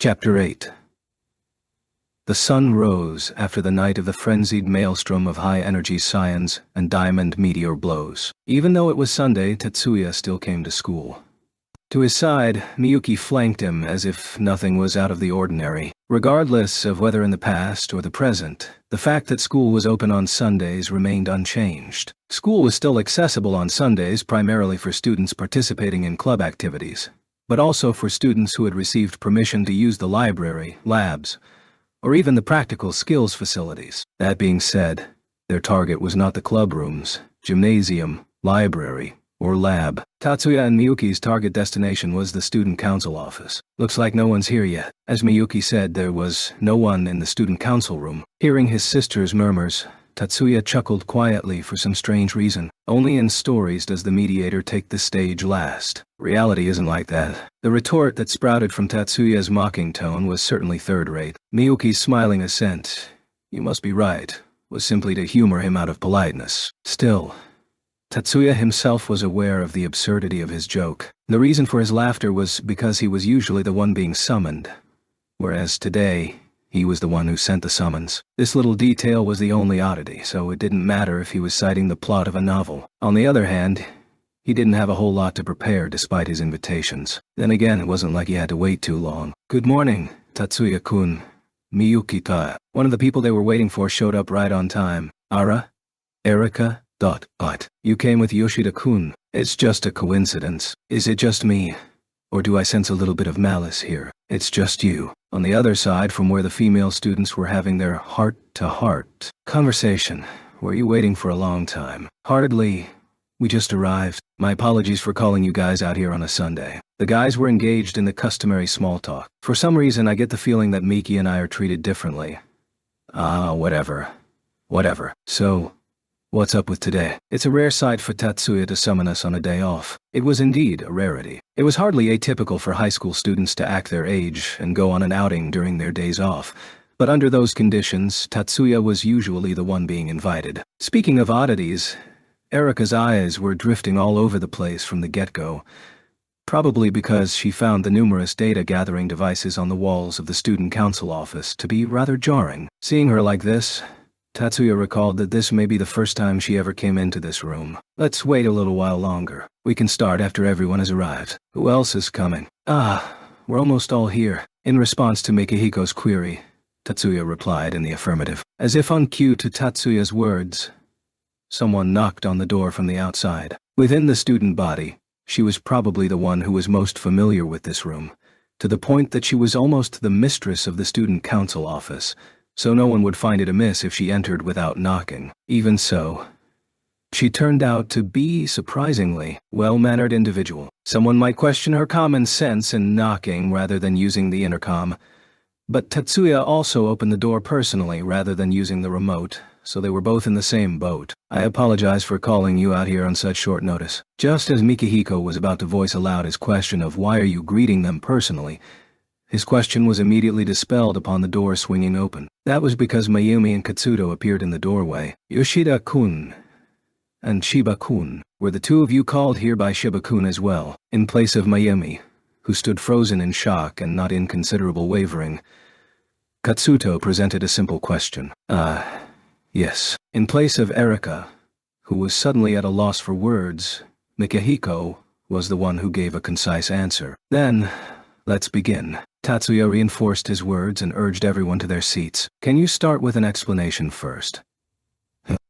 Chapter 8. The sun rose after the night of the frenzied maelstrom of high-energy science and diamond meteor blows. Even though it was Sunday, Tetsuya still came to school. To his side, Miyuki flanked him as if nothing was out of the ordinary. Regardless of whether in the past or the present, the fact that school was open on Sundays remained unchanged. School was still accessible on Sundays primarily for students participating in club activities, but also for students who had received permission to use the library, labs, or even the practical skills facilities. That being said, their target was not the club rooms, gymnasium, library, or lab. Tatsuya and Miyuki's target destination was the student council office. Looks like no one's here yet. As Miyuki said, there was no one in the student council room. Hearing his sister's murmurs, Tatsuya chuckled quietly for some strange reason. Only in stories does the mediator take the stage last. Reality isn't like that. The retort that sprouted from Tatsuya's mocking tone was certainly third-rate. Miyuki's smiling assent, "You must be right," was simply to humor him out of politeness. Still, Tatsuya himself was aware of the absurdity of his joke. The reason for his laughter was because he was usually the one being summoned, whereas today, he was the one who sent the summons. This little detail was the only oddity, so it didn't matter if he was citing the plot of a novel. On the other hand, he didn't have a whole lot to prepare despite his invitations. Then again, it wasn't like he had to wait too long. "Good morning, Tatsuya-kun. Miyuki-ta." One of the people they were waiting for showed up right on time. Erika. You came with Yoshida-kun. It's just a coincidence. Is it just me? Or do I sense a little bit of malice here? It's just you. On the other side, from where the female students were having their heart-to-heart conversation. Were you waiting for a long time? Hardly. We just arrived. My apologies for calling you guys out here on a Sunday. The guys were engaged in the customary small talk. For some reason, I get the feeling that Miki and I are treated differently. Whatever. So, what's up with today? It's a rare sight for Tatsuya to summon us on a day off. It was indeed a rarity. It was hardly atypical for high school students to act their age and go on an outing during their days off. But under those conditions, Tatsuya was usually the one being invited. Speaking of oddities, Erika's eyes were drifting all over the place from the get-go, probably because she found the numerous data-gathering devices on the walls of the student council office to be rather jarring. Seeing her like this, Tatsuya recalled that this may be the first time she ever came into this room. Let's wait a little while longer. We can start after everyone has arrived. Who else is coming? We're almost all here. In response to Mikihiko's query, Tatsuya replied in the affirmative. As if on cue to Tatsuya's words, someone knocked on the door from the outside. Within the student body, she was probably the one who was most familiar with this room, to the point that she was almost the mistress of the student council office, so no one would find it amiss if she entered without knocking. Even so, she turned out to be surprisingly well-mannered individual. Someone might question her common sense in knocking rather than using the intercom, but Tatsuya also opened the door personally rather than using the remote, so they were both in the same boat. I apologize for calling you out here on such short notice. Just as Mikihiko was about to voice aloud his question of why are you greeting them personally, his question was immediately dispelled upon the door swinging open. That was because Mayumi and Katsudo appeared in the doorway. Yoshida-kun and Shiba-kun. Were the two of you called here by Shiba-kun as well? In place of Mayumi, who stood frozen in shock and not in considerable wavering, Katsuto presented a simple question. Yes. In place of Erika, who was suddenly at a loss for words, Mikihiko was the one who gave a concise answer. Then, let's begin. Tatsuya reinforced his words and urged everyone to their seats. Can you start with an explanation first?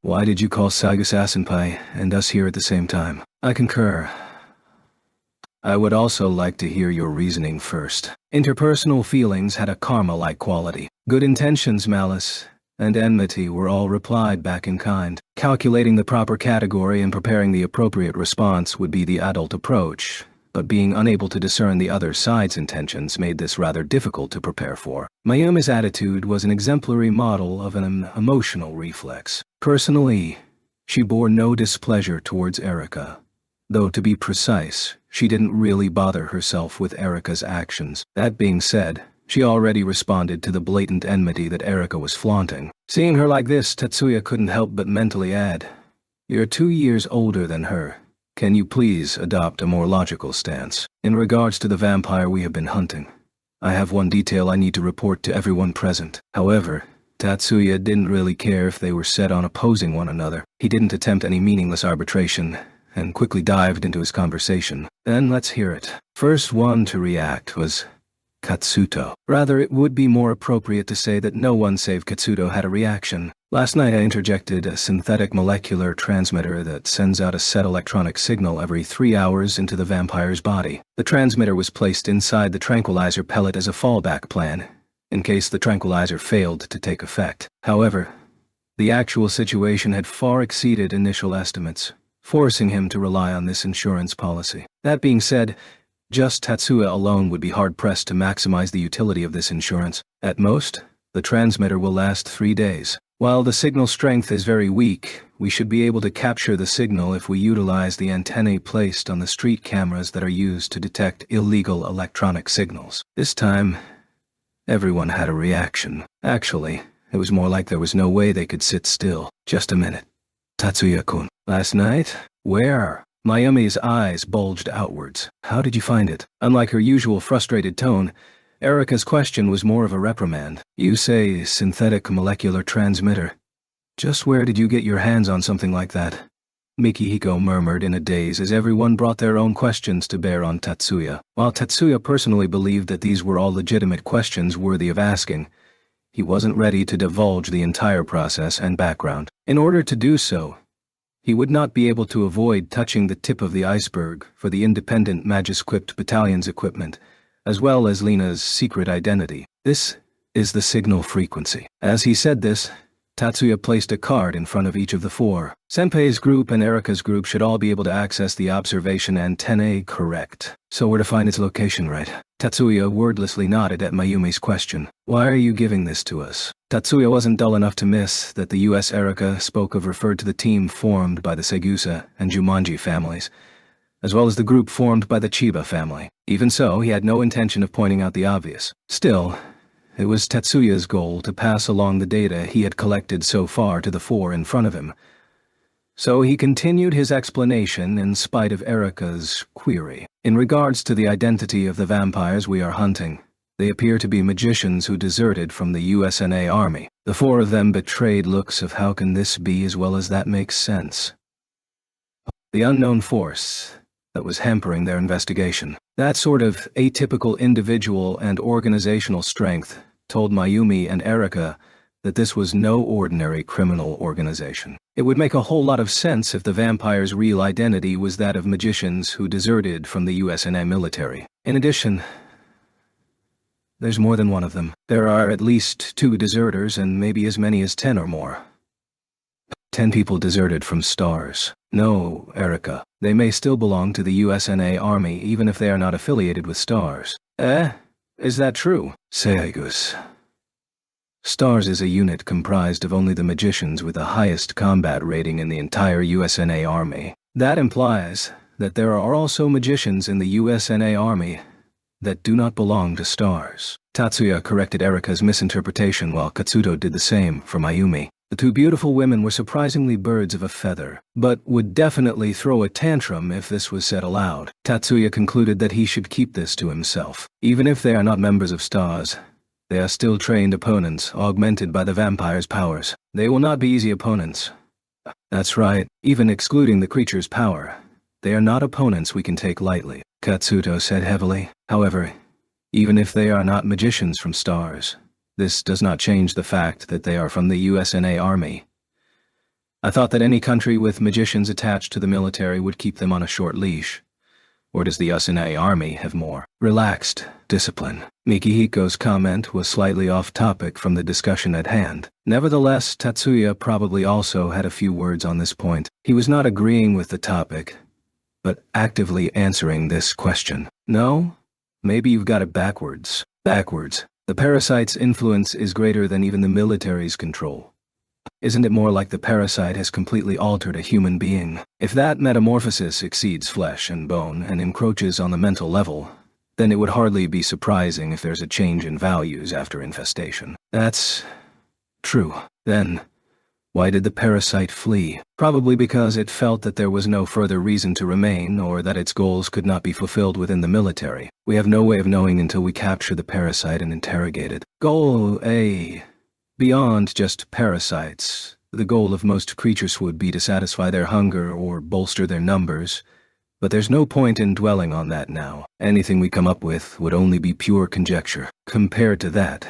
Why did you call Sagusa-senpai and us here at the same time? I concur. I would also like to hear your reasoning first. Interpersonal feelings had a karma-like quality. Good intentions, malice, and enmity were all replied back in kind. Calculating the proper category and preparing the appropriate response would be the adult approach, but being unable to discern the other side's intentions made this rather difficult to prepare for. Mayumi's attitude was an exemplary model of an emotional reflex. Personally, she bore no displeasure towards Erika, though to be precise, she didn't really bother herself with Erika's actions. That being said, she already responded to the blatant enmity that Erika was flaunting. Seeing her like this, Tatsuya couldn't help but mentally add, "You're 2 years older than her. Can you please adopt a more logical stance? In regards to the vampire we have been hunting, I have one detail I need to report to everyone present. However, Tatsuya didn't really care if they were set on opposing one another. He didn't attempt any meaningless arbitration, and quickly dived into his conversation. Then let's hear it. First one to react was Katsuto. Rather, it would be more appropriate to say that no one save Katsuto had a reaction. Last night I interjected a synthetic molecular transmitter that sends out a set electronic signal every 3 hours into the vampire's body. The transmitter was placed inside the tranquilizer pellet as a fallback plan, in case the tranquilizer failed to take effect. However, the actual situation had far exceeded initial estimates, forcing him to rely on this insurance policy. That being said, just Tatsuya alone would be hard-pressed to maximize the utility of this insurance. At most, the transmitter will last 3 days. While the signal strength is very weak, we should be able to capture the signal if we utilize the antennae placed on the street cameras that are used to detect illegal electronic signals. This time, everyone had a reaction. Actually, it was more like there was no way they could sit still. Just a minute. Tatsuya-kun. Last night? Where? Mayumi's eyes bulged outwards. How did you find it? Unlike her usual frustrated tone, Erika's question was more of a reprimand. You say synthetic molecular transmitter. Just where did you get your hands on something like that? Mikihiko murmured in a daze as everyone brought their own questions to bear on Tatsuya. While Tatsuya personally believed that these were all legitimate questions worthy of asking, he wasn't ready to divulge the entire process and background. In order to do so, he would not be able to avoid touching the tip of the iceberg for the independent Magis-equipped battalion's equipment, as well as Lena's secret identity. This is the signal frequency. As he said this, Tatsuya placed a card in front of each of the 4. Senpei's group and Erika's group should all be able to access the observation antennae, correct? So we're to find its location, right? Tatsuya wordlessly nodded at Mayumi's question. Why are you giving this to us? Tatsuya wasn't dull enough to miss that the U.S. Erika spoke of referred to the team formed by the Segusa and Jumanji families, as well as the group formed by the Chiba family. Even so, he had no intention of pointing out the obvious. Still, it was Tatsuya's goal to pass along the data he had collected so far to the 4 in front of him. So he continued his explanation in spite of Erika's query. In regards to the identity of the vampires we are hunting, they appear to be magicians who deserted from the USNA Army. The 4 of them betrayed looks of how can this be as well as that makes sense. The unknown force that was hampering their investigation. That sort of atypical individual and organizational strength told Mayumi and Erika that this was no ordinary criminal organization. It would make a whole lot of sense if the vampires' real identity was that of magicians who deserted from the USNA military. In addition, there's more than one of them. There are at least 2 deserters and maybe as many as 10 or more. 10 people deserted from STARS. No, Erika. They may still belong to the USNA Army even if they are not affiliated with STARS. Is that true? Seagus. STARS is a unit comprised of only the magicians with the highest combat rating in the entire USNA Army. That implies that there are also magicians in the USNA Army that do not belong to STARS. Tatsuya corrected Erika's misinterpretation while Katsuto did the same for Mayumi. The 2 beautiful women were surprisingly birds of a feather, but would definitely throw a tantrum if this was said aloud. Tatsuya concluded that he should keep this to himself. Even if they are not members of STARS, they are still trained opponents, augmented by the vampire's powers. They will not be easy opponents. That's right, even excluding the creature's power. They are not opponents we can take lightly, Katsuto said heavily. However, even if they are not magicians from STARS, this does not change the fact that they are from the USNA Army. I thought that any country with magicians attached to the military would keep them on a short leash. Or does the USNA Army have more relaxed discipline? Mikihiko's comment was slightly off topic from the discussion at hand. Nevertheless, Tatsuya probably also had a few words on this point. He was not agreeing with the topic, but actively answering this question. No? Maybe you've got it backwards. Backwards. The parasite's influence is greater than even the military's control. Isn't it more like the parasite has completely altered a human being? If that metamorphosis exceeds flesh and bone and encroaches on the mental level, then it would hardly be surprising if there's a change in values after infestation. That's true. Then, Why did the parasite flee? Probably because it felt that there was no further reason to remain or that its goals could not be fulfilled within the military. We have no way of knowing until we capture the parasite and interrogate it. Goal A. Beyond just parasites, the goal of most creatures would be to satisfy their hunger or bolster their numbers. But there's no point in dwelling on that now. Anything we come up with would only be pure conjecture. Compared to that,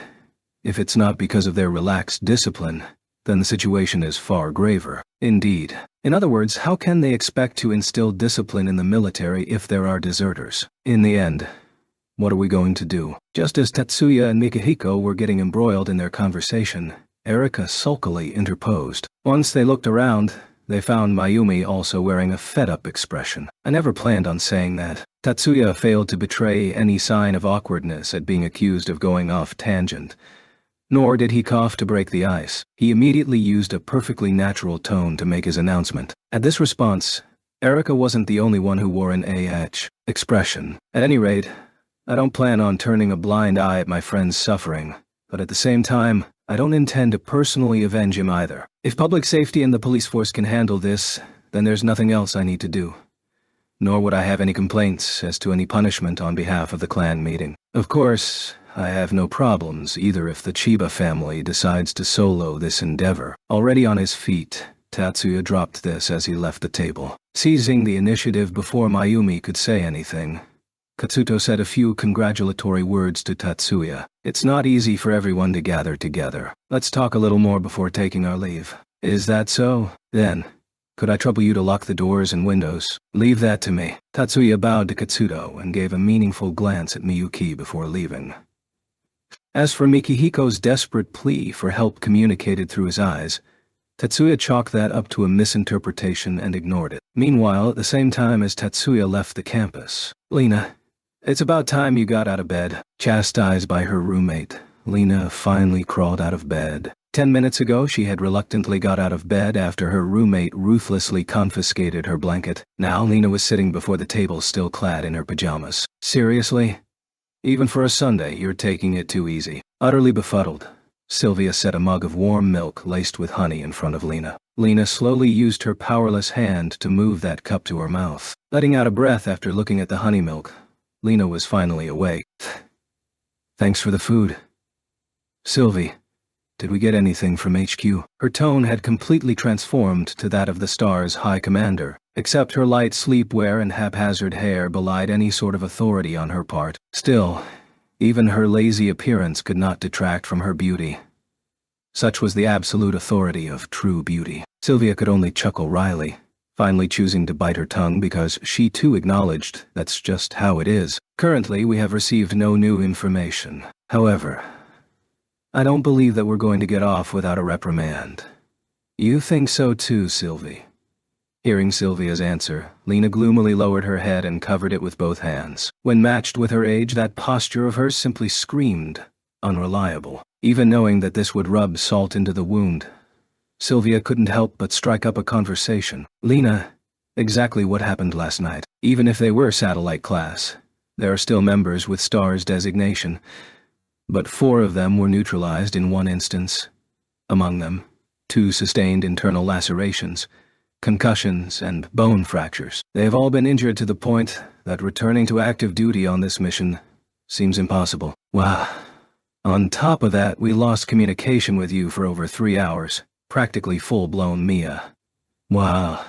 if it's not because of their relaxed discipline, then the situation is far graver. Indeed. In other words, how can they expect to instill discipline in the military if there are deserters? In the end, what are we going to do? Just as Tatsuya and Mikihiko were getting embroiled in their conversation, Erika sulkily interposed. Once they looked around, they found Mayumi also wearing a fed-up expression. I never planned on saying that. Tatsuya failed to betray any sign of awkwardness at being accused of going off tangent. Nor did he cough to break the ice. He immediately used a perfectly natural tone to make his announcement. At this response, Erika wasn't the only one who wore an expression. At any rate, I don't plan on turning a blind eye at my friend's suffering, but at the same time, I don't intend to personally avenge him either. If public safety and the police force can handle this, then there's nothing else I need to do. Nor would I have any complaints as to any punishment on behalf of the clan meeting. Of course, I have no problems either if the Chiba family decides to solo this endeavor. Already on his feet, Tatsuya dropped this as he left the table. Seizing the initiative before Mayumi could say anything, Katsuto said a few congratulatory words to Tatsuya. It's not easy for everyone to gather together. Let's talk a little more before taking our leave. Is that so? Then, could I trouble you to lock the doors and windows? Leave that to me. Tatsuya bowed to Katsuto and gave a meaningful glance at Miyuki before leaving. As for Mikihiko's desperate plea for help communicated through his eyes, Tatsuya chalked that up to a misinterpretation and ignored it. Meanwhile, at the same time as Tatsuya left the campus, Lena, it's about time you got out of bed. Chastised by her roommate, Lena finally crawled out of bed. 10 minutes ago, she had reluctantly got out of bed after her roommate ruthlessly confiscated her blanket. Now Lena was sitting before the table still clad in her pajamas. Seriously? Even for a Sunday, you're taking it too easy. Utterly befuddled, Sylvia set a mug of warm milk laced with honey in front of Lena. Lena slowly used her powerless hand to move that cup to her mouth. Letting out a breath after looking at the honey milk, Lena was finally awake. Thanks for the food. Sylvie, did we get anything from HQ? Her tone had completely transformed to that of the Star's High Commander, except her light sleepwear and haphazard hair belied any sort of authority on her part. Still, even her lazy appearance could not detract from her beauty. Such was the absolute authority of true beauty. Sylvia could only chuckle wryly, finally choosing to bite her tongue because she too acknowledged that's just how it is. Currently, we have received no new information. However, I don't believe that we're going to get off without a reprimand. You think so too, Sylvie? Hearing Sylvia's answer, Lena gloomily lowered her head and covered it with both hands. When matched with her age, that posture of hers simply screamed unreliable. Even knowing that this would rub salt into the wound, Sylvia couldn't help but strike up a conversation. Lena, exactly what happened last night? Even if they were satellite class, there are still members with STAR's designation, but 4 of them were neutralized in one instance. Among them, 2 sustained internal lacerations, concussions, and bone fractures. They have all been injured to the point that returning to active duty on this mission seems impossible. Wow. On top of that, we lost communication with you for over 3 hours. Practically full-blown Mia. Wow.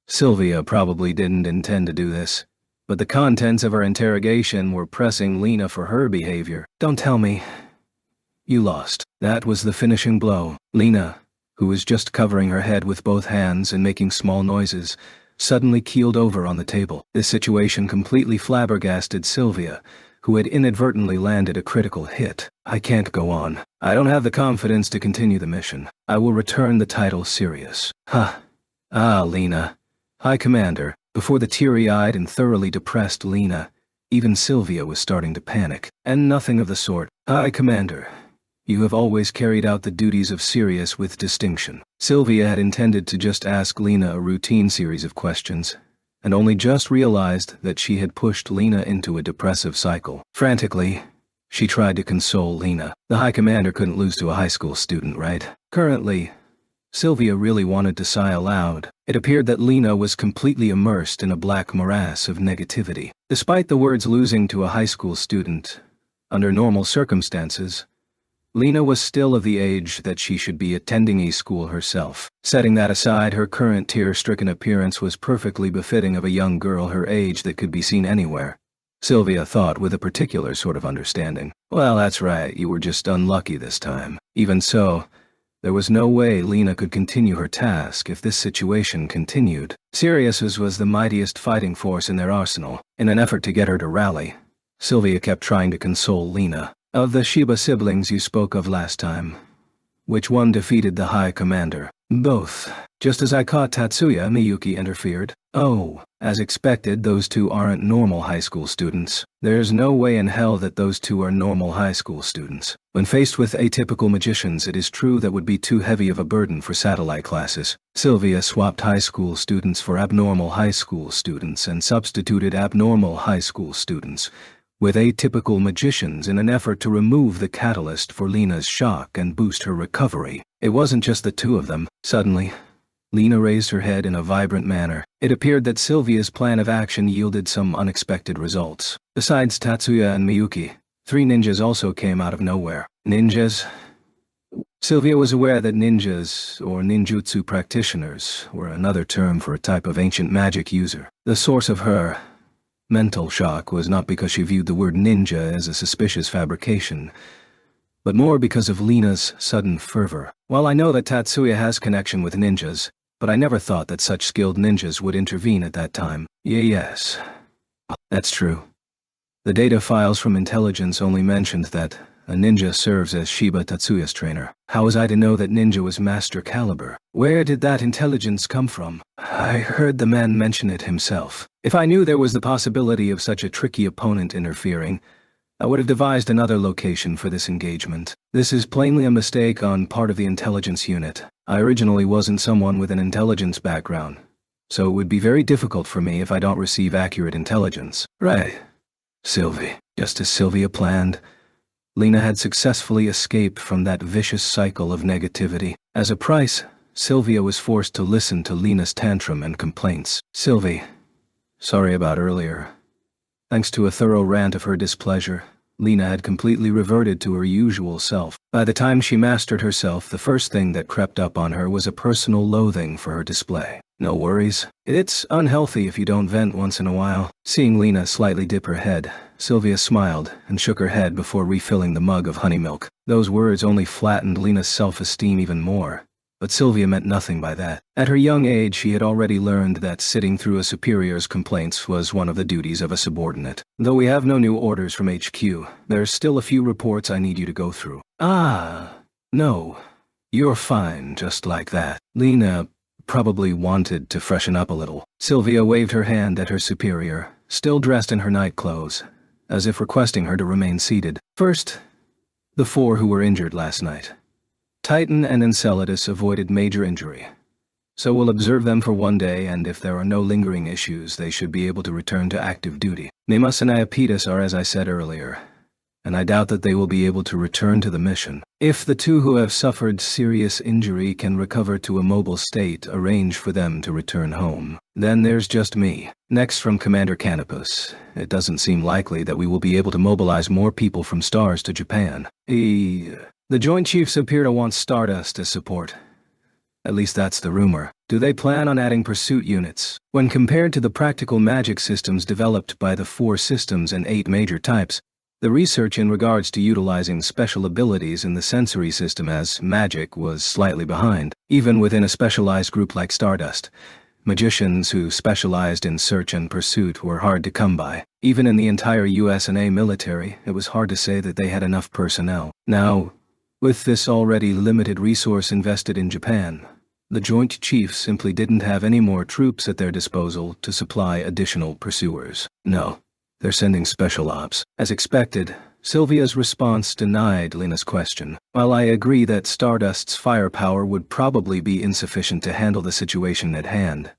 Sylvia probably didn't intend to do this, but the contents of our interrogation were pressing Lena for her behavior. Don't tell me you lost. That was the finishing blow. Lena, who was just covering her head with both hands and making small noises, suddenly keeled over on the table. This situation completely flabbergasted Sylvia, who had inadvertently landed a critical hit. I can't go on. I don't have the confidence to continue the mission. I will return the title Sirius. Lena. High Commander. Before the teary-eyed and thoroughly depressed Lena, even Sylvia was starting to panic. And nothing of the sort. High Commander, you have always carried out the duties of Sirius with distinction. Sylvia had intended to just ask Lena a routine series of questions, and only just realized that she had pushed Lena into a depressive cycle. Frantically, she tried to console Lena. The High Commander couldn't lose to a high school student, right? Currently, Sylvia really wanted to sigh aloud. It appeared that Lena was completely immersed in a black morass of negativity. Despite the words losing to a high school student, under normal circumstances, Lena was still of the age that she should be attending e-school herself. Setting that aside, her current tear-stricken appearance was perfectly befitting of a young girl her age that could be seen anywhere. Sylvia thought with a particular sort of understanding. Well, that's right, you were just unlucky this time. Even so, there was no way Lena could continue her task if this situation continued. Sirius was the mightiest fighting force in their arsenal. In an effort to get her to rally, Sylvia kept trying to console Lena. Of the Shiba siblings you spoke of last time, which one defeated the High Commander? Both. Just as I caught Tatsuya, Miyuki interfered. Oh, as expected, those two aren't normal high school students. There's no way in hell that those two are normal high school students. When faced with atypical magicians, it is true that would be too heavy of a burden for satellite classes. Sylvia swapped high school students for abnormal high school students and substituted abnormal high school students with atypical magicians in an effort to remove the catalyst for Lena's shock and boost her recovery. It wasn't just the two of them. Suddenly, Lena raised her head in a vibrant manner. It appeared that Sylvia's plan of action yielded some unexpected results. Besides Tatsuya and Miyuki, 3 ninjas also came out of nowhere. Ninjas? Sylvia was aware that ninjas, or ninjutsu practitioners, were another term for a type of ancient magic user. The source of her mental shock was not because she viewed the word ninja as a suspicious fabrication, but more because of Lena's sudden fervor. While I know that Tatsuya has connection with ninjas, but I never thought that such skilled ninjas would intervene at that time. Yes, that's true. The data files from intelligence only mentioned that a ninja serves as Shiba Tatsuya's trainer. How was I to know that ninja was master caliber? Where did that intelligence come from? I heard the man mention it himself. If I knew there was the possibility of such a tricky opponent interfering, I would have devised another location for this engagement. This is plainly a mistake on part of the intelligence unit. I originally wasn't someone with an intelligence background, so it would be very difficult for me if I don't receive accurate intelligence. Right, Sylvie. Just as Sylvia planned, Lena had successfully escaped from that vicious cycle of negativity. As a price, Sylvia was forced to listen to Lena's tantrum and complaints. Sylvie, sorry about earlier. Thanks to a thorough rant of her displeasure, Lena had completely reverted to her usual self. By the time she mastered herself, the first thing that crept up on her was a personal loathing for her display. No worries. It's unhealthy if you don't vent once in a while. Seeing Lena slightly dip her head, Sylvia smiled and shook her head before refilling the mug of honey milk. Those words only flattened Lena's self-esteem even more, but Sylvia meant nothing by that. At her young age, she had already learned that sitting through a superior's complaints was one of the duties of a subordinate. Though we have no new orders from HQ, there's still a few reports I need you to go through. Ah, no. You're fine just like that. Lena probably wanted to freshen up a little. Sylvia waved her hand at her superior, still dressed in her night clothes, as if requesting her to remain seated. First, the 4 who were injured last night. Titan and Enceladus avoided major injury, so we'll observe them for 1 day, and if there are no lingering issues, they should be able to return to active duty. Nemus and Iapetus are as I said earlier, and I doubt that they will be able to return to the mission. If the 2 who have suffered serious injury can recover to a mobile state, arrange for them to return home. Then there's just me. Next from Commander Canopus, it doesn't seem likely that we will be able to mobilize more people from Stars to Japan. The Joint Chiefs appear to want Stardust as support. At least that's the rumor. Do they plan on adding pursuit units? When compared to the practical magic systems developed by the 4 systems and 8 major types, the research in regards to utilizing special abilities in the sensory system as magic was slightly behind. Even within a specialized group like Stardust, magicians who specialized in search and pursuit were hard to come by. Even in the entire US&A military, it was hard to say that they had enough personnel. Now, with this already limited resource invested in Japan, the Joint Chiefs simply didn't have any more troops at their disposal to supply additional pursuers. No. They're sending special ops. As expected, Sylvia's response denied Lena's question. While I agree that Stardust's firepower would probably be insufficient to handle the situation at hand,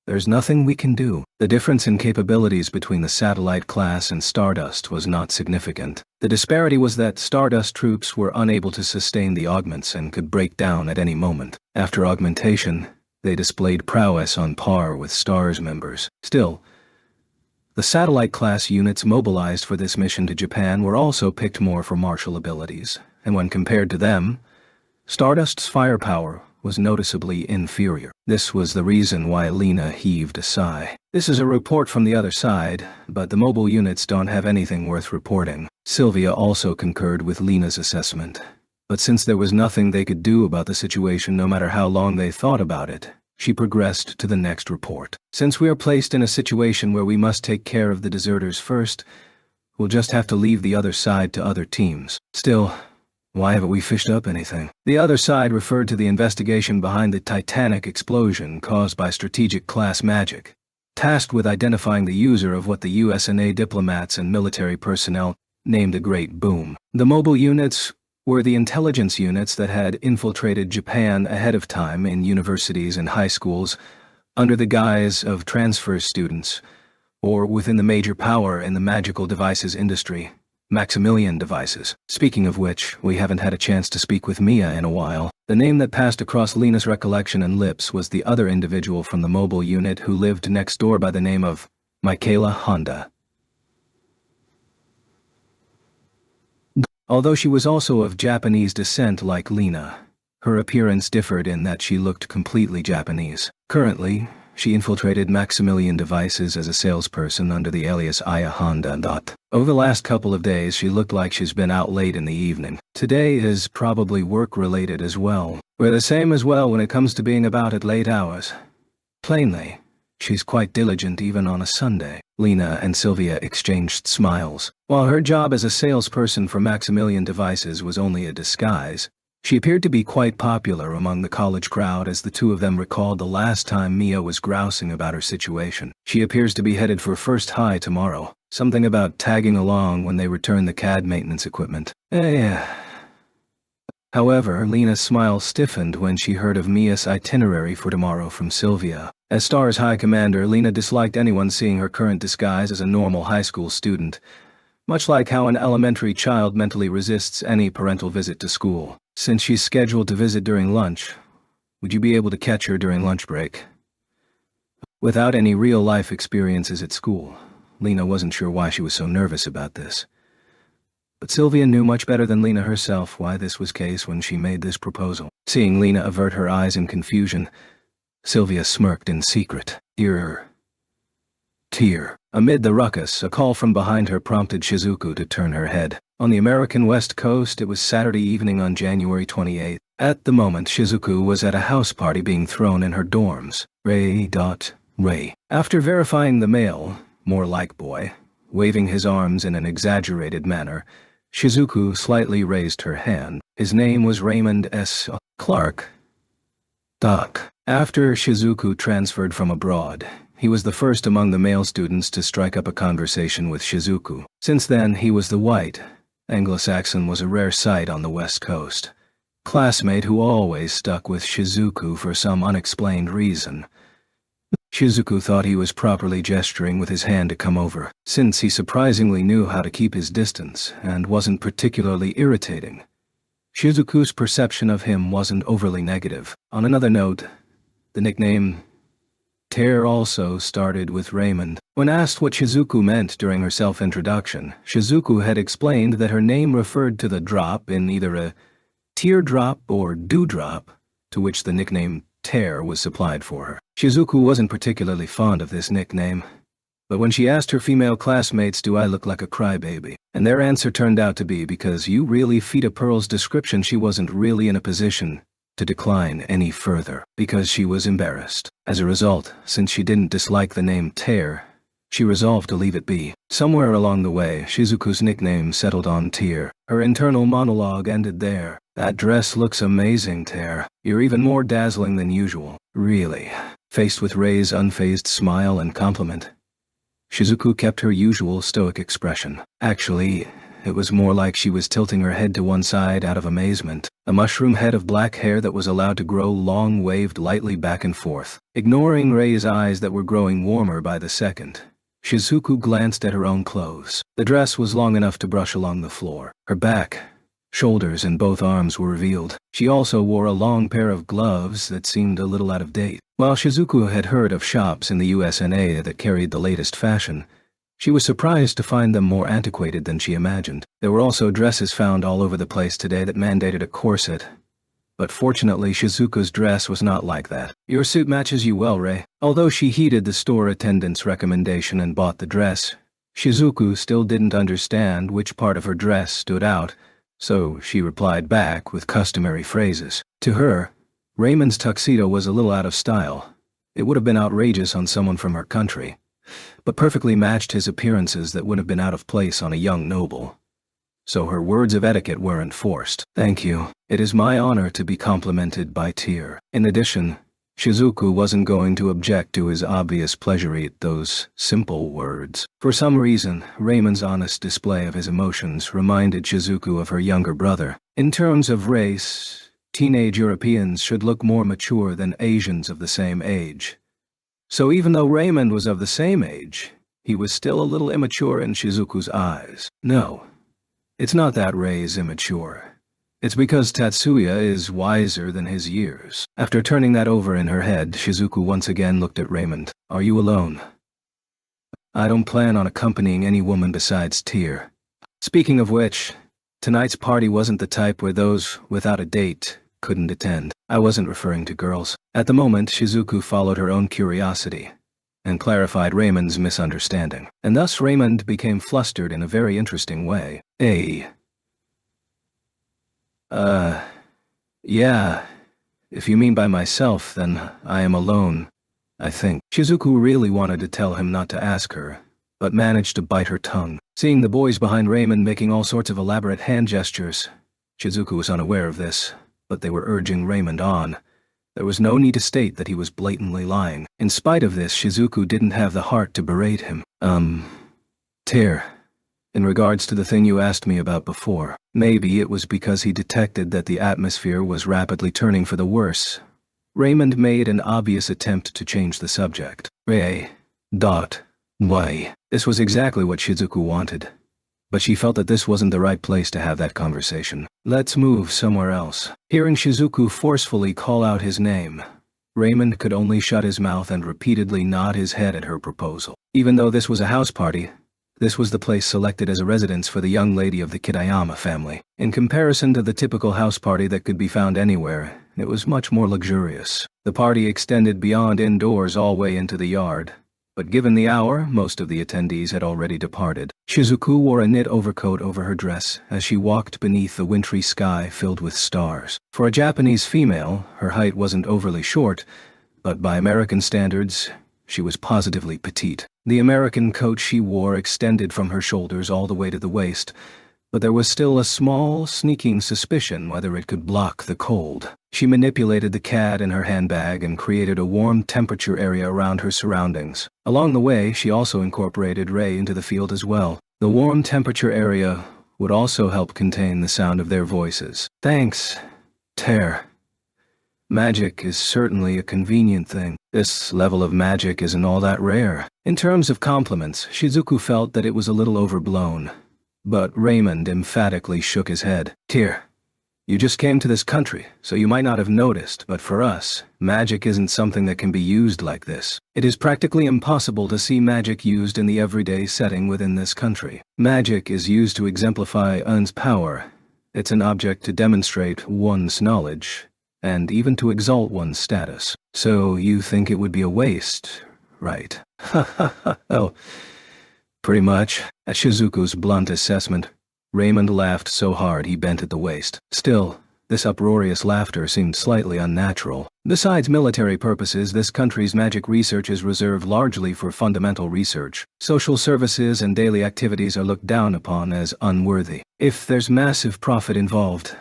There's nothing we can do. The difference in capabilities between the satellite class and Stardust was not significant. The disparity was that Stardust troops were unable to sustain the augments and could break down at any moment. After augmentation, they displayed prowess on par with STARS members. Still, the satellite-class units mobilized for this mission to Japan were also picked more for martial abilities, and when compared to them, Stardust's firepower was noticeably inferior. This was the reason why Lena heaved a sigh. This is a report from the other side, but the mobile units don't have anything worth reporting. Sylvia also concurred with Lena's assessment, but since there was nothing they could do about the situation no matter how long they thought about it, she progressed to the next report. Since we are placed in a situation where we must take care of the deserters first, we'll just have to leave the other side to other teams. Still, why haven't we fished up anything? The other side referred to the investigation behind the Titanic explosion caused by strategic class magic, tasked with identifying the user of what the USNA diplomats and military personnel named a Great Boom. The mobile units were the intelligence units that had infiltrated Japan ahead of time in universities and high schools under the guise of transfer students, or within the major power in the magical devices industry, Maximilian devices. Speaking of which, we haven't had a chance to speak with Mia in a while. The name that passed across Lena's recollection and lips was the other individual from the mobile unit who lived next door by the name of Michaela Honda. Although she was also of Japanese descent like Lena, her appearance differed in that she looked completely Japanese. Currently, she infiltrated Maximilian Devices as a salesperson under the alias Aya Honda. Over the last couple of days, she looked like she's been out late in the evening. Today is probably work-related as well. We're the same as well when it comes to being about at late hours. Plainly, she's quite diligent even on a Sunday. Lena and Sylvia exchanged smiles. While her job as a salesperson for Maximilian Devices was only a disguise, she appeared to be quite popular among the college crowd as the two of them recalled the last time Mia was grousing about her situation. She appears to be headed for first high tomorrow. Something about tagging along when they return the CAD maintenance equipment. However, Lena's smile stiffened when she heard of Mia's itinerary for tomorrow from Sylvia. As STAR's High Commander, Lena disliked anyone seeing her current disguise as a normal high school student, much like how an elementary child mentally resists any parental visit to school. Since she's scheduled to visit during lunch, would you be able to catch her during lunch break? Without any real-life experiences at school, Lena wasn't sure why she was so nervous about this. But Sylvia knew much better than Lena herself why this was case when she made this proposal. Seeing Lena avert her eyes in confusion, Sylvia smirked in secret. Tear. Amid the ruckus, a call from behind her prompted Shizuku to turn her head. On the American West Coast, it was Saturday evening on January 28th. At the moment, Shizuku was at a house party being thrown in her dorms. Ray. After verifying the mail, more like boy, waving his arms in an exaggerated manner, Shizuku slightly raised her hand. His name was Raymond S. Clark. After Shizuku transferred from abroad, he was the first among the male students to strike up a conversation with Shizuku. Since then, he was the white. Anglo-Saxon was a rare sight on the West Coast. Classmate who always stuck with Shizuku for some unexplained reason. Shizuku thought he was properly gesturing with his hand to come over, since he surprisingly knew how to keep his distance and wasn't particularly irritating. Shizuku's perception of him wasn't overly negative. On another note, the nickname Tear also started with Raymond. When asked what Shizuku meant during her self-introduction, Shizuku had explained that her name referred to the drop in either a teardrop or dewdrop, to which the nickname Tear was supplied for her. Shizuku wasn't particularly fond of this nickname, but when she asked her female classmates, "Do I look like a crybaby?" and their answer turned out to be, "Because you really feed a Pearl's description," she wasn't really in a position to decline any further, because she was embarrassed. As a result, since she didn't dislike the name Tear, she resolved to leave it be. Somewhere along the way, Shizuku's nickname settled on Tear. Her internal monologue ended there. "That dress looks amazing, Tear. You're even more dazzling than usual." Really? Faced with Rei's unfazed smile and compliment, Shizuku kept her usual stoic expression. "Actually, it was more like she was tilting her head to one side out of amazement. A mushroom head of black hair that was allowed to grow long waved lightly back and forth. Ignoring Rei's eyes that were growing warmer by the second, Shizuku glanced at her own clothes. The dress was long enough to brush along the floor. Her back, shoulders, and both arms were revealed. She also wore a long pair of gloves that seemed a little out of date. While Shizuku had heard of shops in the USA that carried the latest fashion, she was surprised to find them more antiquated than she imagined. There were also dresses found all over the place today that mandated a corset. But fortunately, Shizuku's dress was not like that. "Your suit matches you well, Rei." Although she heeded the store attendant's recommendation and bought the dress, Shizuku still didn't understand which part of her dress stood out, so she replied back with customary phrases. To her, Raymond's tuxedo was a little out of style. It would have been outrageous on someone from her country, but perfectly matched his appearances that would have been out of place on a young noble. So her words of etiquette weren't forced. "Thank you. It is my honor to be complimented by Tyr." In addition, Shizuku wasn't going to object to his obvious pleasure at those simple words. For some reason, Raymond's honest display of his emotions reminded Shizuku of her younger brother. In terms of race, teenage Europeans should look more mature than Asians of the same age. So even though Raymond was of the same age, he was still a little immature in Shizuku's eyes. No, it's not that Rei is immature. It's because Tatsuya is wiser than his years. After turning that over in her head, Shizuku once again looked at Raymond. "Are you alone?" "I don't plan on accompanying any woman besides Tyr. Speaking of which, tonight's party wasn't the type where those without a date couldn't attend." "I wasn't referring to girls." At the moment, Shizuku followed her own curiosity and clarified Raymond's misunderstanding. And thus Raymond became flustered in a very interesting way. Yeah, if you mean by myself, then I am alone, I think." Shizuku really wanted to tell him not to ask her, but managed to bite her tongue. Seeing the boys behind Raymond making all sorts of elaborate hand gestures, Shizuku was unaware of this, but they were urging Raymond on. There was no need to state that he was blatantly lying. In spite of this, Shizuku didn't have the heart to berate him. Tyr, in regards to the thing you asked me about before, maybe it was because he detected that the atmosphere was rapidly turning for the worse. Raymond made an obvious attempt to change the subject. Why? This was exactly what Shizuku wanted, but she felt that this wasn't the right place to have that conversation. "Let's move somewhere else." Hearing Shizuku forcefully call out his name, Raymond could only shut his mouth and repeatedly nod his head at her proposal. Even though this was a house party, this was the place selected as a residence for the young lady of the Kitayama family. In comparison to the typical house party that could be found anywhere, it was much more luxurious. The party extended beyond indoors all the way into the yard, but given the hour, most of the attendees had already departed. Shizuku wore a knit overcoat over her dress as she walked beneath the wintry sky filled with stars. For a Japanese female, her height wasn't overly short, but by American standards, she was positively petite. The American coat she wore extended from her shoulders all the way to the waist, but there was still a small, sneaking suspicion whether it could block the cold. She manipulated the CAD in her handbag and created a warm temperature area around her surroundings. Along the way, she also incorporated Rei into the field as well. The warm temperature area would also help contain the sound of their voices. "Thanks, Tyr. Magic is certainly a convenient thing. This level of magic isn't all that rare." In terms of compliments, Shizuku felt that it was a little overblown, but Raymond emphatically shook his head. "Tyr, you just came to this country, so you might not have noticed, but for us, magic isn't something that can be used like this. It is practically impossible to see magic used in the everyday setting within this country. Magic is used to exemplify one's power. It's an object to demonstrate one's knowledge, and even to exalt one's status. So you think it would be a waste, right?" "Oh, pretty much." At Shizuku's blunt assessment, Raymond laughed so hard he bent at the waist. Still, this uproarious laughter seemed slightly unnatural. Besides military purposes, this country's magic research is reserved largely for fundamental research. Social services and daily activities are looked down upon as unworthy. If there's massive profit involved,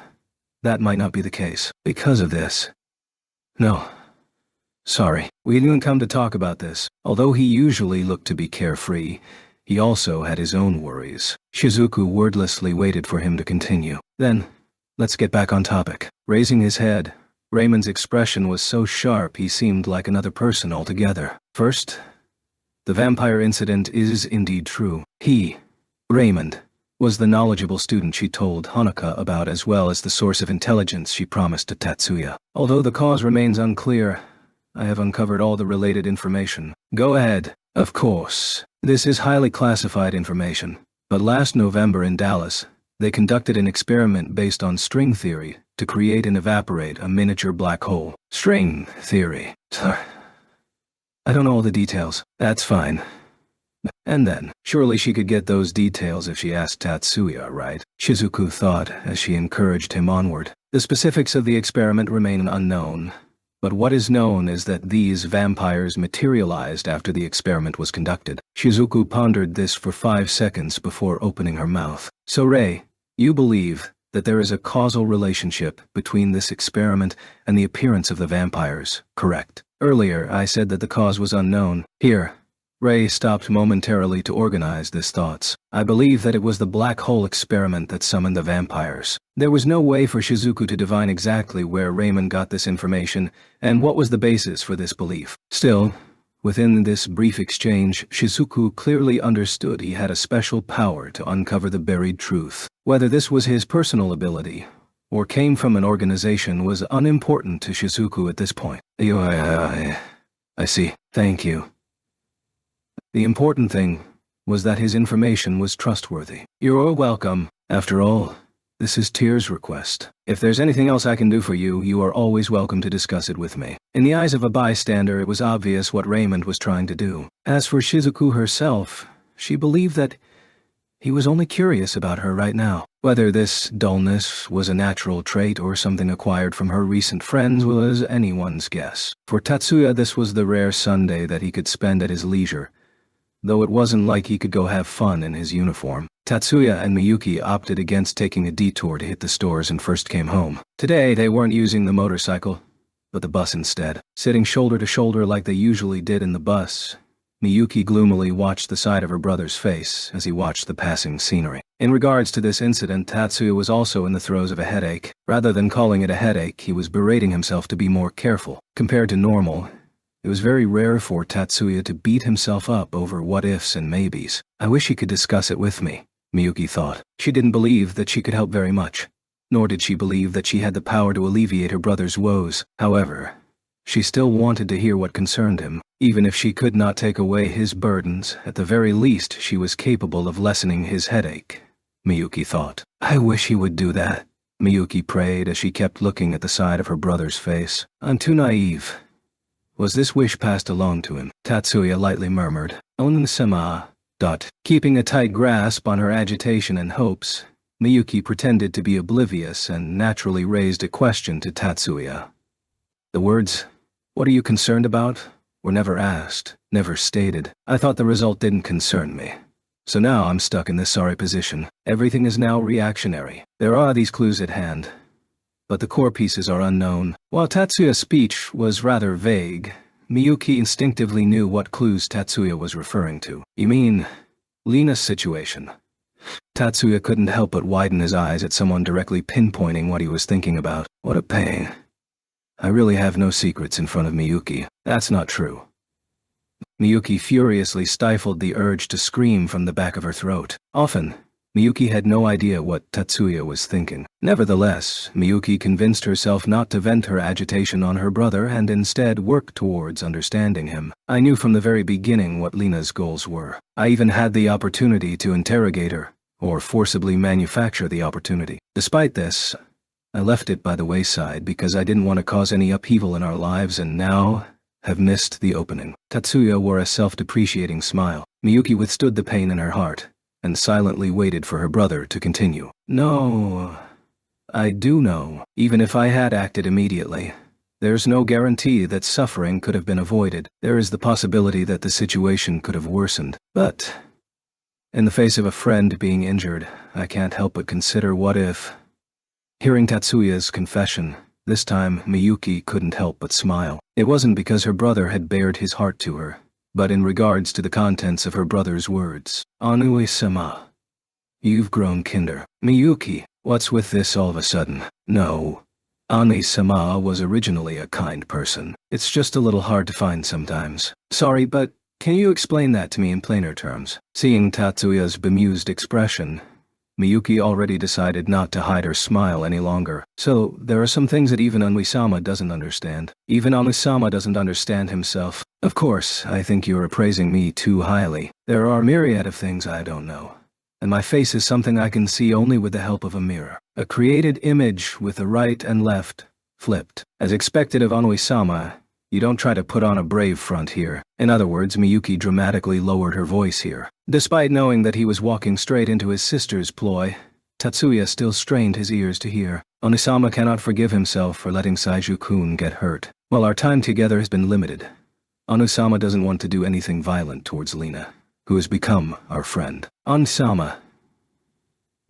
that might not be the case. Because of this. No. Sorry, we didn't come to talk about this. Although he usually looked to be carefree, he also had his own worries. Shizuku wordlessly waited for him to continue. Then, let's get back on topic. Raising his head, Raymond's expression was so sharp he seemed like another person altogether. First, the vampire incident is indeed true. He, Raymond, was the knowledgeable student she told Honoka about, as well as the source of intelligence she promised to Tatsuya. Although the cause remains unclear, I have uncovered all the related information. Go ahead. Of course, this is highly classified information, but last November in Dallas, they conducted an experiment based on string theory to create and evaporate a miniature black hole. String theory. I don't know all the details. That's fine. And then, surely she could get those details if she asked Tatsuya, right? Shizuku thought as she encouraged him onward. The specifics of the experiment remain unknown, but what is known is that these vampires materialized after the experiment was conducted. Shizuku pondered this for 5 seconds before opening her mouth. So Rei, you believe that there is a causal relationship between this experiment and the appearance of the vampires, correct? Earlier, I said that the cause was unknown. Here, Rei stopped momentarily to organize his thoughts. I believe that it was the black hole experiment that summoned the vampires. There was no way for Shizuku to divine exactly where Raymond got this information and what was the basis for this belief. Still, within this brief exchange, Shizuku clearly understood he had a special power to uncover the buried truth. Whether this was his personal ability or came from an organization was unimportant to Shizuku at this point. I see. Thank you. The important thing was that his information was trustworthy. You're welcome. After all, this is Tyr's request. If there's anything else I can do for you, you are always welcome to discuss it with me. In the eyes of a bystander, it was obvious what Raymond was trying to do. As for Shizuku herself, she believed that he was only curious about her right now. Whether this dullness was a natural trait or something acquired from her recent friends was anyone's guess. For Tatsuya, this was the rare Sunday that he could spend at his leisure, though it wasn't like he could go have fun in his uniform. Tatsuya and Miyuki opted against taking a detour to hit the stores and first came home. Today, they weren't using the motorcycle, but the bus instead. Sitting shoulder to shoulder like they usually did in the bus, Miyuki gloomily watched the side of her brother's face as he watched the passing scenery. In regards to this incident, Tatsuya was also in the throes of a headache. Rather than calling it a headache, he was berating himself to be more careful. Compared to normal, it was very rare for Tatsuya to beat himself up over what-ifs and maybes. I wish he could discuss it with me, Miyuki thought. She didn't believe that she could help very much, nor did she believe that she had the power to alleviate her brother's woes. However, she still wanted to hear what concerned him. Even if she could not take away his burdens, at the very least she was capable of lessening his headache, Miyuki thought. I wish he would do that, Miyuki prayed as she kept looking at the side of her brother's face. I'm too naive. Was this wish passed along to him? Tatsuya lightly murmured. Onsema. Keeping a tight grasp on her agitation and hopes, Miyuki pretended to be oblivious and naturally raised a question to Tatsuya. The words, "What are you concerned about?" were never asked, never stated. I thought the result didn't concern me. So now I'm stuck in this sorry position. Everything is now reactionary. There are these clues at hand, but the core pieces are unknown. While Tatsuya's speech was rather vague, Miyuki instinctively knew what clues Tatsuya was referring to. You mean Lena's situation? Tatsuya couldn't help but widen his eyes at someone directly pinpointing what he was thinking about. What a pain. I really have no secrets in front of Miyuki. That's not true. Miyuki furiously stifled the urge to scream from the back of her throat. Often, Miyuki had no idea what Tatsuya was thinking. Nevertheless, Miyuki convinced herself not to vent her agitation on her brother and instead work towards understanding him. I knew from the very beginning what Lena's goals were. I even had the opportunity to interrogate her, or forcibly manufacture the opportunity. Despite this, I left it by the wayside because I didn't want to cause any upheaval in our lives and now have missed the opening. Tatsuya wore a self-depreciating smile. Miyuki withstood the pain in her heart and silently waited for her brother to continue. No, I do know. Even if I had acted immediately, there's no guarantee that suffering could have been avoided. There is the possibility that the situation could have worsened. But in the face of a friend being injured, I can't help but consider what if. Hearing Tatsuya's confession, this time Miyuki couldn't help but smile. It wasn't because her brother had bared his heart to her, but in regards to the contents of her brother's words. Anui-sama. You've grown kinder. Miyuki, what's with this all of a sudden? No. Ani-sama was originally a kind person. It's just a little hard to find sometimes. Sorry, but can you explain that to me in plainer terms? Seeing Tatsuya's bemused expression, Miyuki already decided not to hide her smile any longer. So, there are some things that even Ani-sama doesn't understand. Even Ani-sama doesn't understand himself. Of course, I think you're appraising me too highly. There are a myriad of things I don't know. And my face is something I can see only with the help of a mirror. A created image with the right and left flipped. As expected of Anui-sama, you don't try to put on a brave front here. In other words, Miyuki dramatically lowered her voice here. Despite knowing that he was walking straight into his sister's ploy, Tatsuya still strained his ears to hear. Onisama cannot forgive himself for letting Saiju-kun get hurt. While our time together has been limited, Onisama doesn't want to do anything violent towards Lina, who has become our friend. Onisama.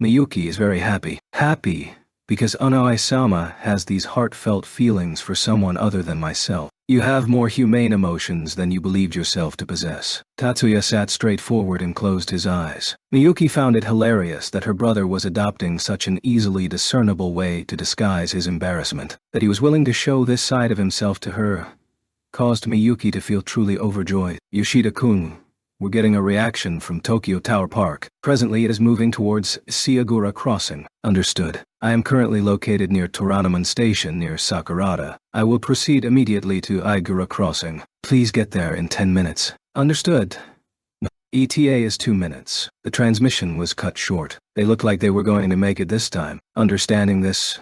Miyuki is very happy. Happy because Anoi-sama has these heartfelt feelings for someone other than myself. You have more humane emotions than you believed yourself to possess. Tatsuya sat straight forward and closed his eyes. Miyuki found it hilarious that her brother was adopting such an easily discernible way to disguise his embarrassment. That he was willing to show this side of himself to her caused Miyuki to feel truly overjoyed. Yoshida-kun, we're getting a reaction from Tokyo Tower Park. Presently it is moving towards Siagura Crossing. Understood. I am currently located near Toranomon Station near Sakurada. I will proceed immediately to Igura Crossing. Please get there in 10 minutes. Understood. ETA is 2 minutes. The transmission was cut short. They looked like they were going to make it this time. Understanding this,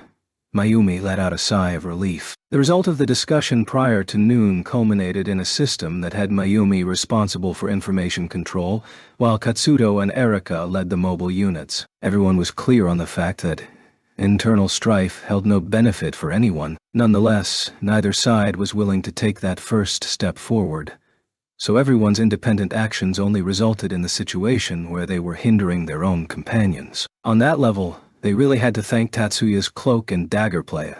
Mayumi let out a sigh of relief. The result of the discussion prior to noon culminated in a system that had Mayumi responsible for information control, while Katsudo and Erika led the mobile units. Everyone was clear on the fact that internal strife held no benefit for anyone. Nonetheless, neither side was willing to take that first step forward. So everyone's independent actions only resulted in the situation where they were hindering their own companions. On that level, they really had to thank Tatsuya's cloak and dagger play.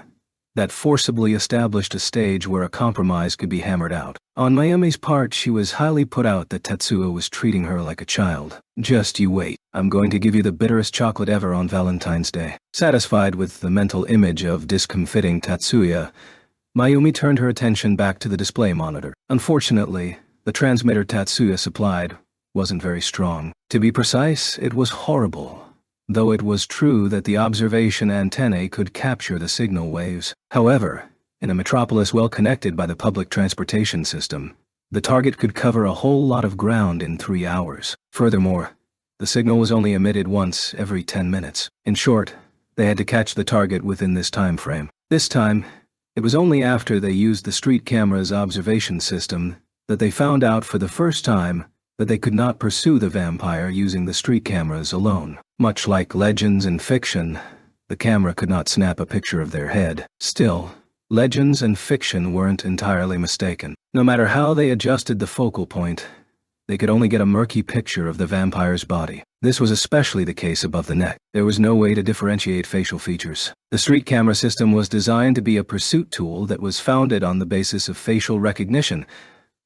That forcibly established a stage where a compromise could be hammered out. On Mayumi's part, she was highly put out that Tatsuya was treating her like a child. Just you wait. I'm going to give you the bitterest chocolate ever on Valentine's Day. Satisfied with the mental image of discomfiting Tatsuya, Mayumi turned her attention back to the display monitor. Unfortunately, the transmitter Tatsuya supplied wasn't very strong. To be precise, it was horrible. Though it was true that the observation antennae could capture the signal waves. However, in a metropolis well connected by the public transportation system, the target could cover a whole lot of ground in 3 hours. Furthermore, the signal was only emitted once every 10 minutes. In short, they had to catch the target within this time frame. This time, it was only after they used the street camera's observation system that they found out for the first time that they could not pursue the vampire using the street cameras alone. Much like legends and fiction, the camera could not snap a picture of their head. Still, legends and fiction weren't entirely mistaken. No matter how they adjusted the focal point, they could only get a murky picture of the vampire's body. This was especially the case above the neck. There was no way to differentiate facial features. The street camera system was designed to be a pursuit tool that was founded on the basis of facial recognition,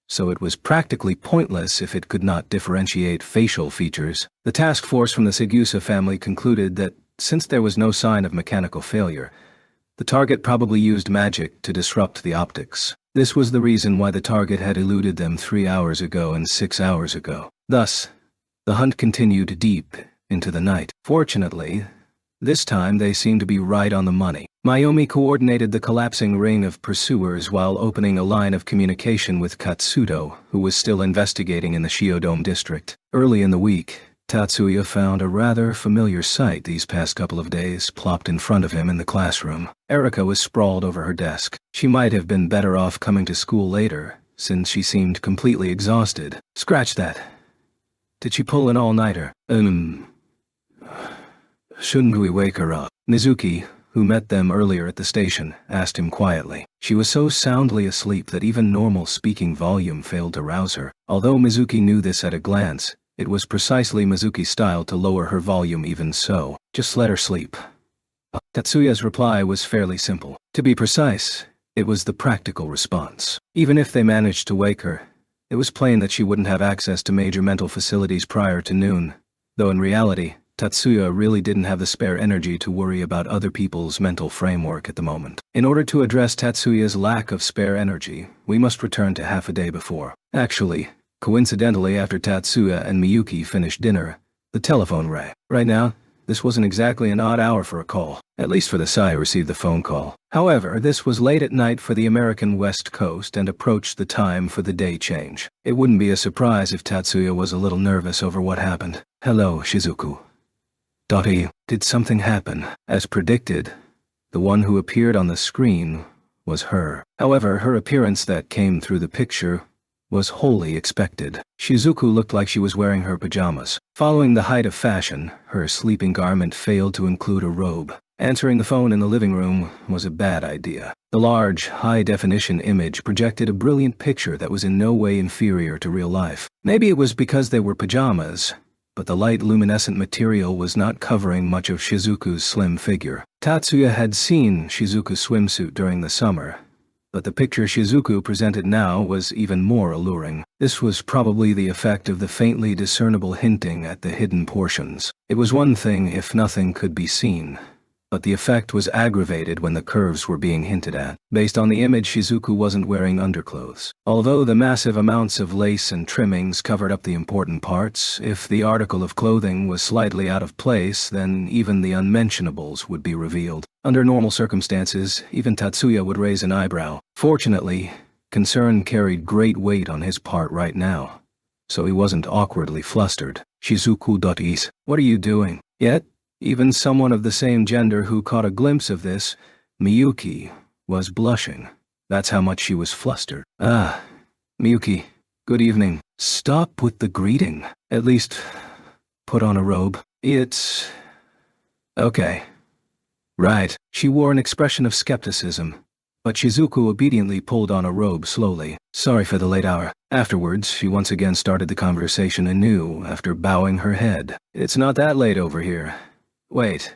so it was practically pointless if it could not differentiate facial features. The task force from the Segusa family concluded that, since there was no sign of mechanical failure, the target probably used magic to disrupt the optics. This was the reason why the target had eluded them 3 hours ago and 6 hours ago. Thus, the hunt continued deep into the night. Fortunately, this time they seemed to be right on the money. Mayumi coordinated the collapsing ring of pursuers while opening a line of communication with Katsudo, who was still investigating in the Shiodome district. Early in the week, Tatsuya found a rather familiar sight these past couple of days plopped in front of him in the classroom. Erika was sprawled over her desk. She might have been better off coming to school later, since she seemed completely exhausted. Scratch that. Did she pull an all-nighter? Shouldn't we wake her up? Mizuki, who met them earlier at the station, asked him quietly. She was so soundly asleep that even normal speaking volume failed to rouse her. Although Mizuki knew this at a glance, it was precisely Mizuki's style to lower her volume even so. Just let her sleep. Tatsuya's reply was fairly simple. To be precise, it was the practical response. Even if they managed to wake her, it was plain that she wouldn't have access to major mental facilities prior to noon, though in reality, Tatsuya really didn't have the spare energy to worry about other people's mental framework at the moment. In order to address Tatsuya's lack of spare energy, we must return to half a day before. Actually, coincidentally, after Tatsuya and Miyuki finished dinner, the telephone rang. Right now, this wasn't exactly an odd hour for a call, at least for the Sai who received the phone call. However, this was late at night for the American West Coast and approached the time for the day change. It wouldn't be a surprise if Tatsuya was a little nervous over what happened. Hello, Shizuku. Did something happen? As predicted, the one who appeared on the screen was her. However, her appearance that came through the picture was wholly expected. Shizuku looked like she was wearing her pajamas. Following the height of fashion, her sleeping garment failed to include a robe. Answering the phone in the living room was a bad idea. The large, high-definition image projected a brilliant picture that was in no way inferior to real life. Maybe it was because they were pajamas, but the light luminescent material was not covering much of Shizuku's slim figure. Tatsuya had seen Shizuku's swimsuit during the summer, but the picture Shizuku presented now was even more alluring. This was probably the effect of the faintly discernible hinting at the hidden portions. It was one thing if nothing could be seen, but the effect was aggravated when the curves were being hinted at. Based on the image, Shizuku wasn't wearing underclothes. Although the massive amounts of lace and trimmings covered up the important parts, if the article of clothing was slightly out of place, then even the unmentionables would be revealed. Under normal circumstances, even Tatsuya would raise an eyebrow. Fortunately, concern carried great weight on his part right now, so he wasn't awkwardly flustered. Shizuku. What are you doing? Yet, even someone of the same gender who caught a glimpse of this, Miyuki, was blushing. That's how much she was flustered. Ah, Miyuki, good evening. Stop with the greeting. At least, put on a robe. It's... okay. Right. She wore an expression of skepticism, but Shizuku obediently pulled on a robe slowly. Sorry for the late hour. Afterwards, she once again started the conversation anew after bowing her head. It's not that late over here. Wait,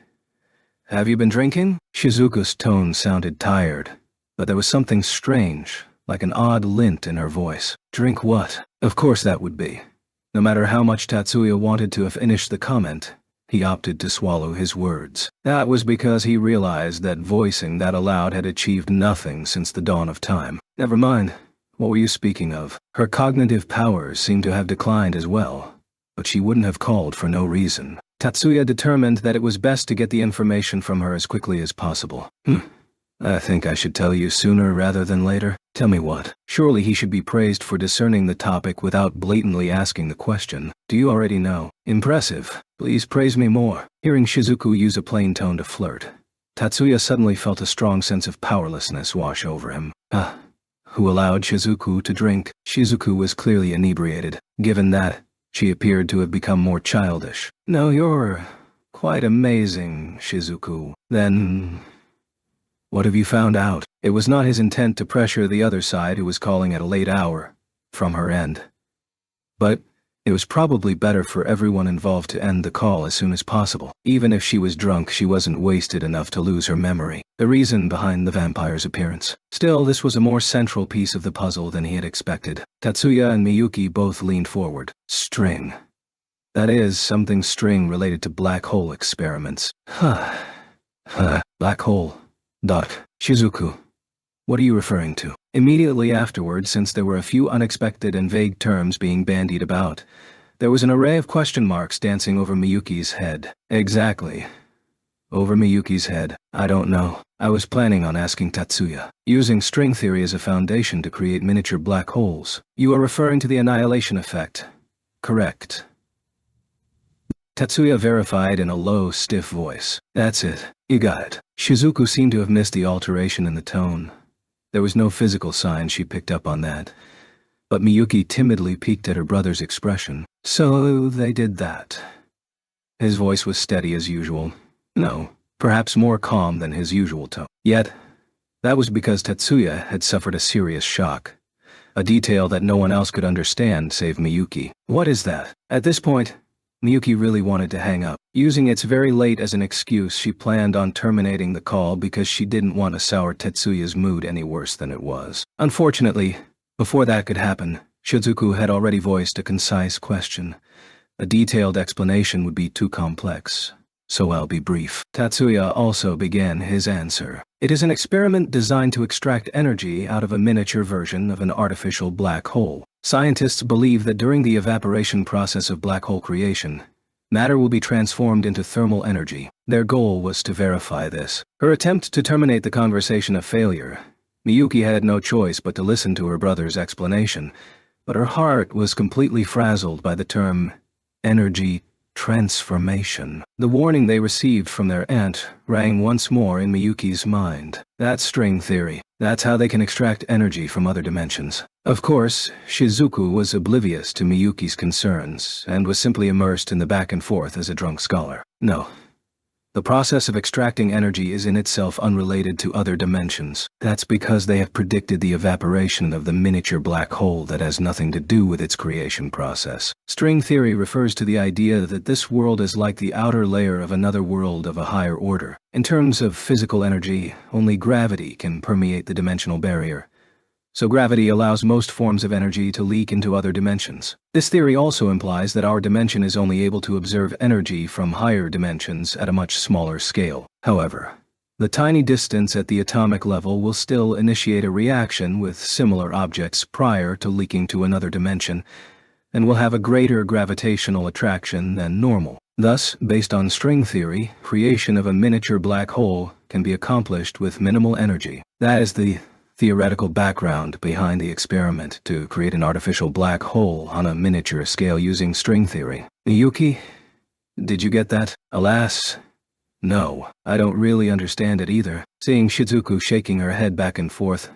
have you been drinking? Shizuku's tone sounded tired, but there was something strange, like an odd lint in her voice. Drink what? Of course that would be. No matter how much Tatsuya wanted to have finished the comment, he opted to swallow his words. That was because he realized that voicing that aloud had achieved nothing since the dawn of time. Never mind, what were you speaking of? Her cognitive powers seemed to have declined as well, but she wouldn't have called for no reason. Tatsuya determined that it was best to get the information from her as quickly as possible. I think I should tell you sooner rather than later. Tell me what. Surely he should be praised for discerning the topic without blatantly asking the question. Do you already know? Impressive. Please praise me more. Hearing Shizuku use a plain tone to flirt, Tatsuya suddenly felt a strong sense of powerlessness wash over him. Who allowed Shizuku to drink? Shizuku was clearly inebriated. Given that, she appeared to have become more childish. No, you're quite amazing, Shizuku. Then, what have you found out? It was not his intent to pressure the other side who was calling at a late hour, from her end. But it was probably better for everyone involved to end the call as soon as possible. Even if she was drunk, she wasn't wasted enough to lose her memory. The reason behind the vampire's appearance. Still, this was a more central piece of the puzzle than he had expected. Tatsuya and Miyuki both leaned forward. String. That is, something string related to black hole experiments. Black hole. Shizuku. What are you referring to? Immediately afterward, since there were a few unexpected and vague terms being bandied about, there was an array of question marks dancing over Miyuki's head. Exactly. Over Miyuki's head. I don't know. I was planning on asking Tatsuya. Using string theory as a foundation to create miniature black holes. You are referring to the annihilation effect. Correct. Tatsuya verified in a low, stiff voice. That's it. You got it. Shizuku seemed to have missed the alteration in the tone. There was no physical sign she picked up on that, but Miyuki timidly peeked at her brother's expression. So they did that. His voice was steady as usual. No, perhaps more calm than his usual tone. Yet, that was because Tatsuya had suffered a serious shock. A detail that no one else could understand save Miyuki. What is that? At this point, Miyuki really wanted to hang up. Using "it's very late" as an excuse, she planned on terminating the call because she didn't want to sour Tetsuya's mood any worse than it was. Unfortunately, before that could happen, Shizuku had already voiced a concise question. A detailed explanation would be too complex, so I'll be brief. Tatsuya also began his answer. It is an experiment designed to extract energy out of a miniature version of an artificial black hole. Scientists believe that during the evaporation process of black hole creation, matter will be transformed into thermal energy. Their goal was to verify this. Her attempt to terminate the conversation a failure, Miyuki had no choice but to listen to her brother's explanation, but her heart was completely frazzled by the term energy transformation. The warning they received from their aunt rang once more in Miyuki's mind. That's string theory. That's how they can extract energy from other dimensions. Of course, Shizuku was oblivious to Miyuki's concerns and was simply immersed in the back and forth as a drunk scholar. No. The process of extracting energy is in itself unrelated to other dimensions. That's because they have predicted the evaporation of the miniature black hole that has nothing to do with its creation process. String theory refers to the idea that this world is like the outer layer of another world of a higher order. In terms of physical energy, only gravity can permeate the dimensional barrier. So gravity allows most forms of energy to leak into other dimensions. This theory also implies that our dimension is only able to observe energy from higher dimensions at a much smaller scale. However, the tiny distance at the atomic level will still initiate a reaction with similar objects prior to leaking to another dimension, and will have a greater gravitational attraction than normal. Thus, based on string theory, creation of a miniature black hole can be accomplished with minimal energy. That is the theoretical background behind the experiment to create an artificial black hole on a miniature scale using string theory. Miyuki, did you get that? Alas, no, I don't really understand it either. Seeing Shizuku shaking her head back and forth,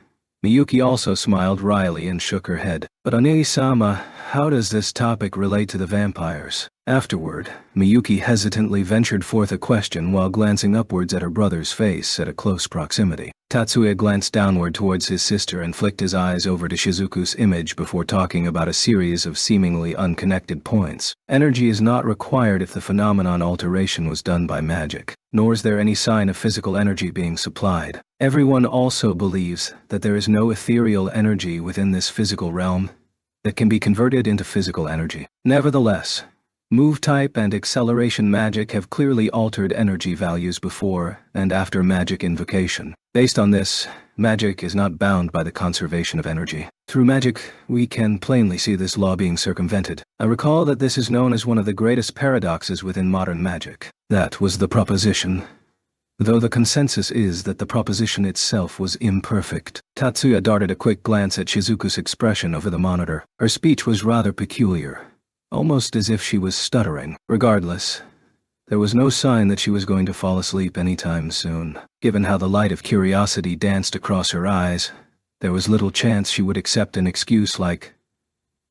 Miyuki also smiled wryly and shook her head. But Onii-sama, how does this topic relate to the vampires? Afterward, Miyuki hesitantly ventured forth a question while glancing upwards at her brother's face at a close proximity. Tatsuya glanced downward towards his sister and flicked his eyes over to Shizuku's image before talking about a series of seemingly unconnected points. Energy is not required if the phenomenon alteration was done by magic, nor is there any sign of physical energy being supplied. Everyone also believes that there is no ethereal energy within this physical realm that can be converted into physical energy. Nevertheless, move type and acceleration magic have clearly altered energy values before and after magic invocation. Based on this, magic is not bound by the conservation of energy. Through magic, we can plainly see this law being circumvented. I recall that this is known as one of the greatest paradoxes within modern magic. That was the proposition, though the consensus is that the proposition itself was imperfect. Tatsuya darted a quick glance at Shizuku's expression over the monitor. Her speech was rather peculiar, almost as if she was stuttering. Regardless, there was no sign that she was going to fall asleep anytime soon. Given how the light of curiosity danced across her eyes, there was little chance she would accept an excuse like,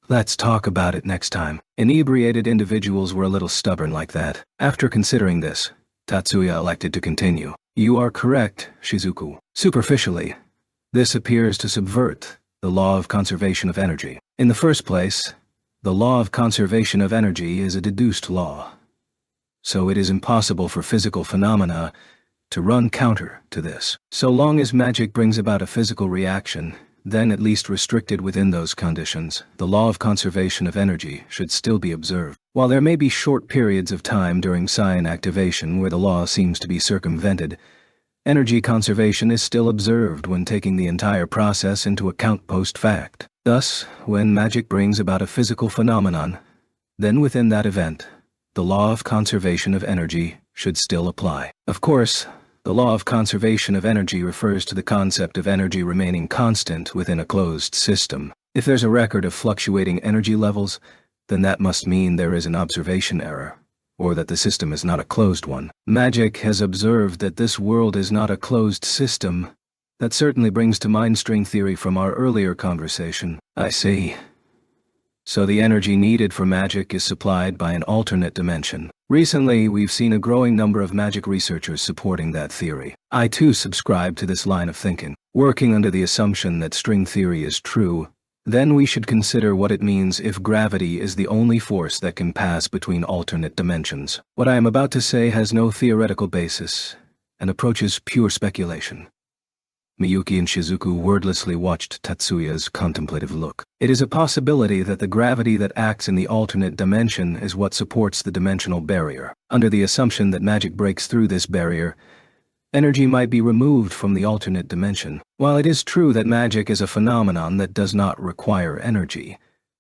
"Let's talk about it next time." Inebriated individuals were a little stubborn like that. After considering this, Tatsuya elected to continue. You are correct, Shizuku. Superficially, this appears to subvert the law of conservation of energy. In the first place, the law of conservation of energy is a deduced law, so it is impossible for physical phenomena to run counter to this. So long as magic brings about a physical reaction, then at least restricted within those conditions, the law of conservation of energy should still be observed. While there may be short periods of time during psion activation where the law seems to be circumvented, energy conservation is still observed when taking the entire process into account post fact. Thus, when magic brings about a physical phenomenon, then within that event, the law of conservation of energy should still apply. Of course, the law of conservation of energy refers to the concept of energy remaining constant within a closed system. If there's a record of fluctuating energy levels, then that must mean there is an observation error, or that the system is not a closed one. Magic has observed that this world is not a closed system. That certainly brings to mind string theory from our earlier conversation. I see. So the energy needed for magic is supplied by an alternate dimension. Recently, we've seen a growing number of magic researchers supporting that theory. I too subscribe to this line of thinking. Working under the assumption that string theory is true, then we should consider what it means if gravity is the only force that can pass between alternate dimensions. What I am about to say has no theoretical basis and approaches pure speculation. Miyuki and Shizuku wordlessly watched Tatsuya's contemplative look. It is a possibility that the gravity that acts in the alternate dimension is what supports the dimensional barrier. Under the assumption that magic breaks through this barrier, energy might be removed from the alternate dimension. While it is true that magic is a phenomenon that does not require energy,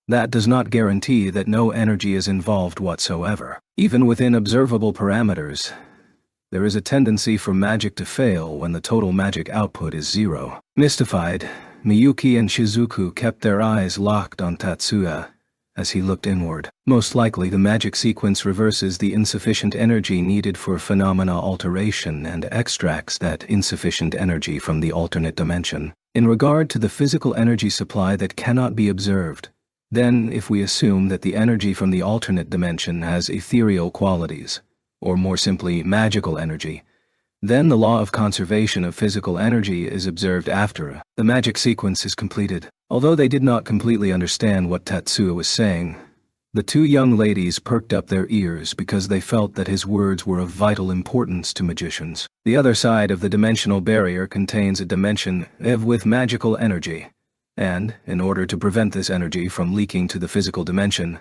that does not guarantee that no energy is involved whatsoever. Even within observable parameters, there is a tendency for magic to fail when the total magic output is zero. Mystified, Miyuki and Shizuku kept their eyes locked on Tatsuya as he looked inward. Most likely the magic sequence reverses the insufficient energy needed for phenomena alteration and extracts that insufficient energy from the alternate dimension. In regard to the physical energy supply that cannot be observed, then if we assume that the energy from the alternate dimension has ethereal qualities, or more simply magical energy, then the law of conservation of physical energy is observed after the magic sequence is completed. Although they did not completely understand what Tatsuya was saying, the two young ladies perked up their ears because they felt that his words were of vital importance to magicians. The other side of the dimensional barrier contains a dimension with magical energy, and, in order to prevent this energy from leaking to the physical dimension,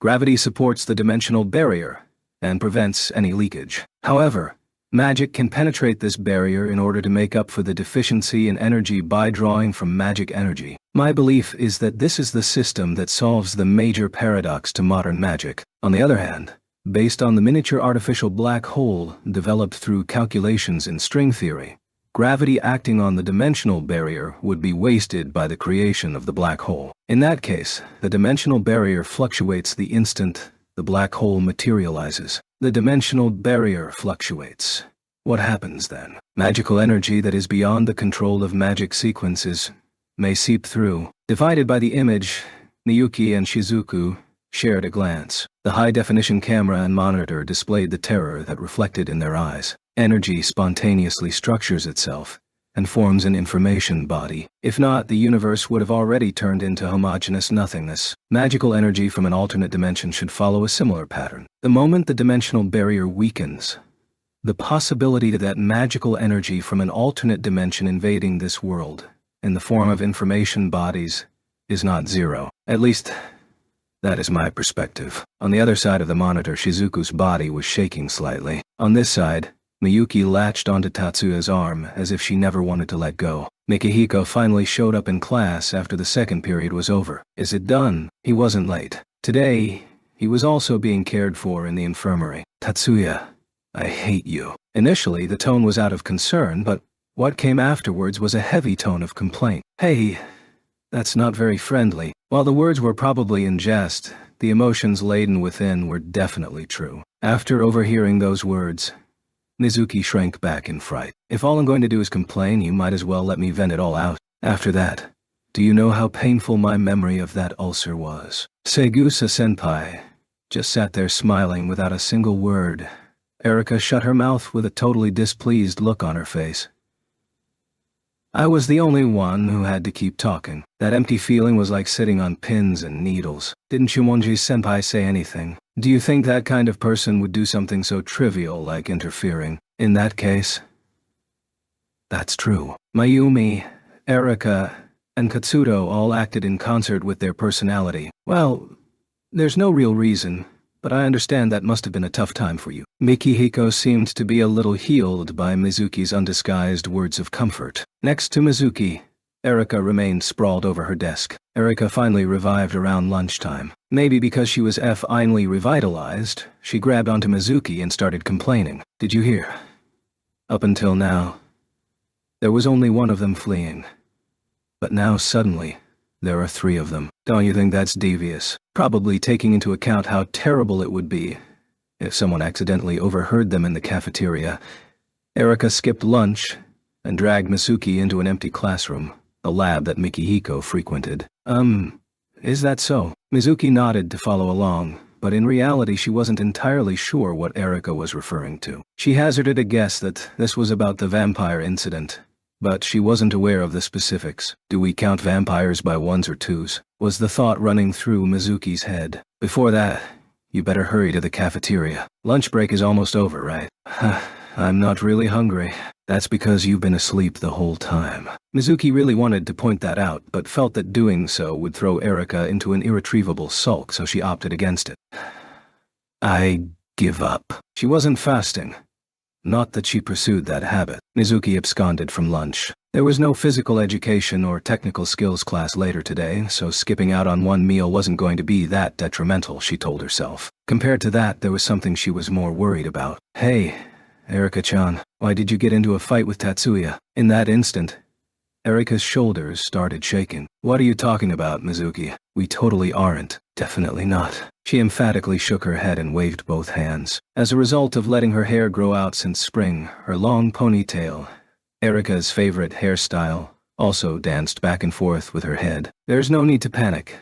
gravity supports the dimensional barrier and prevents any leakage. However, magic can penetrate this barrier in order to make up for the deficiency in energy by drawing from magic energy. My belief is that this is the system that solves the major paradox to modern magic. On the other hand, based on the miniature artificial black hole developed through calculations in string theory, gravity acting on the dimensional barrier would be wasted by the creation of the black hole. In that case, the dimensional barrier fluctuates the instant the black hole materializes. The dimensional barrier fluctuates. What happens then? Magical energy that is beyond the control of magic sequences may seep through. Divided by the image, Miyuki and Shizuku shared a glance. The high-definition camera and monitor displayed the terror that reflected in their eyes. Energy spontaneously structures itself and forms an information body. If not, the universe would have already turned into homogeneous nothingness. Magical energy from an alternate dimension should follow a similar pattern. The moment the dimensional barrier weakens, the possibility that magical energy from an alternate dimension invading this world, in the form of information bodies, is not zero. At least, that is my perspective. On the other side of the monitor, Shizuku's body was shaking slightly. On this side, Miyuki latched onto Tatsuya's arm as if she never wanted to let go. Mikihiko finally showed up in class after the second period was over. Is it done? He wasn't late. Today, he was also being cared for in the infirmary. Tatsuya, I hate you. Initially, the tone was out of concern, but what came afterwards was a heavy tone of complaint. Hey, that's not very friendly. While the words were probably in jest, the emotions laden within were definitely true. After overhearing those words, Mizuki shrank back in fright. If all I'm going to do is complain, you might as well let me vent it all out. After that, do you know how painful my memory of that ulcer was? Segusa-senpai just sat there smiling without a single word. Erika shut her mouth with a totally displeased look on her face. I was the only one who had to keep talking. That empty feeling was like sitting on pins and needles. Didn't Shumonji-senpai say anything? Do you think that kind of person would do something so trivial like interfering? In that case, that's true. Mayumi, Erika, and Katsudo all acted in concert with their personality. Well, there's no real reason, but I understand that must have been a tough time for you. Mikihiko seemed to be a little healed by Mizuki's undisguised words of comfort. Next to Mizuki, Erika remained sprawled over her desk. Erika finally revived around lunchtime. Maybe because she was finally revitalized, she grabbed onto Mizuki and started complaining. Did you hear? Up until now, there was only one of them fleeing. But now suddenly, there are three of them. Don't you think that's devious? Probably taking into account how terrible it would be if someone accidentally overheard them in the cafeteria. Erika skipped lunch and dragged Mizuki into an empty classroom, a lab that Mikihiko frequented. Is that so? Mizuki nodded to follow along, but in reality she wasn't entirely sure what Erika was referring to. She hazarded a guess that this was about the vampire incident, but she wasn't aware of the specifics. Do we count vampires by ones or twos? Was the thought running through Mizuki's head. Before that, you better hurry to the cafeteria. Lunch break is almost over, right? I'm not really hungry. That's because you've been asleep the whole time. Mizuki really wanted to point that out, but felt that doing so would throw Erika into an irretrievable sulk, so she opted against it. I give up. She wasn't fasting. Not that she pursued that habit. Mizuki absconded from lunch. There was no physical education or technical skills class later today, so skipping out on one meal wasn't going to be that detrimental, she told herself. Compared to that, there was something she was more worried about. Hey, Erika-chan, why did you get into a fight with Tatsuya? In that instant, Erika's shoulders started shaking. What are you talking about, Mizuki? We totally aren't. Definitely not. She emphatically shook her head and waved both hands. As a result of letting her hair grow out since spring, her long ponytail, Erika's favorite hairstyle, also danced back and forth with her head. There's no need to panic.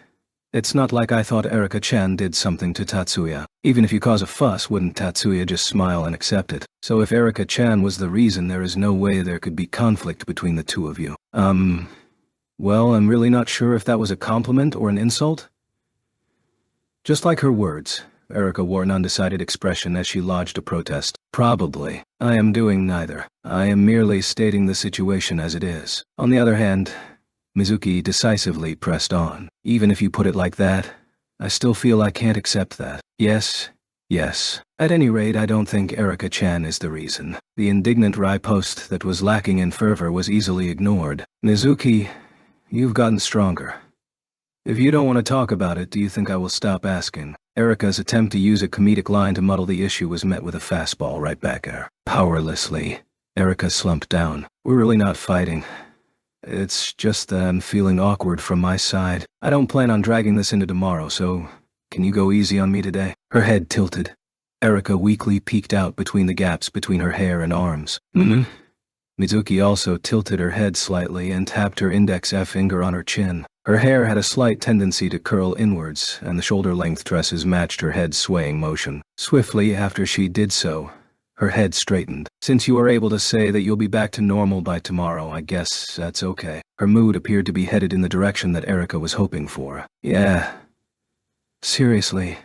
It's not like I thought Erika-chan did something to Tatsuya. Even if you cause a fuss, wouldn't Tatsuya just smile and accept it? So if Erika-chan was the reason, there is no way there could be conflict between the two of you. Well, I'm really not sure if that was a compliment or an insult. Just like her words, Erika wore an undecided expression as she lodged a protest. Probably. I am doing neither. I am merely stating the situation as it is. On the other hand, Mizuki decisively pressed on. Even if you put it like that, I still feel I can't accept that. Yes. At any rate, I don't think Erika-chan is the reason. The indignant riposte that was lacking in fervor was easily ignored. Mizuki, you've gotten stronger. If you don't want to talk about it, do you think I will stop asking? Erika's attempt to use a comedic line to muddle the issue was met with a fastball right back at her. Powerlessly, Erika slumped down. We're really not fighting. It's just that I'm feeling awkward from my side. I don't plan on dragging this into tomorrow, so can you go easy on me today? Her head tilted. Erika weakly peeked out between the gaps between her hair and arms. Mizuki also tilted her head slightly and tapped her index finger on her chin. Her hair had a slight tendency to curl inwards, and the shoulder-length tresses matched her head's swaying motion. Swiftly after she did so, her head straightened. Since you are able to say that you'll be back to normal by tomorrow, I guess that's okay. Her mood appeared to be headed in the direction that Erika was hoping for. Yeah. Seriously.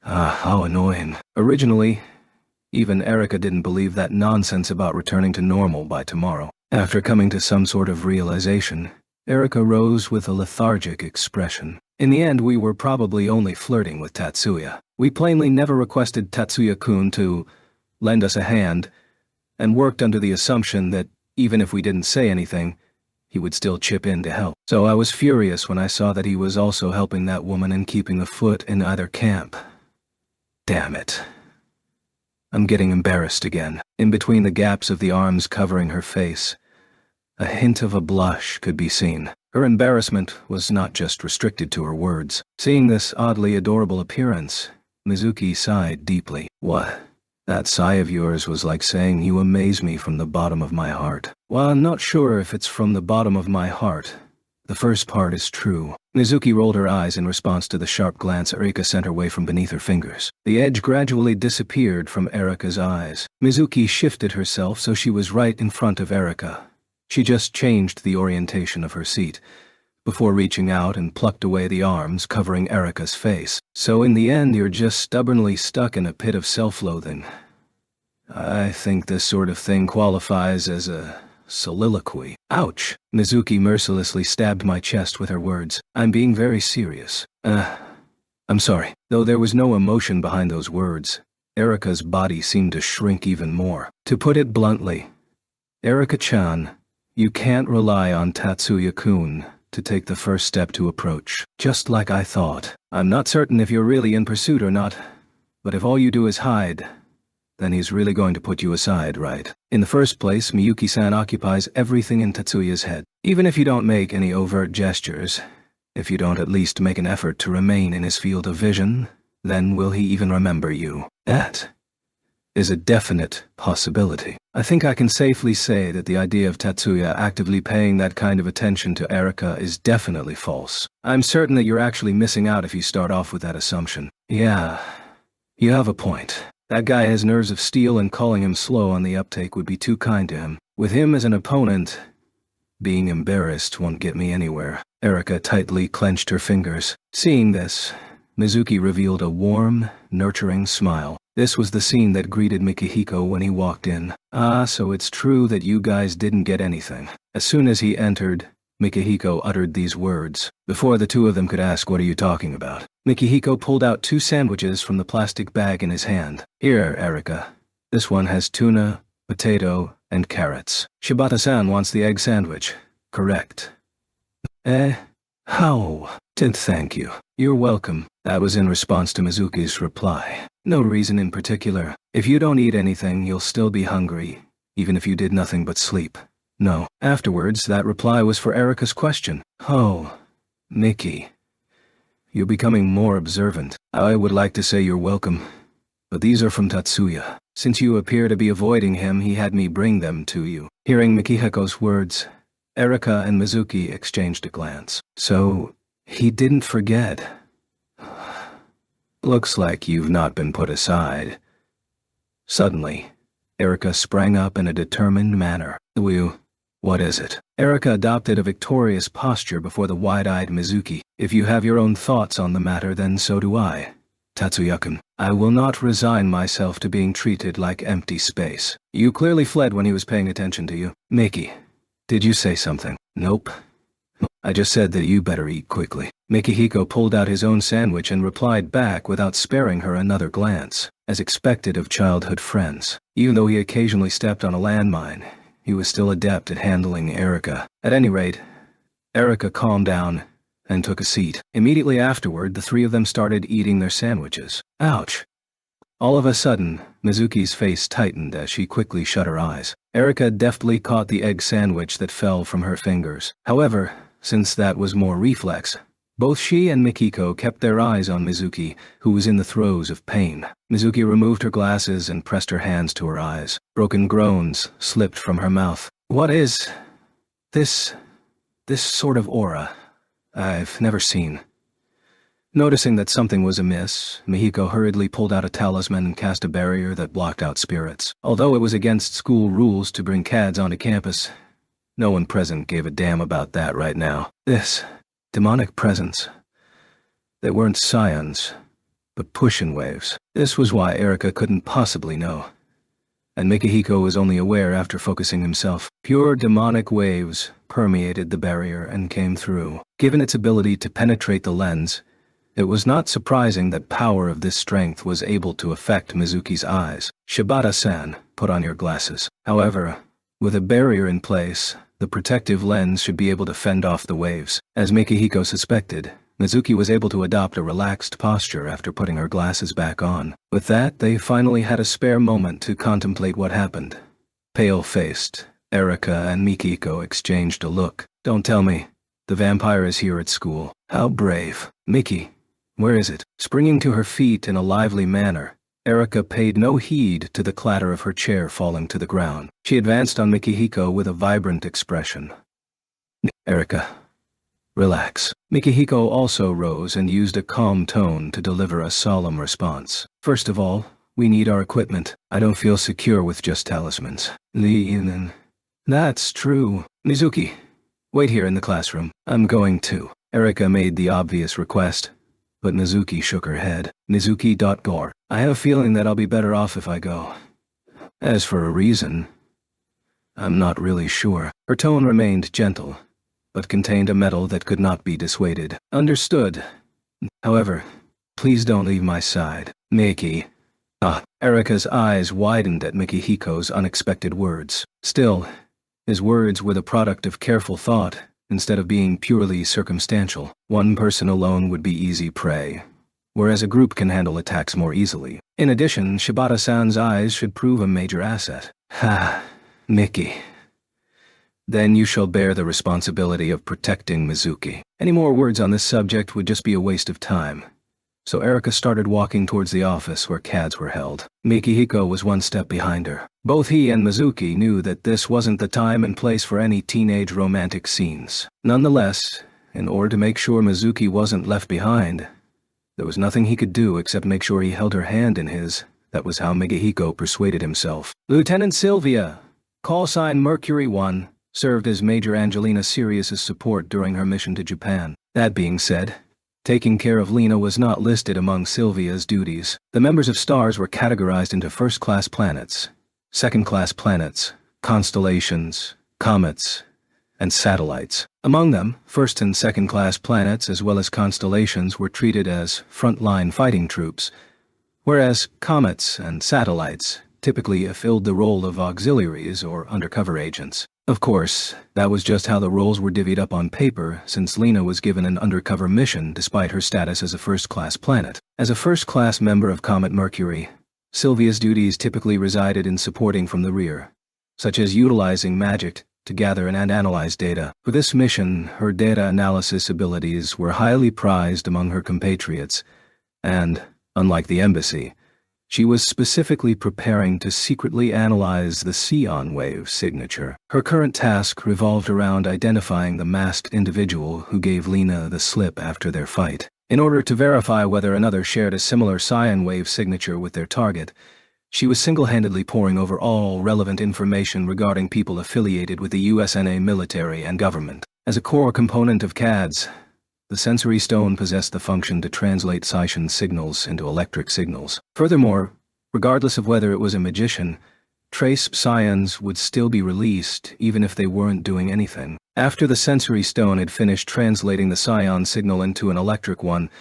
How annoying. Originally, even Erika didn't believe that nonsense about returning to normal by tomorrow. After coming to some sort of realization, Erika rose with a lethargic expression. In the end, we were probably only flirting with Tatsuya. We plainly never requested Tatsuya-kun to lend us a hand, and worked under the assumption that even if we didn't say anything, he would still chip in to help. So I was furious when I saw that he was also helping that woman and keeping a foot in either camp. Damn it. I'm getting embarrassed again. In between the gaps of the arms covering her face, a hint of a blush could be seen. Her embarrassment was not just restricted to her words. Seeing this oddly adorable appearance, Mizuki sighed deeply. What? That sigh of yours was like saying you amaze me from the bottom of my heart. While I'm not sure if it's from the bottom of my heart, the first part is true. Mizuki rolled her eyes in response to the sharp glance Erika sent her way from beneath her fingers. The edge gradually disappeared from Erika's eyes. Mizuki shifted herself so she was right in front of Erika. She just changed the orientation of her seat, before reaching out and plucked away the arms covering Erika's face. So in the end, you're just stubbornly stuck in a pit of self-loathing. I think this sort of thing qualifies as a soliloquy. Ouch! Mizuki mercilessly stabbed my chest with her words. I'm being very serious. I'm sorry. Though there was no emotion behind those words, Erika's body seemed to shrink even more. To put it bluntly, Erika-chan, you can't rely on Tatsuya-kun to take the first step to approach. Just like I thought. I'm not certain if you're really in pursuit or not, but if all you do is hide, then he's really going to put you aside, right? In the first place, Miyuki-san occupies everything in Tatsuya's head. Even if you don't make any overt gestures, if you don't at least make an effort to remain in his field of vision, then will he even remember you? That is a definite possibility. I think I can safely say that the idea of Tatsuya actively paying that kind of attention to Erika is definitely false. I'm certain that you're actually missing out if you start off with that assumption. Yeah, you have a point. That guy has nerves of steel, and calling him slow on the uptake would be too kind to him. With him as an opponent, being embarrassed won't get me anywhere. Erika tightly clenched her fingers. Seeing this, Mizuki revealed a warm, nurturing smile. This was the scene that greeted Mikihiko when he walked in. "Ah, so it's true that you guys didn't get anything." As soon as he entered, Mikihiko uttered these words. Before the two of them could ask, "What are you talking about?" Mikihiko pulled out 2 sandwiches from the plastic bag in his hand. "Here, Erika. This one has tuna, potato, and carrots. Shibata-san wants the egg sandwich." "Correct." How? Thank you. "You're welcome." That was in response to Mizuki's reply. "No reason in particular. If you don't eat anything, you'll still be hungry, even if you did nothing but sleep." "No." Afterwards, that reply was for Erika's question. "Oh, Miki. You're becoming more observant. I would like to say you're welcome, but these are from Tatsuya. Since you appear to be avoiding him, he had me bring them to you." Hearing Mikihiko's words, Erika and Mizuki exchanged a glance. "So, he didn't forget. Looks like you've not been put aside." Suddenly, Erika sprang up in a determined manner. What is it?" Erika adopted a victorious posture before the wide-eyed Mizuki. "If you have your own thoughts on the matter, then so do I. Tatsuya-kun, I will not resign myself to being treated like empty space." You clearly fled when he was paying attention to you. "Miki, did you say something?" "Nope. I just said that you better eat quickly." Mikihiko pulled out his own sandwich and replied back without sparing her another glance, as expected of childhood friends. Even though he occasionally stepped on a landmine, he was still adept at handling Erika. At any rate, Erika calmed down and took a seat. Immediately afterward, the 3 of them started eating their sandwiches. Ouch! All of a sudden, Mizuki's face tightened as she quickly shut her eyes. Erika deftly caught the egg sandwich that fell from her fingers. However, since that was more reflex, both she and Mikiko kept their eyes on Mizuki, who was in the throes of pain. Mizuki removed her glasses and pressed her hands to her eyes. Broken groans slipped from her mouth. "What is this sort of aura I've never seen?" Noticing that something was amiss, Mikiko hurriedly pulled out a talisman and cast a barrier that blocked out spirits. Although it was against school rules to bring CADs onto campus, no one present gave a damn about that right now. This demonic presence. They weren't scions, but push-in waves. This was why Erika couldn't possibly know, and Mikihiko was only aware after focusing himself. Pure demonic waves permeated the barrier and came through. Given its ability to penetrate the lens, it was not surprising that power of this strength was able to affect Mizuki's eyes. "Shibata-san, put on your glasses." However, with a barrier in place, the protective lens should be able to fend off the waves. As Mikihiko suspected, Mizuki was able to adopt a relaxed posture after putting her glasses back on. With that, they finally had a spare moment to contemplate what happened. Pale-faced, Erika and Mikiko exchanged a look. "Don't tell me. The vampire is here at school. How brave." "Miki, where is it?" Springing to her feet in a lively manner, Erika paid no heed to the clatter of her chair falling to the ground. She advanced on Mikihiko with a vibrant expression. "Erika, relax." Mikihiko also rose and used a calm tone to deliver a solemn response. "First of all, we need our equipment. I don't feel secure with just talismans." "That's true. Mizuki, wait here in the classroom. I'm going too." Erika made the obvious request, but Mizuki shook her head. Mizuki.gore. "I have a feeling that I'll be better off if I go. As for a reason, I'm not really sure." Her tone remained gentle, but contained a metal that could not be dissuaded. "Understood. However, please don't leave my side." "Miki." Erika's eyes widened at Mikihiko's unexpected words. Still, his words were the product of careful thought, instead of being purely circumstantial. One person alone would be easy prey, whereas a group can handle attacks more easily. In addition, Shibata-san's eyes should prove a major asset. Miki. Then you shall bear the responsibility of protecting Mizuki. Any more words on this subject would just be a waste of time. So Erika started walking towards the office where CADs were held. Mikihiko was one step behind her. Both he and Mizuki knew that this wasn't the time and place for any teenage romantic scenes. Nonetheless, in order to make sure Mizuki wasn't left behind, there was nothing he could do except make sure he held her hand in his. That was how Mikihiko persuaded himself. Lieutenant Sylvia, call sign Mercury 1, served as Major Angelina Sirius's support during her mission to Japan. That being said, Taking care of Lena was not listed among Sylvia's duties. The members of stars were categorized into first-class planets, second-class planets, constellations, comets, and satellites. Among them, first and second-class planets as well as constellations were treated as front-line fighting troops, whereas comets and satellites typically filled the role of auxiliaries or undercover agents. Of course, that was just how the roles were divvied up on paper, since Lena was given an undercover mission despite her status as a first-class planet. As a first-class member of Comet Mercury, Sylvia's duties typically resided in supporting from the rear, such as utilizing magic to gather and analyze data. For this mission, her data analysis abilities were highly prized among her compatriots, and, unlike the embassy, she was specifically preparing to secretly analyze the Sion wave signature. Her current task revolved around identifying the masked individual who gave Lena the slip after their fight. In order to verify whether another shared a similar Sion wave signature with their target, she was single-handedly poring over all relevant information regarding people affiliated with the USNA military and government. As a core component of CADS, the sensory stone possessed the function to translate Sion signals into electric signals. Furthermore, regardless of whether it was a magician, trace Sions would still be released even if they weren't doing anything. After the sensory stone had finished translating the Sion signal into an electric one,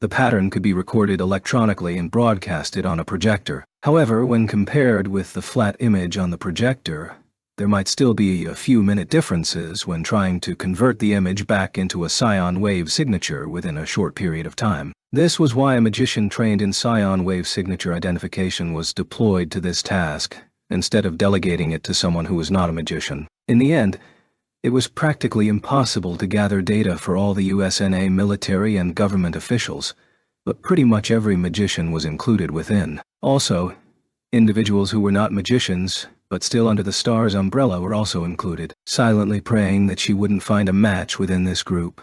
the pattern could be recorded electronically and broadcasted on a projector. However, when compared with the flat image on the projector, there might still be a few minute differences when trying to convert the image back into a Sion wave signature within a short period of time. This was why a magician trained in Sion wave signature identification was deployed to this task, instead of delegating it to someone who was not a magician. In the end, it was practically impossible to gather data for all the USNA military and government officials, but pretty much every magician was included within. Also, individuals who were not magicians, but still under the star's umbrella, were also included, silently praying that she wouldn't find a match within this group.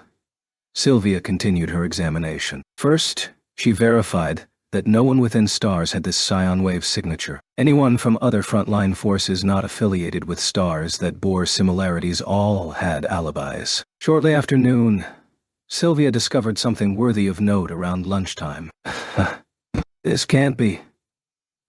Sylvia continued her examination. First, she verified that no one within stars had this Sion wave signature. Anyone from other frontline forces not affiliated with stars that bore similarities all had alibis. Shortly after noon, Sylvia discovered something worthy of note around lunchtime. This can't be.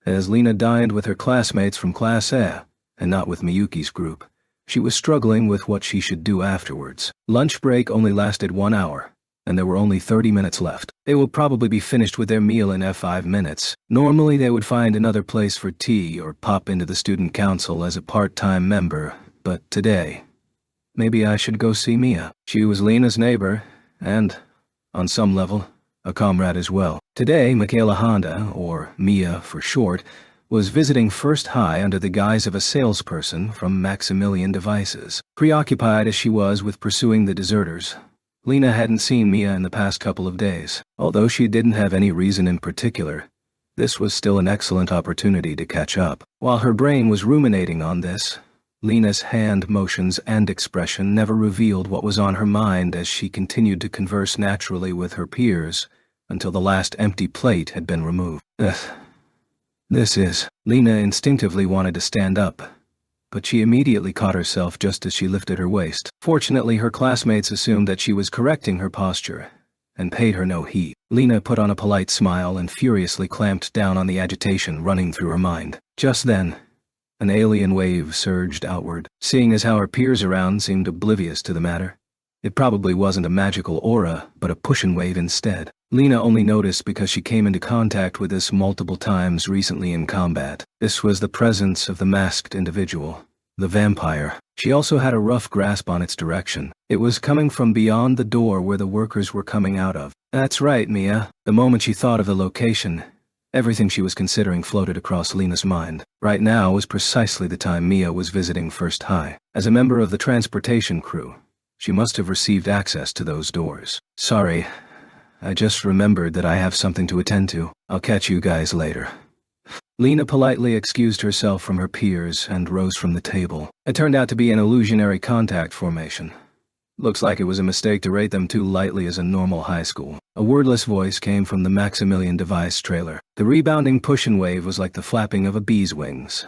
As Lena dined with her classmates from Class A, and not with Miyuki's group, she was struggling with what she should do afterwards. Lunch break only lasted 1 hour, and there were only 30 minutes left. They will probably be finished with their meal in 5 minutes. Normally they would find another place for tea or pop into the student council as a part-time member, but today, maybe I should go see Mia. She was Lena's neighbor, and, on some level, a comrade as well. Today, Michaela Honda, or Mia for short, was visiting First High under the guise of a salesperson from Maximilian Devices. Preoccupied as she was with pursuing the deserters, Lena hadn't seen Mia in the past couple of days. Although she didn't have any reason in particular, this was still an excellent opportunity to catch up. While her brain was ruminating on this, Lena's hand motions and expression never revealed what was on her mind as she continued to converse naturally with her peers until the last empty plate had been removed. Lena instinctively wanted to stand up, but she immediately caught herself just as she lifted her waist. Fortunately, her classmates assumed that she was correcting her posture and paid her no heed. Lena put on a polite smile and furiously clamped down on the agitation running through her mind. Just then, an alien wave surged outward. Seeing as how her peers around seemed oblivious to the matter, it probably wasn't a magical aura, but a push-in wave instead. Lena only noticed because she came into contact with this multiple times recently in combat. This was the presence of the masked individual, the vampire. She also had a rough grasp on its direction. It was coming from beyond the door where the workers were coming out of. That's right, Mia. The moment she thought of the location, everything she was considering floated across Lena's mind. Right now was precisely the time Mia was visiting First High. As a member of the transportation crew, she must have received access to those doors. Sorry, I just remembered that I have something to attend to. I'll catch you guys later. Lena politely excused herself from her peers and rose from the table. It turned out to be an illusionary contact formation. Looks like it was a mistake to rate them too lightly as a normal high school. A wordless voice came from the Maximilian Device trailer. The rebounding push-in wave was like the flapping of a bee's wings,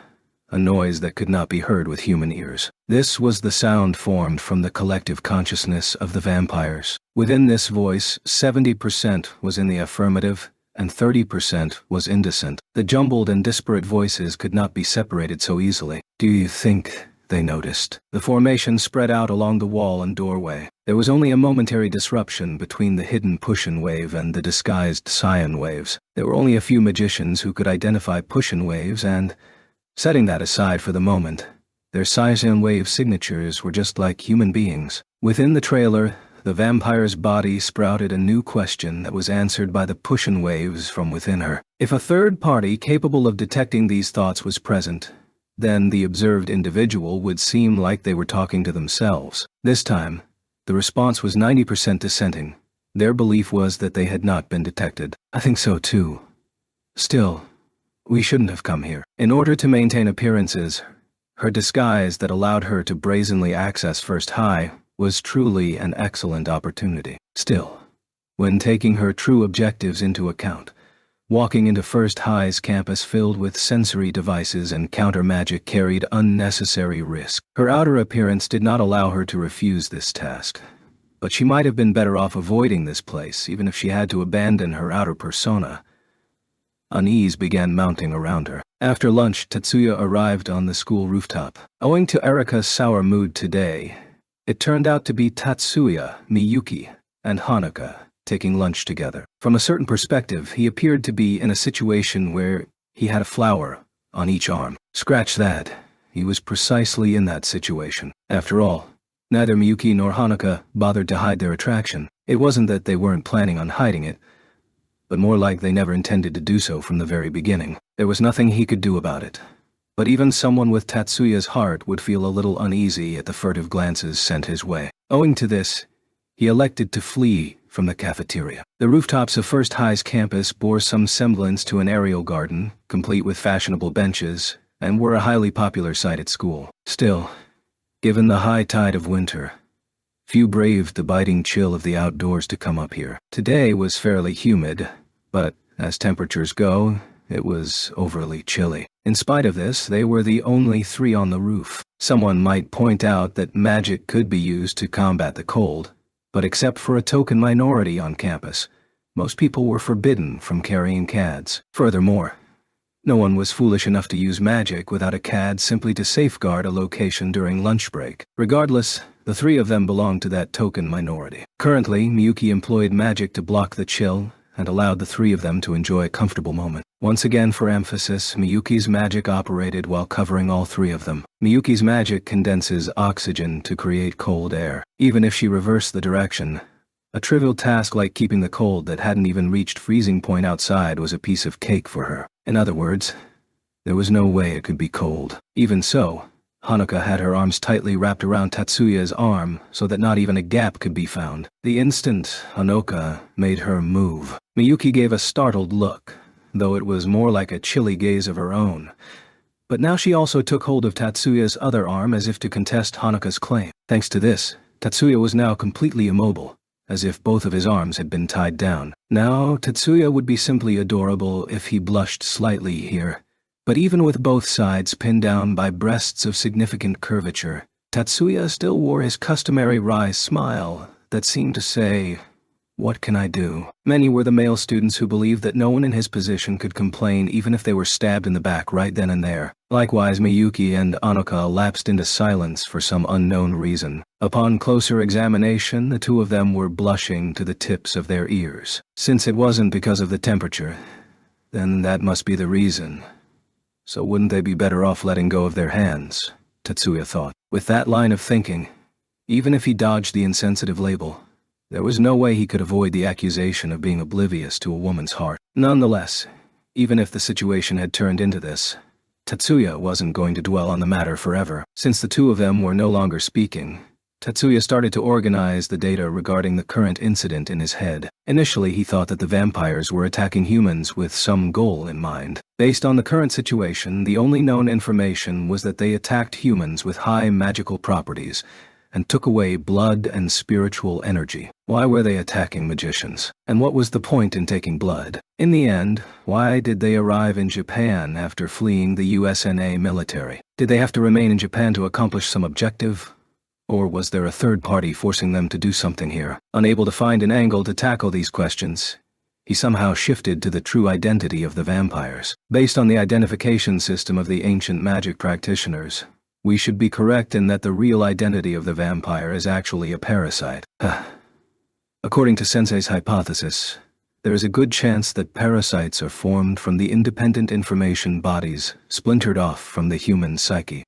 a noise that could not be heard with human ears. This was the sound formed from the collective consciousness of the vampires. Within this voice, 70% was in the affirmative, and 30% was indecent. The jumbled and disparate voices could not be separated so easily. "Do you think they noticed?" The formation spread out along the wall and doorway. There was only a momentary disruption between the hidden Pushin wave and the disguised Cyan waves. There were only a few magicians who could identify Pushin waves and, setting that aside for the moment, their Cyan wave signatures were just like human beings. Within the trailer, the vampire's body sprouted a new question that was answered by the Pushin waves from within her. If a third party capable of detecting these thoughts was present, then the observed individual would seem like they were talking to themselves. This time, the response was 90% dissenting. Their belief was that they had not been detected. "I think so too. Still, we shouldn't have come here." In order to maintain appearances, her disguise that allowed her to brazenly access First High was truly an excellent opportunity. Still, when taking her true objectives into account, walking into First High's campus filled with sensory devices and counter magic carried unnecessary risk. Her outer appearance did not allow her to refuse this task, but she might have been better off avoiding this place even if she had to abandon her outer persona. Unease began mounting around her. After lunch, Tetsuya arrived on the school rooftop. Owing to Erika's sour mood today, it turned out to be Tatsuya, Miyuki, and Hanuka taking lunch together. From a certain perspective, he appeared to be in a situation where he had a flower on each arm. Scratch that. He was precisely in that situation. After all, neither Miyuki nor Hanuka bothered to hide their attraction. It wasn't that they weren't planning on hiding it, but more like they never intended to do so from the very beginning. There was nothing he could do about it. But even someone with Tatsuya's heart would feel a little uneasy at the furtive glances sent his way. Owing to this, he elected to flee from the cafeteria. The rooftops of First High's campus bore some semblance to an aerial garden, complete with fashionable benches, and were a highly popular sight at school. Still, given the high tide of winter, few braved the biting chill of the outdoors to come up here. Today was fairly humid, but as temperatures go, it was overly chilly. In spite of this, they were the only three on the roof. Someone might point out that magic could be used to combat the cold, but except for a token minority on campus, most people were forbidden from carrying CADs. Furthermore, no one was foolish enough to use magic without a CAD simply to safeguard a location during lunch break. Regardless, the three of them belonged to that token minority. Currently, Miyuki employed magic to block the chill and allowed the three of them to enjoy a comfortable moment. Once again, for emphasis, Miyuki's magic operated while covering all three of them. Miyuki's magic condenses oxygen to create cold air. Even if she reversed the direction, a trivial task like keeping the cold that hadn't even reached freezing point outside was a piece of cake for her. In other words, there was no way it could be cold. Even so, Hanuka had her arms tightly wrapped around Tatsuya's arm so that not even a gap could be found. The instant Hanuka made her move, Miyuki gave a startled look, though it was more like a chilly gaze of her own. But now she also took hold of Tatsuya's other arm as if to contest Hanuka's claim. Thanks to this, Tatsuya was now completely immobile, as if both of his arms had been tied down. Now, Tatsuya would be simply adorable if he blushed slightly here. But even with both sides pinned down by breasts of significant curvature, Tatsuya still wore his customary wry smile that seemed to say, "What can I do?" Many were the male students who believed that no one in his position could complain even if they were stabbed in the back right then and there. Likewise, Miyuki and Hanuka lapsed into silence for some unknown reason. Upon closer examination, the two of them were blushing to the tips of their ears. Since it wasn't because of the temperature, then that must be the reason. So wouldn't they be better off letting go of their hands? Tetsuya thought. With that line of thinking, even if he dodged the insensitive label, there was no way he could avoid the accusation of being oblivious to a woman's heart. Nonetheless, even if the situation had turned into this, Tetsuya wasn't going to dwell on the matter forever. Since the two of them were no longer speaking, Tetsuya started to organize the data regarding the current incident in his head. Initially, he thought that the vampires were attacking humans with some goal in mind. Based on the current situation, the only known information was that they attacked humans with high magical properties, and took away blood and spiritual energy. Why were they attacking magicians? And what was the point in taking blood? In the end, why did they arrive in Japan after fleeing the USNA military? Did they have to remain in Japan to accomplish some objective? Or was there a third party forcing them to do something here? Unable to find an angle to tackle these questions, he somehow shifted to the true identity of the vampires. Based on the identification system of the ancient magic practitioners, we should be correct in that the real identity of the vampire is actually a parasite. According to Sensei's hypothesis, there is a good chance that parasites are formed from the independent information bodies splintered off from the human psyche.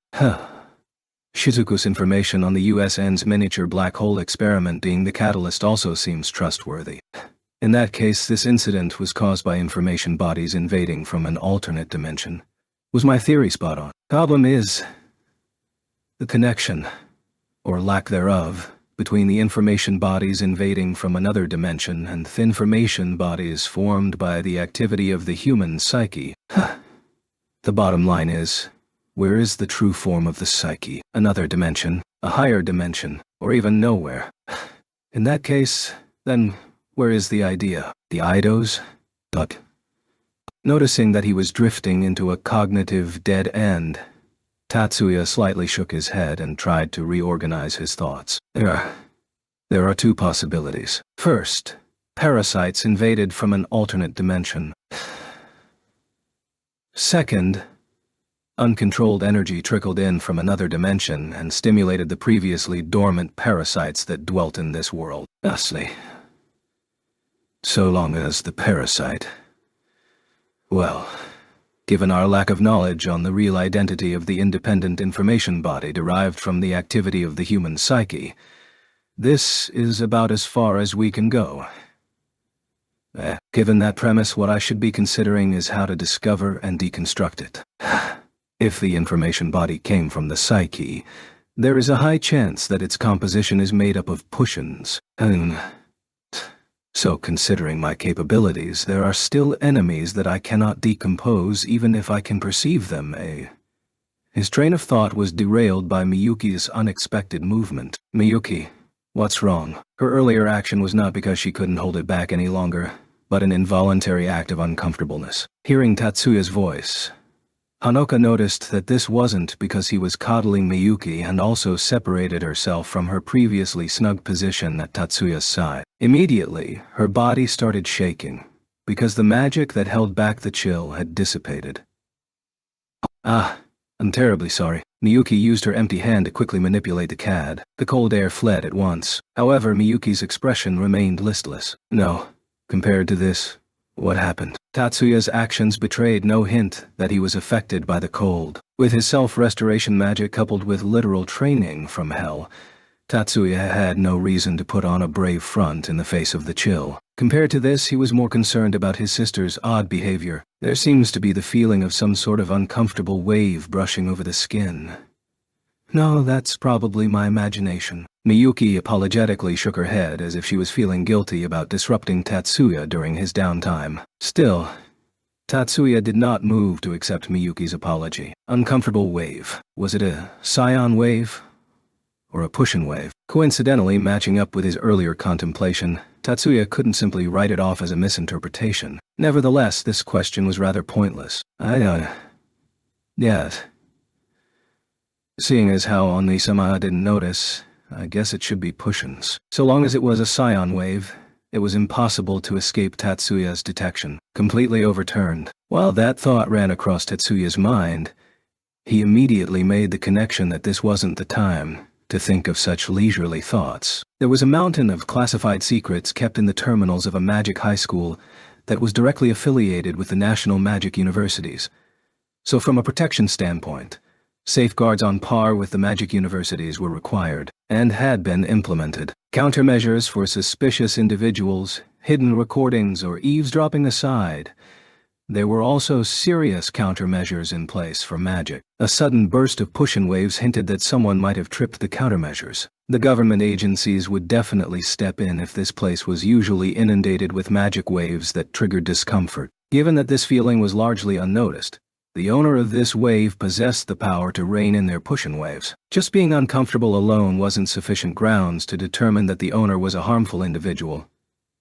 Shizuku's information on the USN's miniature black hole experiment being the catalyst also seems trustworthy. In that case, this incident was caused by information bodies invading from an alternate dimension. Was my theory spot on? Problem is the connection, or lack thereof, between the information bodies invading from another dimension and the information bodies formed by the activity of the human psyche. The bottom line is, where is the true form of the psyche? Another dimension, a higher dimension, or even nowhere? In that case, then, where is the idea? The idos? Noticing that he was drifting into a cognitive dead end, Tatsuya slightly shook his head and tried to reorganize his thoughts. There are two possibilities. First, parasites invaded from an alternate dimension. Second, uncontrolled energy trickled in from another dimension and stimulated the previously dormant parasites that dwelt in this world. Thusly, so long as the parasite... Well, given our lack of knowledge on the real identity of the independent information body derived from the activity of the human psyche, this is about as far as we can go. Given that premise, what I should be considering is how to discover and deconstruct it. If the information body came from the psyche, there is a high chance that its composition is made up of pushins. So considering my capabilities, there are still enemies that I cannot decompose even if I can perceive them, His train of thought was derailed by Miyuki's unexpected movement. Miyuki, what's wrong? Her earlier action was not because she couldn't hold it back any longer, but an involuntary act of uncomfortableness. Hearing Tatsuya's voice, Hanoka noticed that this wasn't because he was coddling Miyuki and also separated herself from her previously snug position at Tatsuya's side. Immediately, her body started shaking, because the magic that held back the chill had dissipated. I'm terribly sorry. Miyuki used her empty hand to quickly manipulate the CAD. The cold air fled at once. However, Miyuki's expression remained listless. No, compared to this, what happened? Tatsuya's actions betrayed no hint that he was affected by the cold. With his self-restoration magic coupled with literal training from hell, Tatsuya had no reason to put on a brave front in the face of the chill. Compared to this, he was more concerned about his sister's odd behavior. There seems to be the feeling of some sort of uncomfortable wave brushing over the skin. No, that's probably my imagination. Miyuki apologetically shook her head as if she was feeling guilty about disrupting Tatsuya during his downtime. Still, Tatsuya did not move to accept Miyuki's apology. Uncomfortable wave. Was it a scion wave? Or a pushin wave? Coincidentally, matching up with his earlier contemplation, Tatsuya couldn't simply write it off as a misinterpretation. Nevertheless, this question was rather pointless. Yes. Seeing as how Oni-sama didn't notice, I guess it should be pushins. So long as it was a scion wave, it was impossible to escape Tatsuya's detection. Completely overturned. While that thought ran across Tatsuya's mind, he immediately made the connection that this wasn't the time to think of such leisurely thoughts. There was a mountain of classified secrets kept in the terminals of a magic high school that was directly affiliated with the national magic universities. So from a protection standpoint, safeguards on par with the magic universities were required, and had been implemented. Countermeasures for suspicious individuals, hidden recordings, or eavesdropping aside, there were also serious countermeasures in place for magic. A sudden burst of push-in waves hinted that someone might have tripped the countermeasures. The government agencies would definitely step in if this place was usually inundated with magic waves that triggered discomfort. Given that this feeling was largely unnoticed, The owner of this wave possessed the power to rein in their push-in waves. Just being uncomfortable alone wasn't sufficient grounds to determine that the owner was a harmful individual.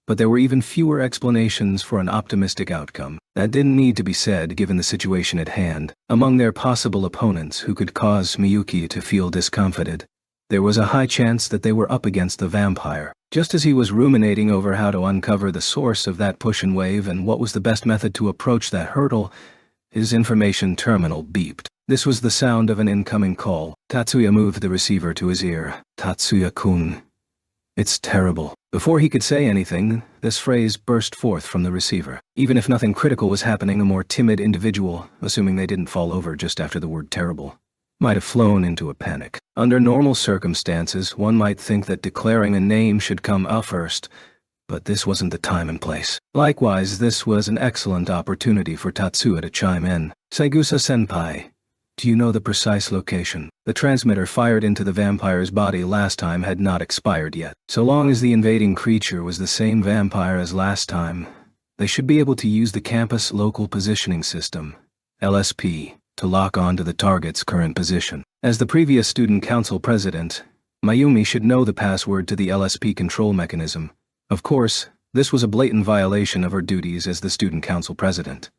But there were even fewer explanations for an optimistic outcome. That didn't need to be said given the situation at hand. Among their possible opponents who could cause Miyuki to feel discomfited, there was a high chance that they were up against the vampire. Just as he was ruminating over how to uncover the source of that push-in wave and what was the best method to approach that hurdle, his information terminal beeped. This was the sound of an incoming call. Tatsuya moved the receiver to his ear. Tatsuya-kun. It's terrible. Before he could say anything, this phrase burst forth from the receiver. Even if nothing critical was happening, a more timid individual, assuming they didn't fall over just after the word terrible, might have flown into a panic. Under normal circumstances, one might think that declaring a name should come up first, but this wasn't the time and place. Likewise, this was an excellent opportunity for Tatsuya to chime in. Saigusa-senpai, do you know the precise location? The transmitter fired into the vampire's body last time had not expired yet. So long as the invading creature was the same vampire as last time, they should be able to use the campus local positioning system, LSP, to lock on to the target's current position. As the previous student council president, Mayumi should know the password to the LSP control mechanism. Of course, this was a blatant violation of her duties as the student council president.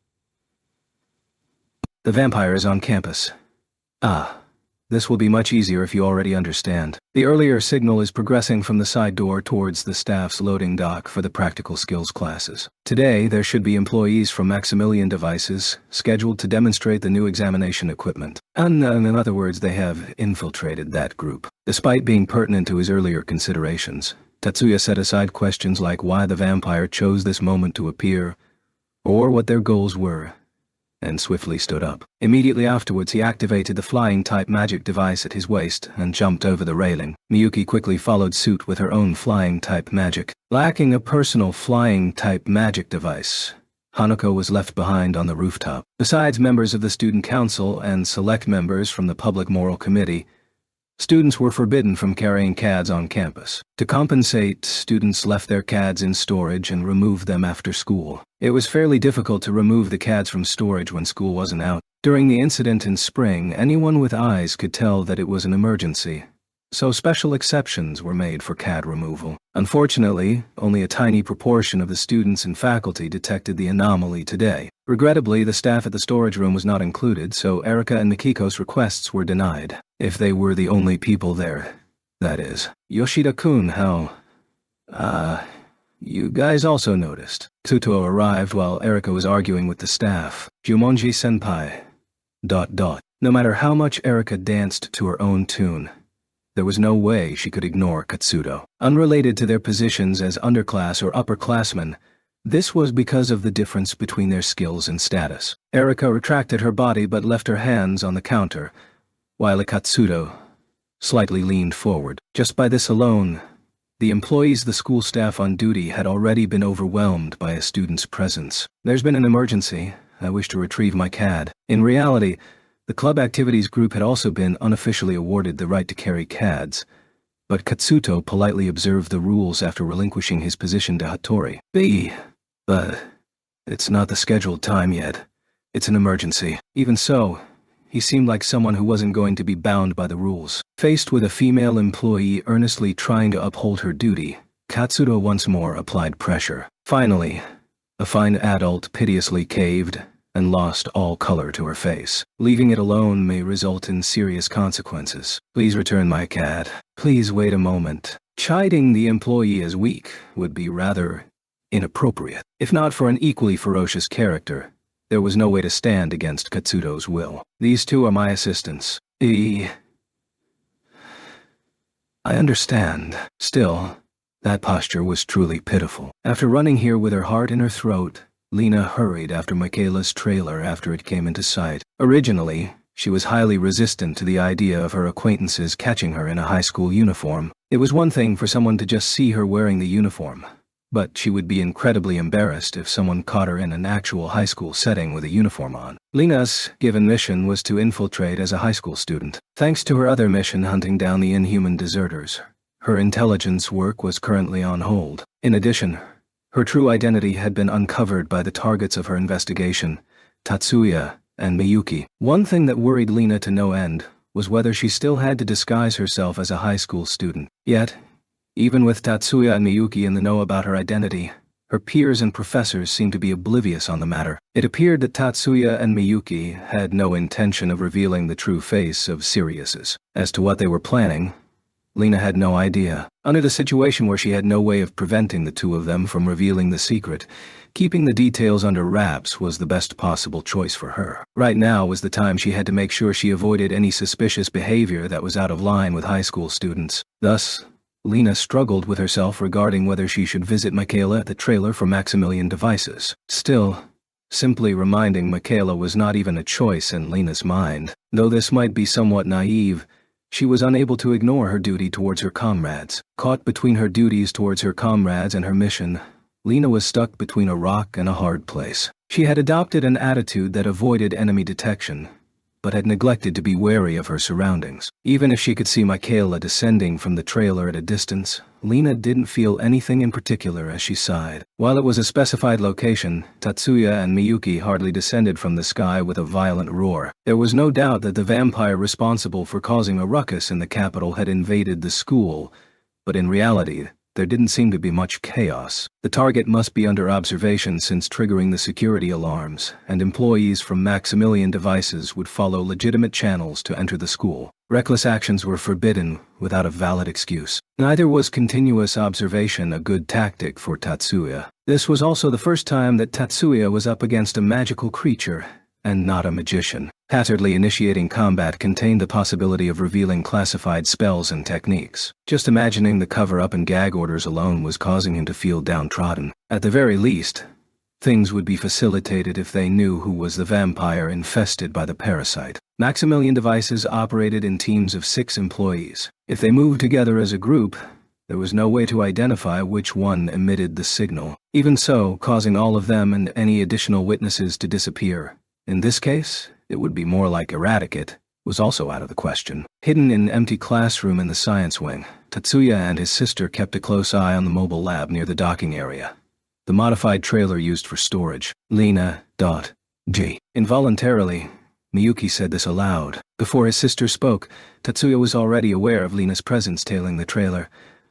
The vampire is on campus. This will be much easier if you already understand. The earlier signal is progressing from the side door towards the staff's loading dock for the practical skills classes. Today, there should be employees from Maximilian Devices scheduled to demonstrate the new examination equipment. And in other words, they have infiltrated that group. Despite being pertinent to his earlier considerations, Tatsuya set aside questions like why the vampire chose this moment to appear, or what their goals were, and swiftly stood up. Immediately afterwards, he activated the flying-type magic device at his waist and jumped over the railing. Miyuki quickly followed suit with her own flying-type magic. Lacking a personal flying-type magic device, Hanako was left behind on the rooftop. Besides members of the student council and select members from the public moral committee, students were forbidden from carrying CADs on campus. To compensate, students left their CADs in storage and removed them after school. It was fairly difficult to remove the CADs from storage when school wasn't out. During the incident in spring, anyone with eyes could tell that it was an emergency, so special exceptions were made for CAD removal. Unfortunately, only a tiny proportion of the students and faculty detected the anomaly today. Regrettably, the staff at the storage room was not included, so Erika and Mikiko's requests were denied. If they were the only people there, that is. Yoshida-kun, how? You guys also noticed. Tsuto arrived while Erika was arguing with the staff. Jumonji-senpai. ... No matter how much Erika danced to her own tune, there was no way she could ignore Katsudo. Unrelated to their positions as underclass or upperclassmen, this was because of the difference between their skills and status. Erika retracted her body but left her hands on the counter, while Katsudo slightly leaned forward. Just by this alone, the employees, the school staff on duty, had already been overwhelmed by a student's presence. There's been an emergency. I wish to retrieve my CAD. In reality, the club activities group had also been unofficially awarded the right to carry CADs, but Katsuto politely observed the rules after relinquishing his position to Hattori. But it's not the scheduled time yet. It's an emergency. Even so, he seemed like someone who wasn't going to be bound by the rules. Faced with a female employee earnestly trying to uphold her duty, Katsudo once more applied pressure. Finally, a fine adult piteously caved and lost all color to her face. Leaving it alone may result in serious consequences. Please return my CAD. Please wait a moment. Chiding the employee as weak would be rather inappropriate. If not for an equally ferocious character, there was no way to stand against Katsudo's will. These two are my assistants. I understand. Still, that posture was truly pitiful. After running here with her heart in her throat, Lena hurried after Michaela's trailer after it came into sight. Originally, she was highly resistant to the idea of her acquaintances catching her in a high school uniform. It was one thing for someone to just see her wearing the uniform, but she would be incredibly embarrassed if someone caught her in an actual high school setting with a uniform on. Lena's given mission was to infiltrate as a high school student. Thanks to her other mission hunting down the inhuman deserters, her intelligence work was currently on hold. In addition, her true identity had been uncovered by the targets of her investigation, Tatsuya and Miyuki. One thing that worried Lena to no end was whether she still had to disguise herself as a high school student. Yet, even with Tatsuya and Miyuki in the know about her identity, her peers and professors seemed to be oblivious on the matter. It appeared that Tatsuya and Miyuki had no intention of revealing the true face of Sirius's. As to what they were planning, Lena had no idea. Under the situation where she had no way of preventing the two of them from revealing the secret, keeping the details under wraps was the best possible choice for her. Right now was the time she had to make sure she avoided any suspicious behavior that was out of line with high school students. Thus, Lena struggled with herself regarding whether she should visit Michaela at the trailer for Maximilian Devices. Still, simply reminding Michaela was not even a choice in Lena's mind. Though this might be somewhat naive, she was unable to ignore her duty towards her comrades. Caught between her duties towards her comrades and her mission, Lena was stuck between a rock and a hard place. She had adopted an attitude that avoided enemy detection, but had neglected to be wary of her surroundings. Even if she could see Michaela descending from the trailer at a distance, Lena didn't feel anything in particular as she sighed. While it was a specified location, Tatsuya and Miyuki hardly descended from the sky with a violent roar. There was no doubt that the vampire responsible for causing a ruckus in the capital had invaded the school, but in reality, there didn't seem to be much chaos. The target must be under observation since triggering the security alarms, and employees from Maximilian Devices would follow legitimate channels to enter the school. Reckless actions were forbidden without a valid excuse. Neither was continuous observation a good tactic for Tatsuya. This was also the first time that Tatsuya was up against a magical creature, and not a magician. Hazardly initiating combat contained the possibility of revealing classified spells and techniques. Just imagining the cover-up and gag orders alone was causing him to feel downtrodden. At the very least, things would be facilitated if they knew who was the vampire infested by the parasite. Maximilian Devices operated in teams of 6 employees. If they moved together as a group, there was no way to identify which one emitted the signal. Even so, causing all of them and any additional witnesses to disappear. In this case, it would be more like Eradicate, was also out of the question. Hidden in an empty classroom in the science wing, Tatsuya and his sister kept a close eye on the mobile lab near the docking area, the modified trailer used for storage. Lena, G. Involuntarily, Miyuki said this aloud. Before his sister spoke, Tatsuya was already aware of Lena's presence tailing the trailer,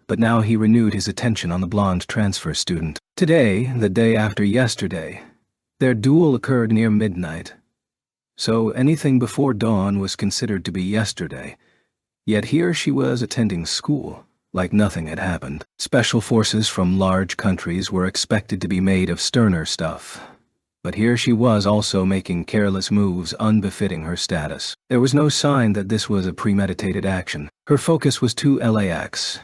but now he renewed his attention on the blonde transfer student. Today, the day after yesterday, their duel occurred near midnight, so anything before dawn was considered to be yesterday. Yet here she was attending school, like nothing had happened. Special forces from large countries were expected to be made of sterner stuff, but here she was also making careless moves unbefitting her status. There was no sign that this was a premeditated action. Her focus was too lax,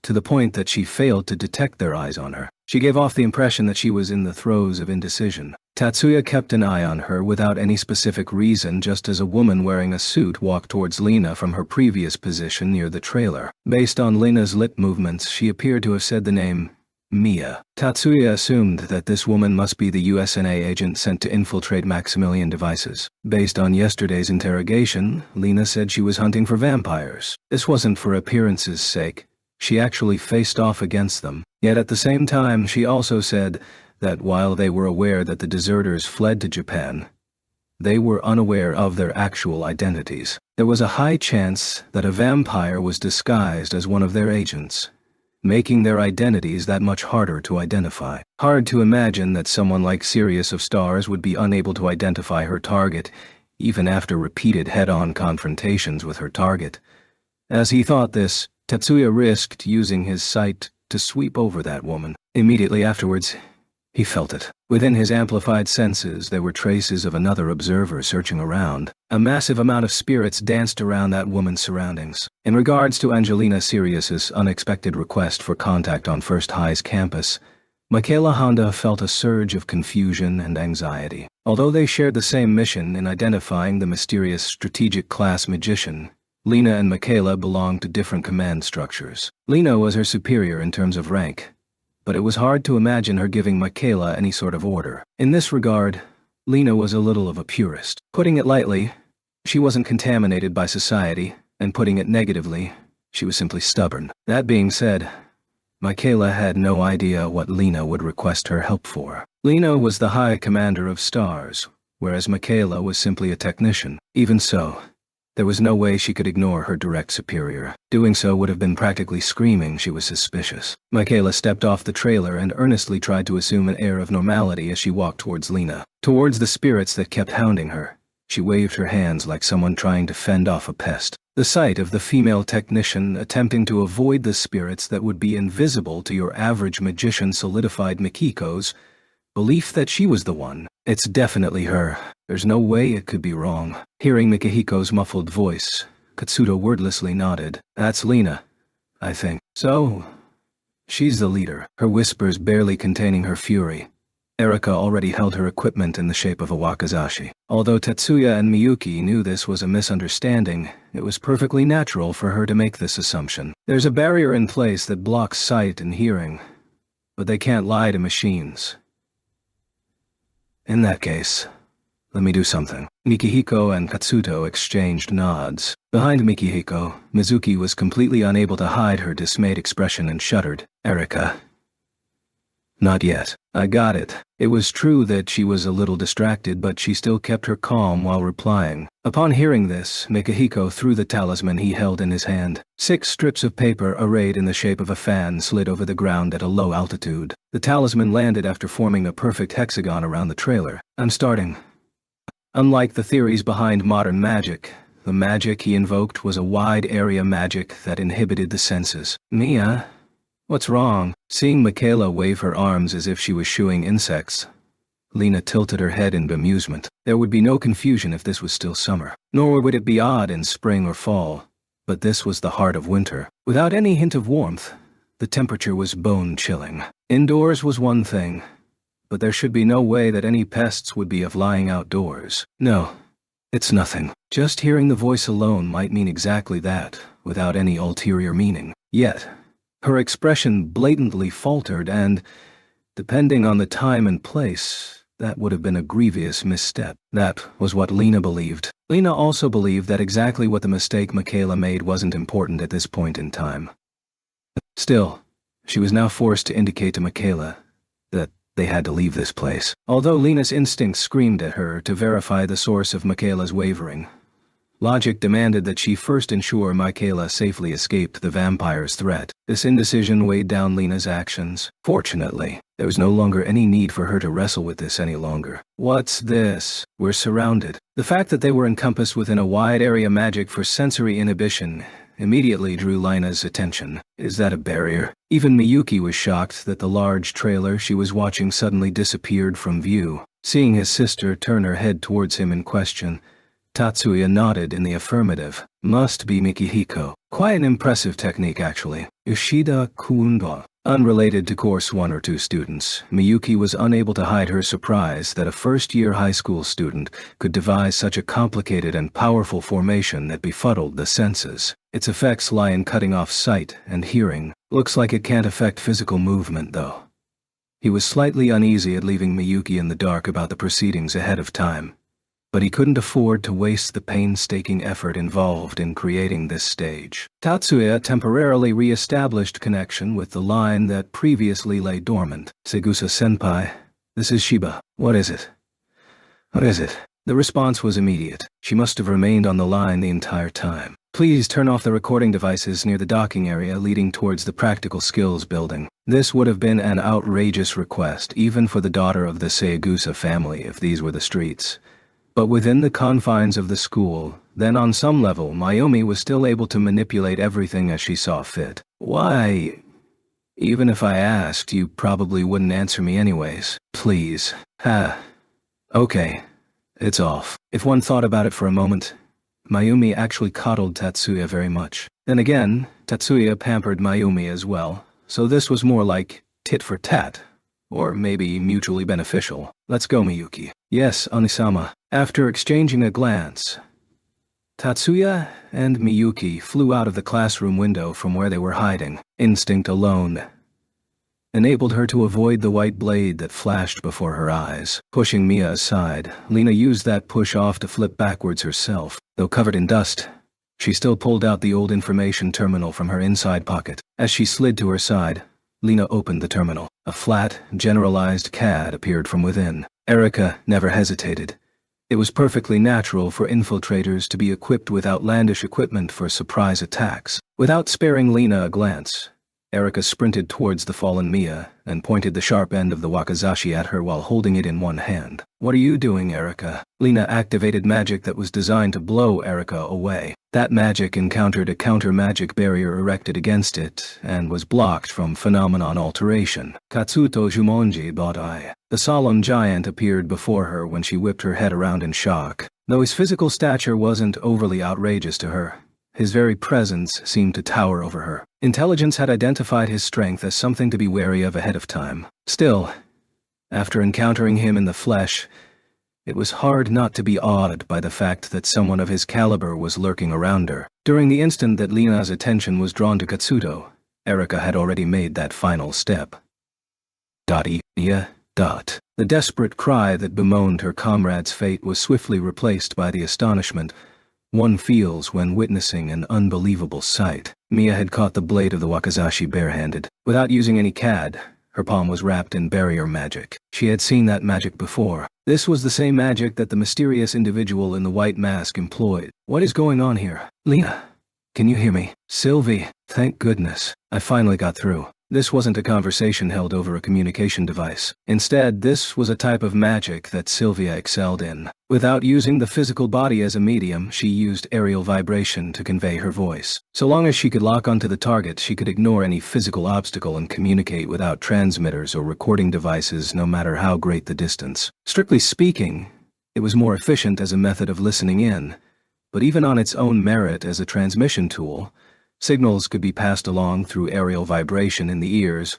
to the point that she failed to detect their eyes on her. She gave off the impression that she was in the throes of indecision. Tatsuya kept an eye on her without any specific reason, just as a woman wearing a suit walked towards Lena from her previous position near the trailer. Based on Lena's lip movements, she appeared to have said the name Mia. Tatsuya assumed that this woman must be the USNA agent sent to infiltrate Maximilian Devices. Based on yesterday's interrogation, Lena said she was hunting for vampires. This wasn't for appearance's sake. She actually faced off against them. Yet at the same time, she also said that while they were aware that the deserters fled to Japan, they were unaware of their actual identities. There was a high chance that a vampire was disguised as one of their agents, making their identities that much harder to identify. Hard to imagine that someone like Sirius of Stars would be unable to identify her target, even after repeated head-on confrontations with her target. As he thought this, Tatsuya risked using his sight to sweep over that woman. Immediately afterwards, he felt it. Within his amplified senses, there were traces of another observer searching around. A massive amount of spirits danced around that woman's surroundings. In regards to Angelina Sirius's unexpected request for contact on First High's campus, Michaela Honda felt a surge of confusion and anxiety. Although they shared the same mission in identifying the mysterious strategic class magician, Lena and Michaela belonged to different command structures. Lena was her superior in terms of rank, but it was hard to imagine her giving Michaela any sort of order. In this regard, Lena was a little of a purist. Putting it lightly, she wasn't contaminated by society, and putting it negatively, she was simply stubborn. That being said, Michaela had no idea what Lena would request her help for. Lena was the High Commander of Stars, whereas Michaela was simply a technician. Even so, there was no way she could ignore her direct superior. Doing so would have been practically screaming she was suspicious. Michaela stepped off the trailer and earnestly tried to assume an air of normality as she walked towards Lena. Towards the spirits that kept hounding her, she waved her hands like someone trying to fend off a pest. The sight of the female technician attempting to avoid the spirits that would be invisible to your average magician solidified Mikiko's belief that she was the one. It's definitely her. There's no way it could be wrong. Hearing Mikihiko's muffled voice, Katsuto wordlessly nodded. That's Lena, I think. So, she's the leader. Her whispers barely containing her fury. Erika already held her equipment in the shape of a wakizashi. Although Tetsuya and Miyuki knew this was a misunderstanding, it was perfectly natural for her to make this assumption. There's a barrier in place that blocks sight and hearing, but they can't lie to machines. In that case, let me do something. Mikihiko and Katsuto exchanged nods. Behind Mikihiko, Mizuki was completely unable to hide her dismayed expression and shuddered. Erika. Not yet. I got it. It was true that she was a little distracted, but she still kept her calm while replying. Upon hearing this, Mikihiko threw the talisman he held in his hand. 6 strips of paper arrayed in the shape of a fan slid over the ground at a low altitude. The talisman landed after forming a perfect hexagon around the trailer. I'm starting. Unlike the theories behind modern magic, the magic he invoked was a wide-area magic that inhibited the senses. Mia? What's wrong? Seeing Michaela wave her arms as if she was shooing insects, Lena tilted her head in bemusement. There would be no confusion if this was still summer, nor would it be odd in spring or fall, but this was the heart of winter. Without any hint of warmth, the temperature was bone-chilling. Indoors was one thing, but there should be no way that any pests would be of lying outdoors. No, it's nothing. Just hearing the voice alone might mean exactly that, without any ulterior meaning. Yet, her expression blatantly faltered and, depending on the time and place, that would have been a grievous misstep. That was what Lena believed. Lena also believed that exactly what the mistake Michaela made wasn't important at this point in time. Still, she was now forced to indicate to Michaela that they had to leave this place. Although Lena's instincts screamed at her to verify the source of Michaela's wavering, logic demanded that she first ensure Michaela safely escaped the vampire's threat. This indecision weighed down Lena's actions. Fortunately, there was no longer any need for her to wrestle with this any longer. What's this? We're surrounded. The fact that they were encompassed within a wide area magic for sensory inhibition immediately drew Lena's attention. Is that a barrier? Even Miyuki was shocked that the large trailer she was watching suddenly disappeared from view. Seeing his sister turn her head towards him in question, Tatsuya nodded in the affirmative. Must be Mikihiko. Quite an impressive technique, actually. Yoshida Kundo. Unrelated to course 1 or 2 students, Miyuki was unable to hide her surprise that a first-year high school student could devise such a complicated and powerful formation that befuddled the senses. Its effects lie in cutting off sight and hearing. Looks like it can't affect physical movement, though. He was slightly uneasy at leaving Miyuki in the dark about the proceedings ahead of time, but he couldn't afford to waste the painstaking effort involved in creating this stage. Tatsuya temporarily re-established connection with the line that previously lay dormant. Segusa-senpai, this is Shiba. What is it? What is it? The response was immediate. She must have remained on the line the entire time. Please turn off the recording devices near the docking area leading towards the practical skills building. This would have been an outrageous request, even for the daughter of the Segusa family if these were the streets. But within the confines of the school, then on some level, Mayumi was still able to manipulate everything as she saw fit. Why? Even if I asked, you probably wouldn't answer me anyways. Please. Okay. It's off. If one thought about it for a moment, Mayumi actually coddled Tatsuya very much. Then again, Tatsuya pampered Mayumi as well, so this was more like tit for tat. Or maybe mutually beneficial. Let's go, Miyuki. Yes, Anisama. After exchanging a glance, Tatsuya and Miyuki flew out of the classroom window from where they were hiding. Instinct alone enabled her to avoid the white blade that flashed before her eyes. Pushing Mia aside, Lena used that push-off to flip backwards herself. Though covered in dust, she still pulled out the old information terminal from her inside pocket. As she slid to her side, Lena opened the terminal. A flat, generalized CAD appeared from within. Erika never hesitated. It was perfectly natural for infiltrators to be equipped with outlandish equipment for surprise attacks. Without sparing Lena a glance, Erika sprinted towards the fallen Mia and pointed the sharp end of the wakizashi at her while holding it in one hand. "What are you doing, Erika?" Lena activated magic that was designed to blow Erika away. That magic encountered a counter-magic barrier erected against it and was blocked from phenomenon alteration. Katsuto Jumonji Bodai. The solemn giant appeared before her when she whipped her head around in shock. Though his physical stature wasn't overly outrageous to her, his very presence seemed to tower over her. Intelligence had identified his strength as something to be wary of ahead of time. Still, after encountering him in the flesh, it was hard not to be awed by the fact that someone of his caliber was lurking around her. During the instant that Lena's attention was drawn to Katsuto, Erika had already made that final step. The desperate cry that bemoaned her comrade's fate was swiftly replaced by the astonishment one feels when witnessing an unbelievable sight. Mia had caught the blade of the wakizashi barehanded. Without using any CAD, her palm was wrapped in barrier magic. She had seen that magic before. This was the same magic that the mysterious individual in the white mask employed. "What is going on here? Lena, can you hear me? Sylvie, thank goodness. I finally got through." This wasn't a conversation held over a communication device. Instead, this was a type of magic that Sylvia excelled in. Without using the physical body as a medium, she used aerial vibration to convey her voice. So long as she could lock onto the target, she could ignore any physical obstacle and communicate without transmitters or recording devices, no matter how great the distance. Strictly speaking, it was more efficient as a method of listening in, but even on its own merit as a transmission tool, signals could be passed along through aerial vibration in the ears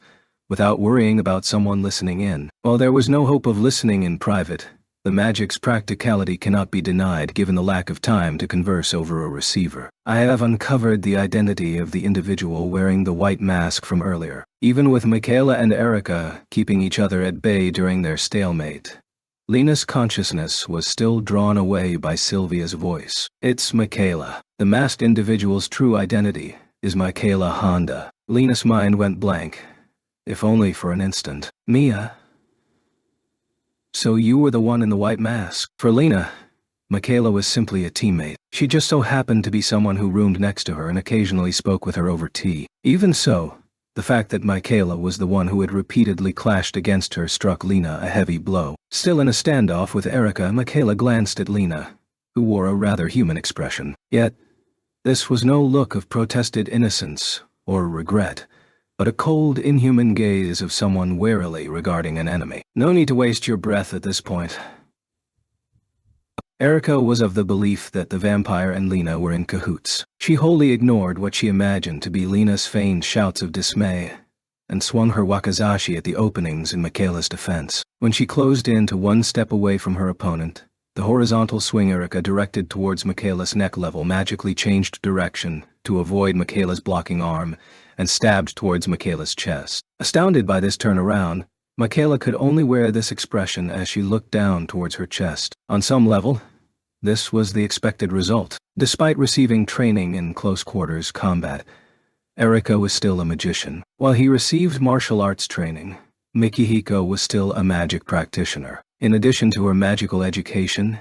without worrying about someone listening in. While there was no hope of listening in private, the magic's practicality cannot be denied given the lack of time to converse over a receiver. I have uncovered the identity of the individual wearing the white mask from earlier. Even with Michaela and Erika keeping each other at bay during their stalemate, Lena's consciousness was still drawn away by Sylvia's voice. "It's Michaela. The masked individual's true identity is Michaela Honda." Lena's mind went blank, if only for an instant. "Mia? So you were the one in the white mask?" For Lena, Michaela was simply a teammate. She just so happened to be someone who roomed next to her and occasionally spoke with her over tea. Even so, the fact that Michaela was the one who had repeatedly clashed against her struck Lena a heavy blow. Still in a standoff with Erika, Michaela glanced at Lena, who wore a rather human expression. Yet, this was no look of protested innocence or regret, but a cold, inhuman gaze of someone warily regarding an enemy. "No need to waste your breath at this point." Erika was of the belief that the vampire and Lena were in cahoots. She wholly ignored what she imagined to be Lena's feigned shouts of dismay, and swung her wakizashi at the openings in Michaela's defense. When she closed in to one step away from her opponent, the horizontal swing Erika directed towards Michaela's neck level magically changed direction to avoid Michaela's blocking arm and stabbed towards Michaela's chest. Astounded by this turnaround, Michaela could only wear this expression as she looked down towards her chest. On some level, this was the expected result. Despite receiving training in close-quarters combat, Erika was still a magician. While he received martial arts training, Mikihiko was still a magic practitioner. In addition to her magical education,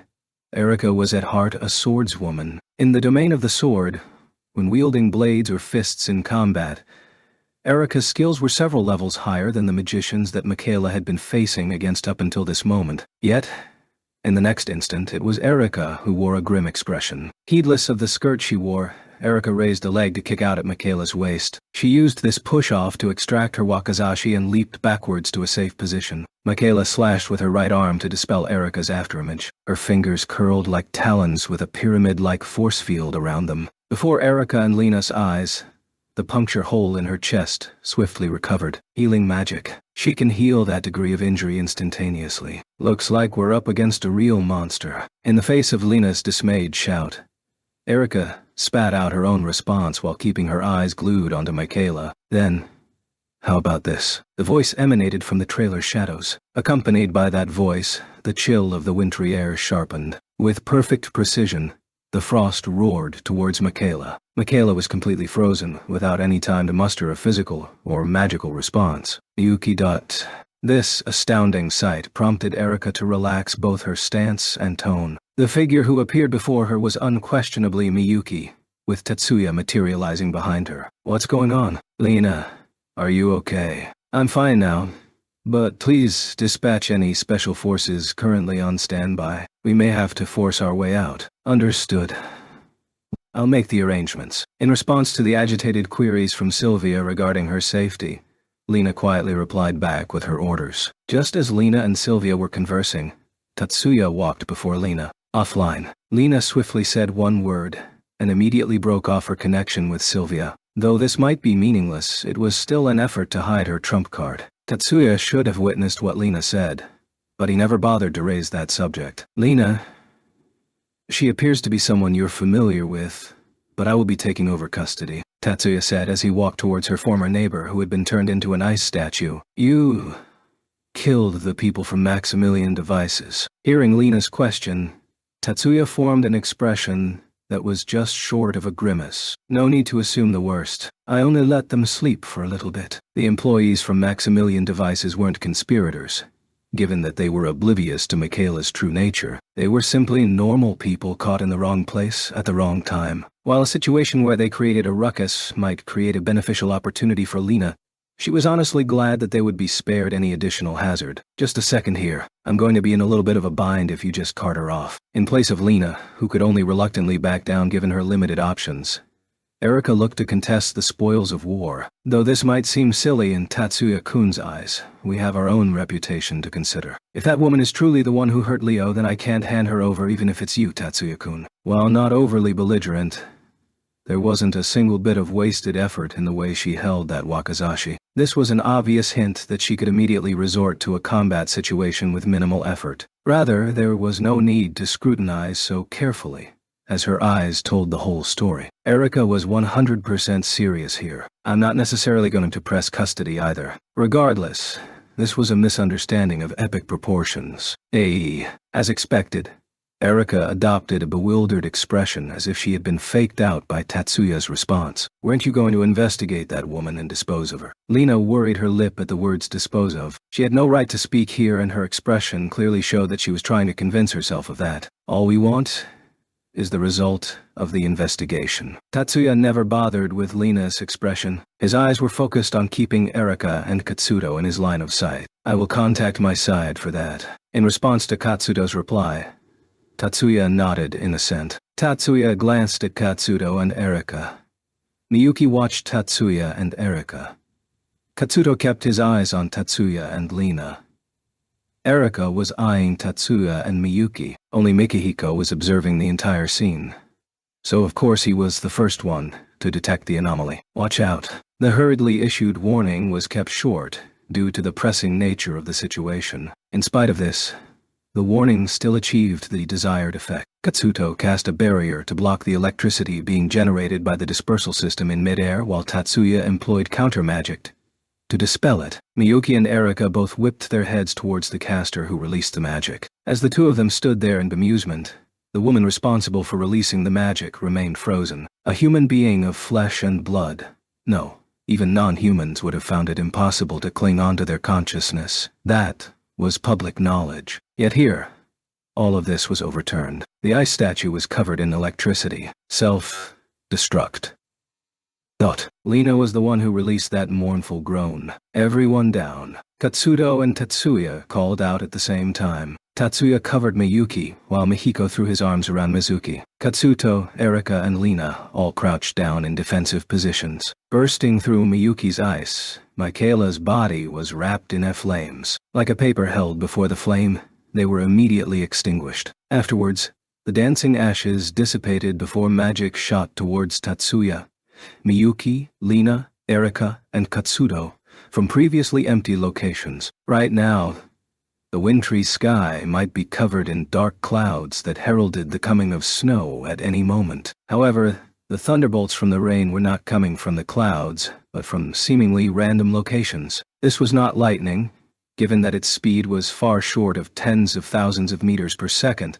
Erika was at heart a swordswoman. In the domain of the sword, when wielding blades or fists in combat, Erika's skills were several levels higher than the magicians that Michaela had been facing against up until this moment. Yet, in the next instant, it was Erika who wore a grim expression. Heedless of the skirt she wore, Erika raised a leg to kick out at Michaela's waist. She used this push-off to extract her wakizashi and leaped backwards to a safe position. Michaela slashed with her right arm to dispel Erika's afterimage. Her fingers curled like talons with a pyramid-like force field around them. Before Erika and Lena's eyes, the puncture hole in her chest swiftly recovered. Healing magic. She can heal that degree of injury instantaneously. Looks like we're up against a real monster. In the face of Lena's dismayed shout, Erika spat out her own response while keeping her eyes glued onto Michaela. Then, "How about this?" The voice emanated from the trailer shadows. Accompanied by that voice, the chill of the wintry air sharpened. With perfect precision, the frost roared towards Michaela. Michaela was completely frozen, without any time to muster a physical or magical response. Yuki. This astounding sight prompted Erika to relax both her stance and tone. The figure who appeared before her was unquestionably Miyuki, with Tetsuya materializing behind her. "What's going on? Lena, are you okay?" "I'm fine now, but please dispatch any special forces currently on standby. We may have to force our way out." "Understood. I'll make the arrangements." In response to the agitated queries from Sylvia regarding her safety, Lena quietly replied back with her orders. Just as Lena and Sylvia were conversing, Tatsuya walked before Lena. "Offline." Lena swiftly said one word, and immediately broke off her connection with Sylvia. Though this might be meaningless, it was still an effort to hide her trump card. Tatsuya should have witnessed what Lena said, but he never bothered to raise that subject. "Lena, she appears to be someone you're familiar with, but I will be taking over custody," Tatsuya said as he walked towards her former neighbor who had been turned into an ice statue. "You killed the people from Maximilian Devices." Hearing Lena's question, Tatsuya formed an expression that was just short of a grimace. "No need to assume the worst. I only let them sleep for a little bit." The employees from Maximilian Devices weren't conspirators. Given that they were oblivious to Michaela's true nature, they were simply normal people caught in the wrong place at the wrong time. While a situation where they created a ruckus might create a beneficial opportunity for Lena, she was honestly glad that they would be spared any additional hazard. "Just a second here. I'm going to be in a little bit of a bind if you just cart her off." In place of Lena, who could only reluctantly back down given her limited options, Erika looked to contest the spoils of war. Though this might seem silly in Tatsuya-kun's eyes, we have our own reputation to consider. "If that woman is truly the one who hurt Leo, then I can't hand her over even if it's you, Tatsuya-kun." While not overly belligerent, there wasn't a single bit of wasted effort in the way she held that wakizashi. This was an obvious hint that she could immediately resort to a combat situation with minimal effort. Rather, there was no need to scrutinize so carefully, as her eyes told the whole story. Erika was 100% serious here. "I'm not necessarily going to press custody either. Regardless, this was a misunderstanding of epic proportions." As expected, Erika adopted a bewildered expression as if she had been faked out by Tatsuya's response. "Weren't you going to investigate that woman and dispose of her?" Lena worried her lip at the words "dispose of." She had no right to speak here, and her expression clearly showed that she was trying to convince herself of that. "All we want is the result of the investigation." Tatsuya never bothered with Lena's expression. His eyes were focused on keeping Erika and Katsudo in his line of sight. "I will contact my side for that." In response to Katsudo's reply, Tatsuya nodded in assent. Tatsuya glanced at Katsudo and Erika. Miyuki watched Tatsuya and Erika. Katsudo kept his eyes on Tatsuya and Lena. Erika was eyeing Tatsuya and Miyuki. Only Mikihiko was observing the entire scene. So of course he was the first one to detect the anomaly. "Watch out." The hurriedly issued warning was kept short due to the pressing nature of the situation. In spite of this, the warning still achieved the desired effect. Katsuto cast a barrier to block the electricity being generated by the dispersal system in midair, while Tatsuya employed counter-magic to dispel it. Miyuki and Erika both whipped their heads towards the caster who released the magic. As the two of them stood there in bemusement, the woman responsible for releasing the magic remained frozen. A human being of flesh and blood. No, even non-humans would have found it impossible to cling onto their consciousness. That was public knowledge. Yet here, all of this was overturned. The ice statue was covered in electricity. Self-destruct. Thought. Lena was the one who released that mournful groan. "Everyone down." Katsudo and Tatsuya called out at the same time. Tatsuya covered Miyuki, while Mihiko threw his arms around Mizuki. Katsuto, Erika, and Lena all crouched down in defensive positions. Bursting through Miyuki's ice, Michaela's body was wrapped in flames. Like a paper held before the flame, they were immediately extinguished. Afterwards, the dancing ashes dissipated before magic shot towards Tatsuya, Miyuki, Lena, Erika, and Katsudo from previously empty locations. Right now, the wintry sky might be covered in dark clouds that heralded the coming of snow at any moment. However, the thunderbolts from the rain were not coming from the clouds, but from seemingly random locations. This was not lightning, given that its speed was far short of tens of thousands of meters per second,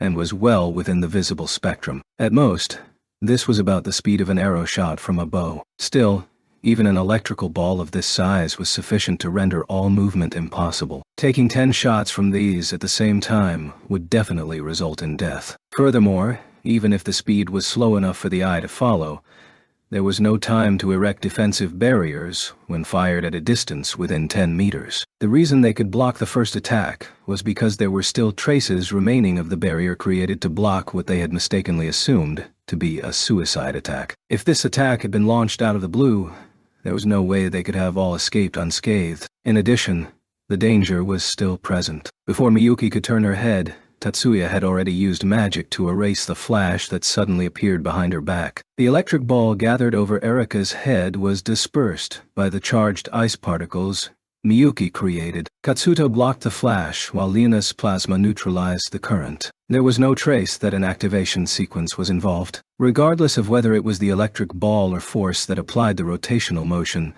and was well within the visible spectrum. At most, this was about the speed of an arrow shot from a bow. Still, Even an electrical ball of this size was sufficient to render all movement impossible. Taking 10 shots from these at the same time would definitely result in death. Furthermore, even if the speed was slow enough for the eye to follow, there was no time to erect defensive barriers when fired at a distance within 10 meters. The reason they could block the first attack was because there were still traces remaining of the barrier created to block what they had mistakenly assumed to be a suicide attack. If this attack had been launched out of the blue, there was no way they could have all escaped unscathed. In addition, the danger was still present. Before Miyuki could turn her head, Tatsuya had already used magic to erase the flash that suddenly appeared behind her back. The electric ball gathered over Erika's head was dispersed by the charged ice particles Miyuki created. Katsuto blocked the flash while Lena's plasma neutralized the current. There was no trace that an activation sequence was involved. Regardless of whether it was the electric ball or force that applied the rotational motion,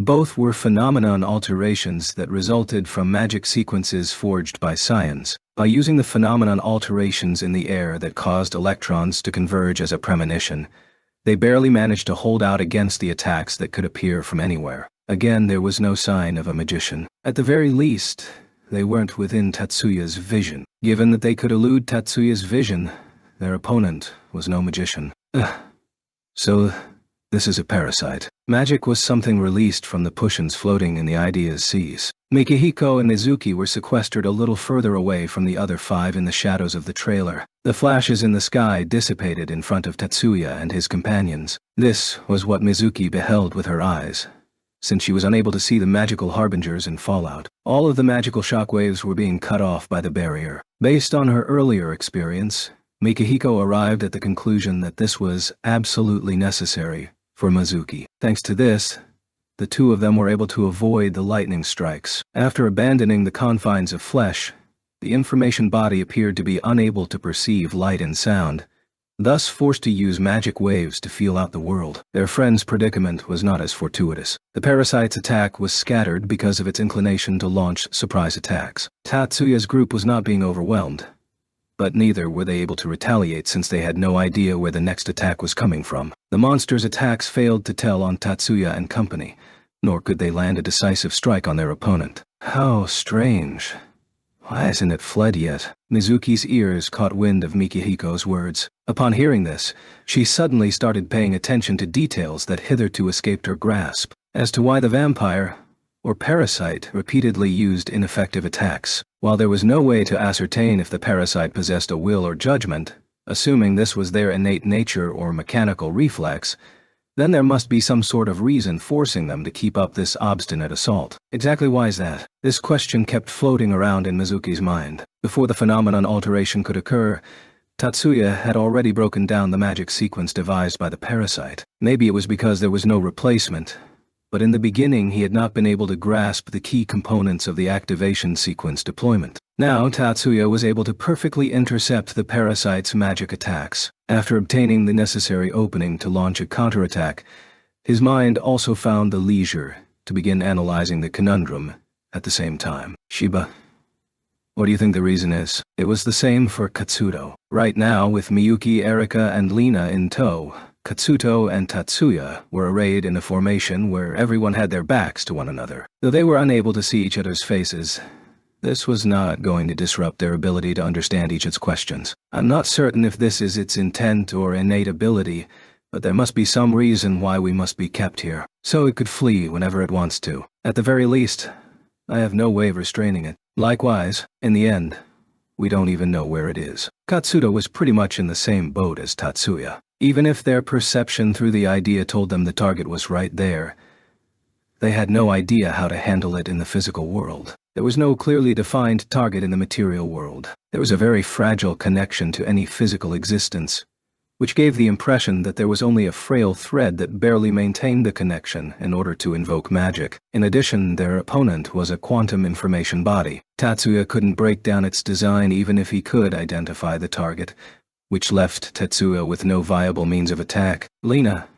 both were phenomenon alterations that resulted from magic sequences forged by science. By using the phenomenon alterations in the air that caused electrons to converge as a premonition, they barely managed to hold out against the attacks that could appear from anywhere. Again, there was no sign of a magician. At the very least, they weren't within Tatsuya's vision. Given that they could elude Tatsuya's vision, their opponent was no magician. So, this is a parasite. Magic was something released from the pushes floating in the idea's seas. Mikihiko and Mizuki were sequestered a little further away from the other 5 in the shadows of the trailer. The flashes in the sky dissipated in front of Tatsuya and his companions. This was what Mizuki beheld with her eyes, since she was unable to see the magical harbingers in Fallout. All of the magical shockwaves were being cut off by the barrier. Based on her earlier experience, Mikihiko arrived at the conclusion that this was absolutely necessary for Mizuki. Thanks to this, the two of them were able to avoid the lightning strikes. After abandoning the confines of flesh, the information body appeared to be unable to perceive light and sound, thus forced to use magic waves to feel out the world. Their friend's predicament was not as fortuitous. The parasite's attack was scattered because of its inclination to launch surprise attacks. Tatsuya's group was not being overwhelmed, but neither were they able to retaliate since they had no idea where the next attack was coming from. The monster's attacks failed to tell on Tatsuya and company, nor could they land a decisive strike on their opponent. How strange. Why hasn't it fled yet? Mizuki's ears caught wind of Mikihiko's words. Upon hearing this, she suddenly started paying attention to details that hitherto escaped her grasp, as to why the vampire, or parasite, repeatedly used ineffective attacks. While there was no way to ascertain if the parasite possessed a will or judgment, assuming this was their innate nature or mechanical reflex, then there must be some sort of reason forcing them to keep up this obstinate assault. Exactly why is that? This question kept floating around in Mizuki's mind. Before the phenomenon alteration could occur, Tatsuya had already broken down the magic sequence devised by the parasite. Maybe it was because there was no replacement, but in the beginning he had not been able to grasp the key components of the activation sequence deployment. Now Tatsuya was able to perfectly intercept the parasite's magic attacks. After obtaining the necessary opening to launch a counterattack, his mind also found the leisure to begin analyzing the conundrum at the same time. Shiba, what do you think the reason is? It was the same for Katsuto. Right now, with Miyuki, Erika, and Lena in tow, Katsuto and Tatsuya were arrayed in a formation where everyone had their backs to one another. Though they were unable to see each other's faces, this was not going to disrupt their ability to understand each other's questions. I'm not certain if this is its intent or innate ability, but there must be some reason why we must be kept here, so it could flee whenever it wants to. At the very least, I have no way of restraining it. Likewise, in the end, we don't even know where it is. Katsuto was pretty much in the same boat as Tatsuya. Even if their perception through the idea told them the target was right there, they had no idea how to handle it in the physical world. There was no clearly defined target in the material world. There was a very fragile connection to any physical existence, which gave the impression that there was only a frail thread that barely maintained the connection in order to invoke magic. In addition, their opponent was a quantum information body. Tatsuya couldn't break down its design even if he could identify the target, which left Tetsuya with no viable means of attack. Lena,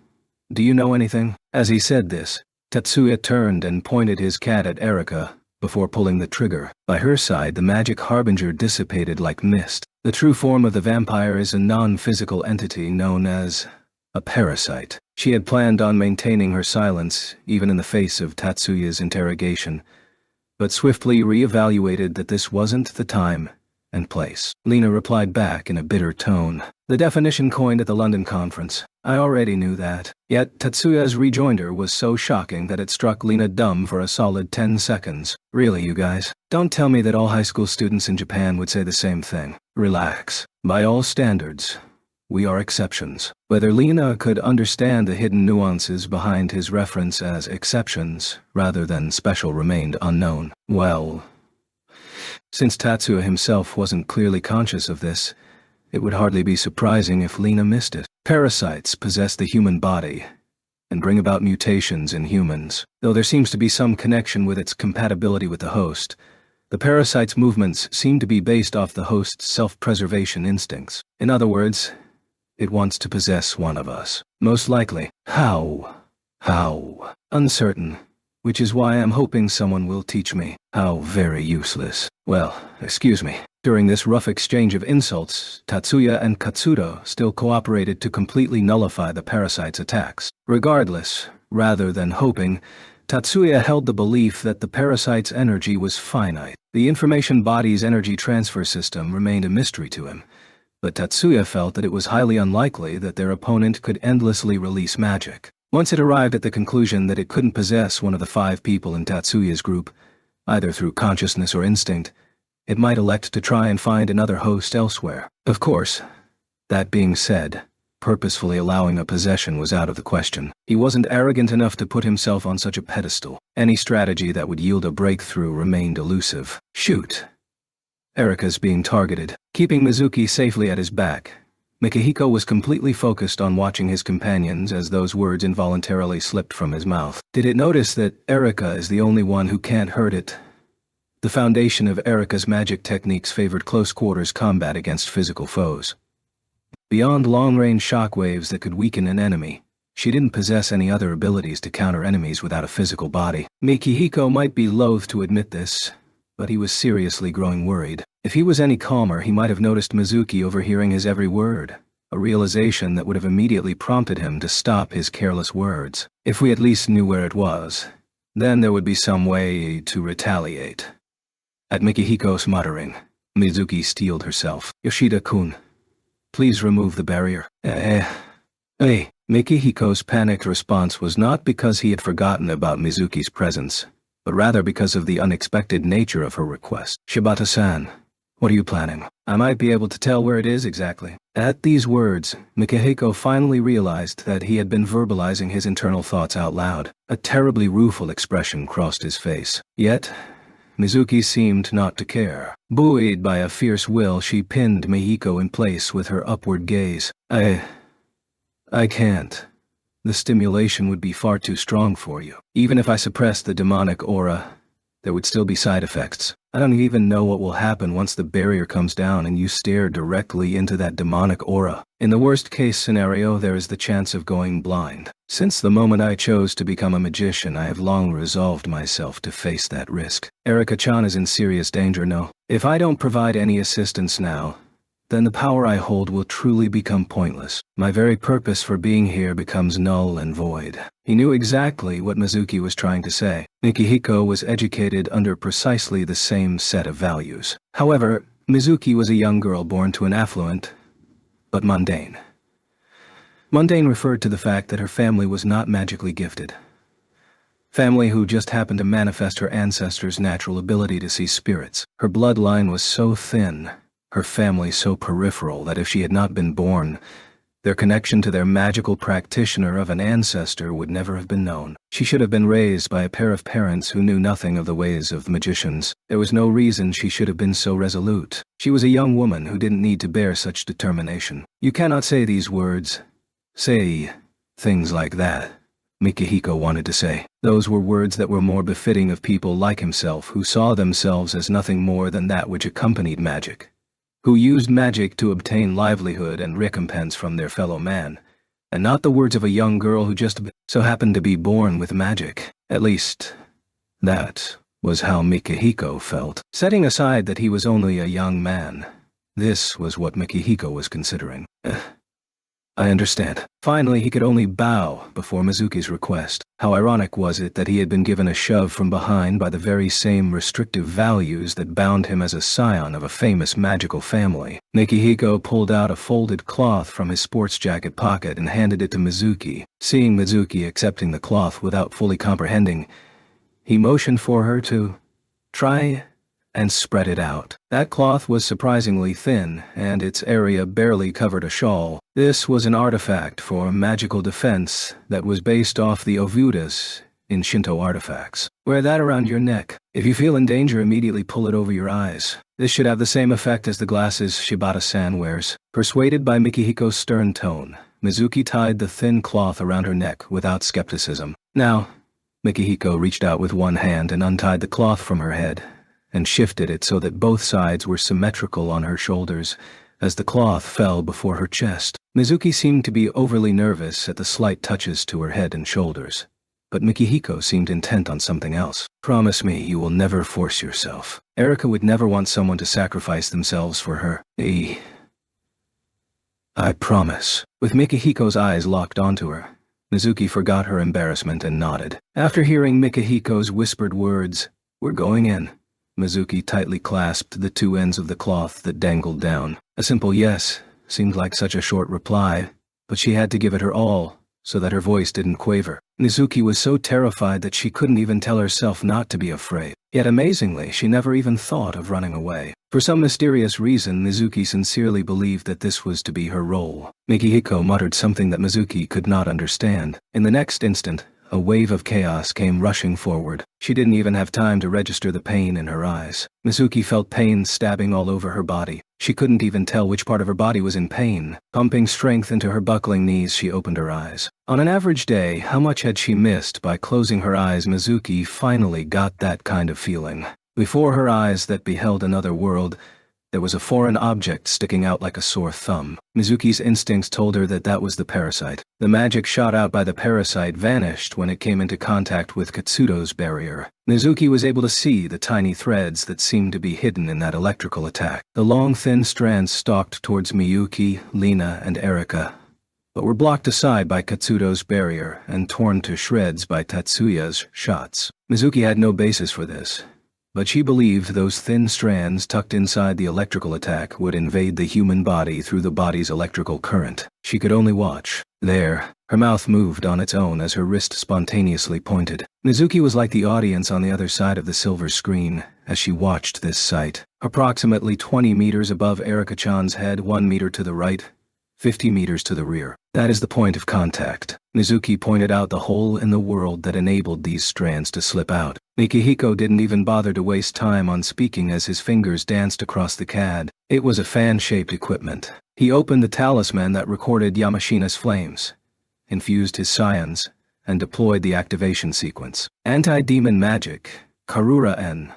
do you know anything? As he said this, Tetsuya turned and pointed his cat at Erika before pulling the trigger. By her side, the magic harbinger dissipated like mist. The true form of the vampire is a non-physical entity known as A parasite. She had planned on maintaining her silence, even in the face of Tatsuya's interrogation, but swiftly reevaluated that this wasn't the time and place. Lena replied back in a bitter tone. The definition coined at the London conference. I already knew that. Yet Tatsuya's rejoinder was so shocking that it struck Lena dumb for a solid 10 seconds. Really, you guys? Don't tell me that all high school students in Japan would say the same thing. Relax. By all standards, we are exceptions. Whether Lena could understand the hidden nuances behind his reference as exceptions rather than special remained unknown. Well, since Tatsuya himself wasn't clearly conscious of this, it would hardly be surprising if Lena missed it. Parasites possess the human body and bring about mutations in humans. Though there seems to be some connection with its compatibility with the host, the parasite's movements seem to be based off the host's self-preservation instincts. In other words, it wants to possess one of us. Most likely. How? Uncertain. Which is why I'm hoping someone will teach me. How very useless. Well, excuse me. During this rough exchange of insults, Tatsuya and Katsudo still cooperated to completely nullify the parasite's attacks. Regardless, rather than hoping, Tatsuya held the belief that the parasite's energy was finite. The information body's energy transfer system remained a mystery to him, but Tatsuya felt that it was highly unlikely that their opponent could endlessly release magic. Once it arrived at the conclusion that it couldn't possess one of the 5 people in Tatsuya's group, either through consciousness or instinct, it might elect to try and find another host elsewhere. Of course, that being said, purposefully allowing a possession was out of the question. He wasn't arrogant enough to put himself on such a pedestal. Any strategy that would yield a breakthrough remained elusive. Shoot. Erika's being targeted. Keeping Mizuki safely at his back, Mikihiko was completely focused on watching his companions as those words involuntarily slipped from his mouth. Did it notice that Erika is the only one who can't hurt it? The foundation of Erika's magic techniques favored close-quarters combat against physical foes. Beyond long-range shockwaves that could weaken an enemy, she didn't possess any other abilities to counter enemies without a physical body. Mikihiko might be loath to admit this, but he was seriously growing worried. If he was any calmer, he might have noticed Mizuki overhearing his every word, a realization that would have immediately prompted him to stop his careless words. If we at least knew where it was, then there would be some way to retaliate. At Mikihiko's muttering, Mizuki steeled herself. Yoshida-kun, please remove the barrier. Mikihiko's panicked response was not because he had forgotten about Mizuki's presence, but rather because of the unexpected nature of her request. Shibata-san, what are you planning? I might be able to tell where it is exactly. At these words, Mikihiko finally realized that he had been verbalizing his internal thoughts out loud. A terribly rueful expression crossed his face. Yet, Mizuki seemed not to care. Buoyed by a fierce will, she pinned Mihiko in place with her upward gaze. I can't. The stimulation would be far too strong for you. Even if I suppress the demonic aura, there would still be side effects. I don't even know what will happen once the barrier comes down and you stare directly into that demonic aura. In the worst-case scenario, there is the chance of going blind. Since the moment I chose to become a magician, I have long resolved myself to face that risk. Erika-chan is in serious danger, no? If I don't provide any assistance now, then the power I hold will truly become pointless. My very purpose for being here becomes null and void. He knew exactly what Mizuki was trying to say. Mikihiko was educated under precisely the same set of values. However, Mizuki was a young girl born to an affluent, but mundane. Mundane referred to the fact that her family was not magically gifted. Family who just happened to manifest her ancestors' natural ability to see spirits. Her bloodline was so thin, her family so peripheral, that if she had not been born, their connection to their magical practitioner of an ancestor would never have been known. She should have been raised by a pair of parents who knew nothing of the ways of magicians. There was no reason she should have been so resolute. She was a young woman who didn't need to bear such determination. You cannot say these words. Say things like that, Mikihiko wanted to say. Those were words that were more befitting of people like himself who saw themselves as nothing more than that which accompanied magic, who used magic to obtain livelihood and recompense from their fellow man, and not the words of a young girl who just so happened to be born with magic. At least, that was how Mikihiko felt. Setting aside that he was only a young man, this was what Mikihiko was considering. I understand. Finally, he could only bow before Mizuki's request. How ironic was it that he had been given a shove from behind by the very same restrictive values that bound him as a scion of a famous magical family. Mikihiko pulled out a folded cloth from his sports jacket pocket and handed it to Mizuki. Seeing Mizuki accepting the cloth without fully comprehending, he motioned for her to try and spread it out. That cloth was surprisingly thin, and its area barely covered a shawl. This was an artifact for magical defense that was based off the ovudas in Shinto artifacts. Wear that around your neck. If you feel in danger, immediately pull it over your eyes. This should have the same effect as the glasses Shibata-san wears. Persuaded by Mikihiko's stern tone, Mizuki tied the thin cloth around her neck without skepticism. Now, Mikihiko reached out with one hand and untied the cloth from her head, and shifted it so that both sides were symmetrical on her shoulders as the cloth fell before her chest. Mizuki seemed to be overly nervous at the slight touches to her head and shoulders, but Mikihiko seemed intent on something else. Promise me you will never force yourself. Erika would never want someone to sacrifice themselves for her. I promise. With Mikihiko's eyes locked onto her, Mizuki forgot her embarrassment and nodded. After hearing Mikihiko's whispered words, "We're going in," Mizuki tightly clasped the two ends of the cloth that dangled down. A simple yes seemed like such a short reply, but she had to give it her all so that her voice didn't quaver. Mizuki was so terrified that she couldn't even tell herself not to be afraid. Yet amazingly, she never even thought of running away. For some mysterious reason, Mizuki sincerely believed that this was to be her role. Mikihiko muttered something that Mizuki could not understand. In the next instant, a wave of chaos came rushing forward. She didn't even have time to register the pain in her eyes. Mizuki felt pain stabbing all over her body. She couldn't even tell which part of her body was in pain. Pumping strength into her buckling knees, she opened her eyes. On an average day, how much had she missed by closing her eyes? Mizuki finally got that kind of feeling. Before her eyes that beheld another world, there was a foreign object sticking out like a sore thumb. Mizuki's instincts told her that that was the parasite. The magic shot out by the parasite vanished when it came into contact with Katsudo's barrier. Mizuki was able to see the tiny threads that seemed to be hidden in that electrical attack. The long thin strands stalked towards Miyuki, Lina, and Erika, but were blocked aside by Katsudo's barrier and torn to shreds by Tatsuya's shots. Mizuki had no basis for this, but she believed those thin strands tucked inside the electrical attack would invade the human body through the body's electrical current. She could only watch. There, her mouth moved on its own as her wrist spontaneously pointed. Mizuki was like the audience on the other side of the silver screen as she watched this sight. Approximately 20 meters above Erika-chan's head, 1 meter to the right, 50 meters to the rear. That is the point of contact. Mizuki pointed out the hole in the world that enabled these strands to slip out. Mikihiko didn't even bother to waste time on speaking as his fingers danced across the CAD. It was a fan-shaped equipment. He opened the talisman that recorded Yamashina's flames, infused his scions, and deployed the activation sequence. Anti-demon magic, Karura-en,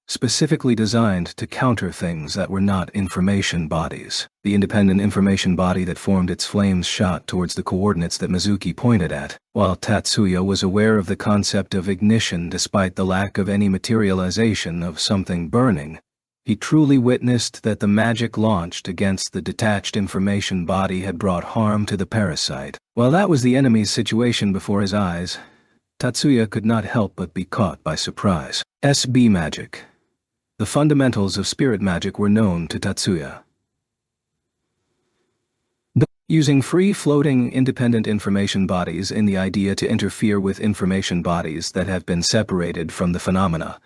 specifically designed to counter things that were not information bodies. The independent information body that formed its flames shot towards the coordinates that Mizuki pointed at. While Tatsuya was aware of the concept of ignition despite the lack of any materialization of something burning, he truly witnessed that the magic launched against the detached information body had brought harm to the parasite. While that was the enemy's situation before his eyes, Tatsuya could not help but be caught by surprise. SB magic. The fundamentals of spirit magic were known to Tatsuya. Using free-floating independent information bodies in the idea to interfere with information bodies that have been separated from the phenomena,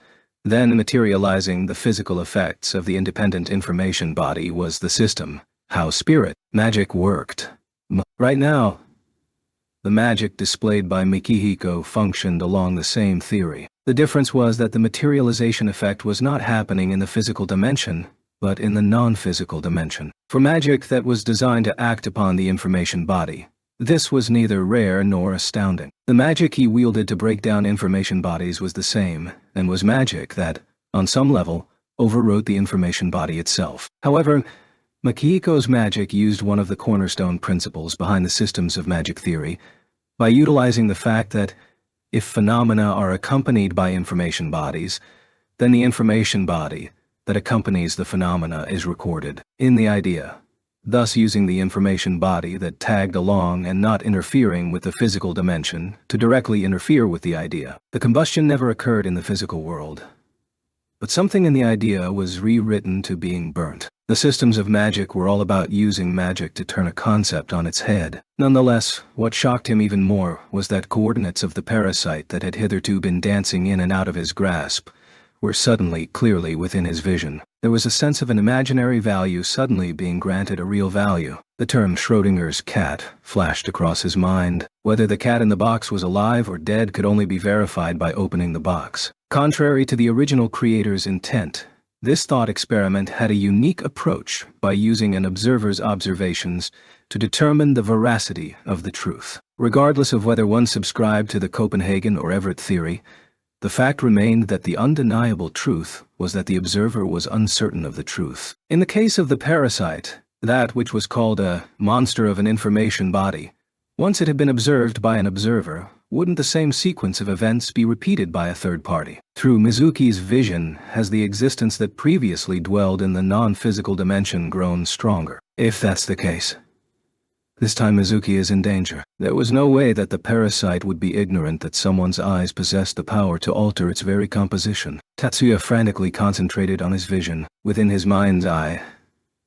then materializing the physical effects of the independent information body was the system, how spirit magic worked. Right now, the magic displayed by Mikihiko functioned along the same theory. The difference was that the materialization effect was not happening in the physical dimension, but in the non-physical dimension. For magic that was designed to act upon the information body, this was neither rare nor astounding. The magic he wielded to break down information bodies was the same, and was magic that, on some level, overrode the information body itself. However, Mikihiko's magic used one of the cornerstone principles behind the systems of magic theory by utilizing the fact that if phenomena are accompanied by information bodies, then the information body that accompanies the phenomena is recorded. In the idea, thus using the information body that tagged along and not interfering with the physical dimension to directly interfere with the idea. The combustion never occurred in the physical world, but something in the idea was rewritten to being burnt. The systems of magic were all about using magic to turn a concept on its head. Nonetheless, what shocked him even more was that coordinates of the parasite that had hitherto been dancing in and out of his grasp were suddenly clearly within his vision. There was a sense of an imaginary value suddenly being granted a real value. The term Schrodinger's cat flashed across his mind. Whether the cat in the box was alive or dead could only be verified by opening the box. Contrary to the original creator's intent, this thought experiment had a unique approach by using an observer's observations to determine the veracity of the truth. Regardless of whether one subscribed to the Copenhagen or Everett theory, the fact remained that the undeniable truth was that the observer was uncertain of the truth. In the case of the parasite, that which was called a monster of an information body, once it had been observed by an observer, wouldn't the same sequence of events be repeated by a third party? Through Mizuki's vision has the existence that previously dwelled in the non-physical dimension grown stronger. If that's the case, this time Mizuki is in danger. There was no way that the parasite would be ignorant that someone's eyes possessed the power to alter its very composition. Tatsuya frantically concentrated on his vision. Within his mind's eye,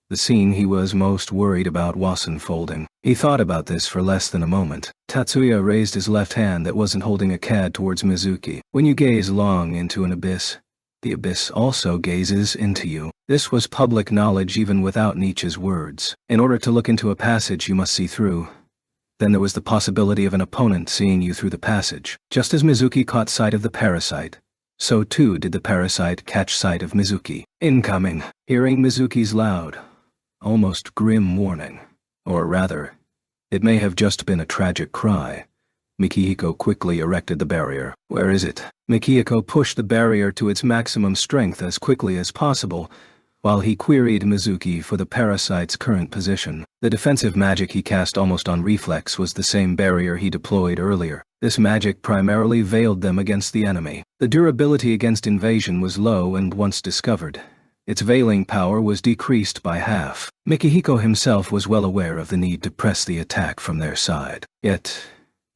the scene he was most worried about was unfolding. He thought about this for less than a moment. Tatsuya raised his left hand that wasn't holding a CAD towards Mizuki. When you gaze long into an abyss, the abyss also gazes into you. This was public knowledge even without Nietzsche's words. In order to look into a passage you must see through. Then there was the possibility of an opponent seeing you through the passage. Just as Mizuki caught sight of the parasite, so too did the parasite catch sight of Mizuki. Incoming. Hearing Mizuki's loud, almost grim warning, or rather, it may have just been a tragic cry, Mikihiko quickly erected the barrier. Where is it? Mikihiko pushed the barrier to its maximum strength as quickly as possible, while he queried Mizuki for the parasite's current position. The defensive magic he cast almost on reflex was the same barrier he deployed earlier. This magic primarily veiled them against the enemy. The durability against invasion was low, and once discovered, its veiling power was decreased by half. Mikihiko himself was well aware of the need to press the attack from their side. Yet,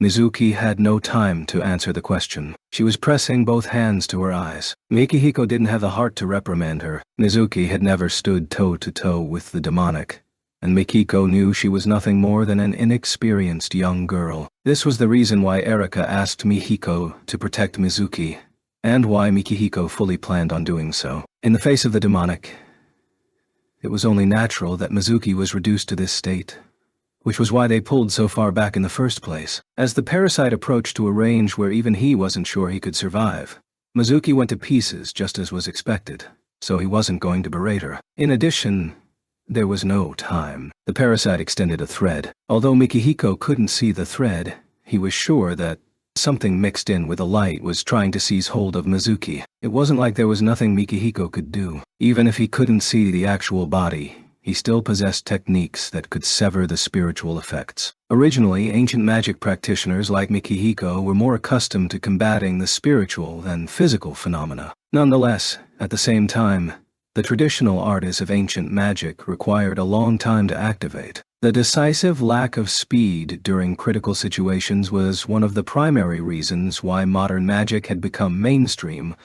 Mizuki had no time to answer the question. She was pressing both hands to her eyes. Mikihiko didn't have the heart to reprimand her. Mizuki had never stood toe-to-toe with the demonic, and Mikihiko knew she was nothing more than an inexperienced young girl. This was the reason why Erika asked Mikihiko to protect Mizuki, and why Mikihiko fully planned on doing so. In the face of the demonic, it was only natural that Mizuki was reduced to this state, which was why they pulled so far back in the first place. As the parasite approached to a range where even he wasn't sure he could survive, Mizuki went to pieces just as was expected, so he wasn't going to berate her. In addition, there was no time. The parasite extended a thread. Although Mikihiko couldn't see the thread, he was sure that something mixed in with the light was trying to seize hold of Mizuki. It wasn't like there was nothing Mikihiko could do. Even if he couldn't see the actual body, he still possessed techniques that could sever the spiritual effects. Originally, ancient magic practitioners like Mikihiko were more accustomed to combating the spiritual than physical phenomena. Nonetheless, at the same time, the traditional arts of ancient magic required a long time to activate. The decisive lack of speed during critical situations was one of the primary reasons why modern magic had become mainstream,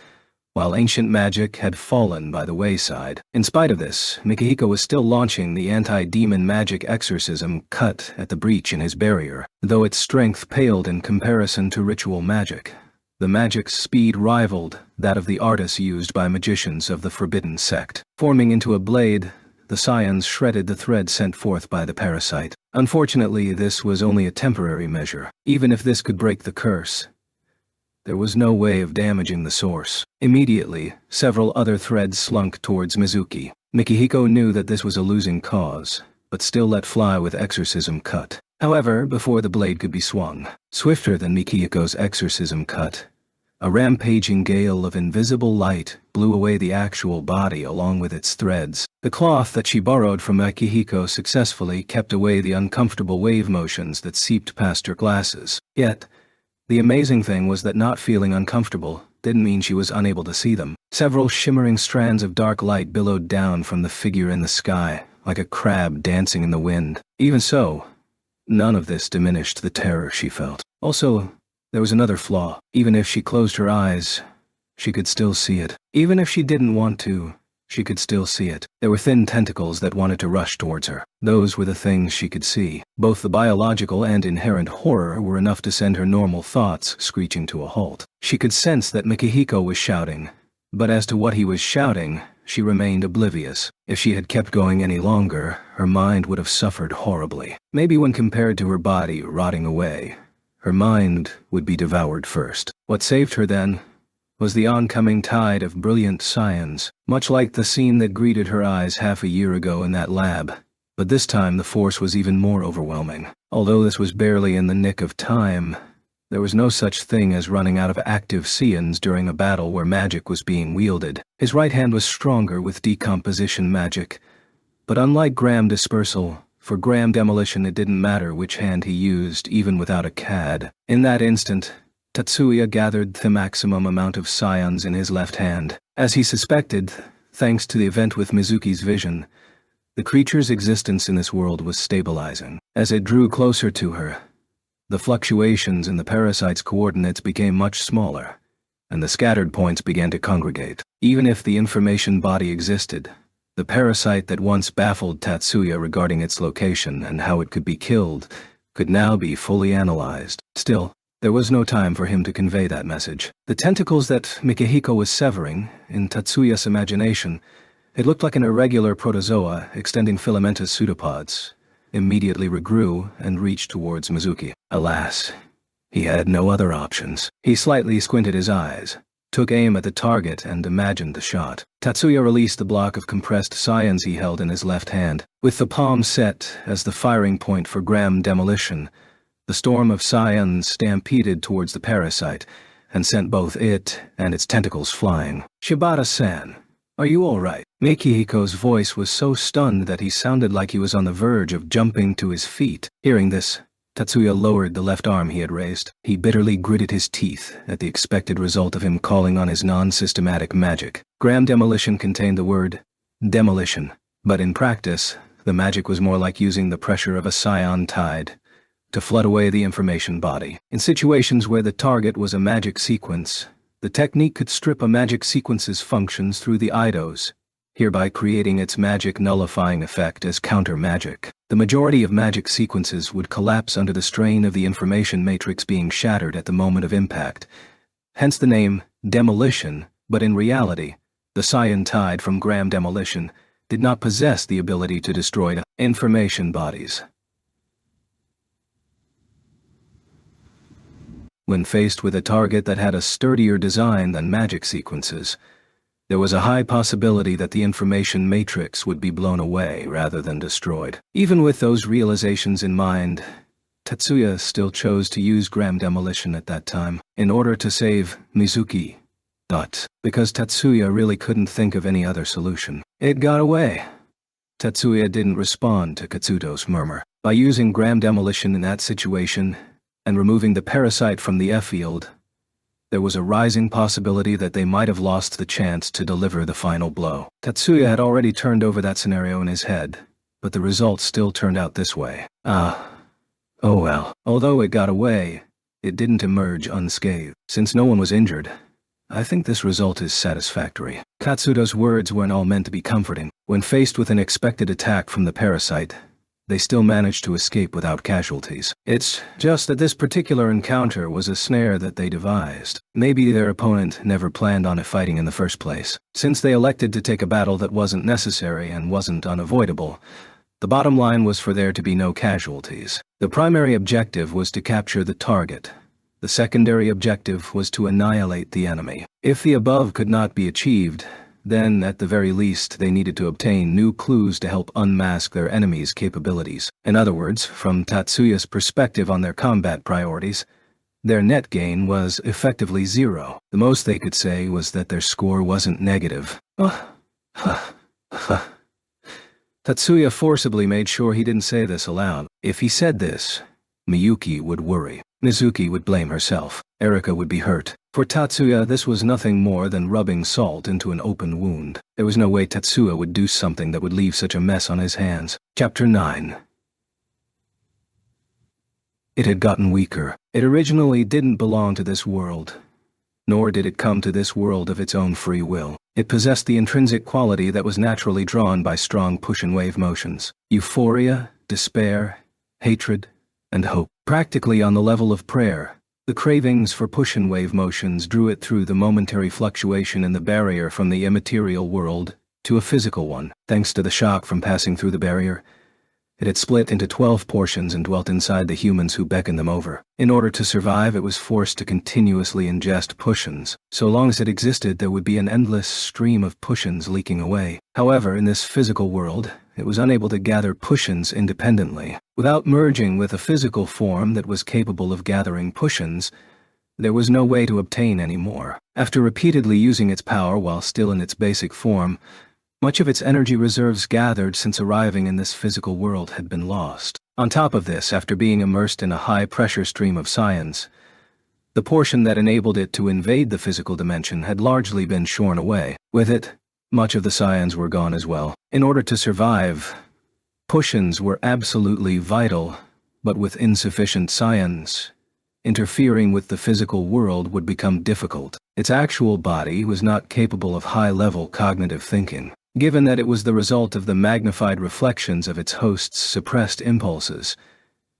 while ancient magic had fallen by the wayside. In spite of this, Mikihiko was still launching the anti-demon magic exorcism cut at the breach in his barrier, though its strength paled in comparison to ritual magic. The magic's speed rivaled that of the artists used by magicians of the forbidden sect. Forming into a blade, the scions shredded the thread sent forth by the parasite. Unfortunately, this was only a temporary measure. Even if this could break the curse, there was no way of damaging the source. Immediately, several other threads slunk towards Mizuki. Mikihiko knew that this was a losing cause, but still let fly with exorcism cut. However, before the blade could be swung, swifter than Mikihiko's exorcism cut, a rampaging gale of invisible light blew away the actual body along with its threads. The cloth that she borrowed from Mikihiko successfully kept away the uncomfortable wave motions that seeped past her glasses. Yet, the amazing thing was that not feeling uncomfortable didn't mean she was unable to see them. Several shimmering strands of dark light billowed down from the figure in the sky, like a crab dancing in the wind. Even so, none of this diminished the terror she felt. Also, there was another flaw. Even if she closed her eyes, she could still see it. Even if she didn't want to, she could still see it. There were thin tentacles that wanted to rush towards her. Those were the things she could see. Both the biological and inherent horror were enough to send her normal thoughts screeching to a halt. She could sense that Mikihiko was shouting, but as to what he was shouting, she remained oblivious. If she had kept going any longer, her mind would have suffered horribly. Maybe when compared to her body rotting away, her mind would be devoured first. What saved her then was the oncoming tide of brilliant science, much like the scene that greeted her eyes half a year ago in that lab. But this time the force was even more overwhelming. Although this was barely in the nick of time, there was no such thing as running out of active science during a battle where magic was being wielded. His right hand was stronger with decomposition magic, but unlike Graham dispersal, for Graham demolition it didn't matter which hand he used, even without a CAD. In that instant, Tatsuya gathered the maximum amount of scions in his left hand. As he suspected, thanks to the event with Mizuki's vision, the creature's existence in this world was stabilizing. As it drew closer to her, the fluctuations in the parasite's coordinates became much smaller, and the scattered points began to congregate. Even if the information body existed, the parasite that once baffled Tatsuya regarding its location and how it could be killed could now be fully analyzed. Still, there was no time for him to convey that message. The tentacles that Mikihiko was severing, in Tatsuya's imagination, it looked like an irregular protozoa extending filamentous pseudopods, immediately regrew and reached towards Mizuki. Alas, he had no other options. He slightly squinted his eyes, took aim at the target and imagined the shot. Tatsuya released the block of compressed scions he held in his left hand. With the palm set as the firing point for Graham demolition, the storm of scions stampeded towards the parasite and sent both it and its tentacles flying. "Shibata-san, are you all right?" Mikihiko's voice was so stunned that he sounded like he was on the verge of jumping to his feet. Hearing this, Tatsuya lowered the left arm he had raised. He bitterly gritted his teeth at the expected result of him calling on his non-systematic magic. Graham demolition contained the word demolition, but in practice, the magic was more like using the pressure of a scion tide to flood away the information body. In situations where the target was a magic sequence, the technique could strip a magic sequence's functions through the eidos, hereby creating its magic nullifying effect as counter-magic. The majority of magic sequences would collapse under the strain of the information matrix being shattered at the moment of impact. Hence the name demolition, but in reality, the scion tide from Graham demolition did not possess the ability to destroy information bodies. When faced with a target that had a sturdier design than magic sequences, there was a high possibility that the information matrix would be blown away rather than destroyed. Even with those realizations in mind, Tatsuya still chose to use Graham demolition at that time, in order to save Mizuki. Because Tatsuya really couldn't think of any other solution. It got away. Tatsuya didn't respond to Katsuto's murmur. By using Graham demolition in that situation, and removing the parasite from the F-field, there was a rising possibility that they might have lost the chance to deliver the final blow. Tatsuya had already turned over that scenario in his head, but the result still turned out this way. Oh well. Although it got away, it didn't emerge unscathed. Since no one was injured, I think this result is satisfactory. Katsuto's words weren't all meant to be comforting. When faced with an expected attack from the parasite, they still managed to escape without casualties. It's just that this particular encounter was a snare that they devised. Maybe their opponent never planned on it fighting in the first place. Since they elected to take a battle that wasn't necessary and wasn't unavoidable, the bottom line was for there to be no casualties. The primary objective was to capture the target. The secondary objective was to annihilate the enemy. If the above could not be achieved, then, at the very least, they needed to obtain new clues to help unmask their enemy's capabilities. In other words, from Tatsuya's perspective on their combat priorities, their net gain was effectively zero. The most they could say was that their score wasn't negative. Tatsuya forcibly made sure he didn't say this aloud. If he said this, Miyuki would worry. Mizuki would blame herself. Erika would be hurt. For Tatsuya, this was nothing more than rubbing salt into an open wound. There was no way Tatsuya would do something that would leave such a mess on his hands. Chapter 9. It had gotten weaker. It originally didn't belong to this world, nor did it come to this world of its own free will. It possessed the intrinsic quality that was naturally drawn by strong push-and-wave motions: euphoria, despair, hatred, and hope. Practically on the level of prayer, the cravings for push-and-wave motions drew it through the momentary fluctuation in the barrier from the immaterial world to a physical one. Thanks to the shock from passing through the barrier, it had split into 12 portions and dwelt inside the humans who beckoned them over. In order to survive, it was forced to continuously ingest push-ins. So long as it existed, there would be an endless stream of push-ins leaking away. However, in this physical world, it was unable to gather push-ins independently. Without merging with a physical form that was capable of gathering push-ins, there was no way to obtain any more. After repeatedly using its power while still in its basic form, much of its energy reserves gathered since arriving in this physical world had been lost. On top of this, after being immersed in a high-pressure stream of science, the portion that enabled it to invade the physical dimension had largely been shorn away. With it, much of the scions were gone as well. In order to survive, push-ins were absolutely vital, but with insufficient scions, interfering with the physical world would become difficult. Its actual body was not capable of high-level cognitive thinking. Given that it was the result of the magnified reflections of its host's suppressed impulses,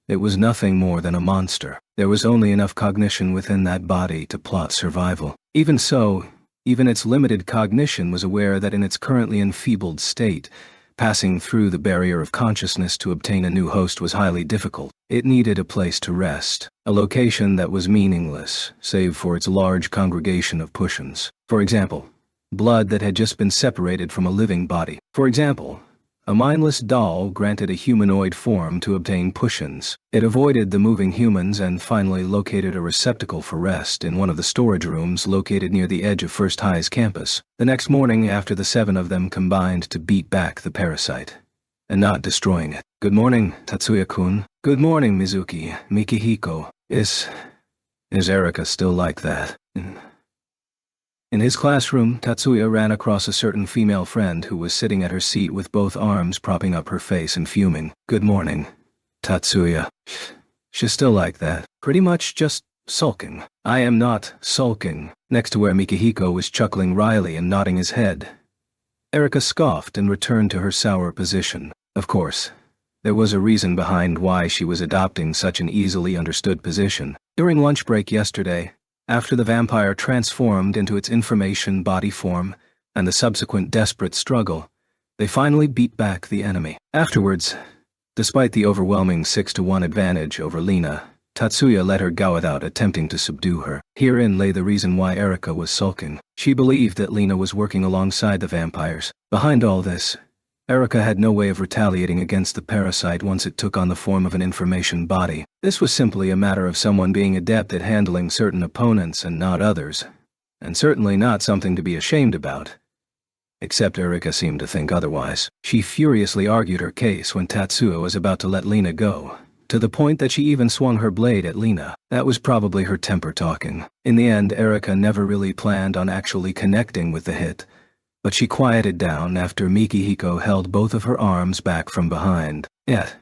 it was nothing more than a monster. There was only enough cognition within that body to plot survival. Even so, even its limited cognition was aware that in its currently enfeebled state, passing through the barrier of consciousness to obtain a new host was highly difficult. It needed a place to rest, a location that was meaningless, save for its large congregation of push-ins. For example, blood that had just been separated from a living body. For example, a mindless doll granted a humanoid form to obtain push-ins. It avoided the moving humans and finally located a receptacle for rest in one of the storage rooms located near the edge of First High's campus. The next morning, after the 7 of them combined to beat back the parasite, and not destroying it. "Good morning, Tatsuya-kun." "Good morning, Mizuki, Mikihiko. Is Erika still like that?" In his classroom, Tatsuya ran across a certain female friend who was sitting at her seat with both arms propping up her face and fuming. "Good morning, Tatsuya. She's still like that. Pretty much just sulking." "I am not sulking." Next to where Mikihiko was chuckling wryly and nodding his head, Erika scoffed and returned to her sour position. Of course, there was a reason behind why she was adopting such an easily understood position. During lunch break yesterday, after the vampire transformed into its information body form and the subsequent desperate struggle, they finally beat back the enemy. Afterwards, despite the overwhelming 6-to-1 advantage over Lena, Tatsuya let her go without attempting to subdue her. Herein lay the reason why Erika was sulking. She believed that Lena was working alongside the vampires. Behind all this, Erika had no way of retaliating against the parasite once it took on the form of an information body. This was simply a matter of someone being adept at handling certain opponents and not others, and certainly not something to be ashamed about. Except Erika seemed to think otherwise. She furiously argued her case when Tatsuya was about to let Lena go, to the point that she even swung her blade at Lena. That was probably her temper talking. In the end, Erika never really planned on actually connecting with the hit, but she quieted down after Mikihiko held both of her arms back from behind. Yet,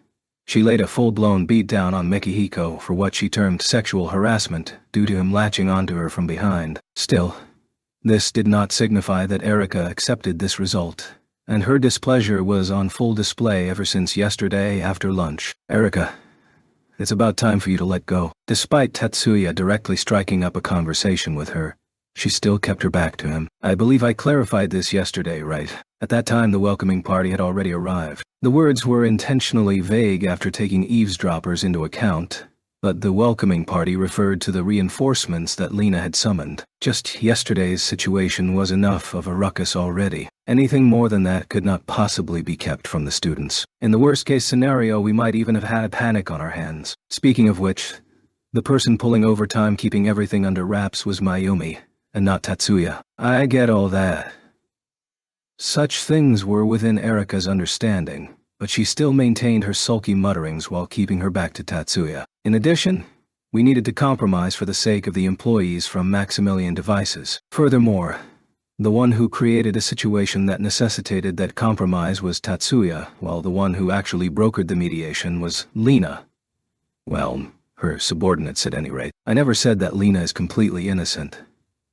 she laid a full-blown beatdown on Mikihiko for what she termed sexual harassment due to him latching onto her from behind. Still, this did not signify that Erika accepted this result, and her displeasure was on full display ever since yesterday after lunch. "Erika, it's about time for you to let go." Despite Tatsuya directly striking up a conversation with her, she still kept her back to him. "I believe I clarified this yesterday, right?" At that time, the welcoming party had already arrived. The words were intentionally vague after taking eavesdroppers into account, but the welcoming party referred to the reinforcements that Lena had summoned. Just yesterday's situation was enough of a ruckus already. Anything more than that could not possibly be kept from the students. In the worst-case scenario, we might even have had a panic on our hands. Speaking of which, the person pulling overtime keeping everything under wraps was Mayumi, and not Tatsuya. I get all that. Such things were within Erika's understanding, but she still maintained her sulky mutterings while keeping her back to Tatsuya. In addition, We needed to compromise for the sake of the employees from Maximilian Devices. Furthermore, the one who created a situation that necessitated that compromise was Tatsuya, while the one who actually brokered the mediation was Lena. Well, her subordinates at any rate. I never said that Lena is completely innocent,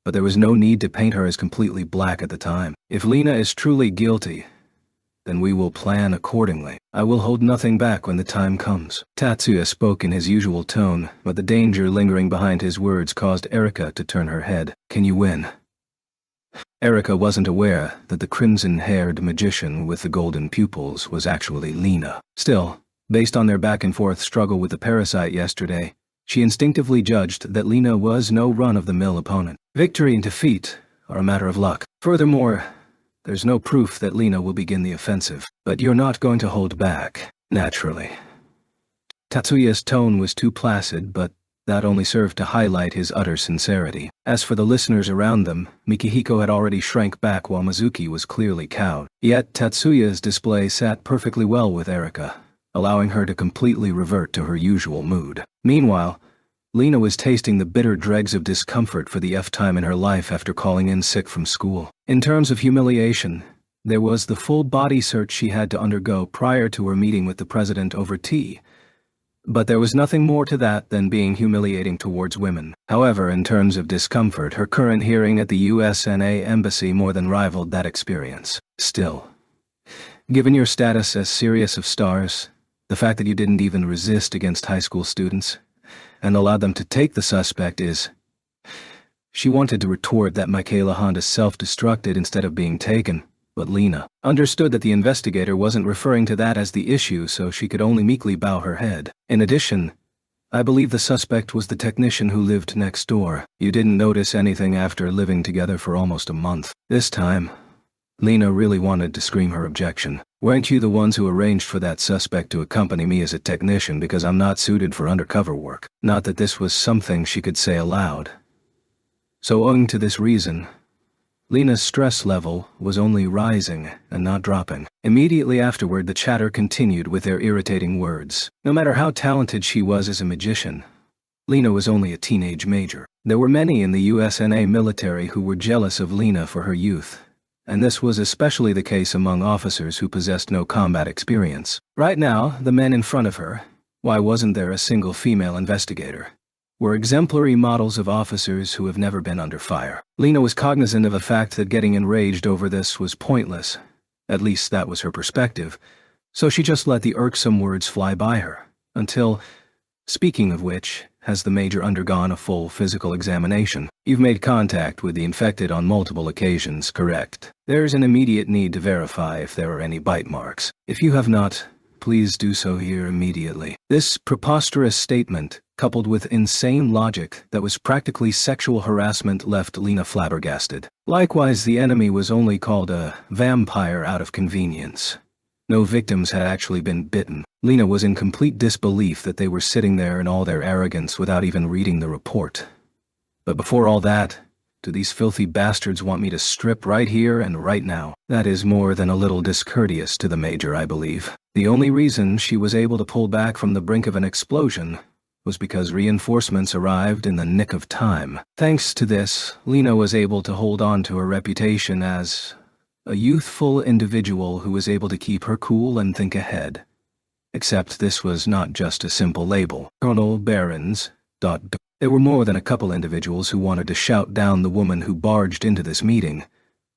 but there was no need to paint her as completely black at the time. If Lena is truly guilty, then we will plan accordingly. I will hold nothing back when the time comes. Tatsuya spoke in his usual tone, but the danger lingering behind his words caused Erika to turn her head. Can you win? Erika wasn't aware that the crimson-haired magician with the golden pupils was actually Lena. Still, based on their back-and-forth struggle with the parasite yesterday, she instinctively judged that Lena was no run-of-the-mill opponent. Victory and defeat are a matter of luck. Furthermore, there's no proof that Lena will begin the offensive. But you're not going to hold back, naturally. Tatsuya's tone was too placid, but that only served to highlight his utter sincerity. As for the listeners around them, Mikihiko had already shrank back while Mizuki was clearly cowed. Yet Tatsuya's display sat perfectly well with Erika, allowing her to completely revert to her usual mood. Meanwhile, Lena was tasting the bitter dregs of discomfort for the F-time in her life after calling in sick from school. In terms of humiliation, there was the full body search she had to undergo prior to her meeting with the president over tea. But there was nothing more to that than being humiliating towards women. However, in terms of discomfort, her current hearing at the USNA embassy more than rivaled that experience. Still, given your status as Sirius of Stars, the fact that you didn't even resist against high school students, and allowed them to take the suspect is... She wanted to retort that Michaela Honda self-destructed instead of being taken, but Lena understood that the investigator wasn't referring to that as the issue, so she could only meekly bow her head. In addition, I believe the suspect was the technician who lived next door. You didn't notice anything after living together for almost a month. This time, Lena really wanted to scream her objection. Weren't you the ones who arranged for that suspect to accompany me as a technician because I'm not suited for undercover work? Not that this was something she could say aloud. So owing to this reason, Lena's stress level was only rising and not dropping. Immediately afterward, the chatter continued with their irritating words. No matter how talented she was as a magician, Lena was only a teenage major. There were many in the USNA military who were jealous of Lena for her youth, and this was especially the case among officers who possessed no combat experience. Right now, the men in front of her, why wasn't there a single female investigator, were exemplary models of officers who have never been under fire. Lena was cognizant of the fact that getting enraged over this was pointless. At least that was her perspective, so she just let the irksome words fly by her, until, speaking of which, has the major undergone a full physical examination? You've made contact with the infected on multiple occasions, correct? There's an immediate need to verify if there are any bite marks. If you have not, please do so here immediately. This preposterous statement, coupled with insane logic that was practically sexual harassment, left Lena flabbergasted. Likewise, the enemy was only called a vampire out of convenience. No victims had actually been bitten. Lena was in complete disbelief that they were sitting there in all their arrogance without even reading the report. But before all that, do these filthy bastards want me to strip right here and right now? That is more than a little discourteous to the major, I believe. The only reason she was able to pull back from the brink of an explosion was because reinforcements arrived in the nick of time. Thanks to this, Lena was able to hold on to her reputation as a youthful individual who was able to keep her cool and think ahead. Except this was not just a simple label. Colonel Barons. There were more than a couple individuals who wanted to shout down the woman who barged into this meeting,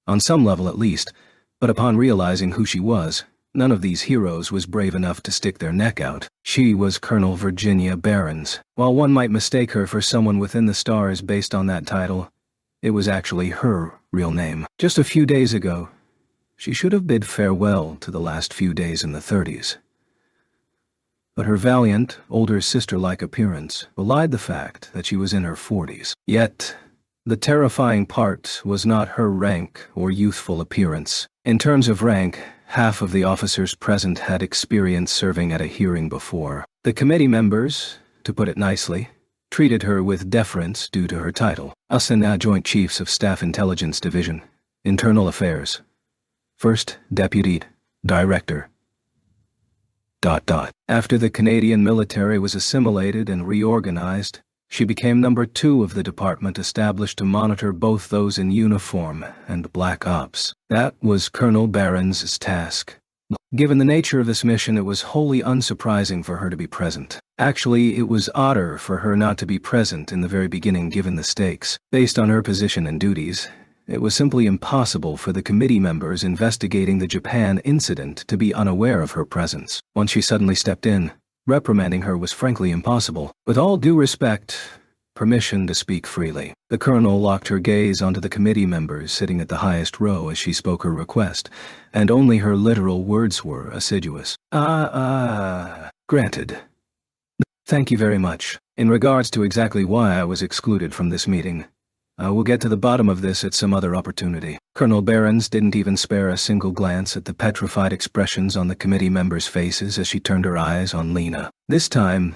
on some level at least, but upon realizing who she was, none of these heroes was brave enough to stick their neck out. She was Colonel Virginia Barons. While one might mistake her for someone within the stars based on that title, it was actually her real name. Just a few days ago, she should have bid farewell to the last few days in the 30s. But her valiant, older sister-like appearance belied the fact that she was in her 40s. Yet, the terrifying part was not her rank or youthful appearance. In terms of rank, half of the officers present had experience serving at a hearing before. The committee members, to put it nicely, treated her with deference due to her title. Asana Joint Chiefs of Staff Intelligence Division, Internal Affairs, First Deputy Director. After the Canadian military was assimilated and reorganized, She became number 2 of the department established to monitor both those in uniform and black ops. That was Colonel Barron's task. Given the nature of this mission, it was wholly unsurprising for her to be present. Actually, it was odder for her not to be present in the very beginning given the stakes. Based on her position and duties, it was simply impossible for the committee members investigating the Japan incident to be unaware of her presence. Once she suddenly stepped in, reprimanding her was frankly impossible. With all due respect, permission to speak freely. The colonel locked her gaze onto the committee members sitting at the highest row as she spoke her request, and only her literal words were assiduous. Granted. Thank you very much. In regards to exactly why I was excluded from this meeting, I will get to the bottom of this at some other opportunity. Colonel Barons didn't even spare a single glance at the petrified expressions on the committee members' faces as she turned her eyes on Lena. This time,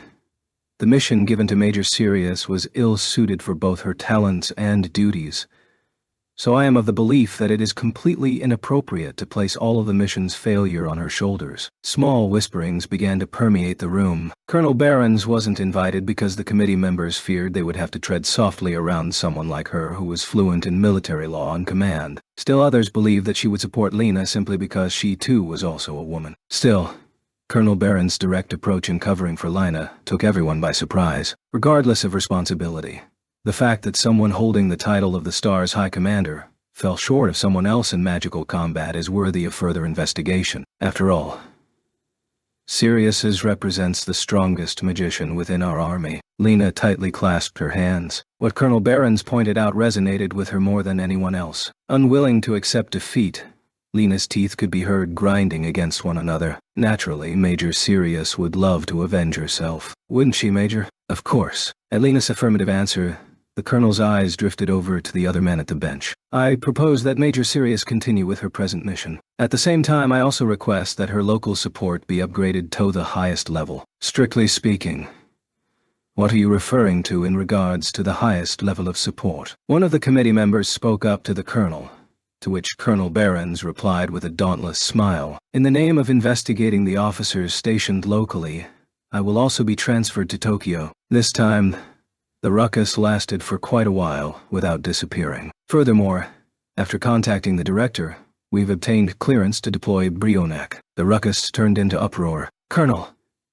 the mission given to Major Sirius was ill-suited for both her talents and duties, so I am of the belief that it is completely inappropriate to place all of the mission's failure on her shoulders. Small whisperings began to permeate the room. Colonel Barons wasn't invited because the committee members feared they would have to tread softly around someone like her who was fluent in military law and command. Still others believed that she would support Lena simply because she too was also a woman. Still, Colonel Barron's direct approach in covering for Lena took everyone by surprise. Regardless of responsibility, the fact that someone holding the title of the Star's High Commander fell short of someone else in magical combat is worthy of further investigation. After all, Sirius represents the strongest magician within our army. Lena tightly clasped her hands. What Colonel Barons pointed out resonated with her more than anyone else. Unwilling to accept defeat, Lena's teeth could be heard grinding against one another. Naturally, Major Sirius would love to avenge herself. Wouldn't she, Major? Of course. At Lena's affirmative answer, the colonel's eyes drifted over to the other men at the bench. I propose that Major Sirius continue with her present mission. At the same time, I also request that her local support be upgraded to the highest level. Strictly speaking, what are you referring to in regards to the highest level of support? One of the committee members spoke up to the colonel, to which Colonel Barons replied with a dauntless smile. In the name of investigating the officers stationed locally, I will also be transferred to Tokyo. This time, the ruckus lasted for quite a while without disappearing. Furthermore, after contacting the director, we've obtained clearance to deploy Brionac. The ruckus turned into uproar. Colonel,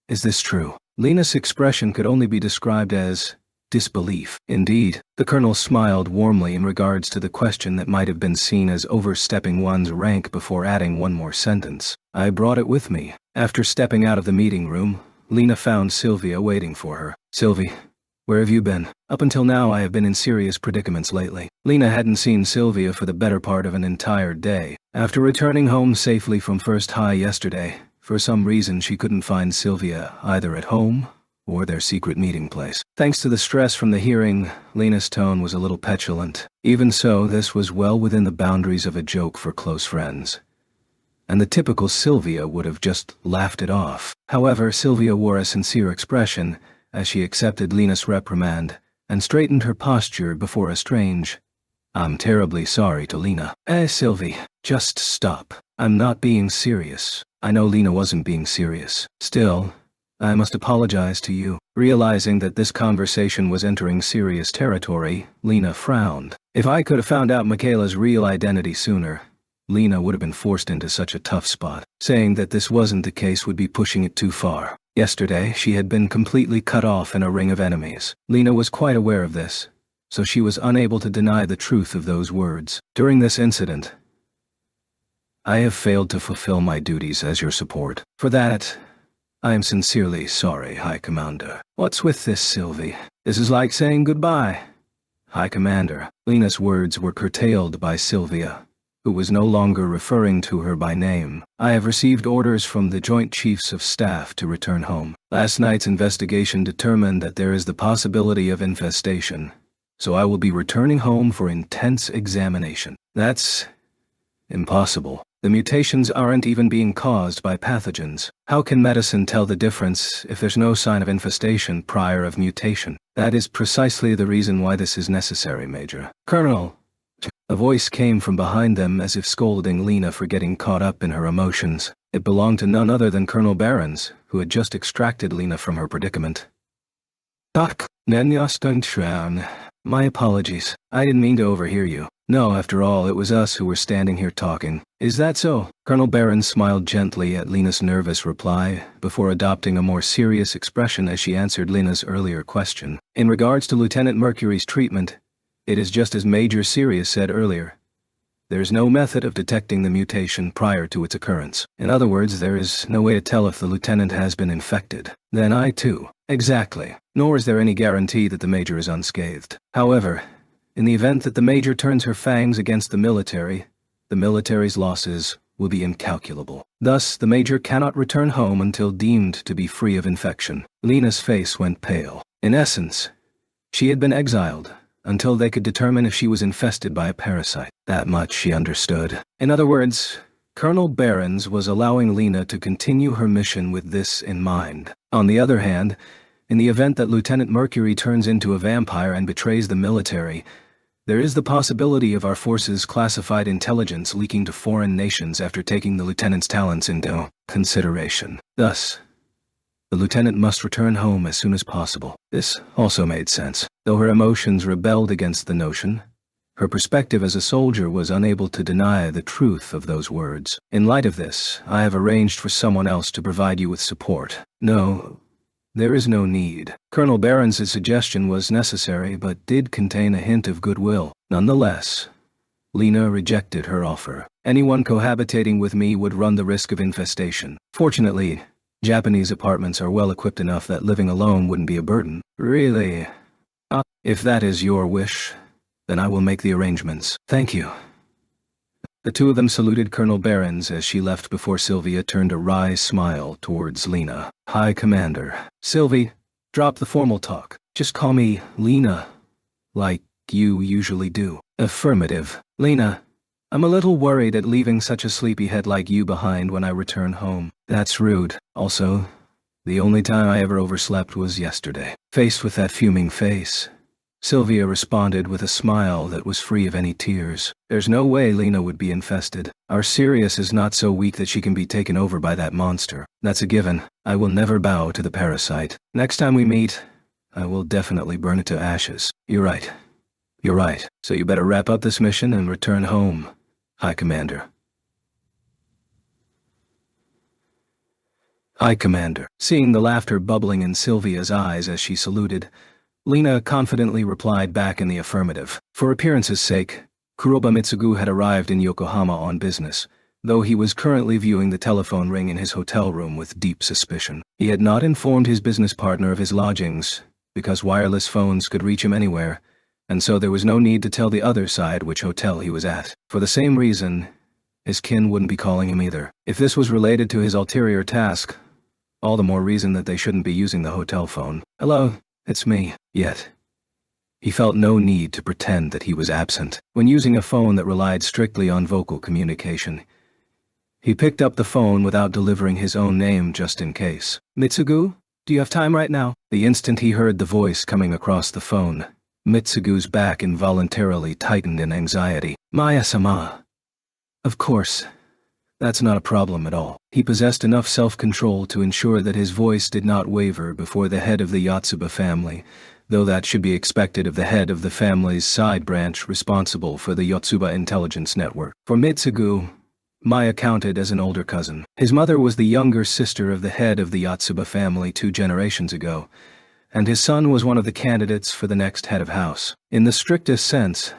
is this true? Lena's expression could only be described as disbelief. Indeed, the colonel smiled warmly in regards to the question that might have been seen as overstepping one's rank before adding one more sentence. I brought it with me. After stepping out of the meeting room, Lena found Sylvia waiting for her. Sylvie, where have you been? Up until now I have been in serious predicaments lately. Lena hadn't seen Sylvia for the better part of an entire day. After returning home safely from First High yesterday, for some reason she couldn't find Sylvia either at home or their secret meeting place. Thanks to the stress from the hearing, Lena's tone was a little petulant. Even so, this was well within the boundaries of a joke for close friends, and the typical Sylvia would have just laughed it off. However, Sylvia wore a sincere expression as she accepted Lena's reprimand and straightened her posture before a strange, "I'm terribly sorry" to Lena. Sylvie, just stop. I'm not being serious. I know Lena wasn't being serious. Still, I must apologize to you. Realizing that this conversation was entering serious territory, Lena frowned. If I could have found out Michaela's real identity sooner, Lena would have been forced into such a tough spot. Saying that this wasn't the case would be pushing it too far. Yesterday, she had been completely cut off in a ring of enemies. Lena was quite aware of this, so she was unable to deny the truth of those words. During this incident, I have failed to fulfill my duties as your support. For that, I am sincerely sorry, High Commander. What's with this, Sylvie? This is like saying goodbye. High Commander. Lena's words were curtailed by Sylvia, who was no longer referring to her by name. I have received orders from the Joint Chiefs of Staff to return home. Last night's investigation determined that there is the possibility of infestation, so I will be returning home for intense examination. That's impossible. The mutations aren't even being caused by pathogens. How can medicine tell the difference if there's no sign of infestation prior of mutation? That is precisely the reason why this is necessary, Major. Colonel! A voice came from behind them as if scolding Lena for getting caught up in her emotions. It belonged to none other than Colonel Barons, who had just extracted Lena from her predicament. Tak, Nenyastunshran. My apologies. I didn't mean to overhear you. No, after all, it was us who were standing here talking. Is that so? Colonel Barron smiled gently at Lena's nervous reply, before adopting a more serious expression as she answered Lena's earlier question. In regards to Lieutenant Mercury's treatment, it is just as Major Sirius said earlier. There's no method of detecting the mutation prior to its occurrence. In other words, there is no way to tell if the lieutenant has been infected. Then I too. Exactly. Nor is there any guarantee that the Major is unscathed. However, in the event that the Major turns her fangs against the military's losses will be incalculable. Thus, the Major cannot return home until deemed to be free of infection. Lena's face went pale. In essence, she had been exiled until they could determine if she was infested by a parasite. That much she understood. In other words, Colonel Barons was allowing Lena to continue her mission with this in mind. On the other hand, in the event that Lieutenant Mercury turns into a vampire and betrays the military, there is the possibility of our forces' classified intelligence leaking to foreign nations after taking the lieutenant's talents into consideration. Thus, the lieutenant must return home as soon as possible. This also made sense. Though her emotions rebelled against the notion, her perspective as a soldier was unable to deny the truth of those words. In light of this, I have arranged for someone else to provide you with support. No, there is no need. Colonel Barons' suggestion was necessary but did contain a hint of goodwill. Nonetheless, Lena rejected her offer. Anyone cohabitating with me would run the risk of infestation. Fortunately, Japanese apartments are well equipped enough that living alone wouldn't be a burden. Really? If that is your wish, then I will make the arrangements. Thank you. The two of them saluted Colonel Barons as she left before Sylvia turned a wry smile towards Lena. High Commander. Sylvie, drop the formal talk. Just call me Lena, like you usually do. Affirmative. Lena, I'm a little worried at leaving such a sleepyhead like you behind when I return home. That's rude. Also, the only time I ever overslept was yesterday. Faced with that fuming face, Sylvia responded with a smile that was free of any tears. There's no way Lena would be infested. Our Sirius is not so weak that she can be taken over by that monster. That's a given. I will never bow to the parasite. Next time we meet, I will definitely burn it to ashes. You're right. You're right. So you better wrap up this mission and return home, High Commander. High Commander. Seeing the laughter bubbling in Sylvia's eyes as she saluted, Lena confidently replied back in the affirmative. For appearance's sake, Kuroba Mitsugu had arrived in Yokohama on business, though he was currently viewing the telephone ring in his hotel room with deep suspicion. He had not informed his business partner of his lodgings, because wireless phones could reach him anywhere, and so there was no need to tell the other side which hotel he was at. For the same reason, his kin wouldn't be calling him either. If this was related to his ulterior task, all the more reason that they shouldn't be using the hotel phone. Hello, it's me. Yet, he felt no need to pretend that he was absent. When using a phone that relied strictly on vocal communication, he picked up the phone without delivering his own name just in case. Mitsugu, do you have time right now? The instant he heard the voice coming across the phone, Mitsugu's back involuntarily tightened in anxiety. Maya-sama. Of course. That's not a problem at all. He possessed enough self-control to ensure that his voice did not waver before the head of the Yotsuba family, though that should be expected of the head of the family's side branch responsible for the Yotsuba intelligence network. For Mitsugu, Maya counted as an older cousin. His mother was the younger sister of the head of the Yotsuba family 2 generations ago, and his son was one of the candidates for the next head of house. In the strictest sense,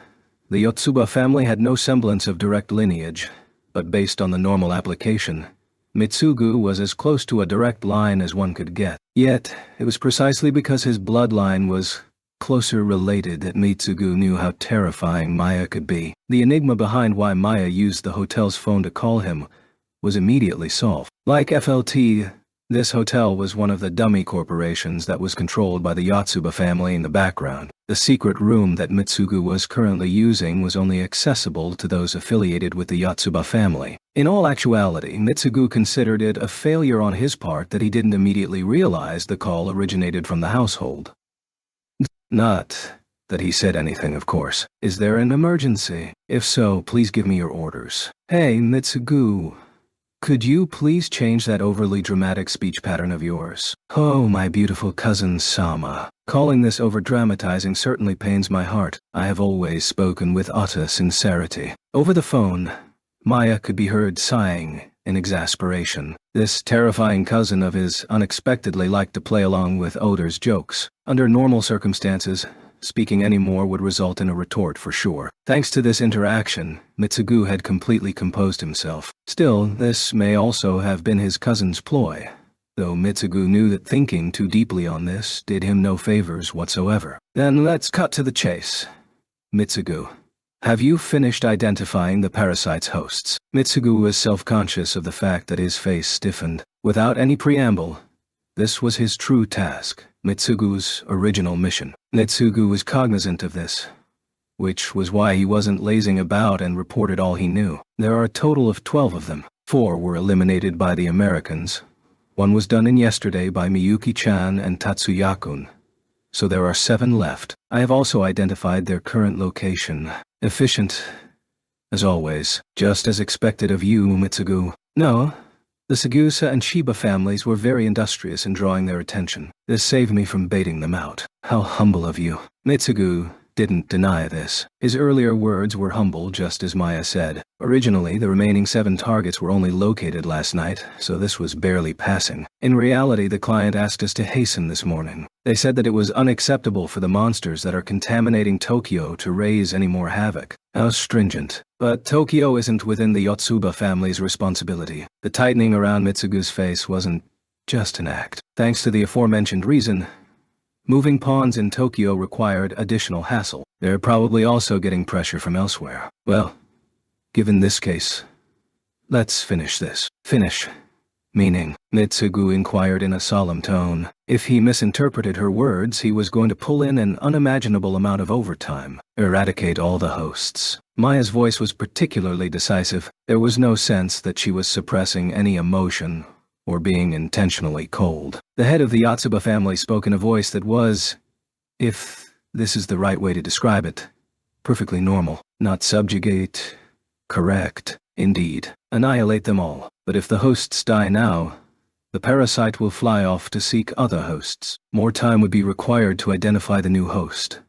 the Yotsuba family had no semblance of direct lineage, but based on the normal application, Mitsugu was as close to a direct line as one could get. Yet, it was precisely because his bloodline was closer related that Mitsugu knew how terrifying Maya could be. The enigma behind why Maya used the hotel's phone to call him was immediately solved. Like FLT, this hotel was one of the dummy corporations that was controlled by the Yotsuba family in the background. The secret room that Mitsugu was currently using was only accessible to those affiliated with the Yotsuba family. In all actuality, Mitsugu considered it a failure on his part that he didn't immediately realize the call originated from the household. Not that he said anything, of course. Is there an emergency? If so, please give me your orders. Hey, Mitsugu. Could you please change that overly dramatic speech pattern of yours? Oh, my beautiful cousin Sama. Calling this over-dramatizing certainly pains my heart. I have always spoken with utter sincerity. Over the phone, Maya could be heard sighing in exasperation. This terrifying cousin of his unexpectedly liked to play along with Oder's jokes. Under normal circumstances, speaking any more would result in a retort for sure. Thanks to this interaction, Mitsugu had completely composed himself. Still, this may also have been his cousin's ploy, though Mitsugu knew that thinking too deeply on this did him no favors whatsoever. Then let's cut to the chase. Mitsugu, have you finished identifying the parasite's hosts? Mitsugu was self-conscious of the fact that his face stiffened. Without any preamble, this was his true task, Mitsugu's original mission. Mitsugu was cognizant of this, which was why he wasn't lazing about and reported all he knew. There are a total of 12 of them. 4 were eliminated by the Americans. 1 was done in yesterday by Miyuki-chan and Tatsuya-kun. So there are 7 left. I have also identified their current location. Efficient, as always. Just as expected of you, Mitsugu. No, the Sagusa and Shiba families were very industrious in drawing their attention. This saved me from baiting them out. How humble of you. Mitsugu didn't deny this. His earlier words were humble, just as Maya said. Originally, the remaining 7 targets were only located last night, so this was barely passing. In reality, the client asked us to hasten this morning. They said that it was unacceptable for the monsters that are contaminating Tokyo to raise any more havoc. How stringent. But Tokyo isn't within the Yotsuba family's responsibility. The tightening around Mitsugu's face wasn't just an act. Thanks to the aforementioned reason, moving pawns in Tokyo required additional hassle. They're probably also getting pressure from elsewhere. Well, given this case, let's finish this. Finish. Meaning, Mitsugu inquired in a solemn tone. If he misinterpreted her words, he was going to pull in an unimaginable amount of overtime. Eradicate all the hosts. Maya's voice was particularly decisive. There was no sense that she was suppressing any emotion or being intentionally cold. The head of the Yotsuba family spoke in a voice that was, if this is the right way to describe it, perfectly normal. Not subjugate, correct, indeed, annihilate them all. But if the hosts die now, the parasite will fly off to seek other hosts. More time would be required to identify the new host.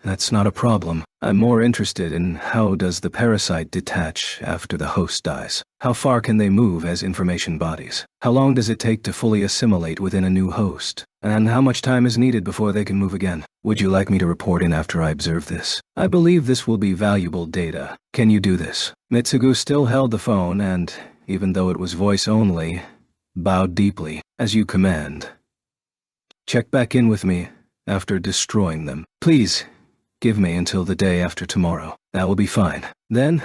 That's not a problem. I'm more interested in how does the parasite detach after the host dies. How far can they move as information bodies? How long does it take to fully assimilate within a new host? And how much time is needed before they can move again? Would you like me to report in after I observe this? I believe this will be valuable data. Can you do this? Mitsugu still held the phone and, even though it was voice only, bowed deeply. As you command. Check back in with me after destroying them. Please. Give me until the day after tomorrow. That will be fine. Then,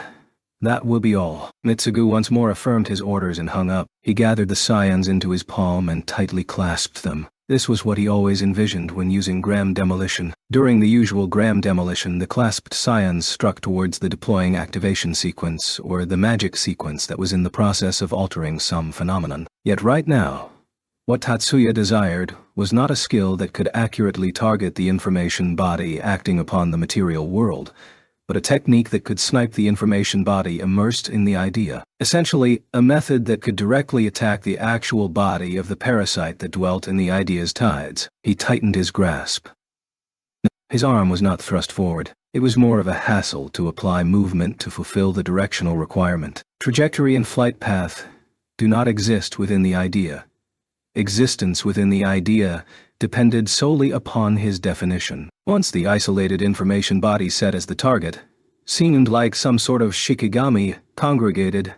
that will be all. Mitsugu once more affirmed his orders and hung up. He gathered the scions into his palm and tightly clasped them. This was what he always envisioned when using gram demolition. During the usual gram demolition, the clasped scions struck towards the deploying activation sequence or the magic sequence that was in the process of altering some phenomenon. Yet right now, what Tatsuya desired was not a skill that could accurately target the information body acting upon the material world, but a technique that could snipe the information body immersed in the idea. Essentially, a method that could directly attack the actual body of the parasite that dwelt in the idea's tides. He tightened his grasp. His arm was not thrust forward. It was more of a hassle to apply movement to fulfill the directional requirement. Trajectory and flight path do not exist within the idea. Existence within the idea depended solely upon his definition. Once the isolated information body set as the target seemed like some sort of shikigami congregated,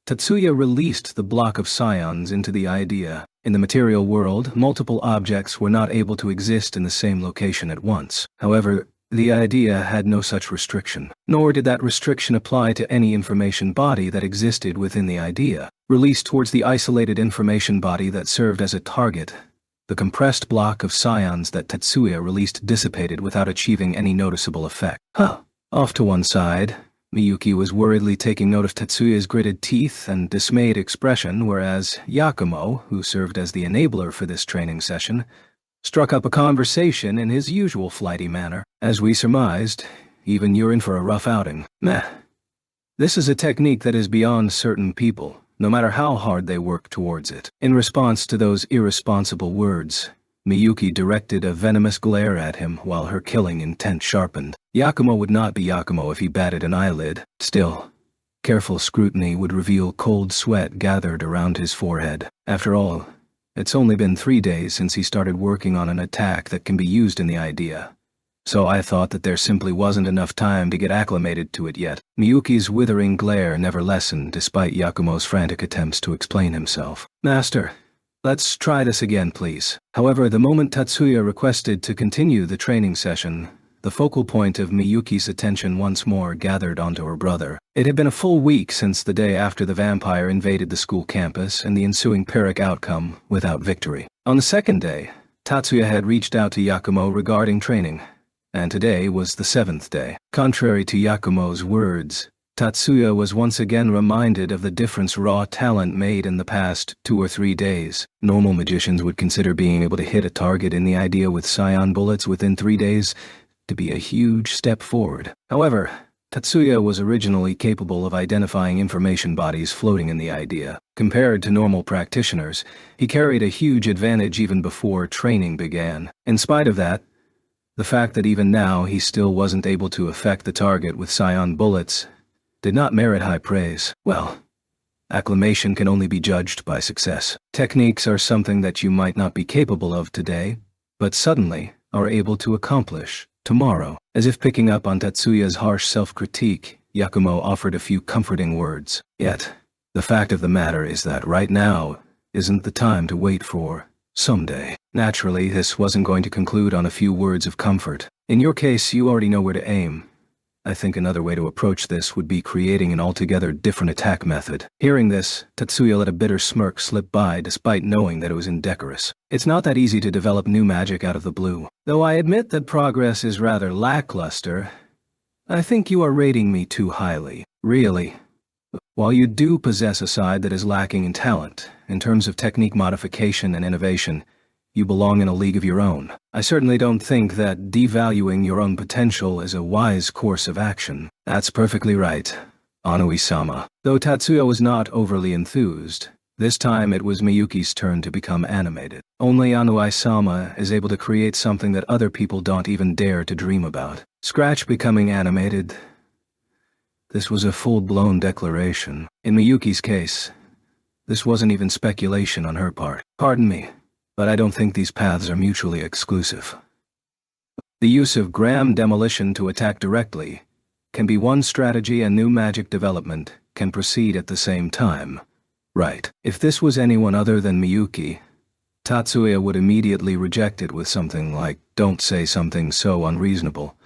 Tatsuya released the block of scions into the idea. In the material world, multiple objects were not able to exist in the same location at once. However, the idea had no such restriction, nor did that restriction apply to any information body that existed within the idea. Released towards the isolated information body that served as a target, the compressed block of scions that Tatsuya released dissipated without achieving any noticeable effect. Off to one side, Miyuki was worriedly taking note of Tatsuya's gritted teeth and dismayed expression, whereas Yakumo, who served as the enabler for this training session, struck up a conversation in his usual flighty manner. As we surmised, even you're in for a rough outing. Meh. This is a technique that is beyond certain people, no matter how hard they work towards it. In response to those irresponsible words, Miyuki directed a venomous glare at him while her killing intent sharpened. Yakumo would not be Yakumo if he batted an eyelid. Still, careful scrutiny would reveal cold sweat gathered around his forehead. After all, it's only been 3 days since he started working on an attack that can be used in the idea. So I thought that there simply wasn't enough time to get acclimated to it yet. Miyuki's withering glare never lessened despite Yakumo's frantic attempts to explain himself. Master, let's try this again, please. However, the moment Tatsuya requested to continue the training session, the focal point of Miyuki's attention once more gathered onto her brother. It had been a full week since the day after the vampire invaded the school campus and the ensuing Pyrrhic outcome without victory. On the second day, Tatsuya had reached out to Yakumo regarding training, and today was the 7th day. Contrary to Yakumo's words, Tatsuya was once again reminded of the difference raw talent made in the past 2 or 3 days. Normal magicians would consider being able to hit a target in the idea with scion bullets within 3 days to be a huge step forward. However, Tatsuya was originally capable of identifying information bodies floating in the idea. Compared to normal practitioners, he carried a huge advantage even before training began. In spite of that, the fact that even now he still wasn't able to affect the target with scion bullets did not merit high praise. Well, acclamation can only be judged by success. Techniques are something that you might not be capable of today, but suddenly are able to accomplish tomorrow. As if picking up on Tatsuya's harsh self-critique, Yakumo offered a few comforting words. Yet, the fact of the matter is that right now isn't the time to wait for someday. Naturally, this wasn't going to conclude on a few words of comfort. In your case, you already know where to aim. I think another way to approach this would be creating an altogether different attack method. Hearing this, Tatsuya let a bitter smirk slip by despite knowing that it was indecorous. It's not that easy to develop new magic out of the blue. Though I admit that progress is rather lackluster, I think you are rating me too highly. Really. While you do possess a side that is lacking in talent, in terms of technique modification and innovation, you belong in a league of your own. I certainly don't think that devaluing your own potential is a wise course of action. That's perfectly right, Anui-sama. Though Tatsuya was not overly enthused, this time it was Miyuki's turn to become animated. Only Anui-sama is able to create something that other people don't even dare to dream about. Scratch becoming animated. This was a full-blown declaration. In Miyuki's case, this wasn't even speculation on her part. Pardon me, but I don't think these paths are mutually exclusive. The use of gram demolition to attack directly can be one strategy, and new magic development can proceed at the same time. Right. If this was anyone other than Miyuki, Tatsuya would immediately reject it with something like, "Don't say something so unreasonable,"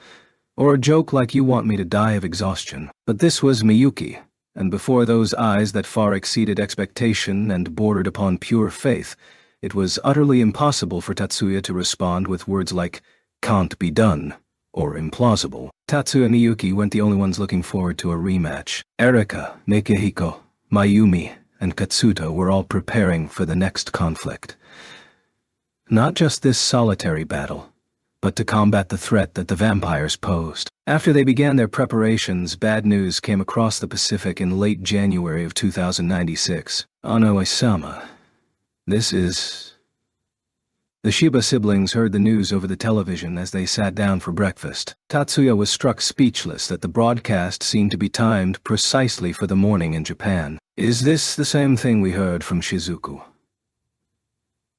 or a joke like, "You want me to die of exhaustion." But this was Miyuki, and before those eyes that far exceeded expectation and bordered upon pure faith, it was utterly impossible for Tatsuya to respond with words like, "Can't be done," or "implausible." Tatsuya and Miyuki weren't the only ones looking forward to a rematch. Erika, Mikihiko, Mayumi, and Katsuta were all preparing for the next conflict. Not just this solitary battle, but to combat the threat that the vampires posed. After they began their preparations, bad news came across the Pacific in late January of 2096. Anui-sama, this is... The Shiba siblings heard the news over the television as they sat down for breakfast. Tatsuya was struck speechless that the broadcast seemed to be timed precisely for the morning in Japan. Is this the same thing we heard from Shizuku?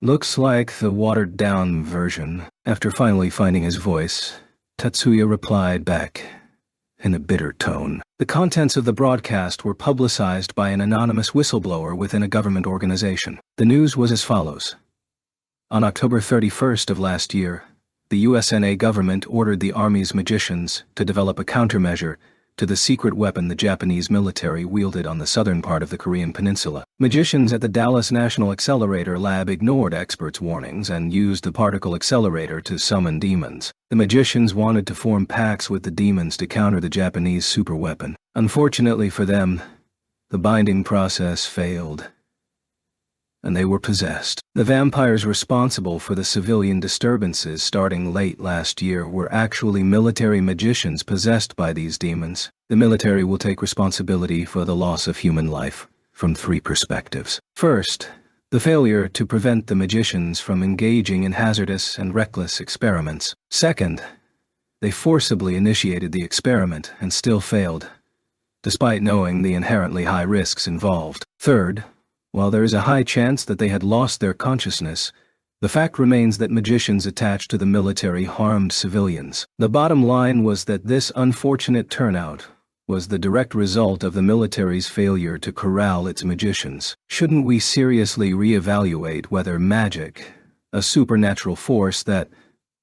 Looks like the watered-down version. After finally finding his voice, Tatsuya replied back in a bitter tone. The contents of the broadcast were publicized by an anonymous whistleblower within a government organization. The news was as follows. On October 31st of last year, the USNA government ordered the Army's magicians to develop a countermeasure to the secret weapon the Japanese military wielded on the southern part of the Korean peninsula. Magicians at the Dallas National Accelerator Lab ignored experts' warnings and used the particle accelerator to summon demons. The magicians wanted to form pacts with the demons to counter the Japanese superweapon. Unfortunately for them, the binding process failed. and they were possessed. The vampires responsible for the civilian disturbances starting late last year were actually military magicians possessed by these demons. The military will take responsibility for the loss of human life from 3 perspectives. First, the failure to prevent the magicians from engaging in hazardous and reckless experiments. Second, they forcibly initiated the experiment and still failed, despite knowing the inherently high risks involved. Third, while there is a high chance that they had lost their consciousness, the fact remains that magicians attached to the military harmed civilians. The bottom line was that this unfortunate turnout was the direct result of the military's failure to corral its magicians. Shouldn't we seriously reevaluate whether magic, a supernatural force that,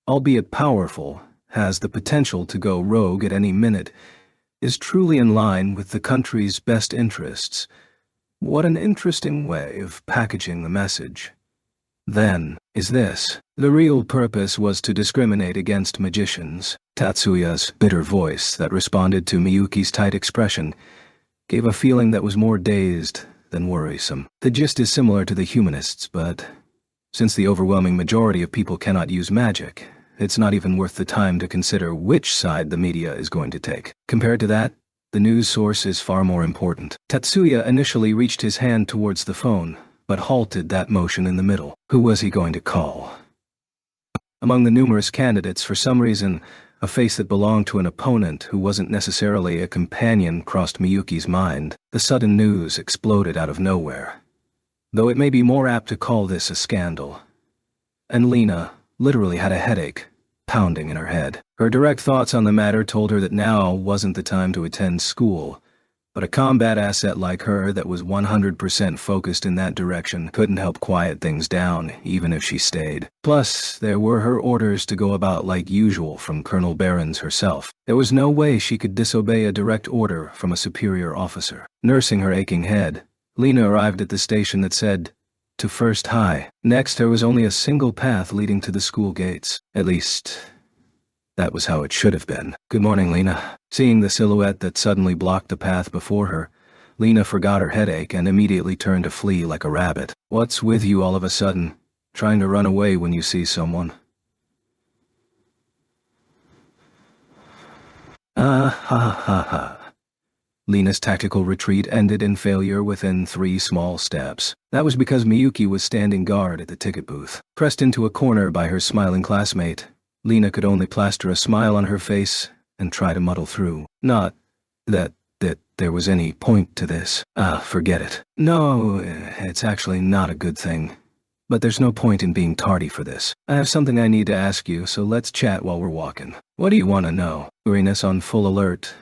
albeit powerful, has the potential to go rogue at any minute, is truly in line with the country's best interests? What an interesting way of packaging the message. Then, is this? The real purpose was to discriminate against magicians. Tatsuya's bitter voice that responded to Miyuki's tight expression gave a feeling that was more dazed than worrisome. The gist is similar to the humanists, but since the overwhelming majority of people cannot use magic, it's not even worth the time to consider which side the media is going to take. Compared to that, the news source is far more important. Tatsuya initially reached his hand towards the phone, but halted that motion in the middle. Who was he going to call? Among the numerous candidates, for some reason, a face that belonged to an opponent who wasn't necessarily a companion crossed Miyuki's mind. The sudden news exploded out of nowhere, though it may be more apt to call this a scandal. And Lena literally had a headache pounding in her head. Her direct thoughts on the matter told her that now wasn't the time to attend school, but a combat asset like her that was 100% focused in that direction couldn't help quiet things down, even if she stayed. Plus, there were her orders to go about like usual from Colonel Behrens herself. There was no way she could disobey a direct order from a superior officer. Nursing her aching head, Lena arrived at the station that said, "To First High." Next, there was only a single path leading to the school gates. At least, that was how it should have been. "Good morning, Lena." Seeing the silhouette that suddenly blocked the path before her, Lena forgot her headache and immediately turned to flee like a rabbit. "What's with you all of a sudden? Trying to run away when you see someone?" Ha ha ha. Lena's tactical retreat ended in failure within 3 small steps. That was because Miyuki was standing guard at the ticket booth. Pressed into a corner by her smiling classmate, Lena could only plaster a smile on her face and try to muddle through. Not that there was any point to this. Forget it. No, it's actually not a good thing. But there's no point in being tardy for this. I have something I need to ask you, so let's chat while we're walking. What do you want to know? Uranus on full alert.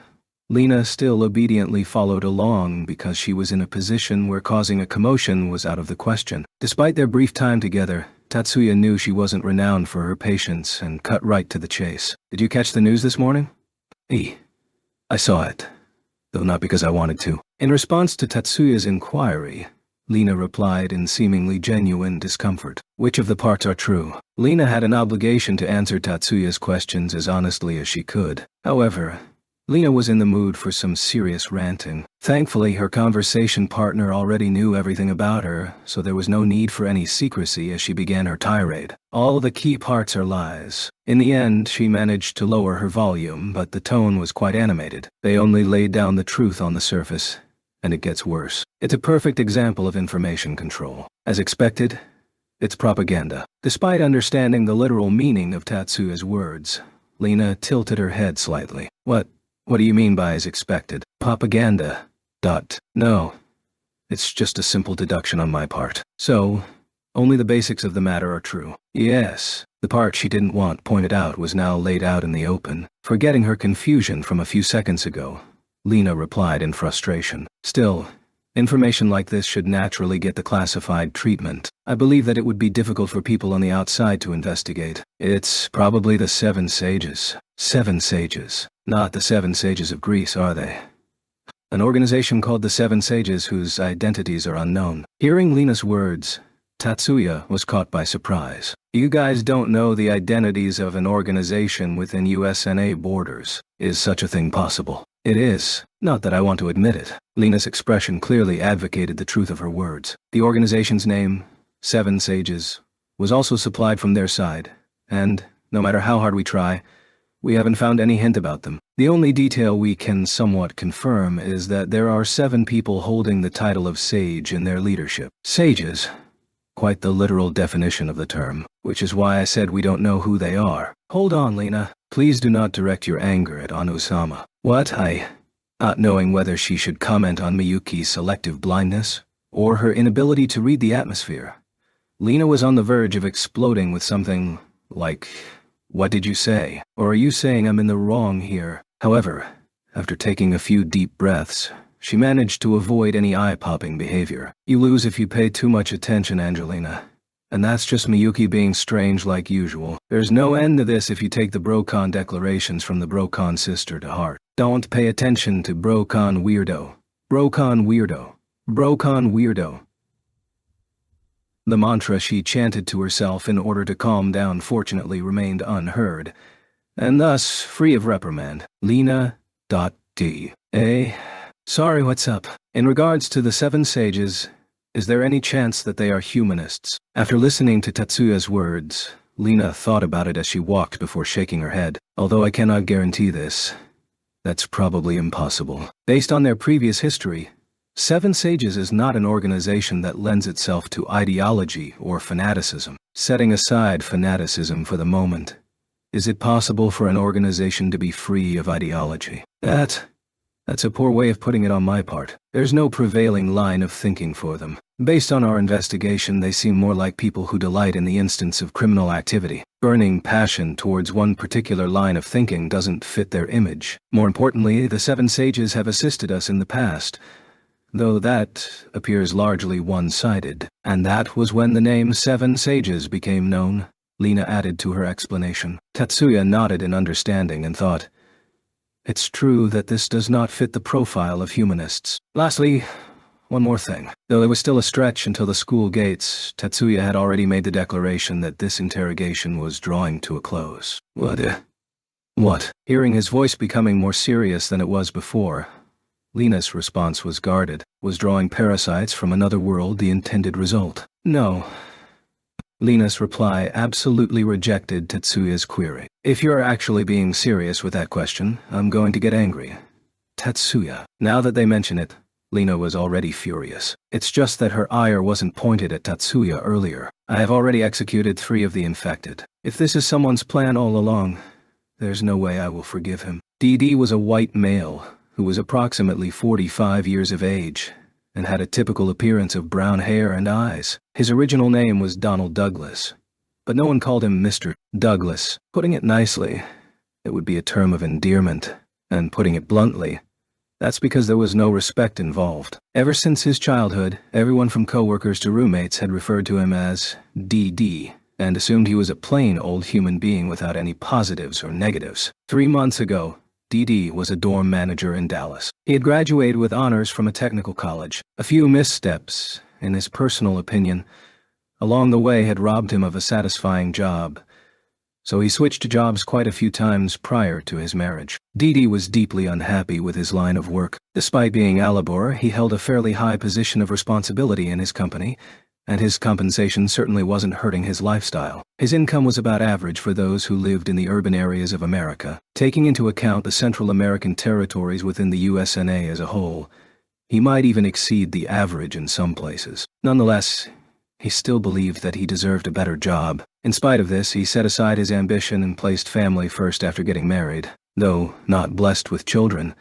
Lena still obediently followed along because she was in a position where causing a commotion was out of the question. Despite their brief time together, Tatsuya knew she wasn't renowned for her patience and cut right to the chase. "Did you catch the news this morning?" I saw it, though not because I wanted to." In response to Tatsuya's inquiry, Lena replied in seemingly genuine discomfort. "Which of the parts are true?" Lena had an obligation to answer Tatsuya's questions as honestly as she could. However, Lena was in the mood for some serious ranting. Thankfully, her conversation partner already knew everything about her, so there was no need for any secrecy as she began her tirade. "All the key parts are lies." In the end, she managed to lower her volume, but the tone was quite animated. "They only laid down the truth on the surface, and it gets worse. It's a perfect example of information control. As expected, it's propaganda." Despite understanding the literal meaning of Tatsuya's words, Lena tilted her head slightly. What do you mean by as expected? Propaganda. No. It's just a simple deduction on my part. So, only the basics of the matter are true. Yes. The part she didn't want pointed out was now laid out in the open. Forgetting her confusion from a few seconds ago, Lena replied in frustration. "Still, information like this should naturally get the classified treatment. I believe that it would be difficult for people on the outside to investigate. It's probably the 7 sages. 7 sages. Not the 7 sages of Greece, are they? An organization called the 7 Sages whose identities are unknown." Hearing Lena's words, Tatsuya was caught by surprise. "You guys don't know the identities of an organization within USNA borders. Is such a thing possible?" "It is. Not that I want to admit it. Lena's expression clearly advocated the truth of her words. The organization's name, Seven Sages, was also supplied from their side, and, no matter how hard we try, we haven't found any hint about them. The only detail we can somewhat confirm is that there are 7 people holding the title of sage in their leadership. Sages, quite the literal definition of the term, which is why I said we don't know who they are. Hold on, Lena. Please do not direct your anger at Anu-sama. What? Not knowing whether she should comment on Miyuki's selective blindness, or her inability to read the atmosphere. Lena was on the verge of exploding with something like, "What did you say? Or are you saying I'm in the wrong here?" However, after taking a few deep breaths, she managed to avoid any eye-popping behavior. You lose if you pay too much attention, Angelina. And that's just Miyuki being strange like usual. There's no end to this if you take the Brocon declarations from the Brocon sister to heart. Don't pay attention to Brocon weirdo. Brocon weirdo. Brocon weirdo. The mantra she chanted to herself in order to calm down fortunately remained unheard, and thus free of reprimand. Lena.D. Sorry, what's up? In regards to the 7 sages, is there any chance that they are humanists? After listening to Tetsuya's words, Lena thought about it as she walked before shaking her head. Although I cannot guarantee this, that's probably impossible. Based on their previous history, 7 Sages is not an organization that lends itself to ideology or fanaticism. Setting aside fanaticism for the moment, is it possible for an organization to be free of ideology? That's a poor way of putting it on my part. There's no prevailing line of thinking for them. Based on our investigation, they seem more like people who delight in the instance of criminal activity. Burning passion towards one particular line of thinking doesn't fit their image. More importantly, the 7 Sages have assisted us in the past, though that appears largely one-sided. And that was when the name 7 Sages became known, Lena added to her explanation. Tetsuya nodded in understanding and thought, it's true that this does not fit the profile of humanists. Lastly, one more thing. Though there was still a stretch until the school gates, Tetsuya had already made the declaration that this interrogation was drawing to a close. What? Hearing his voice becoming more serious than it was before, Lena's response was guarded. Was drawing parasites from another world the intended result? No. Lena's reply absolutely rejected Tetsuya's query. If you're actually being serious with that question, I'm going to get angry. Tetsuya. Now that they mention it, Lena was already furious. It's just that her ire wasn't pointed at Tetsuya earlier. I have already executed 3 of the infected. If this is someone's plan all along, there's no way I will forgive him. DD was a white male who was approximately 45 years of age and had a typical appearance of brown hair and eyes. His original name was Donald Douglas, but no one called him Mr. Douglas. Putting it nicely, it would be a term of endearment, and putting it bluntly, that's because there was no respect involved. Ever since his childhood, everyone from coworkers to roommates had referred to him as DD, and assumed he was a plain old human being without any positives or negatives. 3 months ago, DD was a dorm manager in Dallas. He had graduated with honors from a technical college. A few missteps, in his personal opinion, along the way had robbed him of a satisfying job, so he switched jobs quite a few times prior to his marriage. DD was deeply unhappy with his line of work. Despite being Alibor, he held a fairly high position of responsibility in his company, and his compensation certainly wasn't hurting his lifestyle. His income was about average for those who lived in the urban areas of America. Taking into account the Central American territories within the USNA as a whole, he might even exceed the average in some places. Nonetheless, he still believed that he deserved a better job. In spite of this, he set aside his ambition and placed family first after getting married. Though not blessed with children,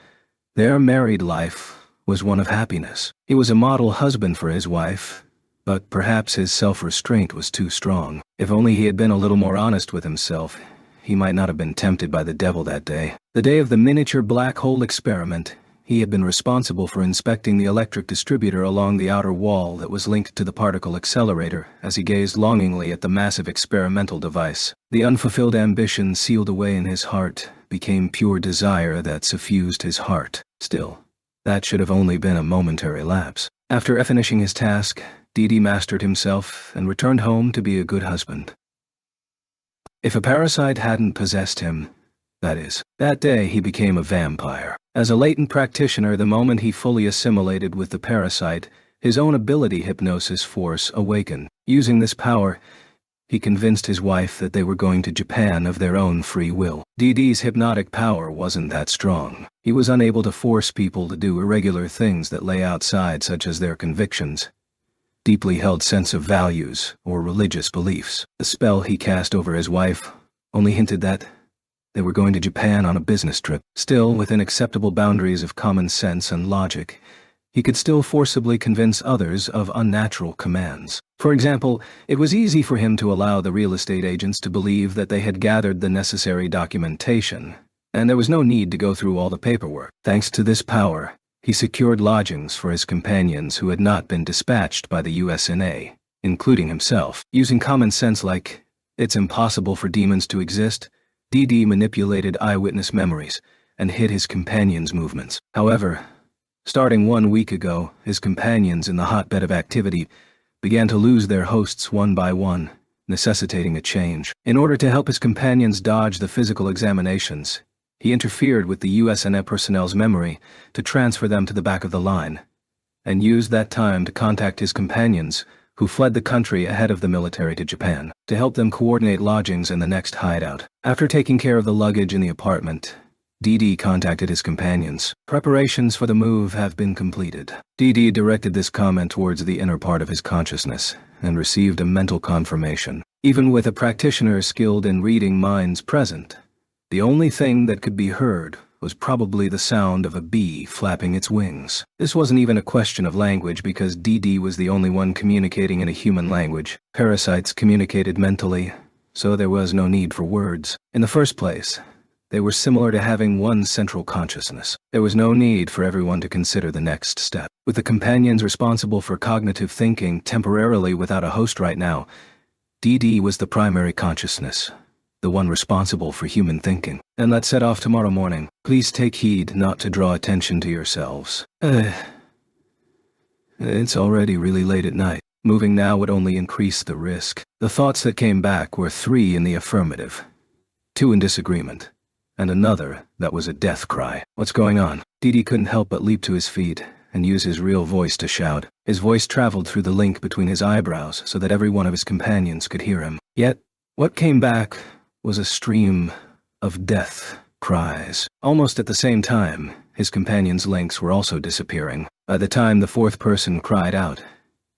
their married life was one of happiness. He was a model husband for his wife, but perhaps his self-restraint was too strong. If only he had been a little more honest with himself, he might not have been tempted by the devil that day. The day of the miniature black hole experiment, he had been responsible for inspecting the electric distributor along the outer wall that was linked to the particle accelerator as he gazed longingly at the massive experimental device. The unfulfilled ambition sealed away in his heart became pure desire that suffused his heart. Still, that should have only been a momentary lapse. After finishing his task, DD mastered himself and returned home to be a good husband. If a parasite hadn't possessed him, that is. That day he became a vampire. As a latent practitioner, the moment he fully assimilated with the parasite, his own ability hypnosis force awakened. Using this power, he convinced his wife that they were going to Japan of their own free will. DD's hypnotic power wasn't that strong. He was unable to force people to do irregular things that lay outside, such as their convictions, deeply held sense of values, or religious beliefs. The spell he cast over his wife only hinted that they were going to Japan on a business trip. Still, within acceptable boundaries of common sense and logic, he could still forcibly convince others of unnatural commands. For example, it was easy for him to allow the real estate agents to believe that they had gathered the necessary documentation, and there was no need to go through all the paperwork. Thanks to this power, he secured lodgings for his companions who had not been dispatched by the USNA, including himself. Using common sense like, "It's impossible for demons to exist," DD manipulated eyewitness memories and hid his companions' movements. However, starting 1 week ago, his companions in the hotbed of activity began to lose their hosts one by one, necessitating a change. In order to help his companions dodge the physical examinations, he interfered with the USNA personnel's memory to transfer them to the back of the line, and used that time to contact his companions, who fled the country ahead of the military to Japan, to help them coordinate lodgings in the next hideout. After taking care of the luggage in the apartment, DD contacted his companions. "Preparations for the move have been completed." DD directed this comment towards the inner part of his consciousness, and received a mental confirmation. Even with a practitioner skilled in reading minds present, the only thing that could be heard was probably the sound of a bee flapping its wings. This wasn't even a question of language, because DD was the only one communicating in a human language. Parasites communicated mentally, so there was no need for words. In the first place, they were similar to having one central consciousness. There was no need for everyone to consider the next step. With the companions responsible for cognitive thinking temporarily without a host right now, DD was the primary consciousness, the one responsible for human thinking. "And let's set off tomorrow morning. Please take heed not to draw attention to yourselves. It's already really late at night. Moving now would only increase the risk." The thoughts that came back were 3 in the affirmative, 2 in disagreement, and another that was a death cry. "What's going on?" DD couldn't help but leap to his feet and use his real voice to shout. His voice traveled through the link between his eyebrows so that every one of his companions could hear him. Yet, what came back was a stream of death cries. Almost at the same time, his companions' links were also disappearing. By the time the 4th person cried out,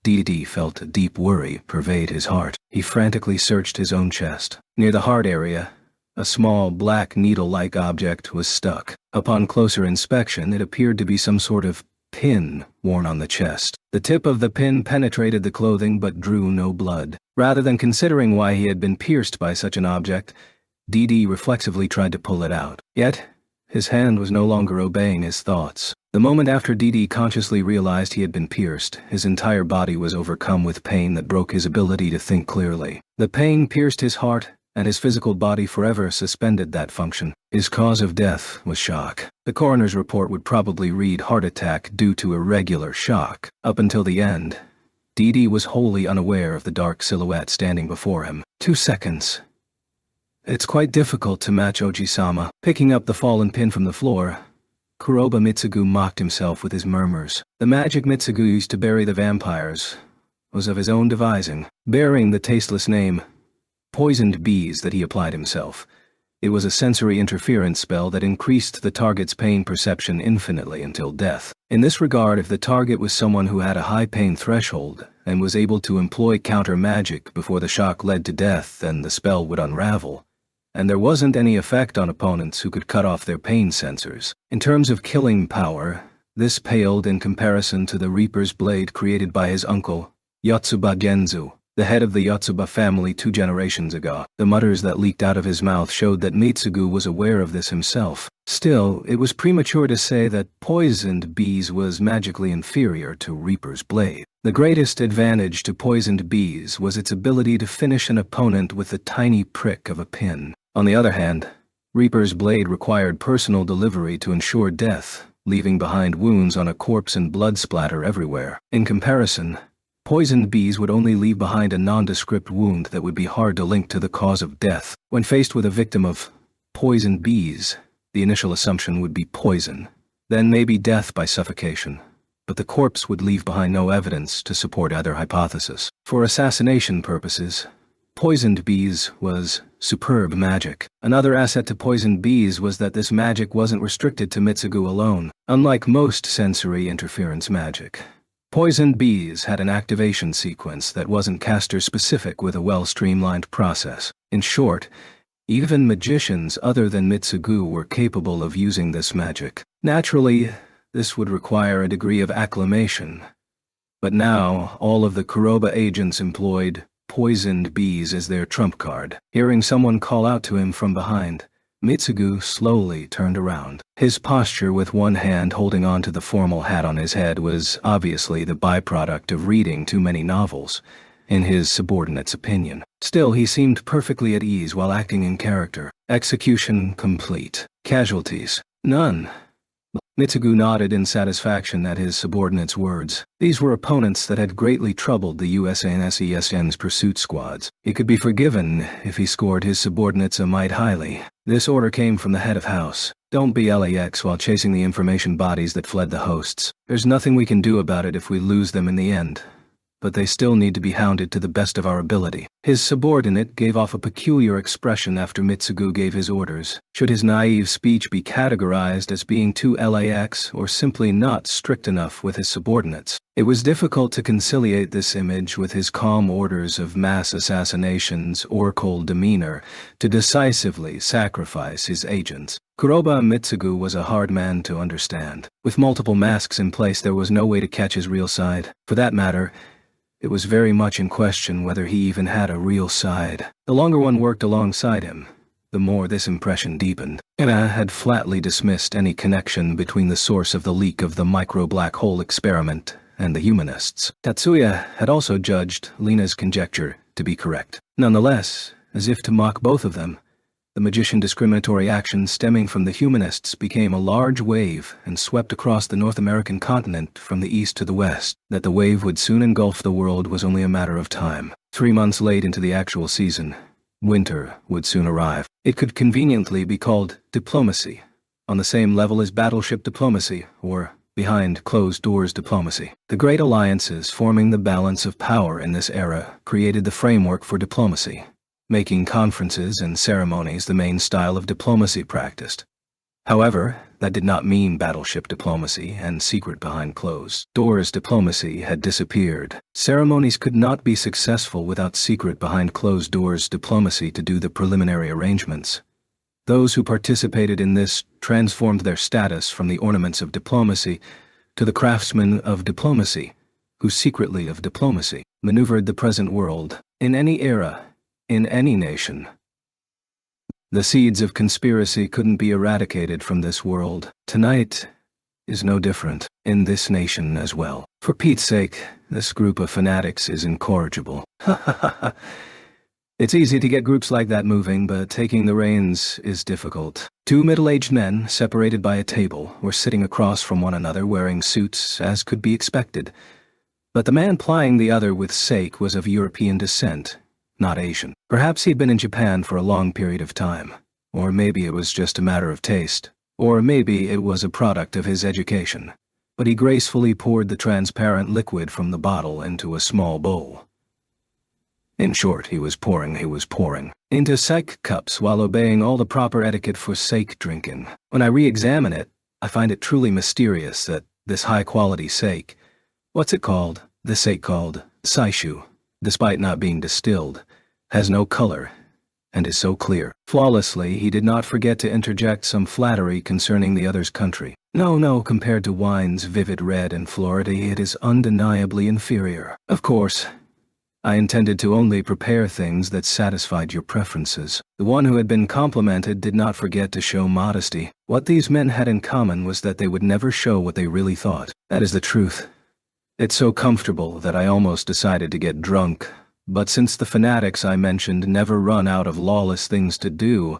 DD felt a deep worry pervade his heart. He frantically searched his own chest. Near the heart area, a small black needle-like object was stuck. Upon closer inspection, it appeared to be some sort of pin worn on the chest. The tip of the pin penetrated the clothing but drew no blood. Rather than considering why he had been pierced by such an object, DD reflexively tried to pull it out. Yet, his hand was no longer obeying his thoughts. The moment after DD consciously realized he had been pierced, his entire body was overcome with pain that broke his ability to think clearly. The pain pierced his heart, and his physical body forever suspended that function. His cause of death was shock. The coroner's report would probably read heart attack due to irregular shock. Up until the end, DD was wholly unaware of the dark silhouette standing before him. 2 seconds. It's quite difficult to match Oji-sama. Picking up the fallen pin from the floor, Kuroba Mitsugu mocked himself with his murmurs. The magic Mitsugu used to bury the vampires was of his own devising, bearing the tasteless name poisoned bees that he applied himself. It was a sensory interference spell that increased the target's pain perception infinitely until death. In this regard, if the target was someone who had a high pain threshold and was able to employ counter magic before the shock led to death, then the spell would unravel, and there wasn't any effect on opponents who could cut off their pain sensors. In terms of killing power, this paled in comparison to the Reaper's blade created by his uncle, Yotsuba Genzu, the head of the Yotsuba family 2 generations ago. The mutters that leaked out of his mouth showed that Mitsugu was aware of this himself. Still, it was premature to say that poisoned bees was magically inferior to Reaper's blade. The greatest advantage to poisoned bees was its ability to finish an opponent with the tiny prick of a pin. On the other hand, Reaper's blade required personal delivery to ensure death, leaving behind wounds on a corpse and blood splatter everywhere. In comparison, poisoned bees would only leave behind a nondescript wound that would be hard to link to the cause of death. When faced with a victim of poisoned bees, the initial assumption would be poison, then maybe death by suffocation. But the corpse would leave behind no evidence to support either hypothesis. For assassination purposes, poisoned bees was superb magic. Another asset to poisoned bees was that this magic wasn't restricted to Mitsugu alone. Unlike most sensory interference magic, poisoned bees had an activation sequence that wasn't caster-specific with a well-streamlined process. In short, even magicians other than Mitsugu were capable of using this magic. Naturally, this would require a degree of acclimation. But now, all of the Kuroba agents employed poisoned bees as their trump card. Hearing someone call out to him from behind, Mitsugu slowly turned around. His posture with one hand holding onto the formal hat on his head was obviously the byproduct of reading too many novels, in his subordinate's opinion. Still, he seemed perfectly at ease while acting in character. Execution complete. Casualties? None. Mitsugu nodded in satisfaction at his subordinate's words. These were opponents that had greatly troubled the USANSESN's pursuit squads. He could be forgiven if he scored his subordinates a mite highly. This order came from the head of house. Don't be LAX while chasing the information bodies that fled the hosts. There's nothing we can do about it if we lose them in the end. But they still need to be hounded to the best of our ability. His subordinate gave off a peculiar expression after Mitsugu gave his orders. Should his naive speech be categorized as being too LAX or simply not strict enough with his subordinates? It was difficult to conciliate this image with his calm orders of mass assassinations or cold demeanor to decisively sacrifice his agents. Kuroba Mitsugu was a hard man to understand. With multiple masks in place, there was no way to catch his real side. For that matter, it was very much in question whether he even had a real side. The longer one worked alongside him, the more this impression deepened. Ina had flatly dismissed any connection between the source of the leak of the micro-black hole experiment and the humanists. Tatsuya had also judged Lena's conjecture to be correct. Nonetheless, as if to mock both of them, the magician discriminatory action stemming from the humanists became a large wave and swept across the North American continent from the east to the west. That the wave would soon engulf the world was only a matter of time. 3 months late into the actual season, winter would soon arrive. It could conveniently be called diplomacy, on the same level as battleship diplomacy or behind closed doors diplomacy. The great alliances forming the balance of power in this era created the framework for diplomacy, making conferences and ceremonies the main style of diplomacy practiced. However, that did not mean battleship diplomacy and secret behind closed doors diplomacy had disappeared. Ceremonies could not be successful without secret behind closed doors diplomacy to do the preliminary arrangements. Those who participated in this transformed their status from the ornaments of diplomacy to the craftsmen of diplomacy, who secretly of diplomacy maneuvered the present world, in any era, in any nation. The seeds of conspiracy couldn't be eradicated from this world. Tonight is no different, in this nation as well. For Pete's sake, this group of fanatics is incorrigible. It's easy to get groups like that moving, but taking the reins is difficult. 2 middle-aged men, separated by a table, were sitting across from one another wearing suits as could be expected. But the man plying the other with sake was of European descent, not Asian. Perhaps he'd been in Japan for a long period of time. Or maybe it was just a matter of taste. Or maybe it was a product of his education. But he gracefully poured the transparent liquid from the bottle into a small bowl. In short, he was pouring into sake cups while obeying all the proper etiquette for sake drinking. When I re-examine it, I find it truly mysterious that this high-quality sake, what's it called? The sake called saishu, despite not being distilled, has no color, and is so clear. Flawlessly, he did not forget to interject some flattery concerning the other's country. No, compared to wine's vivid red and floridity, it is undeniably inferior. Of course, I intended to only prepare things that satisfied your preferences. The one who had been complimented did not forget to show modesty. What these men had in common was that they would never show what they really thought. That is the truth. It's so comfortable that I almost decided to get drunk. But since the fanatics I mentioned never run out of lawless things to do,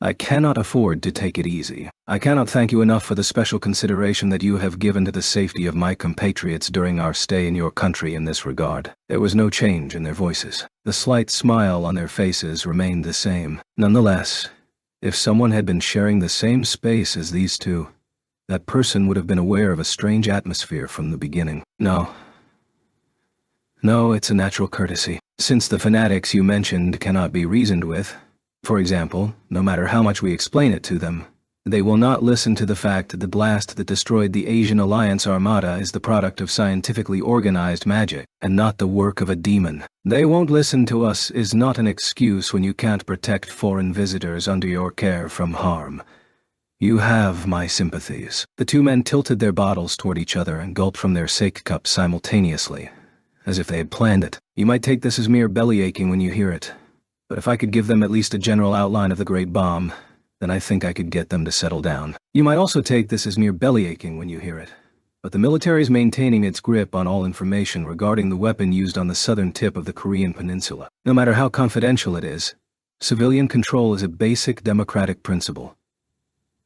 I cannot afford to take it easy. I cannot thank you enough for the special consideration that you have given to the safety of my compatriots during our stay in your country in this regard. There was no change in their voices. The slight smile on their faces remained the same. Nonetheless, If someone had been sharing the same space as these two, that person would have been aware of a strange atmosphere from the beginning. No, it's a natural courtesy. Since the fanatics you mentioned cannot be reasoned with, for example, no matter how much we explain it to them, they will not listen to the fact that the blast that destroyed the Asian Alliance Armada is the product of scientifically organized magic, and not the work of a demon. They won't listen to us is not an excuse when you can't protect foreign visitors under your care from harm. You have my sympathies. The two men tilted their bottles toward each other and gulped from their sake cups simultaneously, as if they had planned it. You might take this as mere bellyaching when you hear it, but if I could give them at least a general outline of the Great Bomb, then I think I could get them to settle down. You might also take this as mere bellyaching when you hear it, but the military is maintaining its grip on all information regarding the weapon used on the southern tip of the Korean peninsula. No matter how confidential it is, civilian control is a basic democratic principle.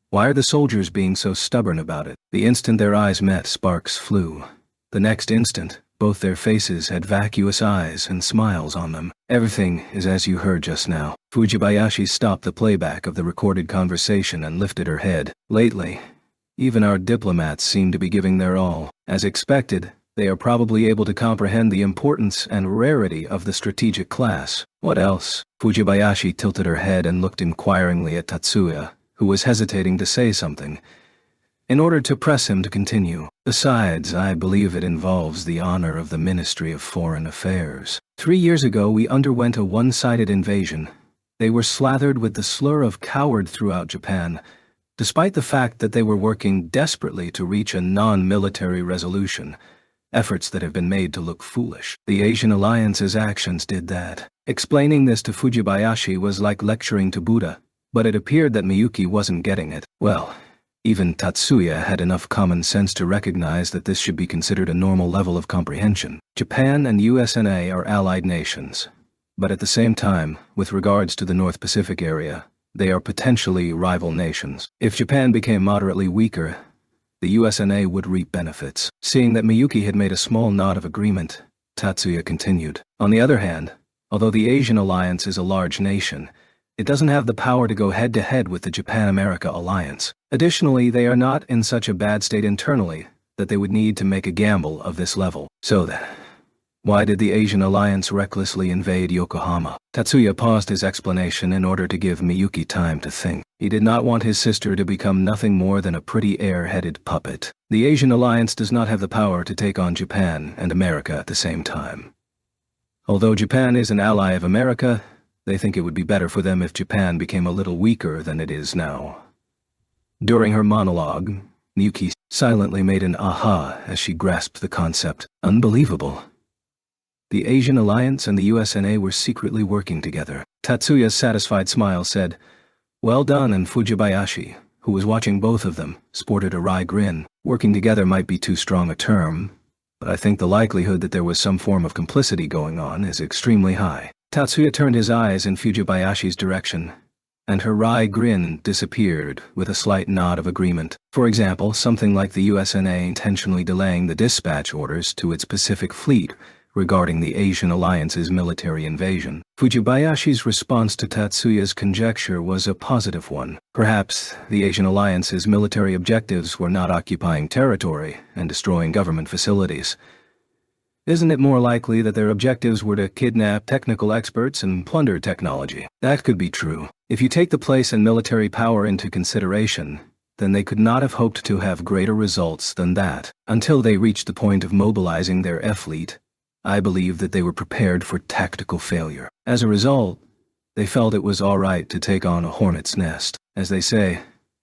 Why are the soldiers being so stubborn about it? The instant their eyes met, sparks flew. The next instant, both their faces had vacuous eyes and smiles on them. Everything is as you heard just now. Fujibayashi stopped the playback of the recorded conversation and lifted her head. Lately, even our diplomats seem to be giving their all. As expected, they are probably able to comprehend the importance and rarity of the strategic class. What else? Fujibayashi tilted her head and looked inquiringly at Tatsuya, who was hesitating to say something, in order to press him to continue. Besides, I believe it involves the honor of the Ministry of Foreign Affairs. 3 years ago, we underwent a one-sided invasion. They were slathered with the slur of coward throughout Japan, despite the fact that they were working desperately to reach a non-military resolution, efforts that have been made to look foolish. The Asian Alliance's actions did that. Explaining this to Fujibayashi was like lecturing to Buddha, but it appeared that Miyuki wasn't getting it. Well, even Tatsuya had enough common sense to recognize that this should be considered a normal level of comprehension. Japan and USNA are allied nations, but at the same time, with regards to the North Pacific area, they are potentially rival nations. If Japan became moderately weaker, the USNA would reap benefits. Seeing that Miyuki had made a small nod of agreement, Tatsuya continued. On the other hand, although the Asian Alliance is a large nation, it doesn't have the power to go head-to-head with the Japan-America alliance. Additionally, they are not in such a bad state internally that they would need to make a gamble of this level. So then, why did the Asian alliance recklessly invade Yokohama? Tatsuya paused his explanation in order to give Miyuki time to think. He did not want his sister to become nothing more than a pretty air-headed puppet. The Asian alliance does not have the power to take on Japan and America at the same time. Although Japan is an ally of America, they think it would be better for them if Japan became a little weaker than it is now. During her monologue, Miyuki silently made an aha as she grasped the concept. Unbelievable. The Asian Alliance and the USNA were secretly working together. Tatsuya's satisfied smile said, "Well done," and Fujibayashi, who was watching both of them, sported a wry grin. Working together might be too strong a term, but I think the likelihood that there was some form of complicity going on is extremely high. Tatsuya turned his eyes in Fujibayashi's direction, and her wry grin disappeared with a slight nod of agreement. For example, something like the USNA intentionally delaying the dispatch orders to its Pacific Fleet regarding the Asian Alliance's military invasion. Fujibayashi's response to Tatsuya's conjecture was a positive one. Perhaps the Asian Alliance's military objectives were not occupying territory and destroying government facilities. Isn't it more likely that their objectives were to kidnap technical experts and plunder technology? That could be true. If you take the place and military power into consideration, then they could not have hoped to have greater results than that. Until they reached the point of mobilizing their F-fleet, I believe that they were prepared for tactical failure. As a result, they felt it was all right to take on a hornet's nest. As they say,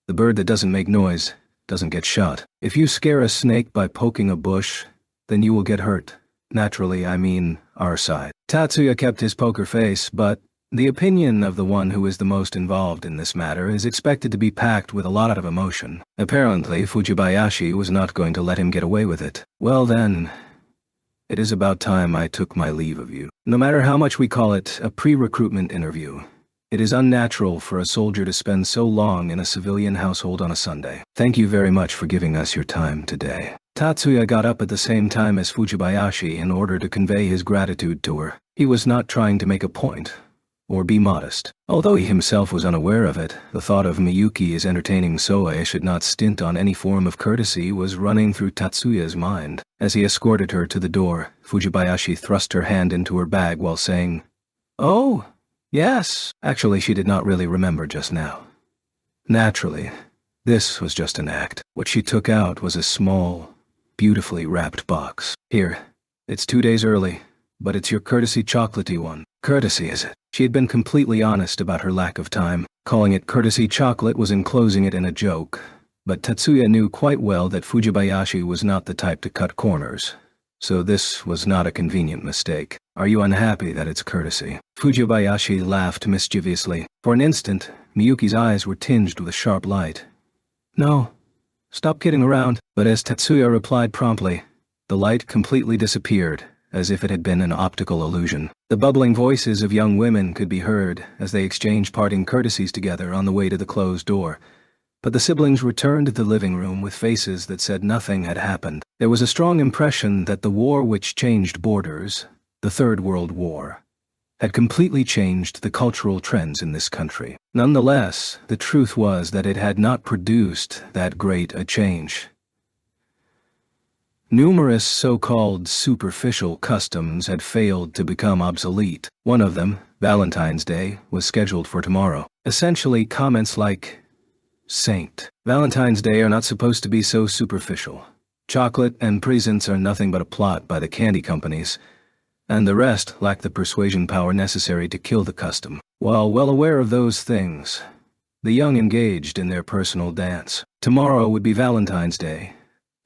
the bird that doesn't make noise doesn't get shot. If you scare a snake by poking a bush, then you will get hurt. Naturally, I mean our side. Tatsuya kept his poker face, but the opinion of the one who is the most involved in this matter is expected to be packed with a lot of emotion. Apparently, Fujibayashi was not going to let him get away with it. Well then, it is about time I took my leave of you. No matter how much we call it a pre-recruitment interview, it is unnatural for a soldier to spend so long in a civilian household on a Sunday. Thank you very much for giving us your time today. Tatsuya got up at the same time as Fujibayashi in order to convey his gratitude to her. He was not trying to make a point, or be modest. Although he himself was unaware of it, the thought of Miyuki as entertaining Soe should not stint on any form of courtesy was running through Tatsuya's mind. As he escorted her to the door, Fujibayashi thrust her hand into her bag while saying, "Oh, yes." Actually, she did not really remember just now. Naturally, this was just an act. What she took out was a small, beautifully wrapped box. "Here, it's 2 days early, but it's your courtesy chocolatey one." Courtesy, is it? She had been completely honest about her lack of time. Calling it courtesy chocolate was enclosing it in a joke. But Tatsuya knew quite well that Fujibayashi was not the type to cut corners. So this was not a convenient mistake. "Are you unhappy that it's courtesy?" Fujibayashi laughed mischievously. For an instant, Miyuki's eyes were tinged with a sharp light. "No. Stop kidding around." But as Tatsuya replied promptly, the light completely disappeared, as if it had been an optical illusion. The bubbling voices of young women could be heard as they exchanged parting courtesies together on the way to the closed door. But the siblings returned to the living room with faces that said nothing had happened. There was a strong impression that the war which changed borders, the Third World War, had completely changed the cultural trends in this country. Nonetheless, the truth was that it had not produced that great a change. Numerous so-called superficial customs had failed to become obsolete. One of them, Valentine's Day, was scheduled for tomorrow. Essentially, comments like, "Saint. Valentine's Day are not supposed to be so superficial. Chocolate and presents are nothing but a plot by the candy companies, and the rest lack the persuasion power necessary to kill the custom." While well aware of those things, the young engaged in their personal dance. Tomorrow would be Valentine's Day,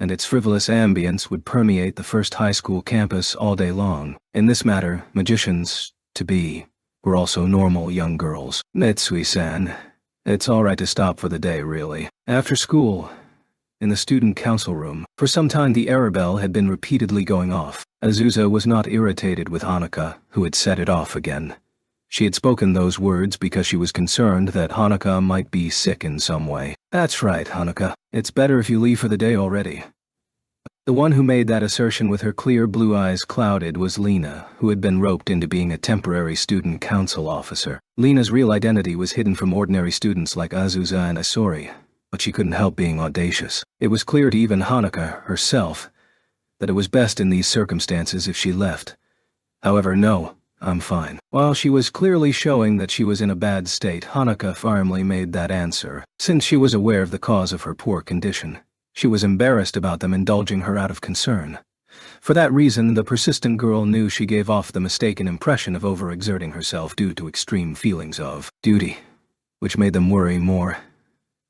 and its frivolous ambience would permeate the first high school campus all day long. In this matter, magicians-to-be were also normal young girls. "Mitsui-san, it's all right to stop for the day, really." After school, in the student council room, for some time the error bell had been repeatedly going off. Azusa was not irritated with Hanuka, who had set it off again. She had spoken those words because she was concerned that Hanuka might be sick in some way. "That's right, Hanuka. It's better if you leave for the day already." The one who made that assertion with her clear blue eyes clouded was Lena, who had been roped into being a temporary student council officer. Lena's real identity was hidden from ordinary students like Azusa and Asori, but she couldn't help being audacious. It was clear to even Hanuka herself that it was best in these circumstances if she left. However, "No, I'm fine." While she was clearly showing that she was in a bad state, Hanuka firmly made that answer. Since she was aware of the cause of her poor condition, she was embarrassed about them indulging her out of concern. For that reason, the persistent girl knew she gave off the mistaken impression of overexerting herself due to extreme feelings of duty, which made them worry more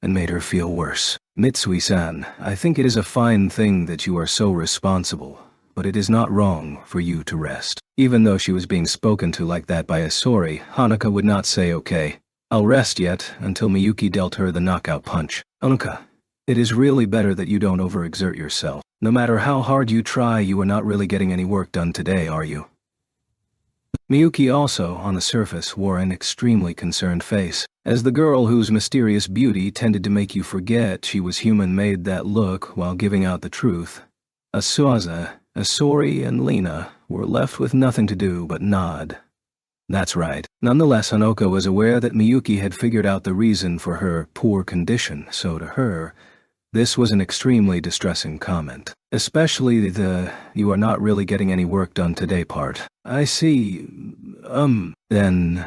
and made her feel worse. "Mitsui-san, I think it is a fine thing that you are so responsible, but it is not wrong for you to rest." Even though she was being spoken to like that by Asori, Hanuka would not say, "Okay, I'll rest yet," until Miyuki dealt her the knockout punch. "Hanuka, it is really better that you don't overexert yourself. No matter how hard you try, you are not really getting any work done today, are you?" Miyuki also, on the surface, wore an extremely concerned face. As the girl whose mysterious beauty tended to make you forget she was human made that look while giving out the truth, Asuaza, Asori, and Lena were left with nothing to do but nod. That's right. Nonetheless, Hanoka was aware that Miyuki had figured out the reason for her poor condition, so to her, this was an extremely distressing comment. Especially the "you are not really getting any work done today" part. "I see, then..."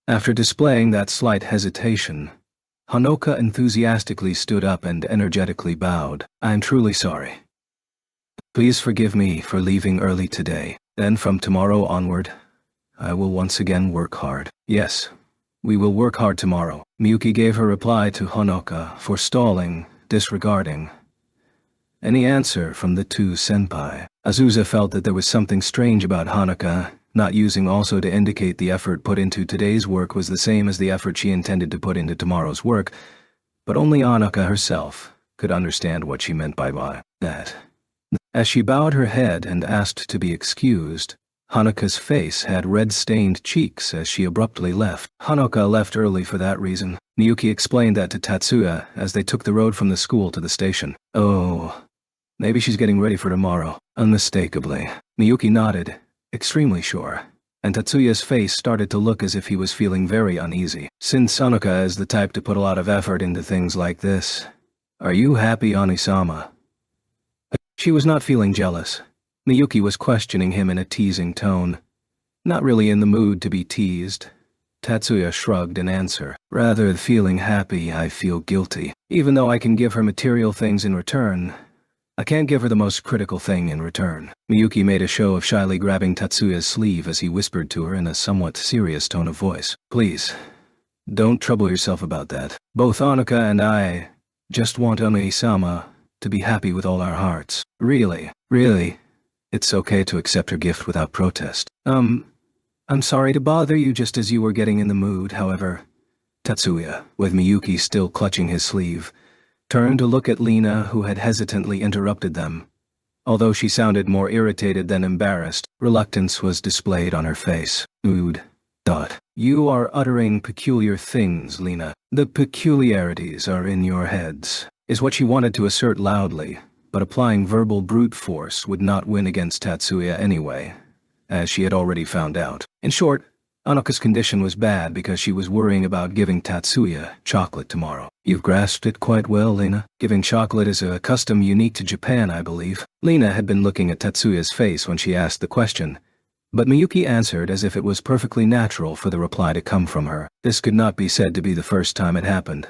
After displaying that slight hesitation, Hanoka enthusiastically stood up and energetically bowed. "I'm truly sorry. Please forgive me for leaving early today. Then from tomorrow onward, I will once again work hard." "Yes, we will work hard tomorrow," Miyuki gave her reply to Hanoka, forestalling, disregarding any answer from the two senpai. Azusa felt that there was something strange about Hanuka not using also to indicate the effort put into today's work was the same as the effort she intended to put into tomorrow's work, but only Hanuka herself could understand what she meant by that. As she bowed her head and asked to be excused, Hanuka's face had red-stained cheeks as she abruptly left. Hanuka left early for that reason. Miyuki explained that to Tatsuya as they took the road from the school to the station. "Oh, maybe she's getting ready for tomorrow." Unmistakably. Miyuki nodded, extremely sure. and Tatsuya's face started to look as if he was feeling very uneasy. Since Anuka is the type to put a lot of effort into things like this, are you happy, Anisama? She was not feeling jealous. Miyuki was questioning him in a teasing tone. Not really in the mood to be teased. Tatsuya shrugged in answer. Rather than feeling happy, I feel guilty. Even though I can give her material things in return, I can't give her the most critical thing in return. Miyuki made a show of shyly grabbing Tatsuya's sleeve as he whispered to her in a somewhat serious tone of voice. Please, don't trouble yourself about that. Both Anuka and I just want Umi-sama to be happy with all our hearts. Really, it's okay to accept her gift without protest. I'm sorry to bother you just as you were getting in the mood, however. Tatsuya, with Miyuki still clutching his sleeve, turned to look at Lena, who had hesitantly interrupted them. Although she sounded more irritated than embarrassed, reluctance was displayed on her face. Thought. You are uttering peculiar things, Lena. The peculiarities are in your heads, is what she wanted to assert loudly, but applying verbal brute force would not win against Tatsuya anyway, as she had already found out. In short, Anuka's condition was bad because she was worrying about giving Tatsuya chocolate tomorrow. You've grasped it quite well, Lena. Giving chocolate is a custom unique to Japan, I believe. Lena had been looking at Tatsuya's face when she asked the question, but Miyuki answered as if it was perfectly natural for the reply to come from her. This could not be said to be the first time it happened.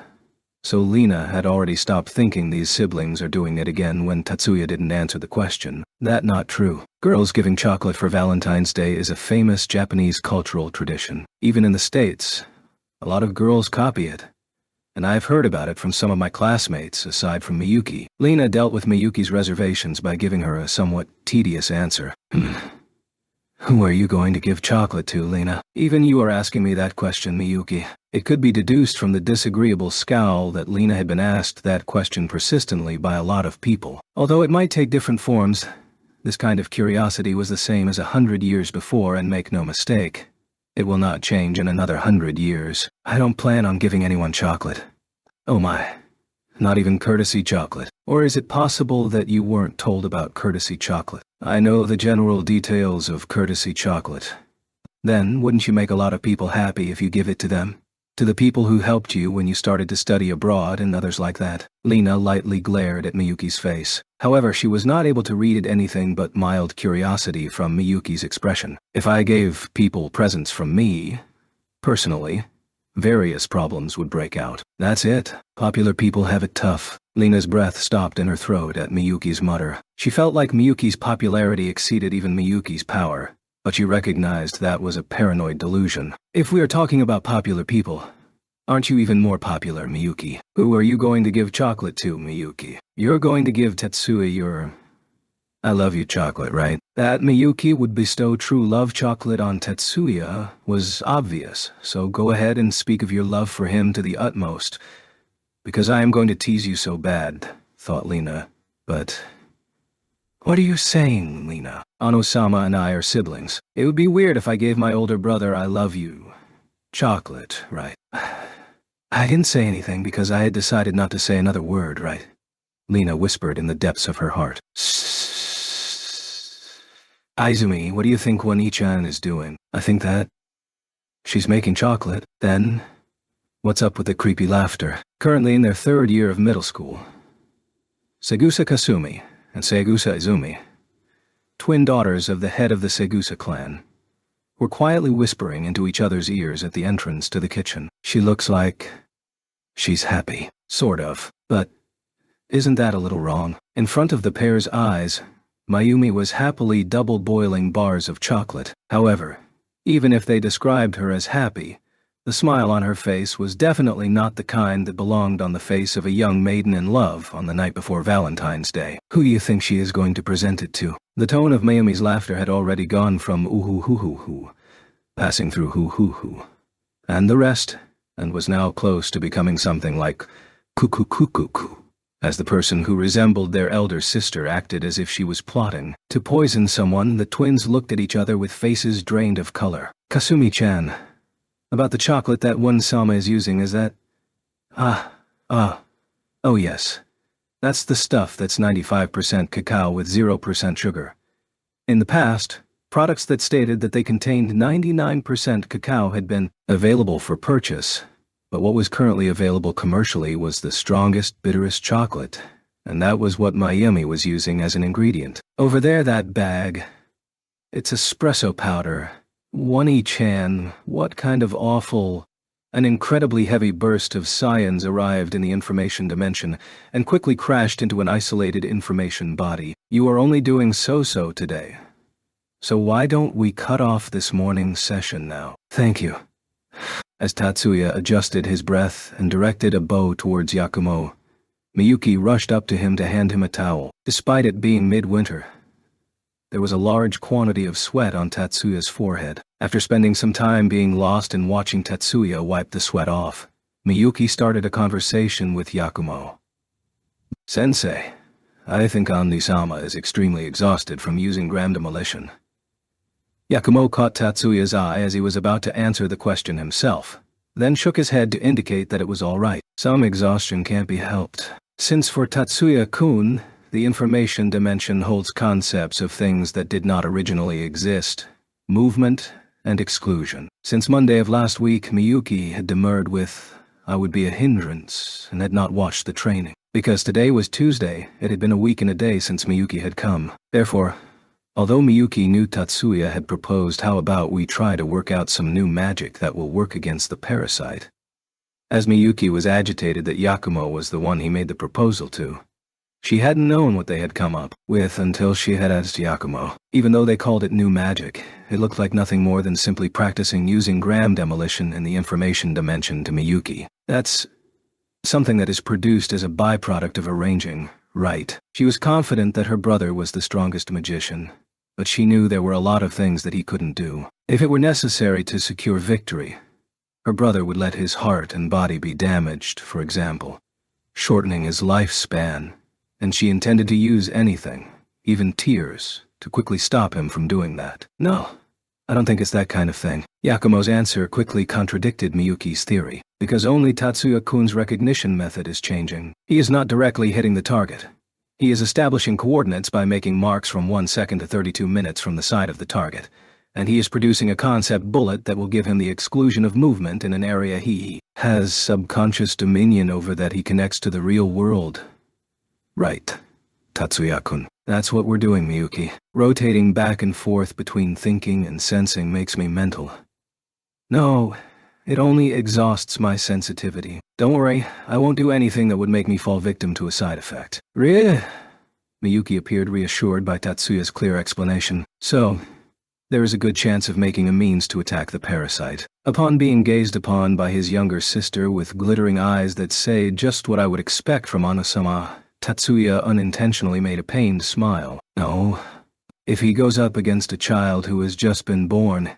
So Lena had already stopped thinking these siblings are doing it again when Tatsuya didn't answer the question. That not true. Girls giving chocolate for Valentine's Day is a famous Japanese cultural tradition. Even in the States, a lot of girls copy it. And I've heard about it from some of my classmates, aside from Miyuki. Lena dealt with Miyuki's reservations by giving her a somewhat tedious answer. Who are you going to give chocolate to, Lena? Even you are asking me that question, Miyuki. It could be deduced from the disagreeable scowl that Lena had been asked that question persistently by a lot of people. Although it might take different forms, this kind of curiosity was the same as 100 years before, and make no mistake, it will not change in another 100 years. I don't plan on giving anyone chocolate. Oh my. Not even courtesy chocolate. Or is it possible that you weren't told about courtesy chocolate? I know the general details of courtesy chocolate. Then, wouldn't you make a lot of people happy if you give it to them? To the people who helped you when you started to study abroad and others like that. Lena lightly glared at Miyuki's face. However, she was not able to read anything but mild curiosity from Miyuki's expression. If I gave people presents from me, personally, various problems would break out. That's it. Popular people have it tough. Lena's breath stopped in her throat at Miyuki's mutter. She felt like Miyuki's popularity exceeded even Miyuki's power, but she recognized that was a paranoid delusion. If we are talking about popular people, aren't you even more popular, Miyuki? Who are you going to give chocolate to, Miyuki? You're going to give Tetsuya your I love you chocolate, right? That Miyuki would bestow true love chocolate on Tetsuya was obvious, so go ahead and speak of your love for him to the utmost. Because I am going to tease you so bad, thought Lena, but... What are you saying, Lena? Ano-sama and I are siblings. It would be weird if I gave my older brother I love you chocolate, right? I didn't say anything because I had decided not to say another word, right? Lena whispered in the depths of her heart. Izumi, what do you think Wani-chan is doing? I think that she's making chocolate. Then, what's up with the creepy laughter? Currently in their 3rd year of middle school, Segusa Kasumi and Segusa Izumi, twin daughters of the head of the Segusa clan, were quietly whispering into each other's ears at the entrance to the kitchen. She looks like she's happy. Sort of. But isn't that a little wrong? In front of the pair's eyes, Mayumi was happily double-boiling bars of chocolate. However, even if they described her as happy, the smile on her face was definitely not the kind that belonged on the face of a young maiden in love on the night before Valentine's Day. Who do you think she is going to present it to? The tone of Mayumi's laughter had already gone from ooh-hoo-hoo-hoo-hoo, passing through hoo-hoo-hoo, and the rest, and was now close to becoming something like coo-coo-coo-coo-coo. As the person who resembled their elder sister acted as if she was plotting to poison someone, the twins looked at each other with faces drained of color. Kasumi-chan, about the chocolate that one-sama is using, is that... Oh yes. That's the stuff that's 95% cacao with 0% sugar. In the past, Products that stated that they contained 99% cacao had been available for purchase, but what was currently available commercially was the strongest, bitterest chocolate, and that was what Mayumi was using as an ingredient. Over there, that bag. It's espresso powder. One each hand. What kind of awful... An incredibly heavy burst of science arrived in the information dimension and quickly crashed into an isolated information body. You are only doing so-so today. So why don't we cut off this morning's session now? Thank you. As Tatsuya adjusted his breath and directed a bow towards Yakumo, Miyuki rushed up to him to hand him a towel. Despite it being midwinter, there was a large quantity of sweat on Tatsuya's forehead. After spending some time being lost and watching Tatsuya wipe the sweat off, Miyuki started a conversation with Yakumo. Sensei, I think Andi-sama is extremely exhausted from using gram demolition. Yakumo caught Tatsuya's eye as he was about to answer the question himself, then shook his head to indicate that it was all right. Some exhaustion can't be helped. Since for Tatsuya-kun, the information dimension holds concepts of things that did not originally exist, movement and exclusion. Since Monday of last week, Miyuki had demurred with, I would be a hindrance, and had not watched the training. Because today was Tuesday, it had been a week and a day since Miyuki had come. Therefore, although Miyuki knew Tatsuya had proposed how about we try to work out some new magic that will work against the parasite, as Miyuki was agitated that Yakumo was the one he made the proposal to, she hadn't known what they had come up with until she had asked Yakumo. Even though they called it new magic, it looked like nothing more than simply practicing using gram demolition in the information dimension to Miyuki. That's something that is produced as a byproduct of arranging, right? She was confident that her brother was the strongest magician, but she knew there were a lot of things that he couldn't do. If it were necessary to secure victory, her brother would let his heart and body be damaged, for example, shortening his lifespan, and she intended to use anything, even tears, to quickly stop him from doing that. No, I don't think it's that kind of thing. Yakumo's answer quickly contradicted Miyuki's theory, because only Tatsuya-kun's recognition method is changing. He is not directly hitting the target. He is establishing coordinates by making marks from 1 second to 32 minutes from the side of the target, and he is producing a concept bullet that will give him the exclusion of movement in an area he has subconscious dominion over that he connects to the real world. Right, Tatsuya-kun. That's what we're doing, Miyuki. Rotating back and forth between thinking and sensing makes me mental. No, it only exhausts my sensitivity. Don't worry, I won't do anything that would make me fall victim to a side effect. Really? Miyuki appeared reassured by Tatsuya's clear explanation. So, there is a good chance of making a means to attack the parasite. Upon being gazed upon by his younger sister with glittering eyes that say just what I would expect from Ando-sama, Tatsuya unintentionally made a pained smile. No, if he goes up against a child who has just been born,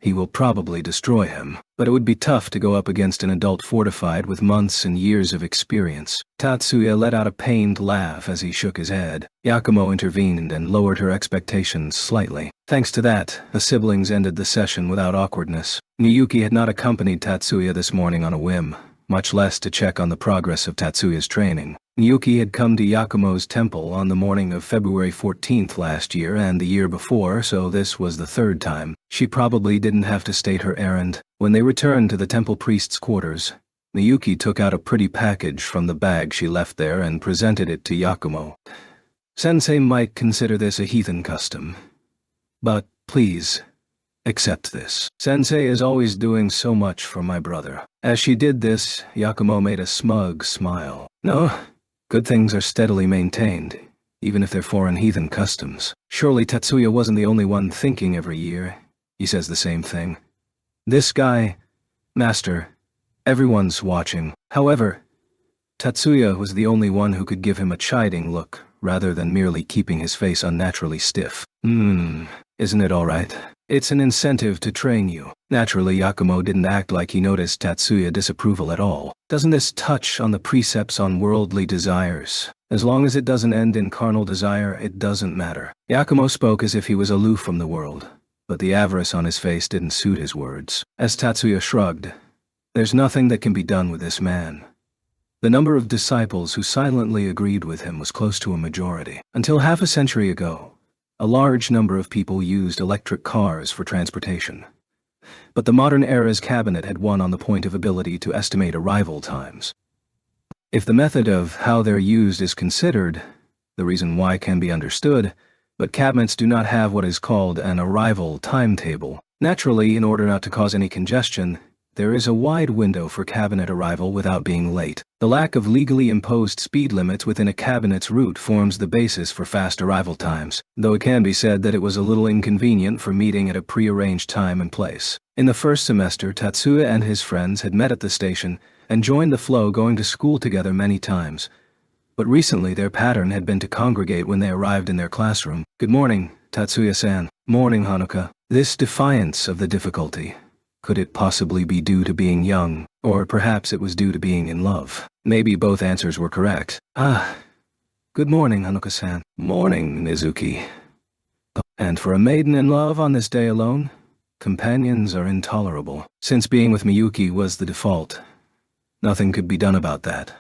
he will probably destroy him. But it would be tough to go up against an adult fortified with months and years of experience. Tatsuya let out a pained laugh as he shook his head. Yakumo intervened and lowered her expectations slightly. Thanks to that, the siblings ended the session without awkwardness. Miyuki had not accompanied Tatsuya this morning on a whim, much less to check on the progress of Tatsuya's training. Miyuki had come to Yakumo's temple on the morning of February 14th last year and the year before, so this was the third time. She probably didn't have to state her errand. When they returned to the temple priest's quarters, Miyuki took out a pretty package from the bag she left there and presented it to Yakumo. Sensei might consider this a heathen custom, but please, accept this. Sensei is always doing so much for my brother. As she did this, Yakumo made a smug smile. No, good things are steadily maintained, even if they're foreign heathen customs. Surely Tatsuya wasn't the only one thinking every year. He says the same thing. This guy, Master, everyone's watching. However, Tatsuya was the only one who could give him a chiding look, rather than merely keeping his face unnaturally stiff. Isn't it all right? It's an incentive to train you. Naturally, Yakumo didn't act like he noticed Tatsuya disapproval at all. Doesn't this touch on the precepts on worldly desires? As long as it doesn't end in carnal desire, it doesn't matter. Yakumo spoke as if he was aloof from the world, but the avarice on his face didn't suit his words. As Tatsuya shrugged, there's nothing that can be done with this man. The number of disciples who silently agreed with him was close to a majority. Until half a century ago, A large number of people used electric cars for transportation. But the modern era's cabinet had won on the point of ability to estimate arrival times. If the method of how they're used is considered, the reason why can be understood, but cabinets do not have what is called an arrival timetable. Naturally, in order not to cause any congestion, there is a wide window for cabinet arrival without being late. The lack of legally imposed speed limits within a cabinet's route forms the basis for fast arrival times, though it can be said that it was a little inconvenient for meeting at a pre-arranged time and place. In the first semester, Tatsuya and his friends had met at the station and joined the flow, going to school together many times. But recently their pattern had been to congregate when they arrived in their classroom. "Good morning, Tatsuya-san." "Morning, Hanuka." This defiance of the difficulty. Could it possibly be due to being young, or perhaps it was due to being in love? Maybe both answers were correct. Good morning, Hanuka-san." "Morning, Mizuki." And for a maiden in love on this day alone, companions are intolerable. Since being with Miyuki was the default, nothing could be done about that,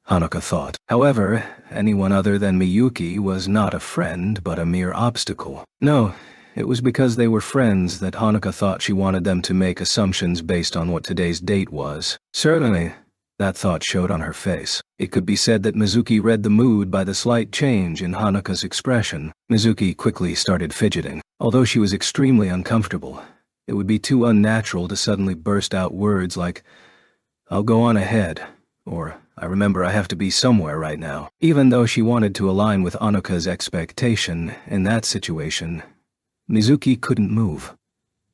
Hanuka thought. However, anyone other than Miyuki was not a friend but a mere obstacle. No, it was because they were friends that Hanuka thought she wanted them to make assumptions based on what today's date was. Certainly, that thought showed on her face. It could be said that Mizuki read the mood by the slight change in Hanuka's expression. Mizuki quickly started fidgeting. Although she was extremely uncomfortable, it would be too unnatural to suddenly burst out words like, "I'll go on ahead," or "I remember I have to be somewhere right now." Even though she wanted to align with Hanuka's expectation in that situation, Mizuki couldn't move.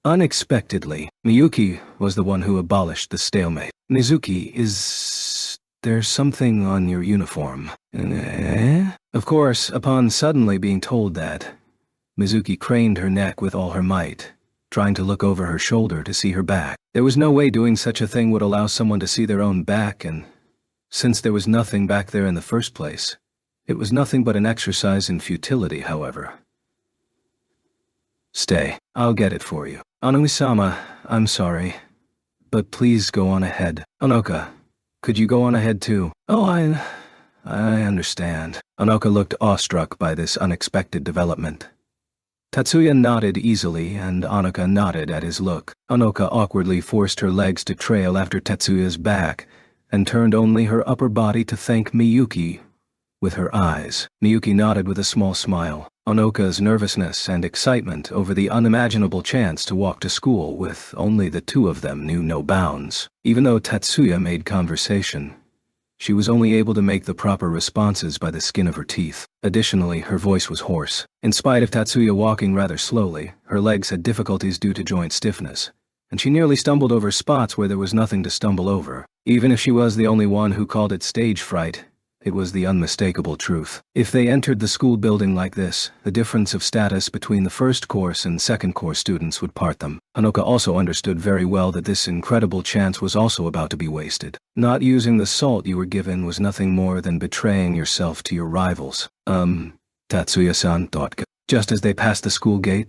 Unexpectedly, Miyuki was the one who abolished the stalemate. "Mizuki, is there something on your uniform?" Of course, upon suddenly being told that, Mizuki craned her neck with all her might, trying to look over her shoulder to see her back. There was no way doing such a thing would allow someone to see their own back, and since there was nothing back there in the first place, it was nothing but an exercise in futility, however. "Stay, I'll get it for you." "Anui-sama, I'm sorry, but please go on ahead." "Anoka, could you go on ahead too?" "Oh, I understand." Anoka looked awestruck by this unexpected development. Tatsuya nodded easily, and Anoka nodded at his look. Anoka awkwardly forced her legs to trail after Tatsuya's back, and turned only her upper body to thank Miyuki with her eyes. Miyuki nodded with a small smile. Anoka's nervousness and excitement over the unimaginable chance to walk to school with only the two of them knew no bounds. Even though Tatsuya made conversation, she was only able to make the proper responses by the skin of her teeth. Additionally, her voice was hoarse. In spite of Tatsuya walking rather slowly, her legs had difficulties due to joint stiffness, and she nearly stumbled over spots where there was nothing to stumble over. Even if she was the only one who called it stage fright, it was the unmistakable truth. If they entered the school building like this, the difference of status between the first course and second course students would part them. Anoka also understood very well that this incredible chance was also about to be wasted. Not using the salt you were given was nothing more than betraying yourself to your rivals. Tatsuya-san thought. Just as they passed the school gate,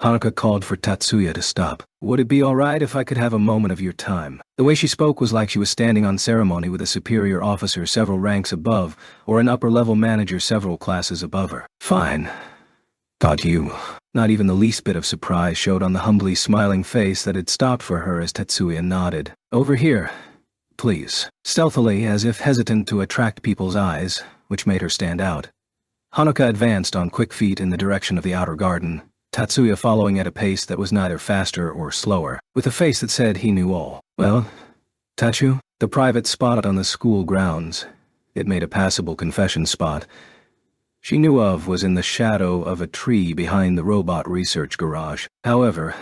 Hanuka called for Tatsuya to stop. "Would it be all right if I could have a moment of your time?" The way she spoke was like she was standing on ceremony with a superior officer several ranks above, or an upper-level manager several classes above her. "Fine," thought you. Not even the least bit of surprise showed on the humbly smiling face that had stopped for her as Tatsuya nodded. "Over here, please." Stealthily, as if hesitant to attract people's eyes, which made her stand out, Hanuka advanced on quick feet in the direction of the outer garden, Tatsuya following at a pace that was neither faster or slower, with a face that said he knew all. "Well, Tachu?" The private spot on the school grounds, it made a passable confession spot, she knew of was in the shadow of a tree behind the robot research garage. However,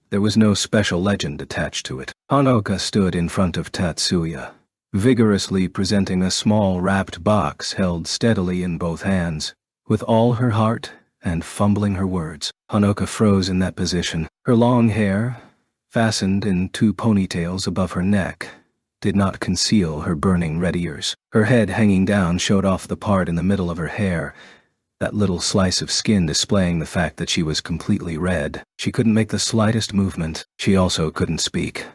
there was no special legend attached to it. Hanuka stood in front of Tatsuya, vigorously presenting a small wrapped box held steadily in both hands, with all her heart and fumbling her words. Hanuka froze in that position. Her long hair, fastened in two ponytails above her neck, did not conceal her burning red ears. Her head hanging down showed off the part in the middle of her hair, that little slice of skin displaying the fact that she was completely red. She couldn't make the slightest movement. She also couldn't speak.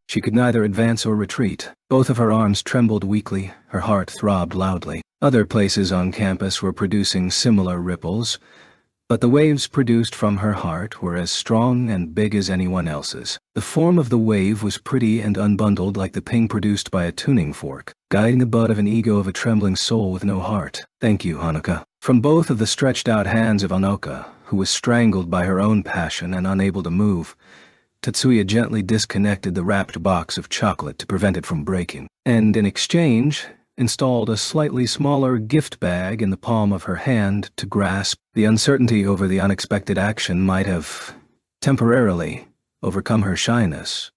She could neither advance or retreat. Both of her arms trembled weakly, her heart throbbed loudly. Other places on campus were producing similar ripples, but the waves produced from her heart were as strong and big as anyone else's. The form of the wave was pretty and unbundled like the ping produced by a tuning fork, guiding the butt of an ego of a trembling soul with no heart. "Thank you, Hanukkah." From both of the stretched-out hands of Hanukkah, who was strangled by her own passion and unable to move, Tatsuya gently disconnected the wrapped box of chocolate to prevent it from breaking, and in exchange, installed a slightly smaller gift bag in the palm of her hand to grasp. The uncertainty over the unexpected action might have, temporarily, overcome her shyness.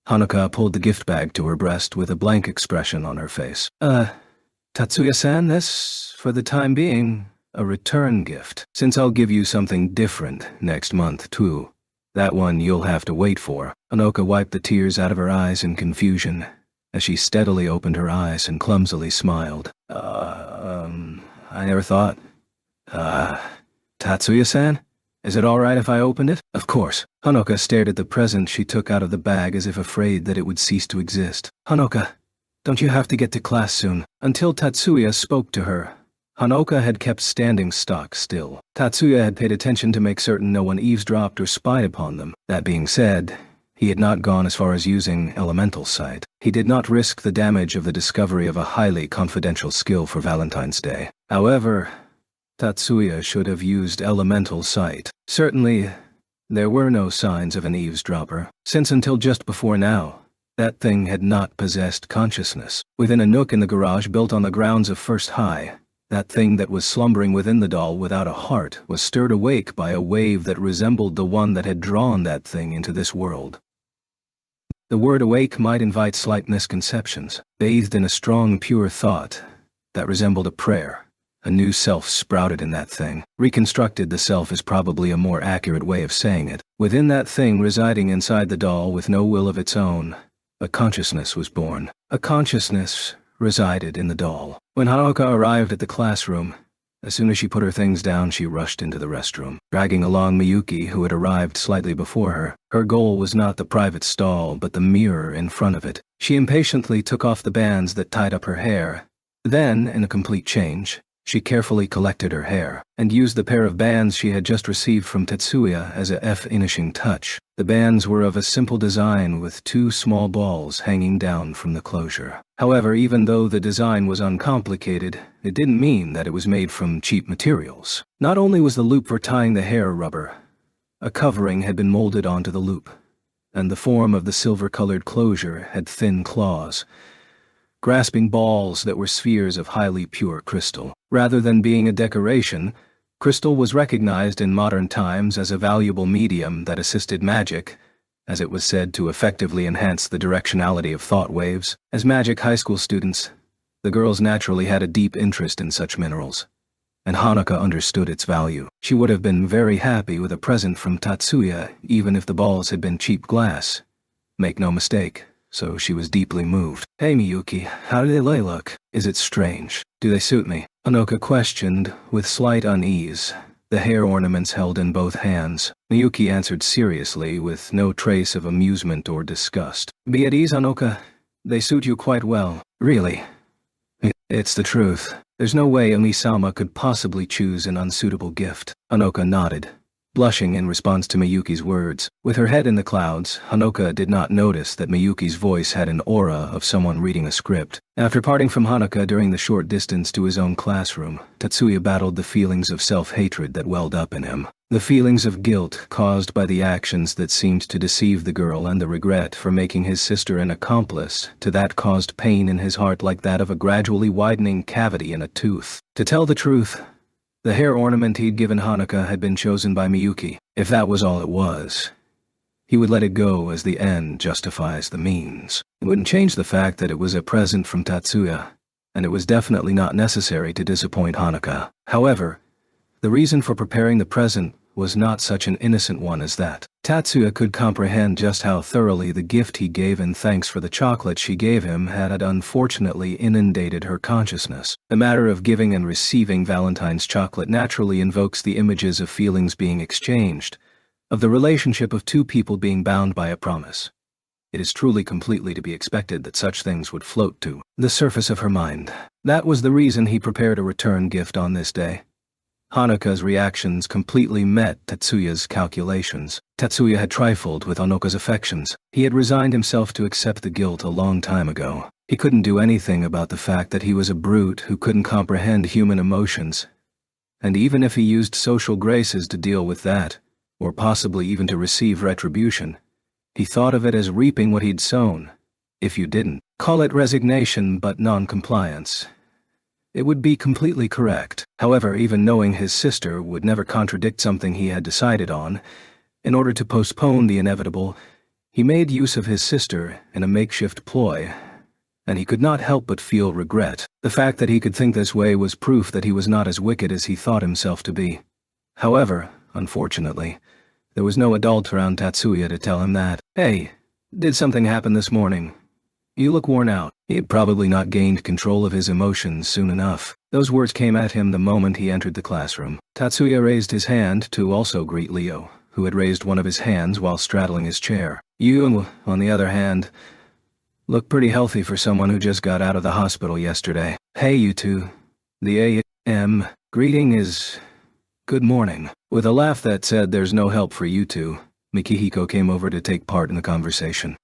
Hanukkah pulled the gift bag to her breast with a blank expression on her face. Tatsuya-san, this, for the time being, a return gift. Since I'll give you something different next month, too. That one you'll have to wait for." Hanukkah wiped the tears out of her eyes in confusion, as she steadily opened her eyes and clumsily smiled. I never thought. Tatsuya-san? Is it all right if I opened it?" "Of course." Hanukkah stared at the present she took out of the bag as if afraid that it would cease to exist. "Hanukkah, don't you have to get to class soon?" Until Tatsuya spoke to her, Hanukkah had kept standing stock still. Tatsuya had paid attention to make certain no one eavesdropped or spied upon them. That being said, he had not gone as far as using elemental sight. He did not risk the damage of the discovery of a highly confidential skill for Valentine's Day. However, Tatsuya should have used elemental sight. Certainly, there were no signs of an eavesdropper, since until just before now, that thing had not possessed consciousness. Within a nook in the garage built on the grounds of First High, that thing that was slumbering within the doll without a heart was stirred awake by a wave that resembled the one that had drawn that thing into this world. The word awake might invite slight misconceptions. Bathed in a strong, pure thought that resembled a prayer, a new self sprouted in that thing. Reconstructed the self is probably a more accurate way of saying it. Within that thing residing inside the doll with no will of its own, a consciousness was born. A consciousness resided in the doll. When Haruka arrived at the classroom, as soon as she put her things down, she rushed into the restroom, dragging along Miyuki, who had arrived slightly before her. Her goal was not the private stall, but the mirror in front of it. She impatiently took off the bands that tied up her hair. Then, in a complete change, she carefully collected her hair, and used the pair of bands she had just received from Tetsuya as a finishing touch. The bands were of a simple design with two small balls hanging down from the closure. However, even though the design was uncomplicated, it didn't mean that it was made from cheap materials. Not only was the loop for tying the hair rubber, a covering had been molded onto the loop, and the form of the silver-colored closure had thin claws, grasping balls that were spheres of highly pure crystal. Rather than being a decoration, crystal was recognized in modern times as a valuable medium that assisted magic, as it was said to effectively enhance the directionality of thought waves. As magic high school students, the girls naturally had a deep interest in such minerals, and Hanukkah understood its value. She would have been very happy with a present from Tatsuya, even if the balls had been cheap glass. Make no mistake. So she was deeply moved. "Hey Miyuki, how do they look? Is it strange? Do they suit me?" Hanukkah questioned, with slight unease, the hair ornaments held in both hands. Miyuki answered seriously, with no trace of amusement or disgust. "Be at ease, Hanukkah. They suit you quite well." "Really?" "It's the truth. There's no way Omisama could possibly choose an unsuitable gift." Hanukkah nodded, blushing in response to Miyuki's words. With her head in the clouds, Hanukkah did not notice that Miyuki's voice had an aura of someone reading a script. After parting from Hanukkah during the short distance to his own classroom, Tatsuya battled the feelings of self-hatred that welled up in him. The feelings of guilt caused by the actions that seemed to deceive the girl and the regret for making his sister an accomplice to that caused pain in his heart like that of a gradually widening cavity in a tooth. To tell the truth, the hair ornament he'd given Hanukkah had been chosen by Miyuki. If that was all it was, he would let it go as the end justifies the means. It wouldn't change the fact that it was a present from Tatsuya, and it was definitely not necessary to disappoint Hanukkah. However, the reason for preparing the present was not such an innocent one as that. Tatsuya could comprehend just how thoroughly the gift he gave in thanks for the chocolate she gave him had unfortunately inundated her consciousness. The matter of giving and receiving Valentine's chocolate naturally invokes the images of feelings being exchanged, of the relationship of two people being bound by a promise. It is truly completely to be expected that such things would float to the surface of her mind. That was the reason he prepared a return gift on this day. Hanaka's reactions completely met Tetsuya's calculations. Tetsuya had trifled with Honoka's affections. He had resigned himself to accept the guilt a long time ago. He couldn't do anything about the fact that he was a brute who couldn't comprehend human emotions. And even if he used social graces to deal with that, or possibly even to receive retribution, he thought of it as reaping what he'd sown. If you didn't call it resignation but non-compliance, it would be completely correct. However, even knowing his sister would never contradict something he had decided on, in order to postpone the inevitable, he made use of his sister in a makeshift ploy, and he could not help but feel regret. The fact that he could think this way was proof that he was not as wicked as he thought himself to be. However, unfortunately, there was no adult around Tatsuya to tell him that. "Hey, did something happen this morning? You look worn out." He had probably not gained control of his emotions soon enough. Those words came at him the moment he entered the classroom. Tatsuya raised his hand to also greet Leo, who had raised one of his hands while straddling his chair. "You, on the other hand, look pretty healthy for someone who just got out of the hospital yesterday." "Hey, you two. The A.M. greeting is good morning." With a laugh that said there's no help for you two, Mikihiko came over to take part in the conversation.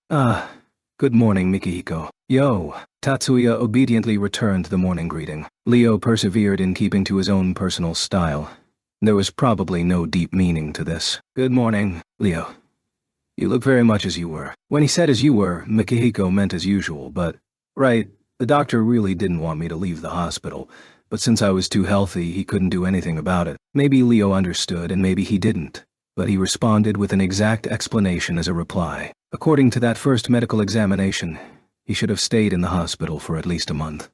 Good morning, Mikihiko." "Yo." Tatsuya obediently returned the morning greeting. Leo persevered in keeping to his own personal style. There was probably no deep meaning to this. "Good morning, Leo. You look very much as you were." When he said as you were, Mikihiko meant as usual, but, right, the doctor really didn't want me to leave the hospital, but since I was too healthy, he couldn't do anything about it. Maybe Leo understood and maybe he didn't, but he responded with an exact explanation as a reply. According to that first medical examination, he should have stayed in the hospital for at least a month.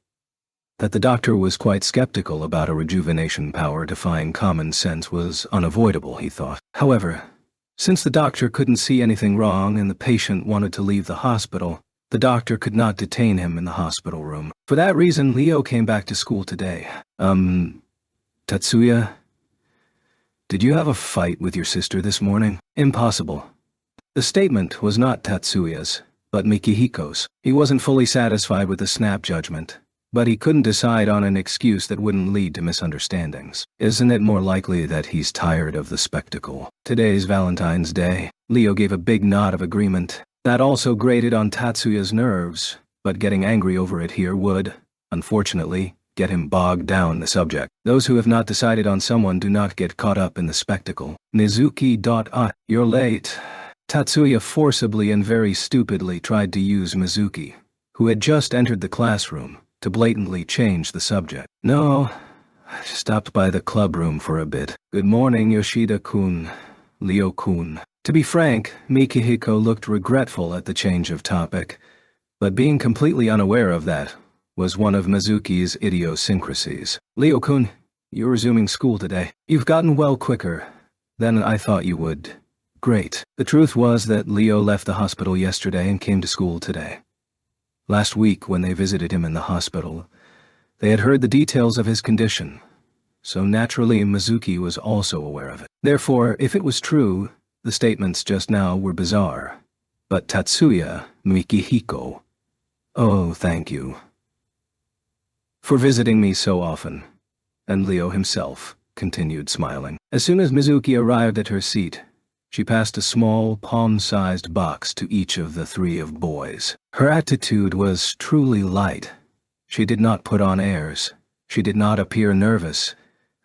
That the doctor was quite skeptical about a rejuvenation power defying common sense was unavoidable, he thought. However, since the doctor couldn't see anything wrong and the patient wanted to leave the hospital, the doctor could not detain him in the hospital room. For that reason, Leo came back to school today. Tatsuya, did you have a fight with your sister this morning?" "Impossible." The statement was not Tatsuya's, but Mikihiko's. He wasn't fully satisfied with the snap judgment, but he couldn't decide on an excuse that wouldn't lead to misunderstandings. Isn't it more likely that he's tired of the spectacle? Today's Valentine's Day. Leo gave a big nod of agreement. That also grated on Tatsuya's nerves, but getting angry over it here would, unfortunately, get him bogged down the subject. Those who have not decided on someone do not get caught up in the spectacle. Mizuki. You're late. Tatsuya forcibly and very stupidly tried to use Mizuki, who had just entered the classroom, to blatantly change the subject. "No, I stopped by the clubroom for a bit." "Good morning, Yoshida-kun, Leo-kun." To be frank, Mikihiko looked regretful at the change of topic, but being completely unaware of that was one of Mizuki's idiosyncrasies. "Leo-kun, you're resuming school today. You've gotten well quicker than I thought you would." "Great." The truth was that Leo left the hospital yesterday and came to school today. Last week, when they visited him in the hospital, they had heard the details of his condition, so naturally Mizuki was also aware of it. Therefore, if it was true, the statements just now were bizarre. But Tatsuya, Mikihiko, "Oh, thank you for visiting me so often." And Leo himself continued smiling. As soon as Mizuki arrived at her seat, she passed a small, palm-sized box to each of the three of boys. Her attitude was truly light. She did not put on airs. She did not appear nervous,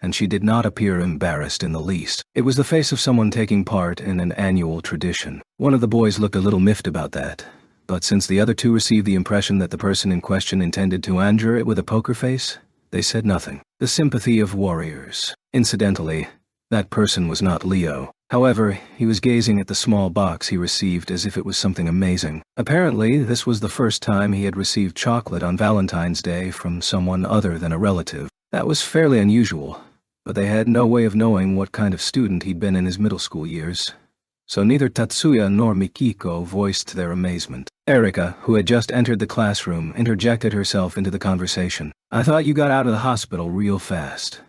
and she did not appear embarrassed in the least. It was the face of someone taking part in an annual tradition. One of the boys looked a little miffed about that, but since the other two received the impression that the person in question intended to injure it with a poker face, they said nothing. The sympathy of warriors. Incidentally, that person was not Leo. However, he was gazing at the small box he received as if it was something amazing. Apparently, this was the first time he had received chocolate on Valentine's Day from someone other than a relative. That was fairly unusual, but they had no way of knowing what kind of student he'd been in his middle school years. So neither Tatsuya nor Mikiko voiced their amazement. Erika, who had just entered the classroom, interjected herself into the conversation. "I thought you got out of the hospital real fast.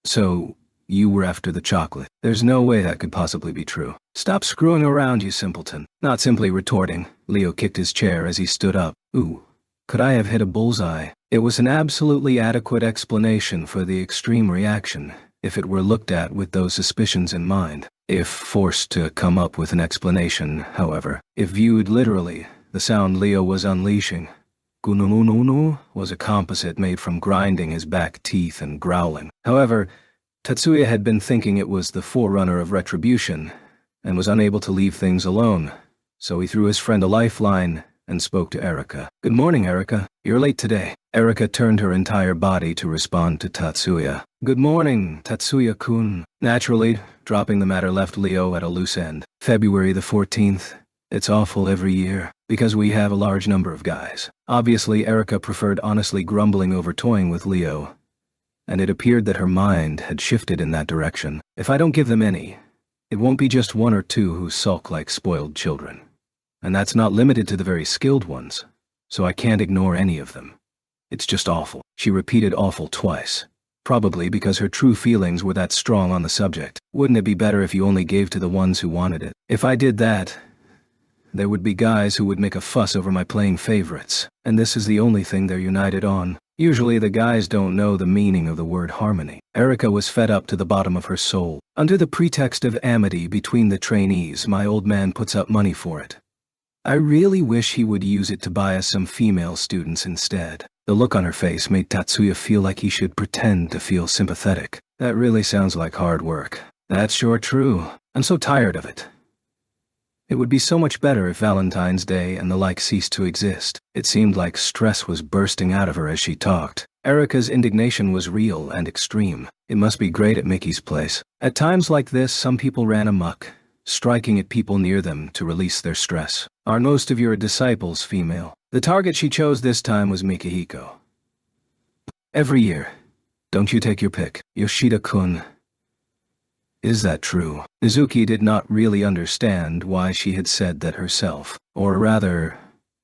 So, you were after the chocolate. There's no way that could possibly be true." "Stop screwing around, you simpleton." Not simply retorting, Leo kicked his chair as he stood up. Ooh, could I have hit a bullseye? It was an absolutely adequate explanation for the extreme reaction, if it were looked at with those suspicions in mind. If forced to come up with an explanation, however, if viewed literally, the sound Leo was unleashing, gunununu, was a composite made from grinding his back teeth and growling. However, Tatsuya had been thinking it was the forerunner of retribution, and was unable to leave things alone, so he threw his friend a lifeline and spoke to Erika. Good morning, Erika. You're late today. Erika turned her entire body to respond to Tatsuya. Good morning, Tatsuya-kun. Naturally, dropping the matter left Leo at a loose end. February the 14th. It's awful every year, because we have a large number of guys. Obviously, Erika preferred honestly grumbling over toying with Leo, and it appeared that her mind had shifted in that direction. If I don't give them any, it won't be just one or two who sulk like spoiled children. And that's not limited to the very skilled ones, so I can't ignore any of them. It's just awful. She repeated awful twice, probably because her true feelings were that strong on the subject. Wouldn't it be better if you only gave to the ones who wanted it? If I did that, there would be guys who would make a fuss over my playing favorites, and this is the only thing they're united on. Usually the guys don't know the meaning of the word harmony. Erika was fed up to the bottom of her soul. Under the pretext of amity between the trainees, my old man puts up money for it. I really wish he would use it to buy us some female students instead. The look on her face made Tatsuya feel like he should pretend to feel sympathetic. That really sounds like hard work. That's sure true. I'm so tired of it. It would be so much better if Valentine's Day and the like ceased to exist. It seemed like stress was bursting out of her as she talked. Erika's indignation was real and extreme. It must be great at Mickey's place. At times like this, some people ran amok, striking at people near them to release their stress. Are most of your disciples female? The target she chose this time was Mikihiko. Every year. Don't you take your pick. Yoshida-kun. Is that true? Mizuki did not really understand why she had said that herself. Or rather,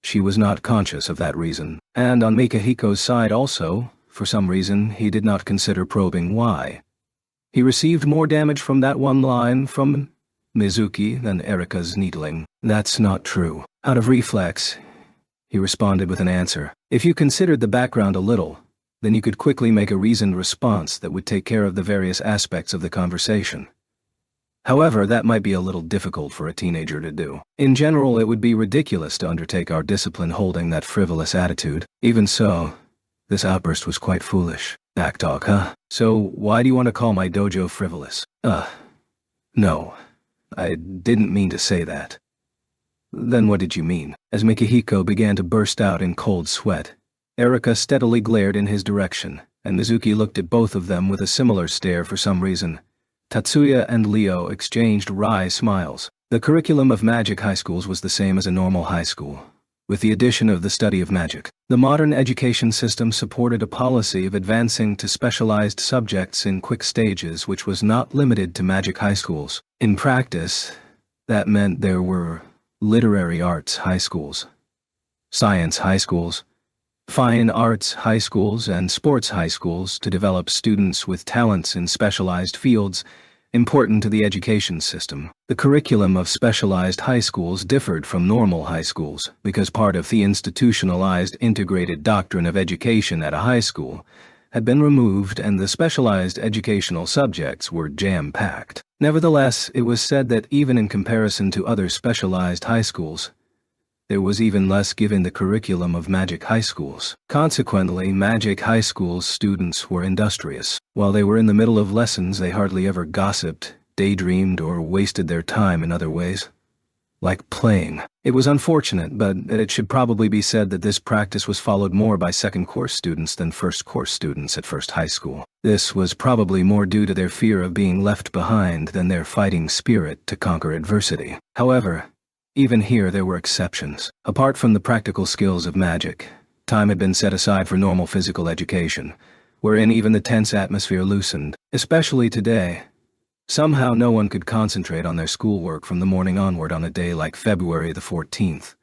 she was not conscious of that reason. And on Mikihiko's side also, for some reason, he did not consider probing why. He received more damage from that one line from Mizuki than Erika's needling. That's not true. Out of reflex, he responded with an answer. If you considered the background a little, then you could quickly make a reasoned response that would take care of the various aspects of the conversation. However, that might be a little difficult for a teenager to do. In general, it would be ridiculous to undertake our discipline holding that frivolous attitude. Even so, this outburst was quite foolish. Backtalk, huh? So, why do you want to call my dojo frivolous? No. I didn't mean to say that. Then what did you mean? As Mikihiko began to burst out in cold sweat, Erika steadily glared in his direction, and Mizuki looked at both of them with a similar stare for some reason. Tatsuya and Leo exchanged wry smiles. The curriculum of magic high schools was the same as a normal high school, with the addition of the study of magic. The modern education system supported a policy of advancing to specialized subjects in quick stages which was not limited to magic high schools. In practice, that meant there were literary arts high schools, science high schools, fine arts high schools, and sports high schools to develop students with talents in specialized fields important to the education system. The curriculum of specialized high schools differed from normal high schools because part of the institutionalized integrated doctrine of education at a high school had been removed and the specialized educational subjects were jam-packed. Nevertheless, it was said that even in comparison to other specialized high schools, there was even less given the curriculum of magic high schools. Consequently, magic high school students were industrious. While they were in the middle of lessons, they hardly ever gossiped, daydreamed, or wasted their time in other ways, like playing. It was unfortunate, but it should probably be said that this practice was followed more by second-course students than first-course students at first high school. This was probably more due to their fear of being left behind than their fighting spirit to conquer adversity. However, even here there were exceptions. Apart from the practical skills of magic, time had been set aside for normal physical education, wherein even the tense atmosphere loosened. Especially today, somehow no one could concentrate on their schoolwork from the morning onward on a day like February the 14th.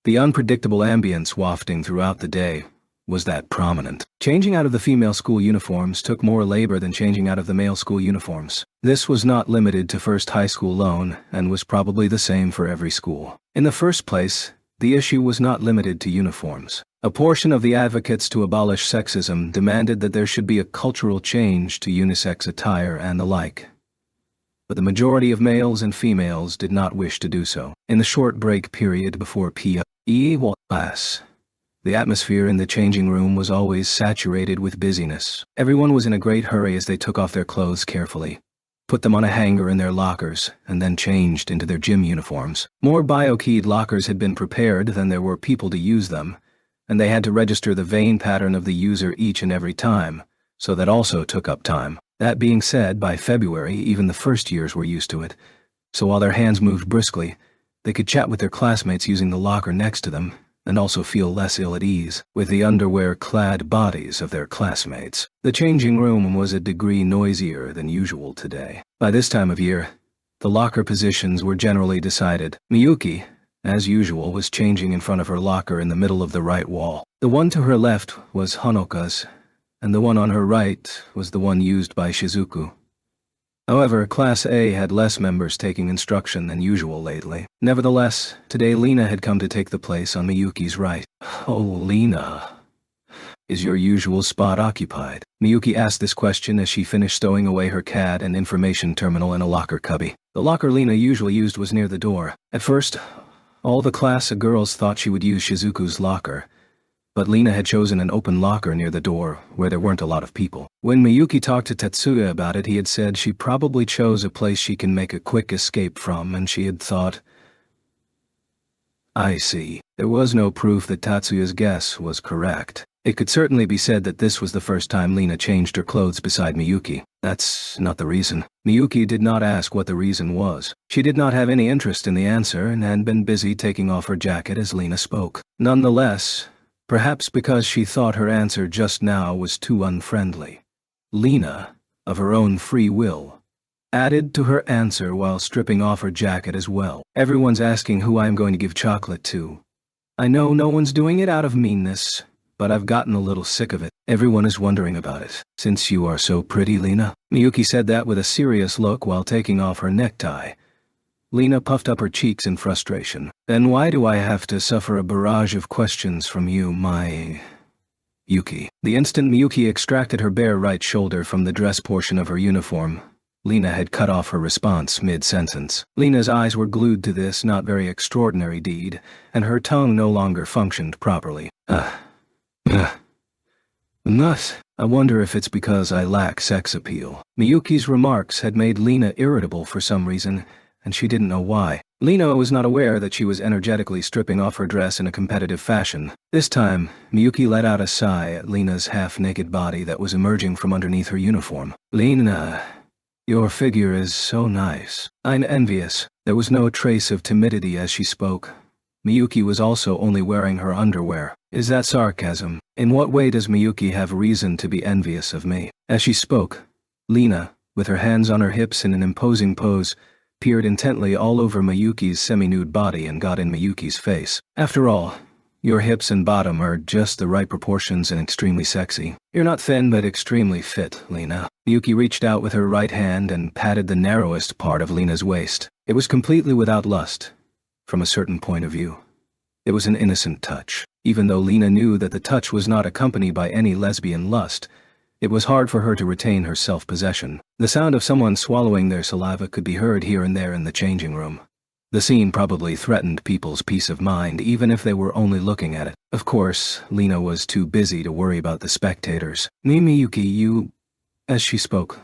The unpredictable ambience wafting throughout the day was that prominent. Changing out of the female school uniforms took more labor than changing out of the male school uniforms. This was not limited to first high school alone, and was probably the same for every school. In the first place, The issue was not limited to uniforms. A portion of the advocates to abolish sexism demanded that there should be a cultural change to unisex attire and the like. But the majority of males and females did not wish to do so. In the short break period before PE class, the atmosphere in the changing room was always saturated with busyness. Everyone was in a great hurry as they took off their clothes carefully, put them on a hanger in their lockers, and then changed into their gym uniforms. More bio-keyed lockers had been prepared than there were people to use them, and they had to register the vein pattern of the user each and every time, so that also took up time. That being said, by February, even the first years were used to it, so while their hands moved briskly, they could chat with their classmates using the locker next to them, and also feel less ill at ease with the underwear-clad bodies of their classmates. The changing room was a degree noisier than usual today. By this time of year, the locker positions were generally decided. Miyuki, as usual, was changing in front of her locker in the middle of the right wall. The one to her left was Honoka's, and the one on her right was the one used by Shizuku. However, Class A had less members taking instruction than usual lately. Nevertheless, today Lena had come to take the place on Miyuki's right. "Oh, Lena, is your usual spot occupied?" Miyuki asked this question as she finished stowing away her CAD and information terminal in a locker cubby. The locker Lena usually used was near the door. At first, all the class of girls thought she would use Shizuku's locker, but Lena had chosen an open locker near the door where there weren't a lot of people. When Miyuki talked to Tetsuya about it, he had said she probably chose a place she can make a quick escape from, and she had thought, I see. There was no proof that Tatsuya's guess was correct. It could certainly be said that this was the first time Lena changed her clothes beside Miyuki. That's not the reason. Miyuki did not ask what the reason was. She did not have any interest in the answer and had been busy taking off her jacket as Lena spoke. Nonetheless, perhaps because she thought her answer just now was too unfriendly, Lena, of her own free will, added to her answer while stripping off her jacket as well. "Everyone's asking who I am going to give chocolate to. I know no one's doing it out of meanness, but I've gotten a little sick of it. Everyone is wondering about it. Since you are so pretty, Lena." Miyuki said that with a serious look while taking off her necktie. Lena puffed up her cheeks in frustration. "Then why do I have to suffer a barrage of questions from you, my Yuki?" The instant Miyuki extracted her bare right shoulder from the dress portion of her uniform, Lena had cut off her response mid-sentence. Lena's eyes were glued to this not very extraordinary deed, and her tongue no longer functioned properly. Nut. I wonder if it's because I lack sex appeal." Miyuki's remarks had made Lena irritable for some reason, and she didn't know why. Lena was not aware that she was energetically stripping off her dress in a competitive fashion. This time, Miyuki let out a sigh at Lena's half-naked body that was emerging from underneath her uniform. "Lena, your figure is so nice. I'm envious." There was no trace of timidity as she spoke. Miyuki was also only wearing her underwear. Is that sarcasm? In what way does Miyuki have reason to be envious of me? As she spoke, Lena, with her hands on her hips in an imposing pose, peered intently all over Miyuki's semi-nude body and got in Miyuki's face. "After all, your hips and bottom are just the right proportions and extremely sexy. You're not thin but extremely fit, Lena." Miyuki reached out with her right hand and patted the narrowest part of Lena's waist. It was completely without lust, from a certain point of view. It was an innocent touch. Even though Lena knew that the touch was not accompanied by any lesbian lust, it was hard for her to retain her self-possession. The sound of someone swallowing their saliva could be heard here and there in the changing room. The scene probably threatened people's peace of mind, even if they were only looking at it. Of course, Lena was too busy to worry about the spectators. "Miyuki, you..." As she spoke,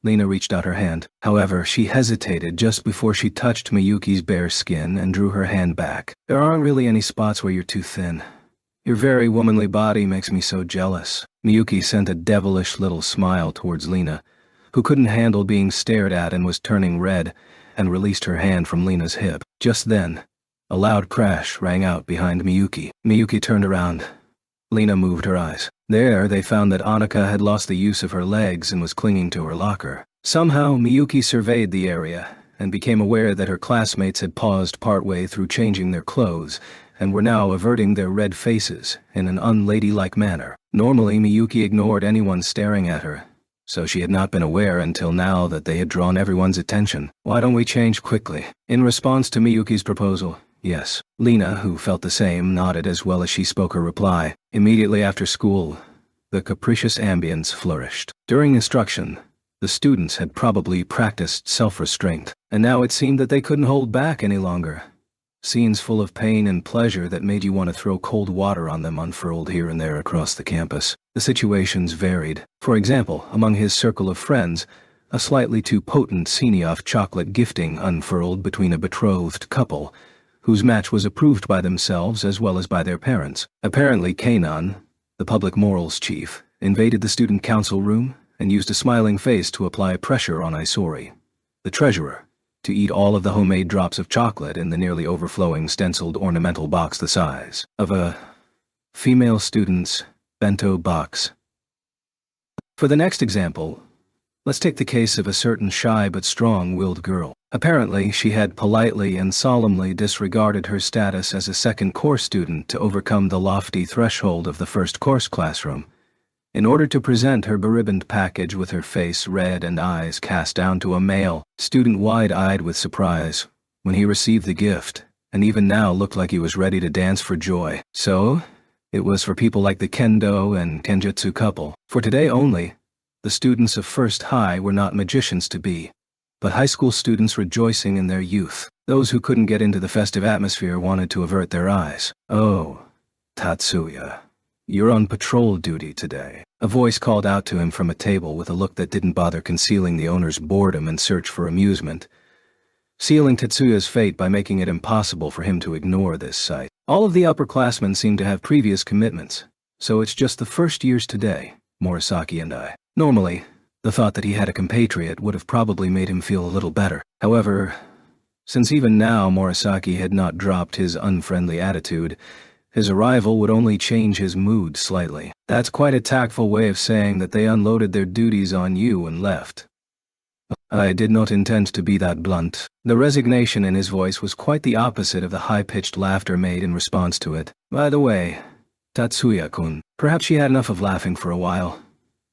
Lena reached out her hand. However, she hesitated just before she touched Miyuki's bare skin and drew her hand back. "There aren't really any spots where you're too thin. Your very womanly body makes me so jealous." Miyuki sent a devilish little smile towards Lena, who couldn't handle being stared at and was turning red, and released her hand from Lena's hip. Just then, a loud crash rang out behind Miyuki. Miyuki turned around. Lena moved her eyes. There, they found that Annika had lost the use of her legs and was clinging to her locker. Somehow, Miyuki surveyed the area and became aware that her classmates had paused partway through changing their clothes and were now averting their red faces in an unladylike manner. Normally, Miyuki ignored anyone staring at her, so she had not been aware until now that they had drawn everyone's attention. "Why don't we change quickly?" In response to Miyuki's proposal, Yes. Lena, who felt the same, nodded as well as she spoke her reply. Immediately after school, the capricious ambience flourished. During instruction, the students had probably practiced self-restraint, and now it seemed that they couldn't hold back any longer. Scenes full of pain and pleasure that made you want to throw cold water on them unfurled here and there across the campus. The situations varied. For example, among his circle of friends, a slightly too potent Seniov chocolate gifting unfurled between a betrothed couple, whose match was approved by themselves as well as by their parents. Apparently Kanon, the public morals chief, invaded the student council room and used a smiling face to apply pressure on Isori, the treasurer, to eat all of the homemade drops of chocolate in the nearly overflowing stenciled ornamental box the size of a female student's bento box. For the next example, let's take the case of a certain shy but strong-willed girl. Apparently, she had politely and solemnly disregarded her status as a second-course student to overcome the lofty threshold of the first-course classroom, in order to present her beribboned package with her face red and eyes cast down to a male student wide-eyed with surprise when he received the gift, and even now looked like he was ready to dance for joy. So, it was for people like the Kendo and Kenjutsu couple. For today only, the students of First High were not magicians to be, but high school students rejoicing in their youth. Those who couldn't get into the festive atmosphere wanted to avert their eyes. "Oh, Tatsuya, you're on patrol duty today." A voice called out to him from a table with a look that didn't bother concealing the owner's boredom and search for amusement, sealing Tatsuya's fate by making it impossible for him to ignore this sight. All of the upperclassmen seemed to have previous commitments, so it's just the first years today, Morisaki and I. Normally, the thought that he had a compatriot would have probably made him feel a little better. However, since even now Morisaki had not dropped his unfriendly attitude, his arrival would only change his mood slightly. That's quite a tactful way of saying that they unloaded their duties on you and left. I did not intend to be that blunt. The resignation in his voice was quite the opposite of the high-pitched laughter made in response to it. By the way, Tatsuya-kun, perhaps she had enough of laughing for a while,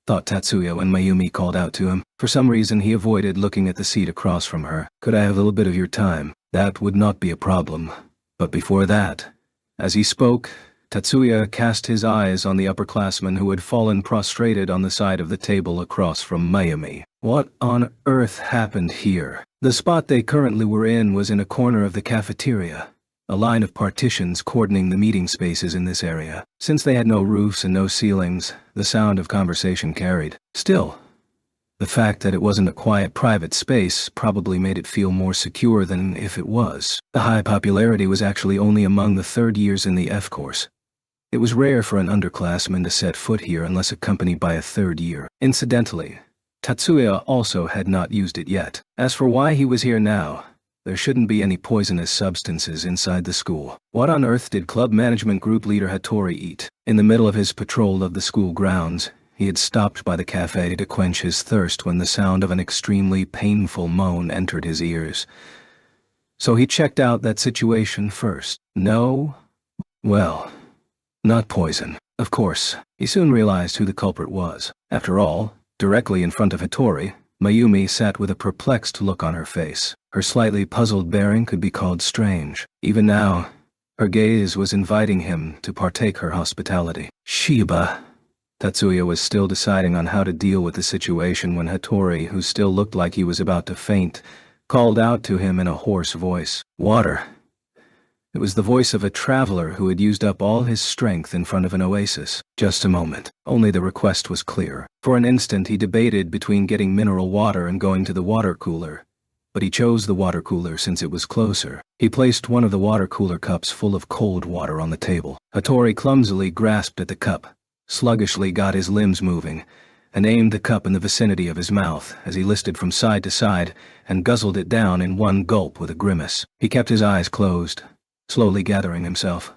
thought Tatsuya when Mayumi called out to him. For some reason he avoided looking at the seat across from her. Could I have a little bit of your time? That would not be a problem. But before that, as he spoke, Tatsuya cast his eyes on the upperclassman who had fallen prostrated on the side of the table across from Mayumi. What on earth happened here? The spot they currently were in was in a corner of the cafeteria, a line of partitions cordoning the meeting spaces in this area. Since they had no roofs and no ceilings, the sound of conversation carried. Still, the fact that it wasn't a quiet private space probably made it feel more secure than if it was. The high popularity was actually only among the third years in the F course. It was rare for an underclassman to set foot here unless accompanied by a third year. Incidentally, Tatsuya also had not used it yet. As for why he was here now, there shouldn't be any poisonous substances inside the school. What on earth did club management group leader Hattori eat? In the middle of his patrol of the school grounds, he had stopped by the cafe to quench his thirst when the sound of an extremely painful moan entered his ears. So he checked out that situation first. No? Well, not poison. Of course, he soon realized who the culprit was. After all, directly in front of Hattori, Mayumi sat with a perplexed look on her face. Her slightly puzzled bearing could be called strange. Even now, her gaze was inviting him to partake her hospitality. Shiba. Tatsuya was still deciding on how to deal with the situation when Hattori, who still looked like he was about to faint, called out to him in a hoarse voice. Water. It was the voice of a traveler who had used up all his strength in front of an oasis. Just a moment. Only the request was clear. For an instant he debated between getting mineral water and going to the water cooler, but he chose the water cooler since it was closer. He placed one of the water cooler cups full of cold water on the table. Hattori clumsily grasped at the cup, sluggishly got his limbs moving, and aimed the cup in the vicinity of his mouth as he listed from side to side and guzzled it down in one gulp with a grimace. He kept his eyes closed, slowly gathering himself.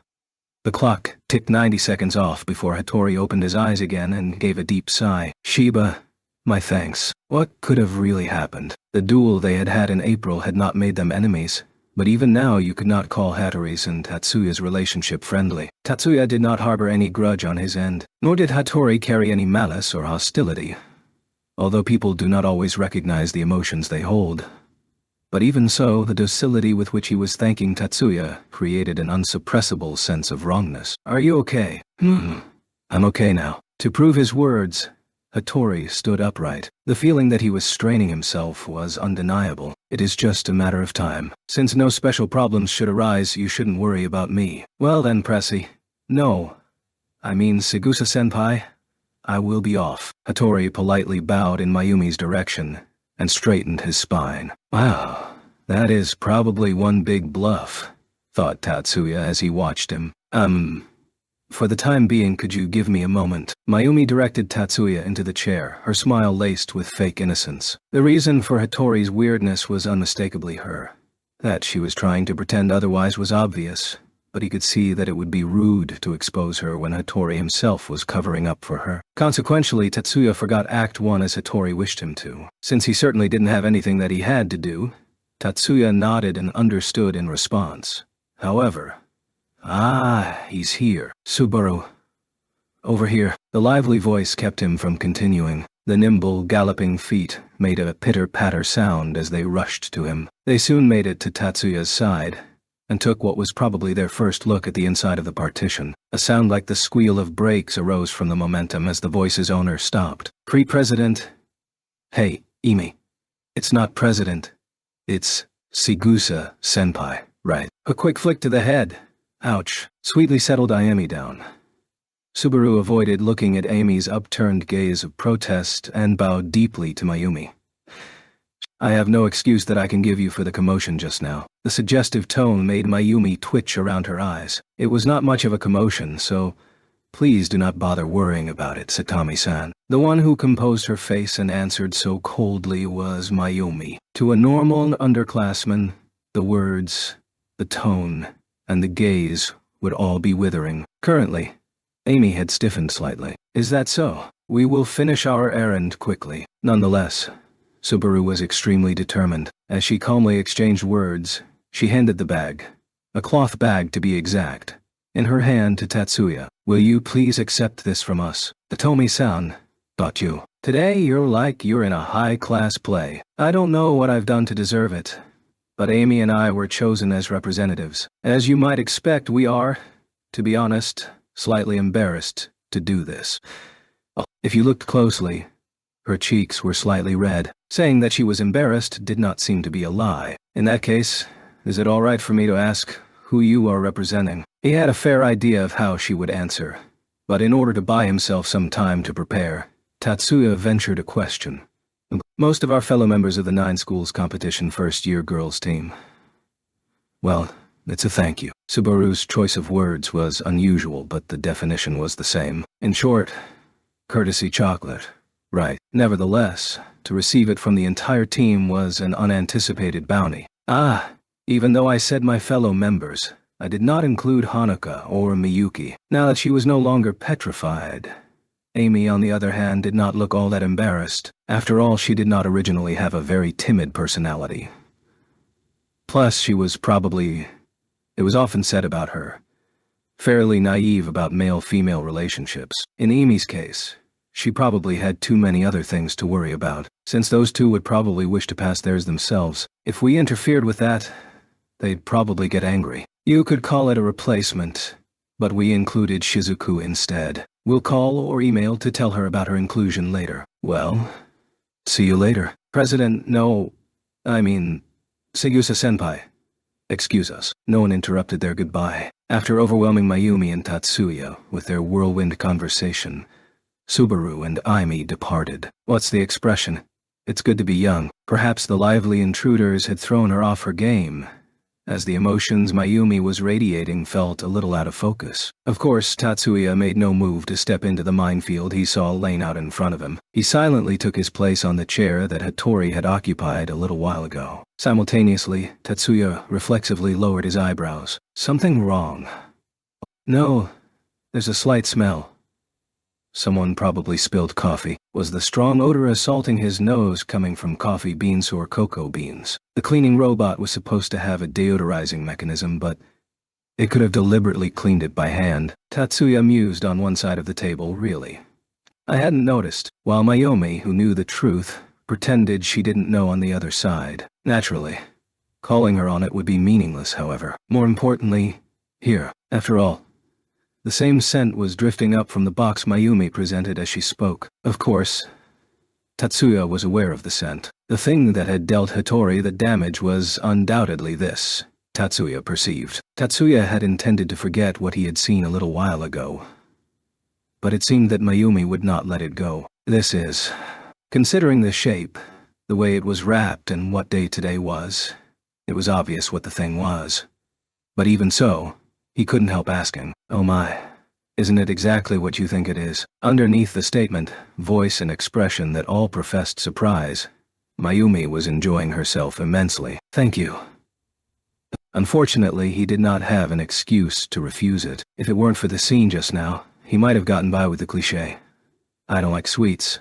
The clock ticked 90 seconds off before Hattori opened his eyes again and gave a deep sigh. Shiba, my thanks. What could have really happened? The duel they had had in April had not made them enemies, but even now you could not call Hattori's and Tatsuya's relationship friendly. Tatsuya did not harbor any grudge on his end, nor did Hattori carry any malice or hostility. Although people do not always recognize the emotions they hold, But even so, the docility with which he was thanking Tatsuya created an unsuppressible sense of wrongness. "Are you okay?" "I'm okay now." To prove his words, Hattori stood upright. The feeling that he was straining himself was undeniable. "It is just a matter of time. Since no special problems should arise, you shouldn't worry about me." "Well then, Pressy. No. I mean Segusa-senpai. I will be off." Hattori politely bowed in Mayumi's direction and straightened his spine. "Wow, that is probably one big bluff," thought Tatsuya as he watched him. For the time being, could you give me a moment?" Mayumi directed Tatsuya into the chair, her smile laced with fake innocence. The reason for Hattori's weirdness was unmistakably her. That she was trying to pretend otherwise was obvious, but he could see that it would be rude to expose her when Hattori himself was covering up for her. Consequentially, Tatsuya forgot Act 1 as Hattori wished him to. Since he certainly didn't have anything that he had to do, Tatsuya nodded and understood in response. However, he's here. "Subaru. Over here." The lively voice kept him from continuing. The nimble, galloping feet made a pitter-patter sound as they rushed to him. They soon made it to Tatsuya's side, and took what was probably their first look at the inside of the partition. A sound like the squeal of brakes arose from the momentum as the voice's owner stopped. "Pre-President." "Hey, Imi. It's not President. It's Segusa-senpai, right?" A quick flick to the head. "Ouch," sweetly settled Ayemi down. Subaru avoided looking at Amy's upturned gaze of protest and bowed deeply to Mayumi. "I have no excuse that I can give you for the commotion just now." The suggestive tone made Mayumi twitch around her eyes. "It was not much of a commotion, so please do not bother worrying about it, Satami-san." The one who composed her face and answered so coldly was Mayumi. To a normal underclassman, the words, the tone, and the gaze would all be withering. Currently, Amy had stiffened slightly. "Is that so? We will finish our errand quickly." Nonetheless, Subaru was extremely determined. As she calmly exchanged words, she handed the bag, a cloth bag to be exact, in her hand to Tatsuya. "Will you please accept this from us? Tomi-san, thought you. Today you're like you're in a high-class play. I don't know what I've done to deserve it, but Amy and I were chosen as representatives. As you might expect, we are, to be honest, slightly embarrassed to do this." If you looked closely, her cheeks were slightly red. Saying that she was embarrassed did not seem to be a lie. "In that case, is it all right for me to ask who you are representing?" He had a fair idea of how she would answer, but in order to buy himself some time to prepare, Tatsuya ventured a question. "Most of our fellow members of the 9 schools competition first-year girls team." "Well, it's a thank you." Subaru's choice of words was unusual, but the definition was the same. In short, courtesy chocolate. Right. Nevertheless, to receive it from the entire team was an unanticipated bounty. Even though I said my fellow members, I did not include Hanuka or Miyuki. Now that she was no longer petrified, Amy, on the other hand, did not look all that embarrassed. After all, she did not originally have a very timid personality. Plus, she was probably, it was often said about her, fairly naive about male-female relationships. In Amy's case, she probably had too many other things to worry about, since those two would probably wish to pass theirs themselves. If we interfered with that, they'd probably get angry. You could call it a replacement, but we included Shizuku instead. We'll call or email to tell her about her inclusion later. Well, see you later. President, no, I mean, Segusa-senpai. Excuse us. No one interrupted their goodbye. After overwhelming Mayumi and Tatsuya with their whirlwind conversation, Subaru and Aimi departed. What's the expression? It's good to be young. Perhaps the lively intruders had thrown her off her game, as the emotions Mayumi was radiating felt a little out of focus. Of course, Tatsuya made no move to step into the minefield he saw laying out in front of him. He silently took his place on the chair that Hattori had occupied a little while ago. Simultaneously, Tatsuya reflexively lowered his eyebrows. Something wrong? No, there's a slight smell. Someone probably spilled coffee. Was the strong odor assaulting his nose coming from coffee beans or cocoa beans? The cleaning robot was supposed to have a deodorizing mechanism, but it could have deliberately cleaned it by hand. Tatsuya mused on one side of the table, really. I hadn't noticed, while Mayumi, who knew the truth, pretended she didn't know on the other side. Naturally, Calling her on it would be meaningless, however. More importantly, here. After all, the same scent was drifting up from the box Mayumi presented as she spoke. Of course, Tatsuya was aware of the scent. The thing that had dealt Hattori the damage was undoubtedly this, Tatsuya perceived. Tatsuya had intended to forget what he had seen a little while ago, but it seemed that Mayumi would not let it go. This is, considering the shape, the way it was wrapped and what day today was, it was obvious what the thing was. But even so, he couldn't help asking, "Oh my, isn't it exactly what you think it is?" Underneath the statement, voice and expression that all professed surprise, Mayumi was enjoying herself immensely. "Thank you." Unfortunately, he did not have an excuse to refuse it. If it weren't for the scene just now, he might have gotten by with the cliché, "I don't like sweets."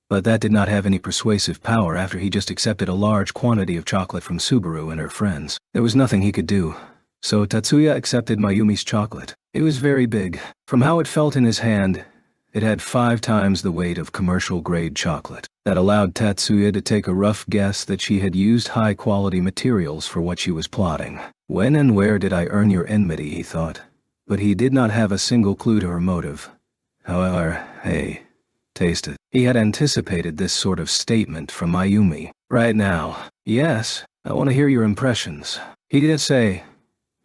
But that did not have any persuasive power after he just accepted a large quantity of chocolate from Subaru and her friends. There was nothing he could do, so Tatsuya accepted Mayumi's chocolate. It was very big. From how it felt in his hand, it had 5 times the weight of commercial-grade chocolate. That allowed Tatsuya to take a rough guess that she had used high-quality materials for what she was plotting. When and where did I earn your enmity, he thought. But he did not have a single clue to her motive. However, hey, taste it. He had anticipated this sort of statement from Mayumi. Right now. Yes, I want to hear your impressions. He did say,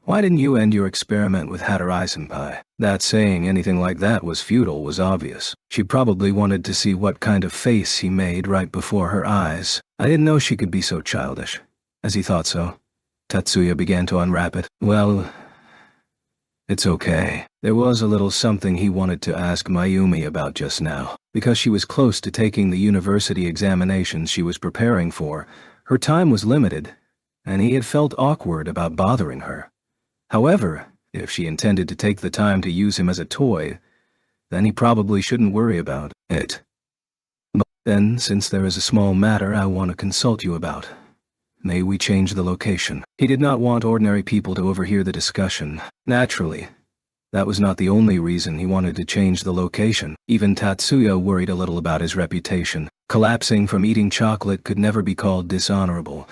"Why didn't you end your experiment with Hattori-senpai?" That saying anything like that was futile was obvious. She probably wanted to see what kind of face he made right before her eyes. I didn't know she could be so childish. As he thought so, Tatsuya began to unwrap it. Well, it's okay. There was a little something he wanted to ask Mayumi about just now. Because she was close to taking the university examinations she was preparing for, her time was limited, and he had felt awkward about bothering her. However, if she intended to take the time to use him as a toy, then he probably shouldn't worry about it. But then, since there is a small matter I want to consult you about, may we change the location? He did not want ordinary people to overhear the discussion. Naturally, that was not the only reason he wanted to change the location. Even Tatsuya worried a little about his reputation. Collapsing from eating chocolate could never be called dishonorable.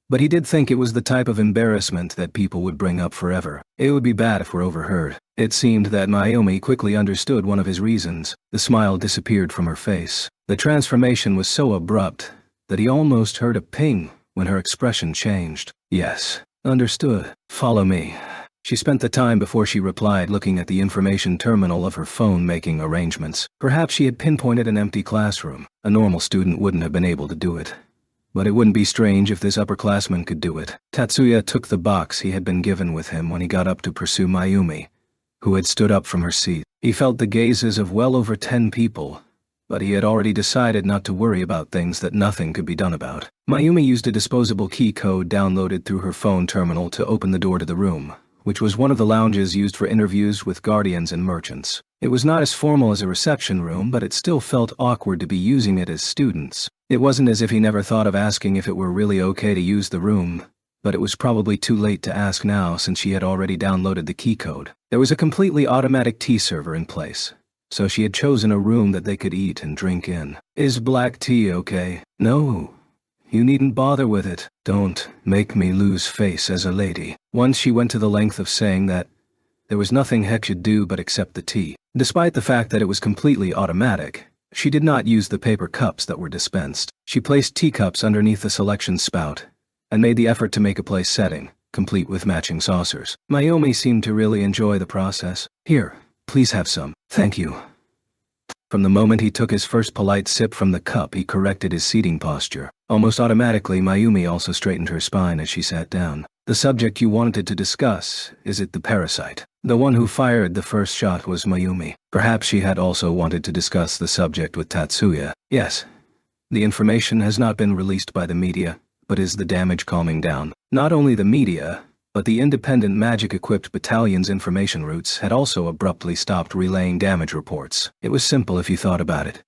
But he did think it was the type of embarrassment that people would bring up forever. It would be bad if we're overheard. It seemed that Mayumi quickly understood one of his reasons. The smile disappeared from her face. The transformation was so abrupt that he almost heard a ping when her expression changed. Yes, understood. Follow me. She spent the time before she replied looking at the information terminal of her phone making arrangements. Perhaps she had pinpointed an empty classroom. A normal student wouldn't have been able to do it. But it wouldn't be strange if this upperclassman could do it. Tatsuya took the box he had been given with him when he got up to pursue Mayumi, who had stood up from her seat. He felt the gazes of well over 10 people, but he had already decided not to worry about things that nothing could be done about. Mayumi used a disposable key code downloaded through her phone terminal to open the door to the room, which was one of the lounges used for interviews with guardians and merchants. It was not as formal as a reception room, but it still felt awkward to be using it as students. It wasn't as if he never thought of asking if it were really okay to use the room, but it was probably too late to ask now since she had already downloaded the key code. There was a completely automatic tea server in place, so she had chosen a room that they could eat and drink in. Is black tea okay? No. You needn't bother with it. Don't make me lose face as a lady. Once she went to the length of saying that there was nothing Heck should do but accept the tea. Despite the fact that it was completely automatic, she did not use the paper cups that were dispensed. She placed teacups underneath the selection spout and made the effort to make a place setting, complete with matching saucers. Mayumi seemed to really enjoy the process. Here, please have some. Thank you. From the moment he took his first polite sip from the cup, he corrected his seating posture. Almost automatically, Mayumi also straightened her spine as she sat down. The subject you wanted to discuss, is it the parasite? The one who fired the first shot was Mayumi. Perhaps she had also wanted to discuss the subject with Tatsuya. Yes. The information has not been released by the media, but is the damage calming down? Not only the media, but the independent magic-equipped battalion's information routes had also abruptly stopped relaying damage reports. It was simple if you thought about it.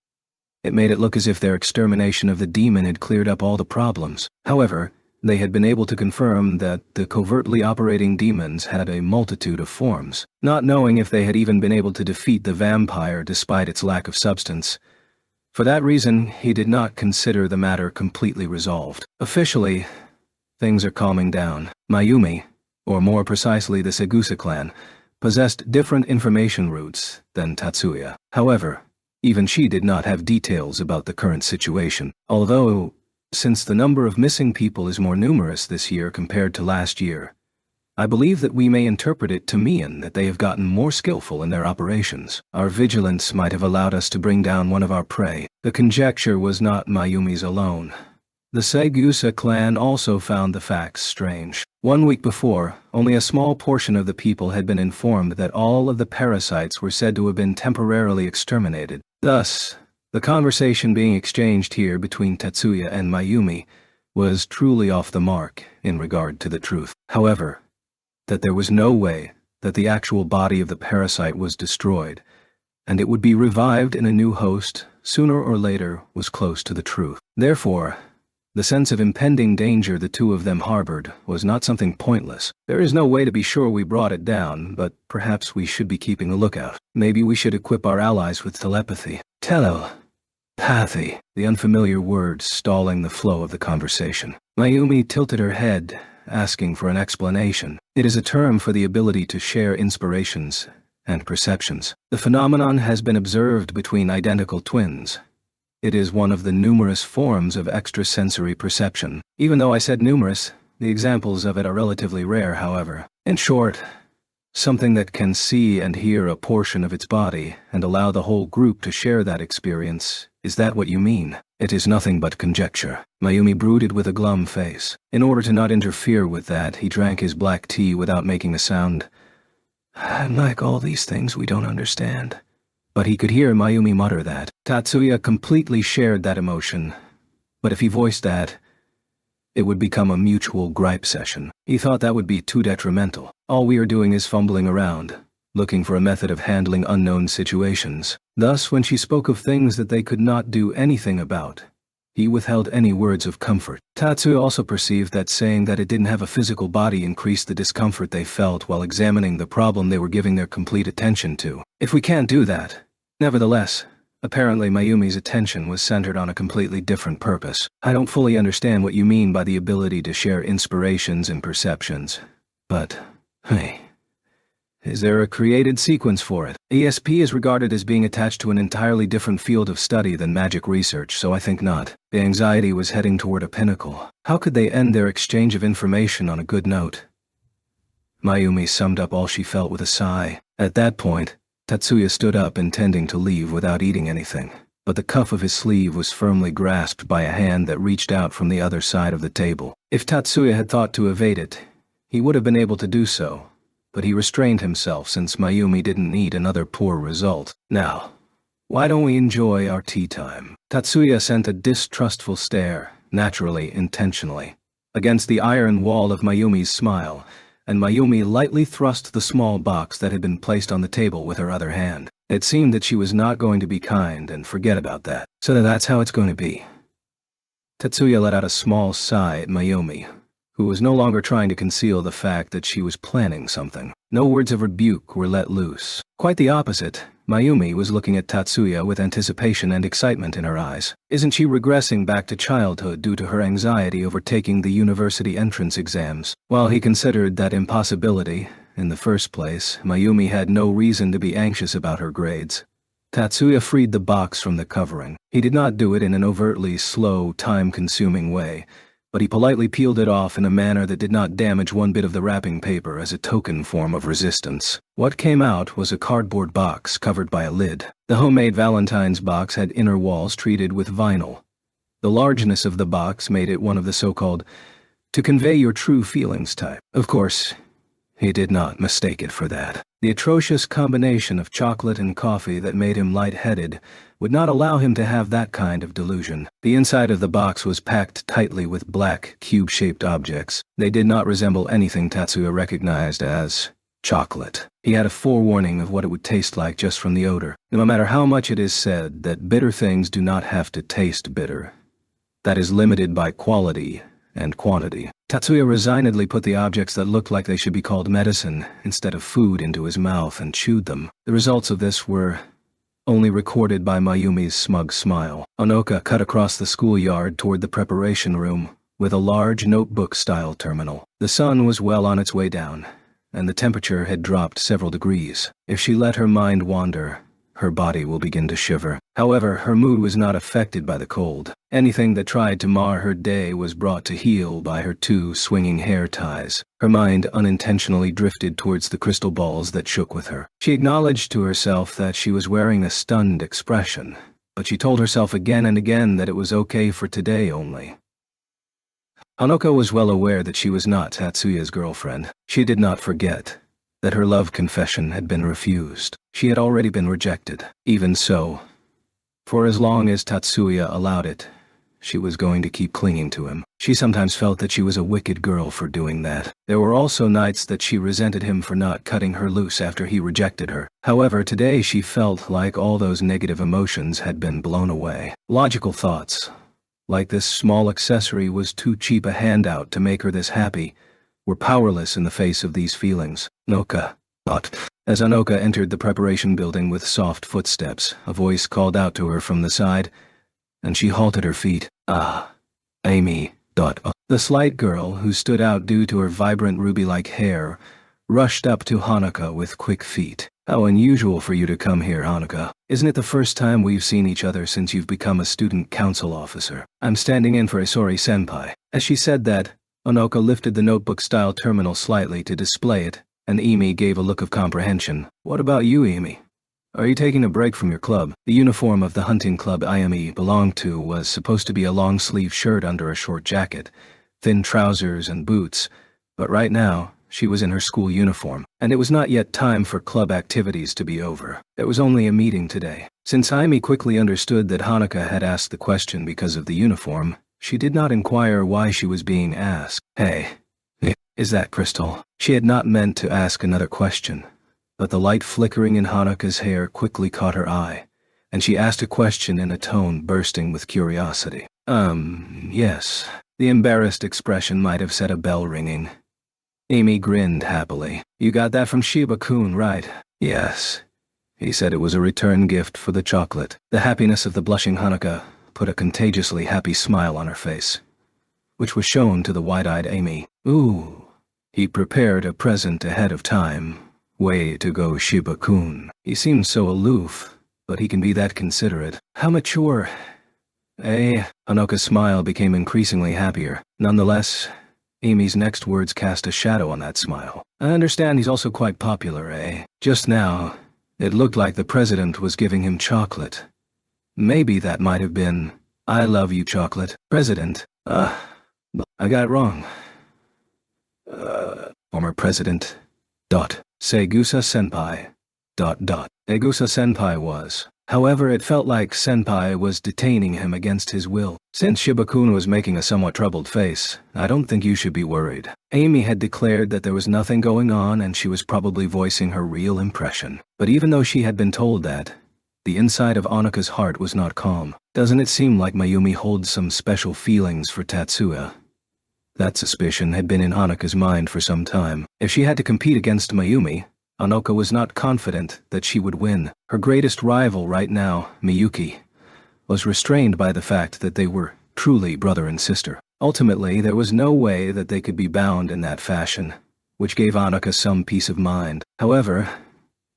It made it look as if their extermination of the demon had cleared up all the problems. However, they had been able to confirm that the covertly operating demons had a multitude of forms. Not knowing if they had even been able to defeat the vampire despite its lack of substance. For that reason, he did not consider the matter completely resolved. Officially, Things are calming down. Mayumi, or more precisely the Segusa clan, possessed different information routes than Tatsuya. However, even she did not have details about the current situation. Although, since the number of missing people is more numerous this year compared to last year, I believe that we may interpret it to mean that they have gotten more skillful in their operations. Our vigilance might have allowed us to bring down one of our prey. The conjecture was not Mayumi's alone. The Segusa clan also found the facts strange. 1 week before, only a small portion of the people had been informed that all of the parasites were said to have been temporarily exterminated. Thus, the conversation being exchanged here between Tatsuya and Mayumi was truly off the mark in regard to the truth. However, that there was no way that the actual body of the parasite was destroyed, and it would be revived in a new host sooner or later was close to the truth. Therefore, the sense of impending danger the two of them harbored was not something pointless. There is no way to be sure we brought it down, but perhaps we should be keeping a lookout. Maybe we should equip our allies with telepathy. Telepathy, the unfamiliar word stalling the flow of the conversation. Mayumi tilted her head, asking for an explanation. It is a term for the ability to share inspirations and perceptions. The phenomenon has been observed between identical twins. It is one of the numerous forms of extrasensory perception. Even though I said numerous, the examples of it are relatively rare, however. In short, something that can see and hear a portion of its body and allow the whole group to share that experience. Is that what you mean? It is nothing but conjecture. Mayumi brooded with a glum face. In order to not interfere with that, he drank his black tea without making a sound. Like all these things we don't understand. But he could hear Mayumi mutter that. Tatsuya completely shared that emotion. But if he voiced that, it would become a mutual gripe session. He thought that would be too detrimental. All we are doing is fumbling around, looking for a method of handling unknown situations. Thus, when she spoke of things that they could not do anything about, he withheld any words of comfort. Tatsuya also perceived that saying that it didn't have a physical body increased the discomfort they felt while examining the problem they were giving their complete attention to. If we can't do that, nevertheless, apparently Mayumi's attention was centered on a completely different purpose. I don't fully understand what you mean by the ability to share inspirations and perceptions, but, hey, is there a created sequence for it? ESP is regarded as being attached to an entirely different field of study than magic research, so I think not. The anxiety was heading toward a pinnacle. How could they end their exchange of information on a good note? Mayumi summed up all she felt with a sigh. At that point, Tatsuya stood up intending to leave without eating anything, but the cuff of his sleeve was firmly grasped by a hand that reached out from the other side of the table. If Tatsuya had thought to evade it, he would have been able to do so, but he restrained himself since Mayumi didn't need another poor result. Now, why don't we enjoy our tea time? Tatsuya sent a distrustful stare, naturally, intentionally, against the iron wall of Mayumi's smile, and Mayumi lightly thrust the small box that had been placed on the table with her other hand. It seemed that she was not going to be kind and forget about that. So that's how it's going to be. Tatsuya let out a small sigh at Mayumi, who was no longer trying to conceal the fact that she was planning something. No words of rebuke were let loose. Quite the opposite, Mayumi was looking at Tatsuya with anticipation and excitement in her eyes. Isn't she regressing back to childhood due to her anxiety over taking the university entrance exams? While he considered that impossibility, in the first place, Mayumi had no reason to be anxious about her grades. Tatsuya freed the box from the covering. He did not do it in an overtly slow, time-consuming way, but he politely peeled it off in a manner that did not damage one bit of the wrapping paper as a token form of resistance. What came out was a cardboard box covered by a lid. The homemade Valentine's box had inner walls treated with vinyl. The largeness of the box made it one of the so-called to convey your true feelings type. Of course, he did not mistake it for that. The atrocious combination of chocolate and coffee that made him lightheaded would not allow him to have that kind of delusion. The inside of the box was packed tightly with black, cube-shaped objects. They did not resemble anything Tatsuya recognized as chocolate. He had a forewarning of what it would taste like just from the odor. No matter how much it is said that bitter things do not have to taste bitter, that is limited by quality and quantity. Tatsuya resignedly put the objects that looked like they should be called medicine instead of food into his mouth and chewed them. The results of this were only recorded by Mayumi's smug smile. Onoka cut across the schoolyard toward the preparation room, with a large notebook-style terminal. The sun was well on its way down, and the temperature had dropped several degrees. If she let her mind wander, her body will begin to shiver. However, her mood was not affected by the cold. Anything that tried to mar her day was brought to heel by her 2 swinging hair ties. Her mind unintentionally drifted towards the crystal balls that shook with her. She acknowledged to herself that she was wearing a stunned expression, but she told herself again and again that it was okay for today only. Honoka was well aware that she was not Tatsuya's girlfriend. She did not forget that her love confession had been refused. She had already been rejected. Even so, for as long as Tatsuya allowed it, she was going to keep clinging to him. She sometimes felt that she was a wicked girl for doing that. There were also nights that she resented him for not cutting her loose after he rejected her. However, today she felt like all those negative emotions had been blown away. Logical thoughts, like this small accessory was too cheap a handout to make her this happy, were powerless in the face of these feelings. Noka thought. As Anoka entered the preparation building with soft footsteps, a voice called out to her from the side, and she halted her feet. Ah, Amy. The slight girl, who stood out due to her vibrant ruby-like hair, rushed up to Hanuka with quick feet. How unusual for you to come here, Hanuka. Isn't it the first time we've seen each other since you've become a student council officer? I'm standing in for Isori-senpai. As she said that, Anoka lifted the notebook-style terminal slightly to display it, and Emi gave a look of comprehension. What about you, Emi? Are you taking a break from your club? The uniform of the hunting club Imi belonged to was supposed to be a long-sleeve shirt under a short jacket, thin trousers and boots, but right now, she was in her school uniform, and it was not yet time for club activities to be over. There was only a meeting today. Since Imi quickly understood that Hanuka had asked the question because of the uniform, she did not inquire why she was being asked. Hey, is that Crystal? She had not meant to ask another question, but the light flickering in Hanuka's hair quickly caught her eye, and she asked a question in a tone bursting with curiosity. Yes. The embarrassed expression might have set a bell ringing. Amy grinned happily. You got that from Shiba-kun, right? Yes. He said it was a return gift for the chocolate. The happiness of the blushing Hanuka put a contagiously happy smile on her face, which was shown to the wide-eyed Amy. Ooh. He prepared a present ahead of time. Way to go, Shiba-kun. He seems so aloof, but he can be that considerate. How mature. Hanoka's smile became increasingly happier. Nonetheless, Amy's next words cast a shadow on that smile. I understand he's also quite popular, Just now, it looked like the president was giving him chocolate. Maybe that might have been, I love you, chocolate. President. I got it wrong. Former president. Segusa-senpai. Segusa-senpai was. However, it felt like senpai was detaining him against his will. Since Shiba-kun was making a somewhat troubled face, I don't think you should be worried. Amy had declared that there was nothing going on and she was probably voicing her real impression. But even though she had been told that, the inside of Anaka's heart was not calm. Doesn't it seem like Mayumi holds some special feelings for Tatsuya? That suspicion had been in Anaka's mind for some time. If she had to compete against Mayumi, Anoka was not confident that she would win. Her greatest rival right now, Miyuki, was restrained by the fact that they were truly brother and sister. Ultimately, there was no way that they could be bound in that fashion, which gave Anoka some peace of mind. However,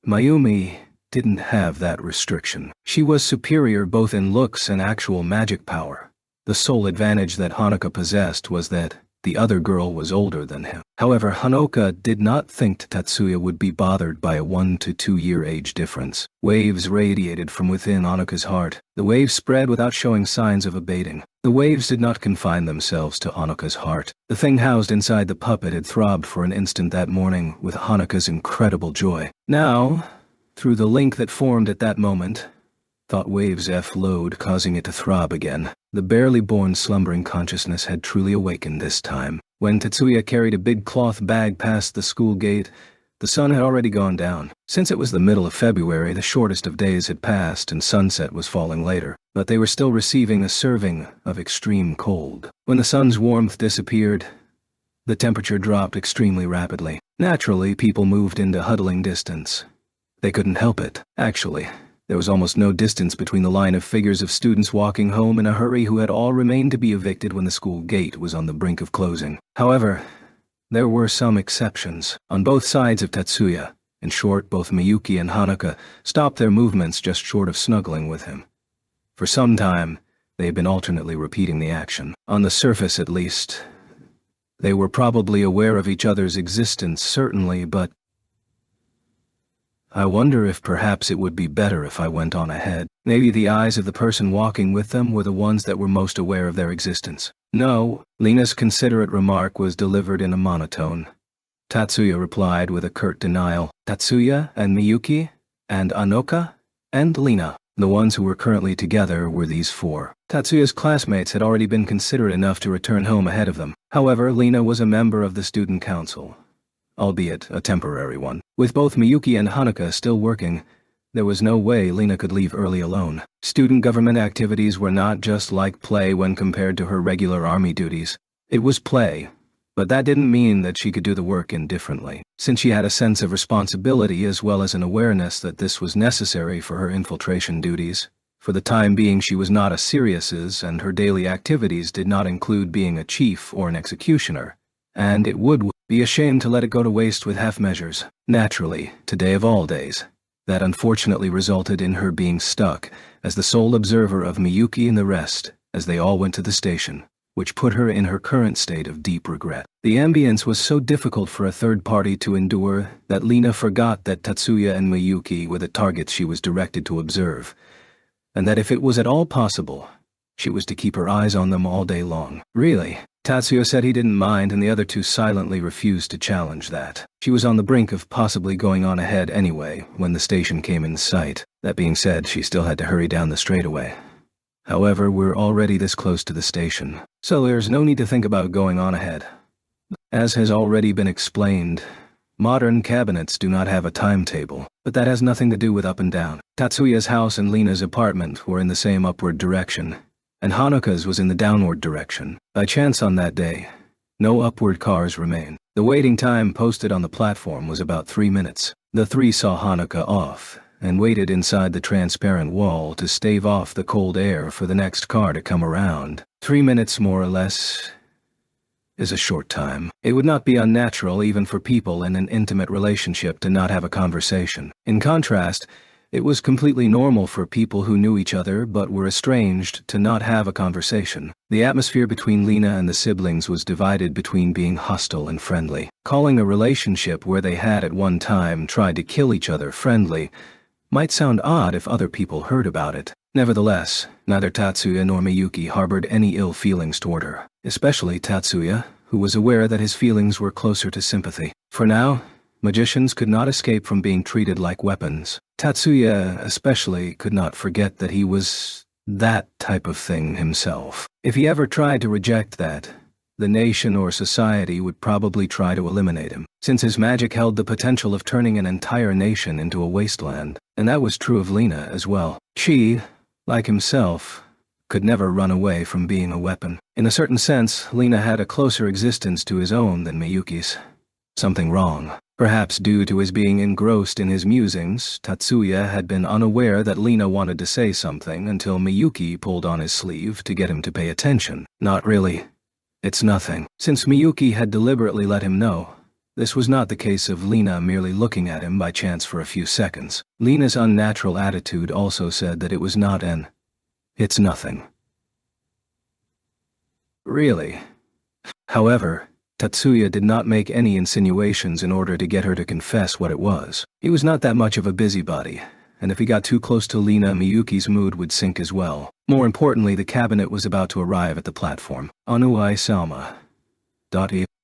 Mayumi didn't have that restriction. She was superior both in looks and actual magic power. The sole advantage that Hanuka possessed was that the other girl was older than him. However, Hanuka did not think Tatsuya would be bothered by a 1 to 2 year age difference. Waves radiated from within Hanuka's heart. The waves spread without showing signs of abating. The waves did not confine themselves to Hanuka's heart. The thing housed inside the puppet had throbbed for an instant that morning with Hanuka's incredible joy. Now, through the link that formed at that moment, thought waves flowed, causing it to throb again. The barely born slumbering consciousness had truly awakened this time. When Tatsuya carried a big cloth bag past the school gate, the sun had already gone down. Since it was the middle of February, the shortest of days had passed and sunset was falling later, but they were still receiving a serving of extreme cold. When the sun's warmth disappeared, the temperature dropped extremely rapidly. Naturally, people moved into huddling distance. They couldn't help it. Actually, There was almost no distance between the line of figures of students walking home in a hurry who had all remained to be evicted when the school gate was on the brink of closing. However, there were some exceptions. On both sides of Tatsuya, in short, both Miyuki and Hanuka stopped their movements just short of snuggling with him. For some time, they had been alternately repeating the action. On the surface, at least, they were probably aware of each other's existence, certainly, but I wonder if perhaps it would be better if I went on ahead. Maybe the eyes of the person walking with them were the ones that were most aware of their existence. No, Lena's considerate remark was delivered in a monotone. Tatsuya replied with a curt denial. Tatsuya and Miyuki and Anoka and Lena. The ones who were currently together were these four. Tatsuya's classmates had already been considerate enough to return home ahead of them. However, Lena was a member of the student council, albeit a temporary one. With both Miyuki and Hanuka still working, there was no way Lena could leave early alone. Student government activities were not just like play when compared to her regular army duties. It was play, but that didn't mean that she could do the work indifferently, since she had a sense of responsibility as well as an awareness that this was necessary for her infiltration duties. For the time being, she was not a Sirius's, and her daily activities did not include being a chief or an executioner, and it would be a shame to let it go to waste with half measures. Naturally, today of all days, that unfortunately resulted in her being stuck as the sole observer of Miyuki and the rest as they all went to the station, which put her in her current state of deep regret. The ambience was so difficult for a third party to endure that Lena forgot that Tatsuya and Miyuki were the targets she was directed to observe, and that if it was at all possible, she was to keep her eyes on them all day long. Really, Tatsuya said he didn't mind, and the other two silently refused to challenge that. She was on the brink of possibly going on ahead anyway when the station came in sight. That being said, she still had to hurry down the straightaway. However, we're already this close to the station, so there's no need to think about going on ahead. As has already been explained, modern cabinets do not have a timetable, but that has nothing to do with up and down. Tatsuya's house and Lena's apartment were in the same upward direction, and Hanuka's was in the downward direction. By chance on that day, no upward cars remained. The waiting time posted on the platform was about 3 minutes. The three saw Hanuka off, and waited inside the transparent wall to stave off the cold air for the next car to come around. 3 minutes more or less is a short time. It would not be unnatural even for people in an intimate relationship to not have a conversation. In contrast, it was completely normal for people who knew each other but were estranged to not have a conversation. The atmosphere between Lena and the siblings was divided between being hostile and friendly. Calling a relationship where they had at one time tried to kill each other friendly might sound odd if other people heard about it. Nevertheless, neither Tatsuya nor Miyuki harbored any ill feelings toward her, especially Tatsuya, who was aware that his feelings were closer to sympathy. For now, magicians could not escape from being treated like weapons. Tatsuya especially could not forget that he was that type of thing himself. If he ever tried to reject that, the nation or society would probably try to eliminate him, since his magic held the potential of turning an entire nation into a wasteland. And that was true of Lena as well. She, like himself, could never run away from being a weapon. In a certain sense, Lena had a closer existence to his own than Miyuki's. Something wrong. Perhaps due to his being engrossed in his musings, Tatsuya had been unaware that Lena wanted to say something until Miyuki pulled on his sleeve to get him to pay attention. Not really. It's nothing. Since Miyuki had deliberately let him know, this was not the case of Lena merely looking at him by chance for a few seconds. Lena's unnatural attitude also said that it was not an "it's nothing." Really. However, Tatsuya did not make any insinuations in order to get her to confess what it was. He was not that much of a busybody, and if he got too close to Lena, Miyuki's mood would sink as well. More importantly, the cabinet was about to arrive at the platform. Anuai Salma.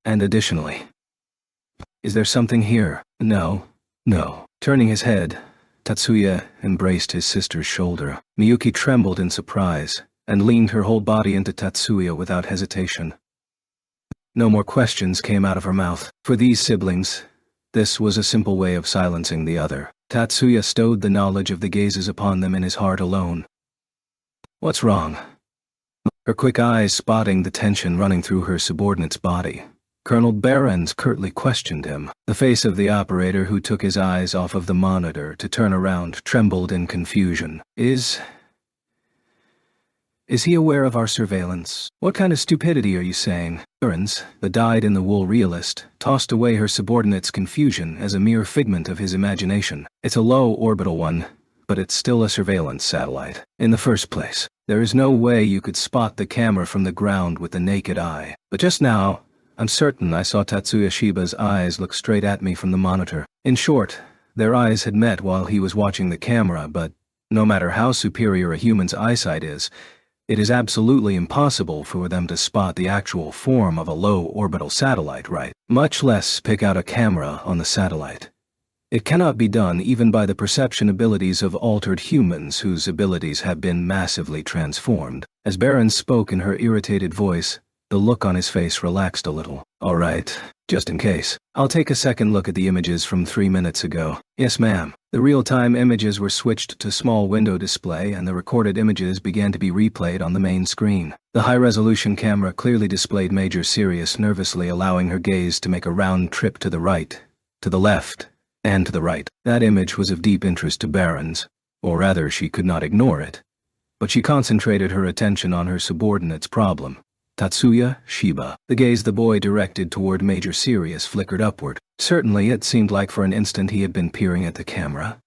And additionally, is there something here? No. Turning his head, Tatsuya embraced his sister's shoulder. Miyuki trembled in surprise, and leaned her whole body into Tatsuya without hesitation. No more questions came out of her mouth. For these siblings, this was a simple way of silencing the other. Tatsuya stowed the knowledge of the gazes upon them in his heart alone. What's wrong? Her quick eyes spotting the tension running through her subordinate's body. Colonel Behrens curtly questioned him. The face of the operator who took his eyes off of the monitor to turn around trembled in confusion. Is he aware of our surveillance? What kind of stupidity are you saying? Behrens, the dyed-in-the-wool realist, tossed away her subordinate's confusion as a mere figment of his imagination. It's a low orbital one, but it's still a surveillance satellite. In the first place, there is no way you could spot the camera from the ground with the naked eye. But just now, I'm certain I saw Tatsuya Shiba's eyes look straight at me from the monitor. In short, their eyes had met while he was watching the camera, but no matter how superior a human's eyesight is, it is absolutely impossible for them to spot the actual form of a low-orbital satellite, right? Much less pick out a camera on the satellite. It cannot be done even by the perception abilities of altered humans whose abilities have been massively transformed. As Behrens spoke in her irritated voice, the look on his face relaxed a little. All right, just in case. I'll take a second look at the images from 3 minutes ago. Yes, ma'am. The real-time images were switched to small window display and the recorded images began to be replayed on the main screen. The high-resolution camera clearly displayed Major Sirius nervously allowing her gaze to make a round trip to the right, to the left, and to the right. That image was of deep interest to Behrens, or rather she could not ignore it. But she concentrated her attention on her subordinate's problem. Tatsuya Shiba. The gaze the boy directed toward Major Sirius flickered upward. Certainly, it seemed like for an instant he had been peering at the camera.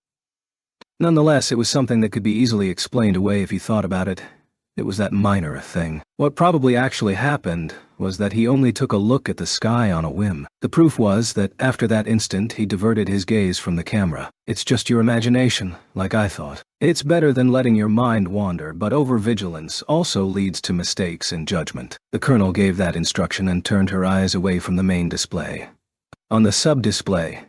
Nonetheless, it was something that could be easily explained away if he thought about it. It was that minor thing. What probably actually happened was that he only took a look at the sky on a whim. The proof was that after that instant he diverted his gaze from the camera. It's just your imagination, like I thought. It's better than letting your mind wander, but overvigilance also leads to mistakes in judgment. The colonel gave that instruction and turned her eyes away from the main display. On the sub-display,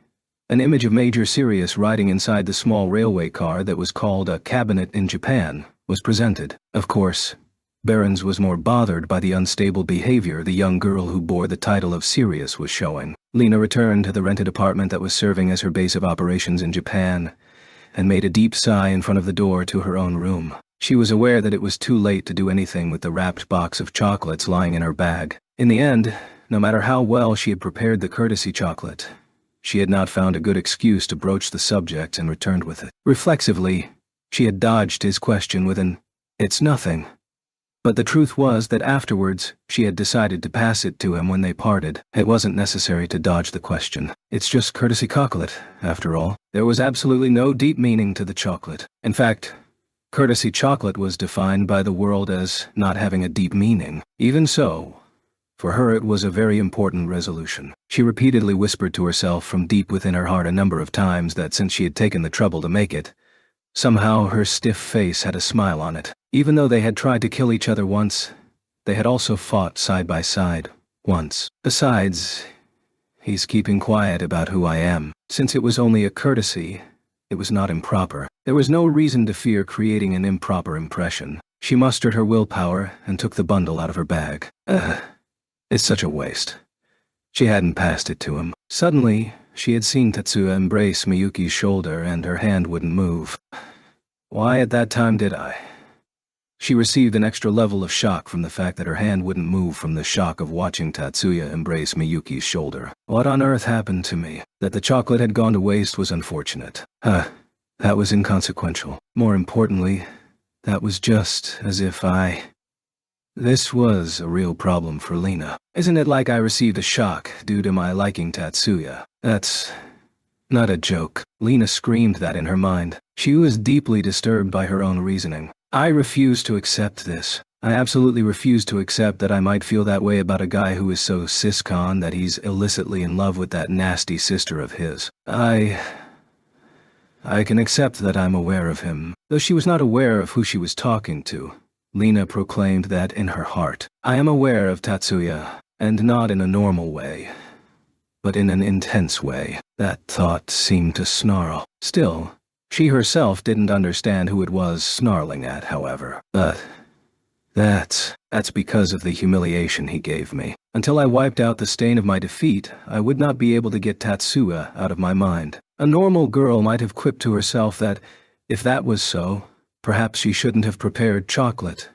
an image of Major Sirius riding inside the small railway car that was called a cabinet in Japan was presented. Of course, Behrens was more bothered by the unstable behavior the young girl who bore the title of Sirius was showing. Lena returned to the rented apartment that was serving as her base of operations in Japan, and made a deep sigh in front of the door to her own room. She was aware that it was too late to do anything with the wrapped box of chocolates lying in her bag. In the end, no matter how well she had prepared the courtesy chocolate, she had not found a good excuse to broach the subject and returned with it. Reflexively, she had dodged his question with an, "It's nothing." But the truth was that afterwards, she had decided to pass it to him when they parted. It wasn't necessary to dodge the question. It's just courtesy chocolate, after all. There was absolutely no deep meaning to the chocolate. In fact, courtesy chocolate was defined by the world as not having a deep meaning. Even so, for her it was a very important resolution. She repeatedly whispered to herself from deep within her heart a number of times that since she had taken the trouble to make it, somehow her stiff face had a smile on it. Even though they had tried to kill each other once, they had also fought side by side once. Besides, he's keeping quiet about who I am. Since it was only a courtesy, it was not improper. There was no reason to fear creating an improper impression. She mustered her willpower and took the bundle out of her bag. It's such a waste. She hadn't passed it to him. Suddenly, she had seen Tatsuya embrace Miyuki's shoulder and her hand wouldn't move. Why at that time did I? She received an extra level of shock from the fact that her hand wouldn't move from the shock of watching Tatsuya embrace Miyuki's shoulder. What on earth happened to me? That the chocolate had gone to waste was unfortunate. That was inconsequential. More importantly, that was just as if This was a real problem for Lena. Isn't it like I received a shock due to my liking Tatsuya? That's not a joke. Lena screamed that in her mind. She was deeply disturbed by her own reasoning. I refuse to accept this. I absolutely refuse to accept that I might feel that way about a guy who is so siscon that he's illicitly in love with that nasty sister of his. I can accept that I'm aware of him. Though she was not aware of who she was talking to, Lena proclaimed that in her heart. I am aware of Tatsuya, and not in a normal way, but in an intense way. That thought seemed to snarl. Still, she herself didn't understand who it was snarling at, however. But that's because of the humiliation he gave me. Until I wiped out the stain of my defeat, I would not be able to get Tatsuya out of my mind. A normal girl might have quipped to herself that, if that was so, perhaps she shouldn't have prepared chocolate.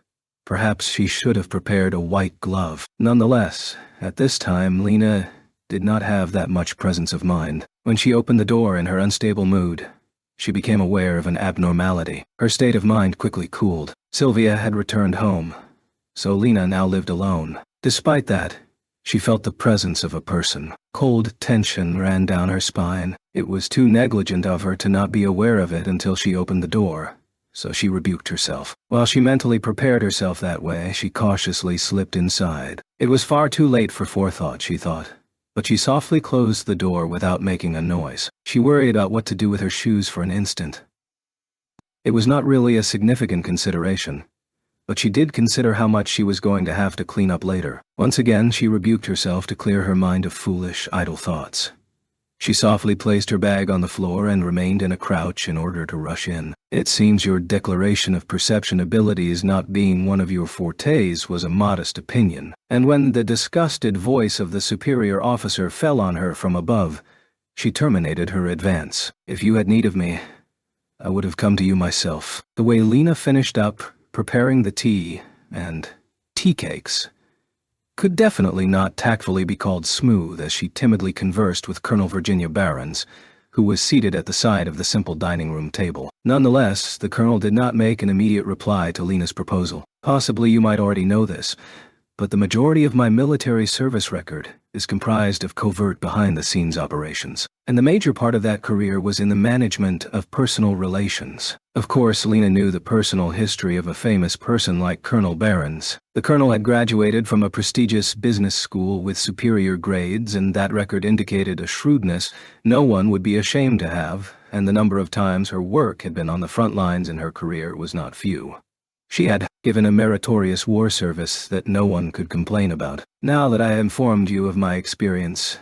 Perhaps she should have prepared a white glove. Nonetheless, at this time Lena did not have that much presence of mind. When she opened the door in her unstable mood, she became aware of an abnormality. Her state of mind quickly cooled. Sylvia had returned home, so Lena now lived alone. Despite that, she felt the presence of a person. Cold tension ran down her spine. It was too negligent of her to not be aware of it until she opened the door, so she rebuked herself. While she mentally prepared herself that way, she cautiously slipped inside. It was far too late for forethought, she thought, but she softly closed the door without making a noise. She worried about what to do with her shoes for an instant. It was not really a significant consideration, but she did consider how much she was going to have to clean up later. Once again, she rebuked herself to clear her mind of foolish, idle thoughts. She softly placed her bag on the floor and remained in a crouch in order to rush in. It seems your declaration of perception abilities not being one of your fortes was a modest opinion, and when the disgusted voice of the superior officer fell on her from above, she terminated her advance. If you had need of me, I would have come to you myself. The way Lena finished up preparing the tea and tea cakes could definitely not tactfully be called smooth as she timidly conversed with Colonel Virginia Barons, who was seated at the side of the simple dining room table. Nonetheless, the colonel did not make an immediate reply to Lena's proposal. Possibly you might already know this, but the majority of my military service record is comprised of covert behind-the-scenes operations, and the major part of that career was in the management of personal relations. Of course, Lena knew the personal history of a famous person like Colonel Barons. The colonel had graduated from a prestigious business school with superior grades, and that record indicated a shrewdness no one would be ashamed to have, and the number of times her work had been on the front lines in her career was not few. She had given a meritorious war service that no one could complain about. Now that I have informed you of my experience,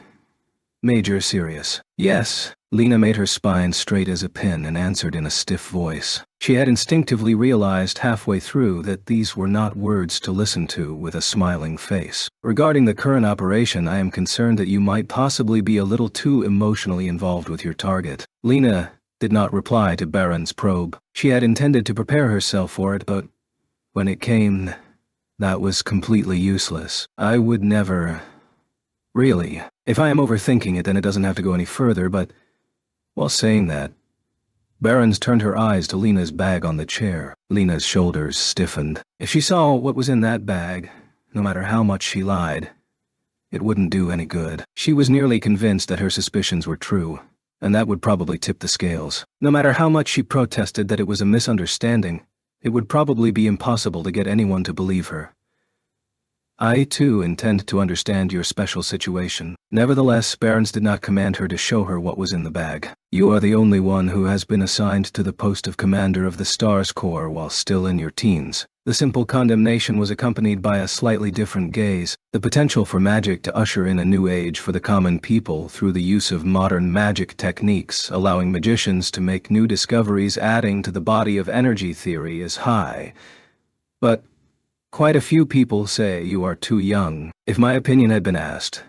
Major serious. Yes. Lena made her spine straight as a pin and answered in a stiff voice. She had instinctively realized halfway through that these were not words to listen to with a smiling face. Regarding the current operation, I am concerned that you might possibly be a little too emotionally involved with your target. Lena did not reply to Baron's probe. She had intended to prepare herself for it, but when it came, that was completely useless. I would never... Really, if I am overthinking it, then it doesn't have to go any further, but... While saying that, Barons turned her eyes to Lena's bag on the chair. Lena's shoulders stiffened. If she saw what was in that bag, no matter how much she lied, it wouldn't do any good. She was nearly convinced that her suspicions were true, and that would probably tip the scales. No matter how much she protested that it was a misunderstanding, it would probably be impossible to get anyone to believe her. I, too, intend to understand your special situation. Nevertheless, Barons did not command her to show her what was in the bag. You are the only one who has been assigned to the post of commander of the Stars Corps while still in your teens. The simple condemnation was accompanied by a slightly different gaze, the potential for magic to usher in a new age for the common people through the use of modern magic techniques, allowing magicians to make new discoveries adding to the body of energy theory is high. But quite a few people say you are too young. If my opinion had been asked,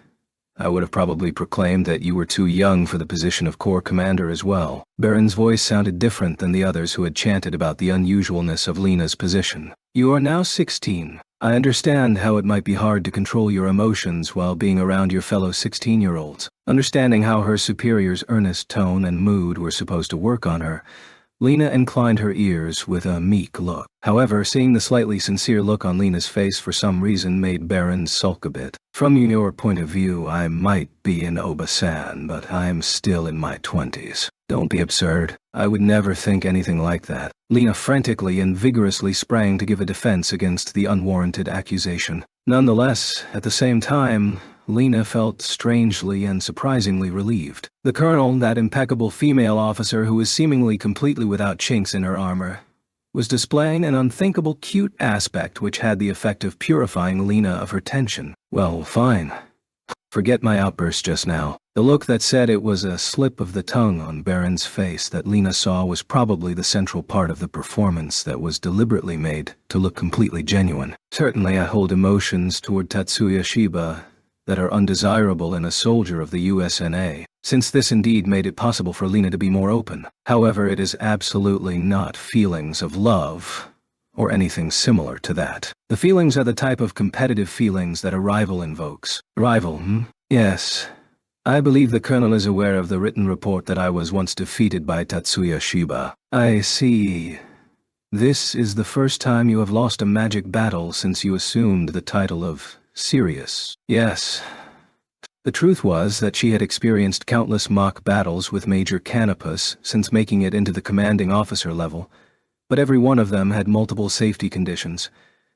I would have probably proclaimed that you were too young for the position of Corps Commander as well. Baron's voice sounded different than the others who had chanted about the unusualness of Lena's position. You are now 16. I understand how it might be hard to control your emotions while being around your fellow 16-year-olds. Understanding how her superior's earnest tone and mood were supposed to work on her, Lena inclined her ears with a meek look. However, seeing the slightly sincere look on Lena's face for some reason made Baron sulk a bit. From your point of view, I might be an Obasan, but I am still in my 20s. Don't be absurd. I would never think anything like that. Lena frantically and vigorously sprang to give a defense against the unwarranted accusation. Nonetheless, at the same time, Lena felt strangely and surprisingly relieved. The colonel, that impeccable female officer who was seemingly completely without chinks in her armor, was displaying an unthinkable cute aspect which had the effect of purifying Lena of her tension. Well, fine. Forget my outburst just now. The look that said it was a slip of the tongue on Baron's face that Lena saw was probably the central part of the performance that was deliberately made to look completely genuine. Certainly I hold emotions toward Tatsuya Shiba that are undesirable in a soldier of the USNA, since this indeed made it possible for Lena to be more open. However, it is absolutely not feelings of love or anything similar to that. The feelings are the type of competitive feelings that a rival invokes. Rival, hmm? Yes. I believe the colonel is aware of the written report that I was once defeated by Tatsuya Shiba. I see. This is the first time you have lost a magic battle since you assumed the title of Sirius. Yes. The truth was that she had experienced countless mock battles with Major Canopus since making it into the commanding officer level, but every one of them had multiple safety conditions,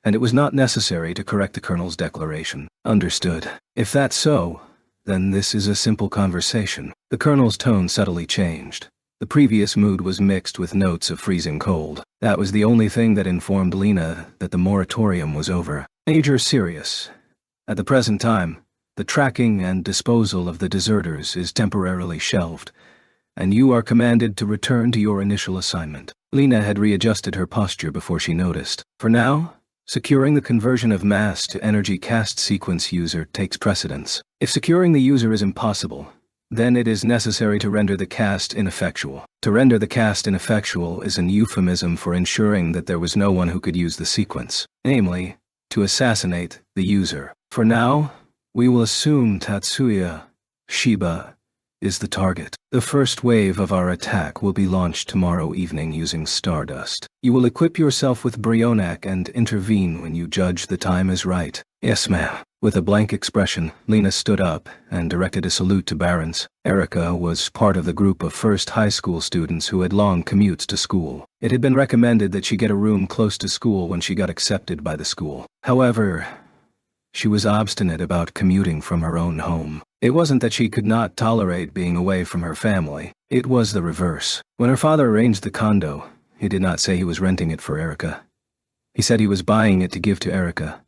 and it was not necessary to correct the colonel's declaration. Understood. If that's so, then this is a simple conversation. The colonel's tone subtly changed. The previous mood was mixed with notes of freezing cold. That was the only thing that informed Lena that the moratorium was over. Major Sirius. At the present time, the tracking and disposal of the deserters is temporarily shelved, and you are commanded to return to your initial assignment. Lena had readjusted her posture before she noticed. For now, securing the conversion of mass to energy cast sequence user takes precedence. If securing the user is impossible, then it is necessary to render the cast ineffectual. To render the cast ineffectual is an euphemism for ensuring that there was no one who could use the sequence, namely, to assassinate the user. For now, we will assume Tatsuya Shiba is the target. The first wave of our attack will be launched tomorrow evening using Stardust. You will equip yourself with Brionac and intervene when you judge the time is right. Yes, ma'am. With a blank expression, Lena stood up and directed a salute to Barons. Erica was part of the group of first high school students who had long commutes to school. It had been recommended that she get a room close to school when she got accepted by the school. However, she was obstinate about commuting from her own home. It wasn't that she could not tolerate being away from her family. It was the reverse. When her father arranged the condo, he did not say he was renting it for Erica. He said he was buying it to give to Erica.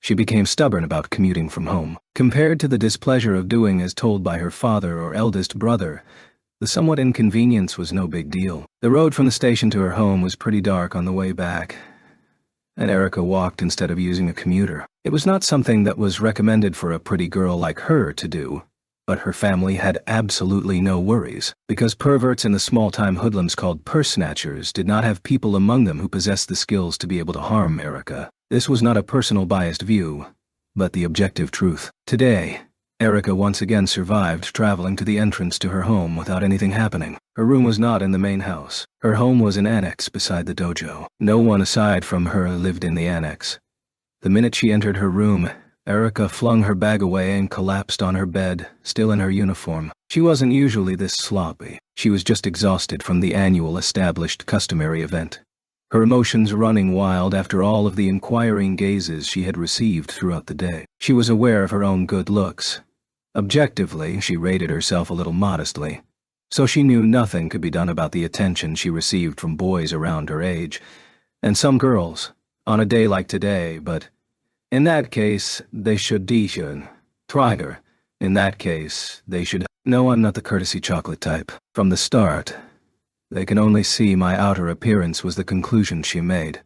She became stubborn about commuting from home. Compared to the displeasure of doing as told by her father or eldest brother, the somewhat inconvenience was no big deal. The road from the station to her home was pretty dark on the way back, and Erica walked instead of using a commuter. It was not something that was recommended for a pretty girl like her to do, but her family had absolutely no worries, because perverts and the small-time hoodlums called purse snatchers did not have people among them who possessed the skills to be able to harm Erica. This was not a personal biased view, but the objective truth. Today, Erica once again survived traveling to the entrance to her home without anything happening. Her room was not in the main house. Her home was an annex beside the dojo. No one aside from her lived in the annex. The minute she entered her room, Erica flung her bag away and collapsed on her bed, still in her uniform. She wasn't usually this sloppy. She was just exhausted from the annual established customary event. Her emotions running wild after all of the inquiring gazes she had received throughout the day. She was aware of her own good looks. Objectively, she rated herself a little modestly, so she knew nothing could be done about the attention she received from boys around her age, and some girls, on a day like today, but in that case, they should try her. In that case, they should. No, I'm not the courtesy chocolate type. From the start, they can only see my outer appearance was the conclusion she made,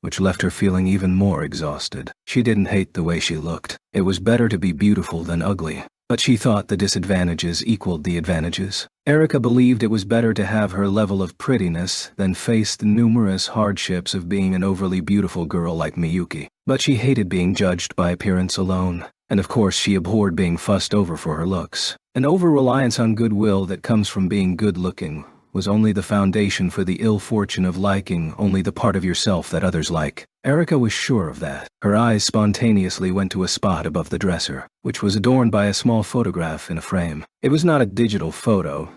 which left her feeling even more exhausted. She didn't hate the way she looked. It was better to be beautiful than ugly, but she thought the disadvantages equaled the advantages. Erica believed it was better to have her level of prettiness than face the numerous hardships of being an overly beautiful girl like Miyuki. But she hated being judged by appearance alone, and of course she abhorred being fussed over for her looks. An over-reliance on goodwill that comes from being good-looking was only the foundation for the ill fortune of liking only the part of yourself that others like. Erica was sure of that. Her eyes spontaneously went to a spot above the dresser, which was adorned by a small photograph in a frame. It was not a digital photo,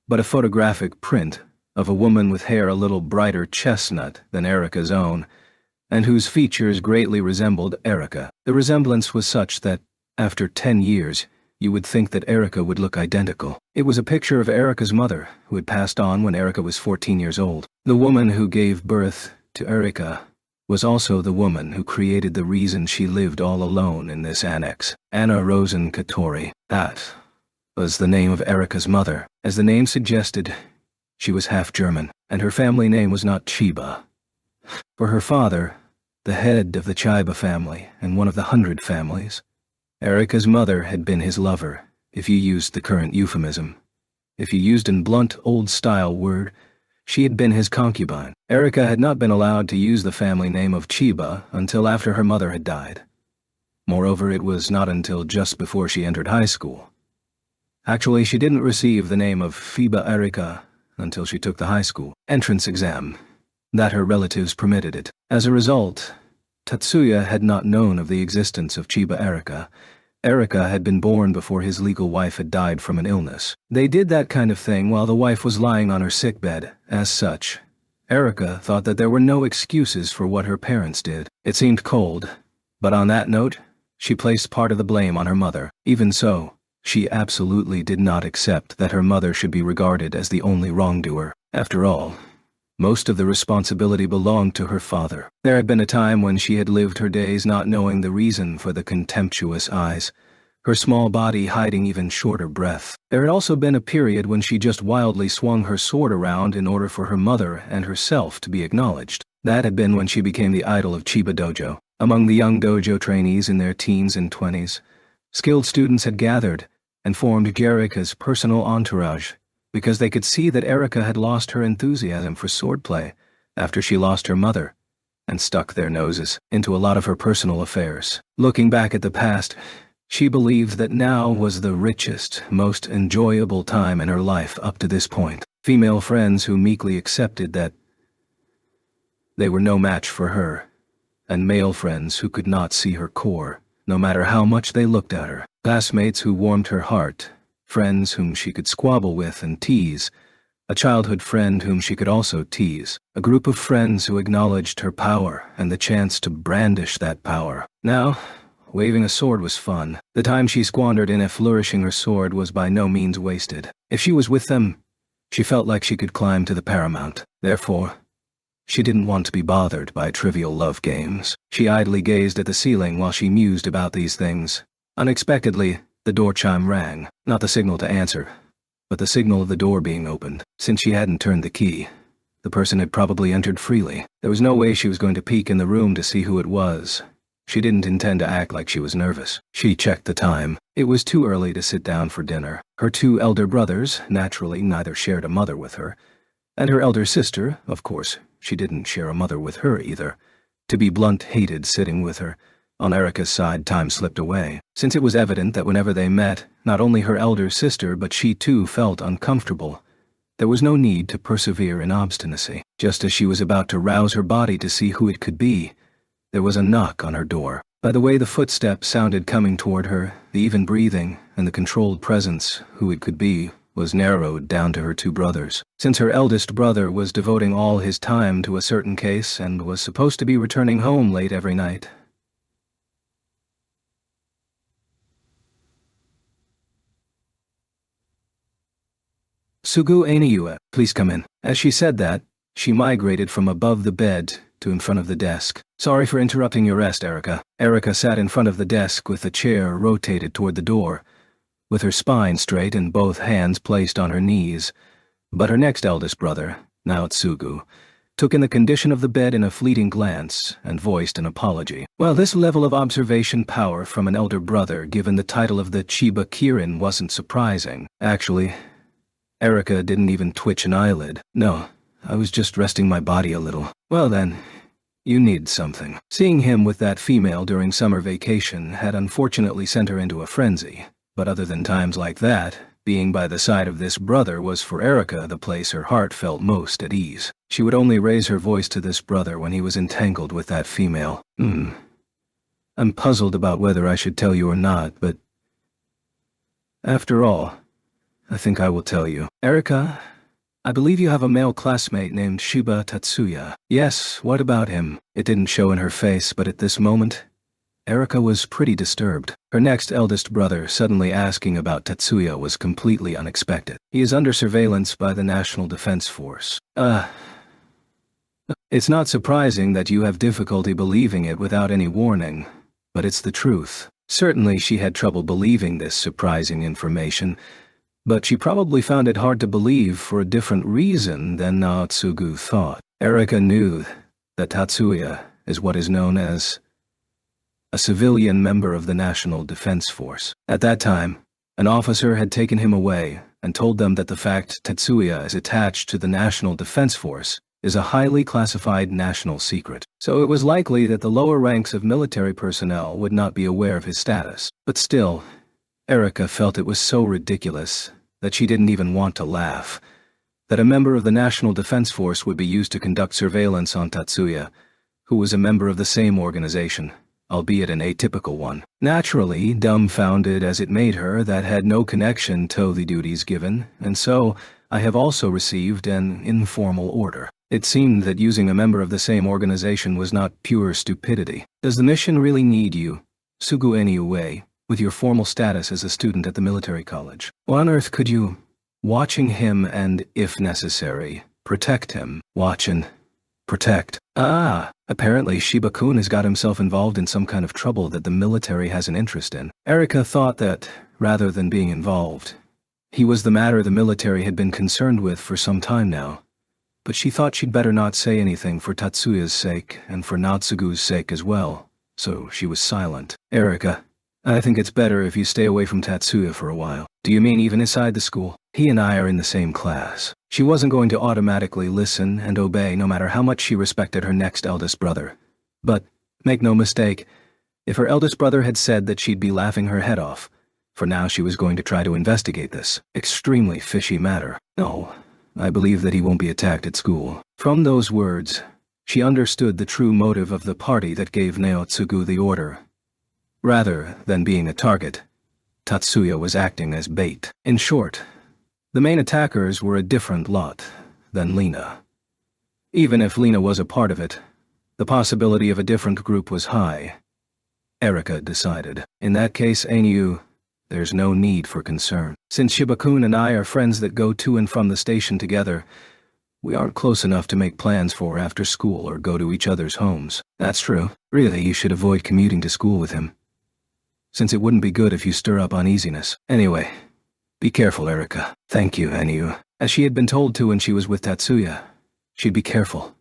but a photographic print of a woman with hair a little brighter chestnut than Erica's own, and whose features greatly resembled Erica. The resemblance was such that, after 10 years, you would think that Erica would look identical. It was a picture of Erica's mother, who had passed on when Erica was 14 years old. The woman who gave birth to Erica was also the woman who created the reason she lived all alone in this annex. Anna Rosen Katori. That was the name of Erica's mother. As the name suggested, she was half German, and her family name was not Chiba. For her father, the head of the Chiba family and one of the 100 families, Erica's mother had been his lover, if you used the current euphemism. If you used an blunt, old-style word, She had been his concubine. Erika had not been allowed to use the family name of Chiba until after her mother had died. Moreover, it was not until just before she entered high school. Actually, she didn't receive the name of Fiba Erika until she took the high school entrance exam, that her relatives permitted it. As a result, Tatsuya had not known of the existence of Chiba Erika. Erika had been born before his legal wife had died from an illness. They did that kind of thing while the wife was lying on her sickbed. As such, Erika thought that there were no excuses for what her parents did. It seemed cold, but on that note, she placed part of the blame on her mother. Even so, she absolutely did not accept that her mother should be regarded as the only wrongdoer. After all, most of the responsibility belonged to her father. There had been a time when she had lived her days not knowing the reason for the contemptuous eyes, her small body hiding even shorter breath. There had also been a period when she just wildly swung her sword around in order for her mother and herself to be acknowledged. That had been when she became the idol of Chiba Dojo. Among the young dojo trainees in their teens and 20s, skilled students had gathered and formed Erika's personal entourage, because they could see that Erika had lost her enthusiasm for swordplay after she lost her mother, and stuck their noses into a lot of her personal affairs. Looking back at the past, she believed that now was the richest, most enjoyable time in her life up to this point. Female friends who meekly accepted that they were no match for her, and male friends who could not see her core, no matter how much they looked at her. Classmates who warmed her heart, friends whom she could squabble with and tease, a childhood friend whom she could also tease, a group of friends who acknowledged her power and the chance to brandish that power. Now, waving a sword was fun. The time she squandered in flourishing her sword was by no means wasted. If she was with them, she felt like she could climb to the paramount. Therefore, she didn't want to be bothered by trivial love games. She idly gazed at the ceiling while she mused about these things. Unexpectedly, the door chime rang, not the signal to answer, but the signal of the door being opened. Since she hadn't turned the key, the person had probably entered freely. There was no way she was going to peek in the room to see who it was. She didn't intend to act like she was nervous. She checked the time. It was too early to sit down for dinner. Her two elder brothers, naturally, neither shared a mother with her, and her elder sister, of course, she didn't share a mother with her either. To be blunt, hated sitting with her. On Erika's side, time slipped away, since it was evident that whenever they met, not only her elder sister but she too felt uncomfortable. There was no need to persevere in obstinacy. Just as she was about to rouse her body to see who it could be, there was a knock on her door. By the way the footsteps sounded coming toward her, the even breathing, and the controlled presence, who it could be, was narrowed down to her two brothers. Since her eldest brother was devoting all his time to a certain case and was supposed to be returning home late every night, Sugu Ainiyue, please come in. As she said that, she migrated from above the bed to in front of the desk. Sorry for interrupting your rest, Erika. Erika sat in front of the desk with the chair rotated toward the door, with her spine straight and both hands placed on her knees. But her next eldest brother, now Tsugu, took in the condition of the bed in a fleeting glance and voiced an apology. Well, this level of observation power from an elder brother given the title of the Chiba Kirin wasn't surprising. Actually, Erika didn't even twitch an eyelid. No, I was just resting my body a little. Well then, you need something. Seeing him with that female during summer vacation had unfortunately sent her into a frenzy. But other than times like that, being by the side of this brother was for Erika the place her heart felt most at ease. She would only raise her voice to this brother when he was entangled with that female. I'm puzzled about whether I should tell you or not, but after all, I think I will tell you. Erika, I believe you have a male classmate named Shiba Tatsuya. Yes, what about him? It didn't show in her face, but at this moment, Erika was pretty disturbed. Her next eldest brother suddenly asking about Tatsuya was completely unexpected. He is under surveillance by the National Defense Force. It's not surprising that you have difficulty believing it without any warning, but it's the truth. Certainly she had trouble believing this surprising information, but she probably found it hard to believe for a different reason than Naotsugu thought. Erika knew that Tatsuya is what is known as a civilian member of the National Defense Force. At that time, an officer had taken him away and told them that the fact Tetsuya is attached to the National Defense Force is a highly classified national secret, so it was likely that the lower ranks of military personnel would not be aware of his status. But still, Erika felt it was so ridiculous that she didn't even want to laugh. That a member of the National Defense Force would be used to conduct surveillance on Tatsuya, who was a member of the same organization, albeit an atypical one. Naturally, dumbfounded as it made her, that had no connection to the duties given, and so I have also received an informal order. It seemed that using a member of the same organization was not pure stupidity. Does the mission really need you, Sugu Eniue, with your formal status as a student at the military college? Why on earth could you, watching him and, if necessary, protect him? Watch and protect. Apparently Shiba-kun has got himself involved in some kind of trouble that the military has an interest in. Erika thought that, rather than being involved, he was the matter the military had been concerned with for some time now. But she thought she'd better not say anything for Tatsuya's sake and for Natsugu's sake as well, so she was silent. Erika, I think it's better if you stay away from Tatsuya for a while. Do you mean even inside the school? He and I are in the same class. She wasn't going to automatically listen and obey no matter how much she respected her next eldest brother. But, make no mistake, if her eldest brother had said that she'd be laughing her head off, for now she was going to try to investigate this extremely fishy matter. No, I believe that he won't be attacked at school. From those words, she understood the true motive of the party that gave Naotsugu the order. Rather than being a target, Tatsuya was acting as bait. In short, the main attackers were a different lot than Lena. Even if Lena was a part of it, the possibility of a different group was high. Erika decided. In that case, Ainyu, there's no need for concern. Since Shiba-kun and I are friends that go to and from the station together, we aren't close enough to make plans for after school or go to each other's homes. That's true. Really, you should avoid commuting to school with him, since it wouldn't be good if you stir up uneasiness. Anyway, be careful, Erika. Thank you, Ainyu. As she had been told to when she was with Tatsuya, she'd be careful,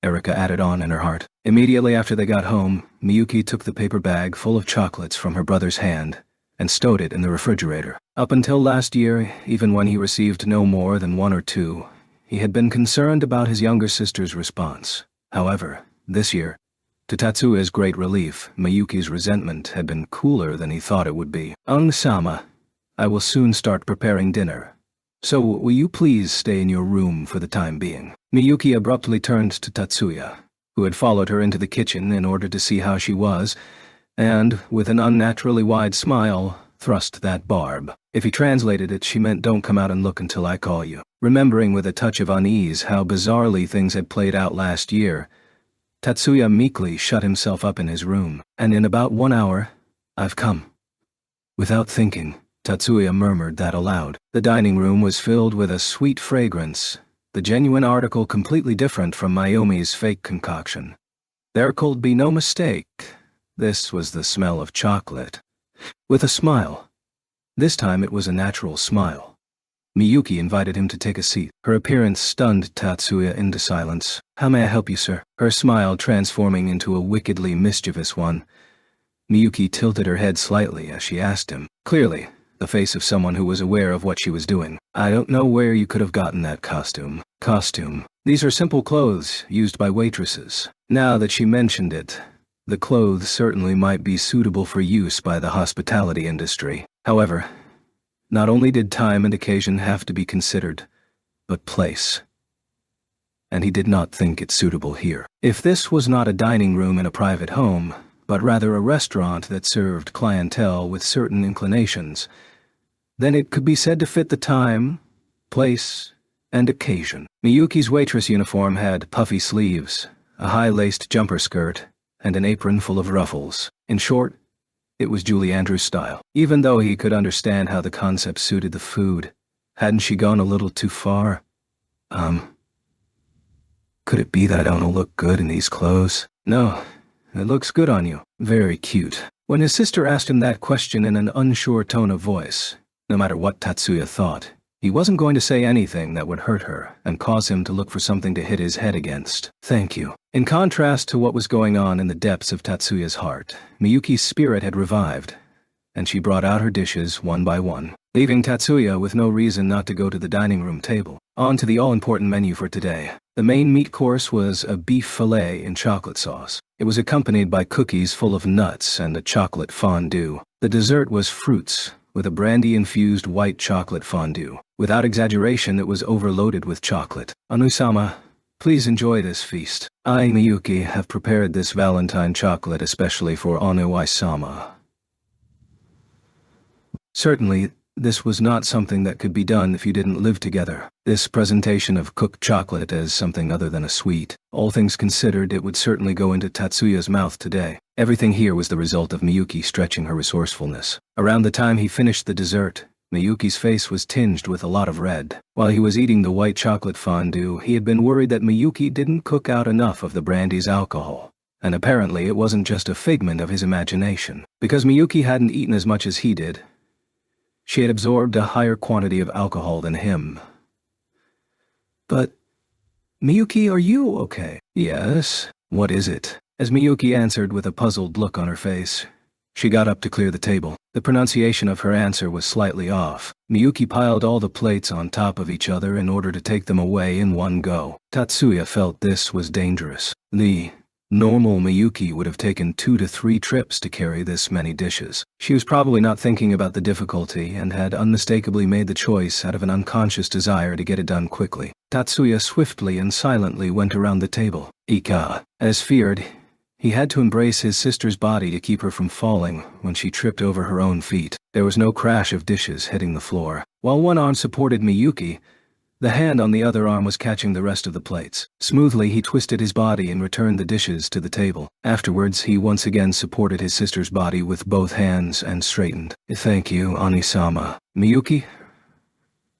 Erika added on in her heart. Immediately after they got home, Miyuki took the paper bag full of chocolates from her brother's hand and stowed it in the refrigerator. Up until last year, even when he received no more than one or two, he had been concerned about his younger sister's response. However, this year, to Tatsuya's great relief, Miyuki's resentment had been cooler than he thought it would be. Sama, I will soon start preparing dinner, so will you please stay in your room for the time being? Miyuki abruptly turned to Tatsuya, who had followed her into the kitchen in order to see how she was, and, with an unnaturally wide smile, thrust that barb. If he translated it, she meant don't come out and look until I call you. Remembering with a touch of unease how bizarrely things had played out last year, Tatsuya meekly shut himself up in his room, and in about 1 hour, I've come. Without thinking, Tatsuya murmured that aloud. The dining room was filled with a sweet fragrance, the genuine article completely different from Mayumi's fake concoction. There could be no mistake. This was the smell of chocolate. With a smile. This time it was a natural smile. Miyuki invited him to take a seat. Her appearance stunned Tatsuya into silence. How may I help you, sir? Her smile transforming into a wickedly mischievous one. Miyuki tilted her head slightly as she asked him, clearly the face of someone who was aware of what she was doing. I don't know where you could have gotten that costume. Costume. These are simple clothes used by waitresses. Now that she mentioned it, the clothes certainly might be suitable for use by the hospitality industry. However, not only did time and occasion have to be considered, but place. And he did not think it suitable here. If this was not a dining room in a private home, but rather a restaurant that served clientele with certain inclinations, then it could be said to fit the time, place, and occasion. Miyuki's waitress uniform had puffy sleeves, a high-laced jumper skirt, and an apron full of ruffles. In short, it was Julie Andrews' style. Even though he could understand how the concept suited the food, hadn't she gone a little too far? Could it be that I don't look good in these clothes? No, it looks good on you. Very cute. When his sister asked him that question in an unsure tone of voice, no matter what Tatsuya thought, he wasn't going to say anything that would hurt her and cause him to look for something to hit his head against. Thank you. In contrast to what was going on in the depths of Tatsuya's heart, Miyuki's spirit had revived, and she brought out her dishes one by one, leaving Tatsuya with no reason not to go to the dining room table. On to the all-important menu for today. The main meat course was a beef fillet in chocolate sauce. It was accompanied by cookies full of nuts and a chocolate fondue. The dessert was fruits, with a brandy-infused white chocolate fondue. Without exaggeration, it was overloaded with chocolate. Anu-sama, please enjoy this feast. I, Miyuki, have prepared this Valentine chocolate especially for Anu-sama. Certainly, this was not something that could be done if you didn't live together. This presentation of cooked chocolate as something other than a sweet. All things considered, it would certainly go into Tatsuya's mouth today. Everything here was the result of Miyuki stretching her resourcefulness. Around the time he finished the dessert, Miyuki's face was tinged with a lot of red. While he was eating the white chocolate fondue, he had been worried that Miyuki didn't cook out enough of the brandy's alcohol. And apparently it wasn't just a figment of his imagination. Because Miyuki hadn't eaten as much as he did, she had absorbed a higher quantity of alcohol than him. But, Miyuki, are you okay? Yes. What is it? As Miyuki answered with a puzzled look on her face, she got up to clear the table. The pronunciation of her answer was slightly off. Miyuki piled all the plates on top of each other in order to take them away in one go. Tatsuya felt this was dangerous. The normal Miyuki would have taken 2 to 3 trips to carry this many dishes. She was probably not thinking about the difficulty and had unmistakably made the choice out of an unconscious desire to get it done quickly. Tatsuya swiftly and silently went around the table. Ika. As feared, he had to embrace his sister's body to keep her from falling when she tripped over her own feet. There was no crash of dishes hitting the floor. While one arm supported Miyuki, the hand on the other arm was catching the rest of the plates. Smoothly, he twisted his body and returned the dishes to the table. Afterwards, he once again supported his sister's body with both hands and straightened. Thank you, Ani-sama. Miyuki,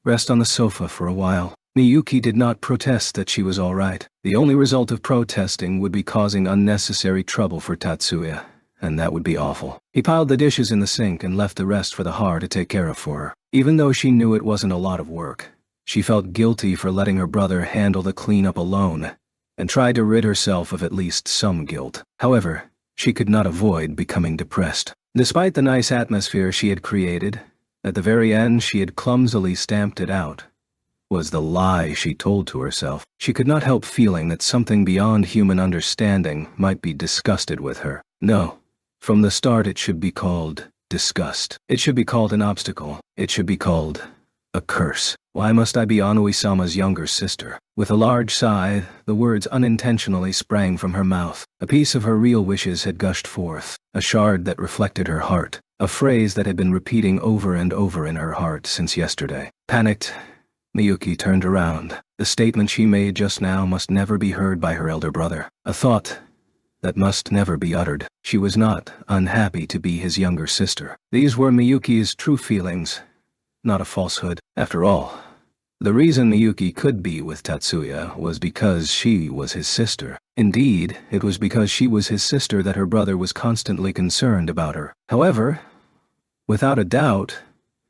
rest on the sofa for a while. Miyuki did not protest that she was all right. The only result of protesting would be causing unnecessary trouble for Tatsuya, and that would be awful. He piled the dishes in the sink and left the rest for the Har to take care of for her. Even though she knew it wasn't a lot of work, she felt guilty for letting her brother handle the cleanup alone, and tried to rid herself of at least some guilt. However, she could not avoid becoming depressed. Despite the nice atmosphere she had created, at the very end she had clumsily stamped it out. Was the lie she told to herself. She could not help feeling that something beyond human understanding might be disgusted with her. No, from the start it should be called disgust. It should be called an obstacle. It should be called a curse. Why must I be Anui-sama's younger sister? With a large sigh, the words unintentionally sprang from her mouth. A piece of her real wishes had gushed forth, a shard that reflected her heart, a phrase that had been repeating over and over in her heart since yesterday. Panicked, Miyuki turned around. The statement she made just now must never be heard by her elder brother. A thought that must never be uttered. She was not unhappy to be his younger sister. These were Miyuki's true feelings, not a falsehood. After all, the reason Miyuki could be with Tatsuya was because she was his sister. Indeed, it was because she was his sister that her brother was constantly concerned about her. However, without a doubt,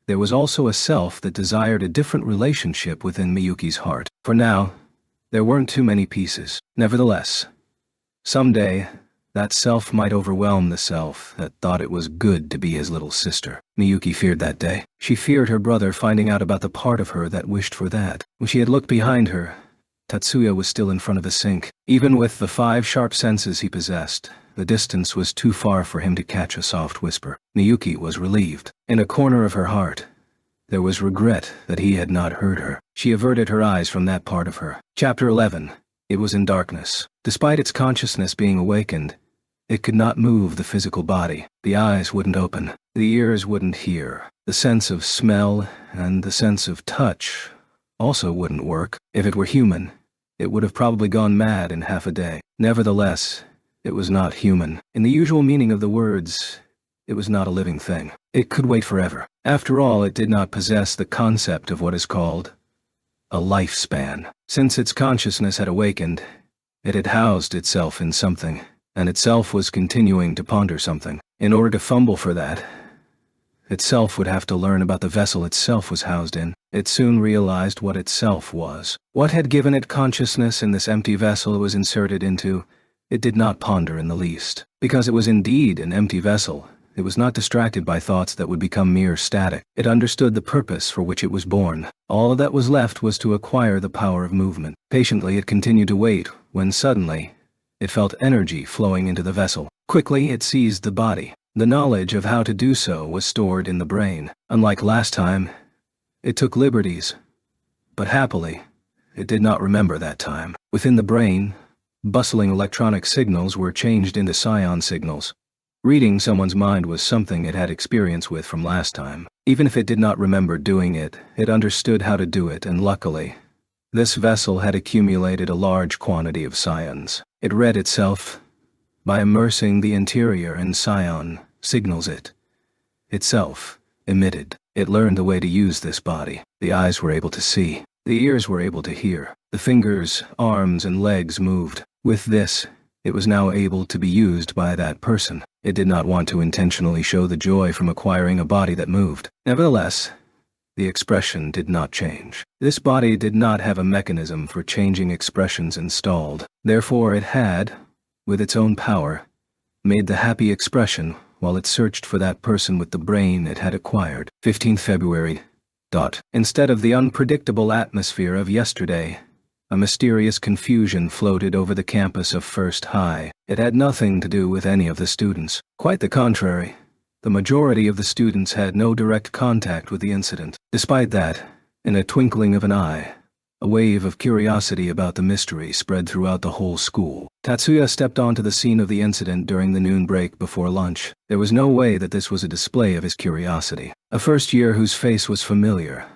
there was also a self that desired a different relationship within Miyuki's heart. For now, there weren't too many pieces. Nevertheless, someday, that self might overwhelm the self that thought it was good to be his little sister. Miyuki feared that day. She feared her brother finding out about the part of her that wished for that. When she had looked behind her, Tatsuya was still in front of the sink. Even with the 5 sharp senses he possessed, the distance was too far for him to catch a soft whisper. Miyuki was relieved. In a corner of her heart, there was regret that he had not heard her. She averted her eyes from that part of her. Chapter 11. It was in darkness. Despite its consciousness being awakened, it could not move the physical body. The eyes wouldn't open. The ears wouldn't hear. The sense of smell and the sense of touch also wouldn't work. If it were human, it would have probably gone mad in half a day. Nevertheless, it was not human. In the usual meaning of the words, it was not a living thing. It could wait forever. After all, it did not possess the concept of what is called a lifespan. Since its consciousness had awakened, it had housed itself in something, and itself was continuing to ponder something. In order to fumble for that, itself would have to learn about the vessel itself was housed in. It soon realized what itself was. What had given it consciousness in this empty vessel it was inserted into, it did not ponder in the least. Because it was indeed an empty vessel, it was not distracted by thoughts that would become mere static. It understood the purpose for which it was born. All that was left was to acquire the power of movement. Patiently it continued to wait, when suddenly, it felt energy flowing into the vessel. Quickly it seized the body. The knowledge of how to do so was stored in the brain. Unlike last time, it took liberties. But happily, it did not remember that time. Within the brain, bustling electronic signals were changed into psion signals. Reading someone's mind was something it had experience with from last time. Even if it did not remember doing it, it understood how to do it, and luckily, this vessel had accumulated a large quantity of psions. It read itself. By immersing the interior in psion signals it itself emitted. It learned the way to use this body. The eyes were able to see. The ears were able to hear. The fingers, arms, and legs moved. With this, it was now able to be used by that person. It did not want to intentionally show the joy from acquiring a body that moved. Nevertheless, the expression did not change. This body did not have a mechanism for changing expressions installed. Therefore it had, with its own power, made the happy expression while it searched for that person with the brain it had acquired. 15th February. Instead of the unpredictable atmosphere of yesterday, a mysterious confusion floated over the campus of First High. It had nothing to do with any of the students. Quite the contrary. The majority of the students had no direct contact with the incident. Despite that, in a twinkling of an eye, a wave of curiosity about the mystery spread throughout the whole school. Tatsuya stepped onto the scene of the incident during the noon break before lunch. There was no way that this was a display of his curiosity. A first year whose face was familiar,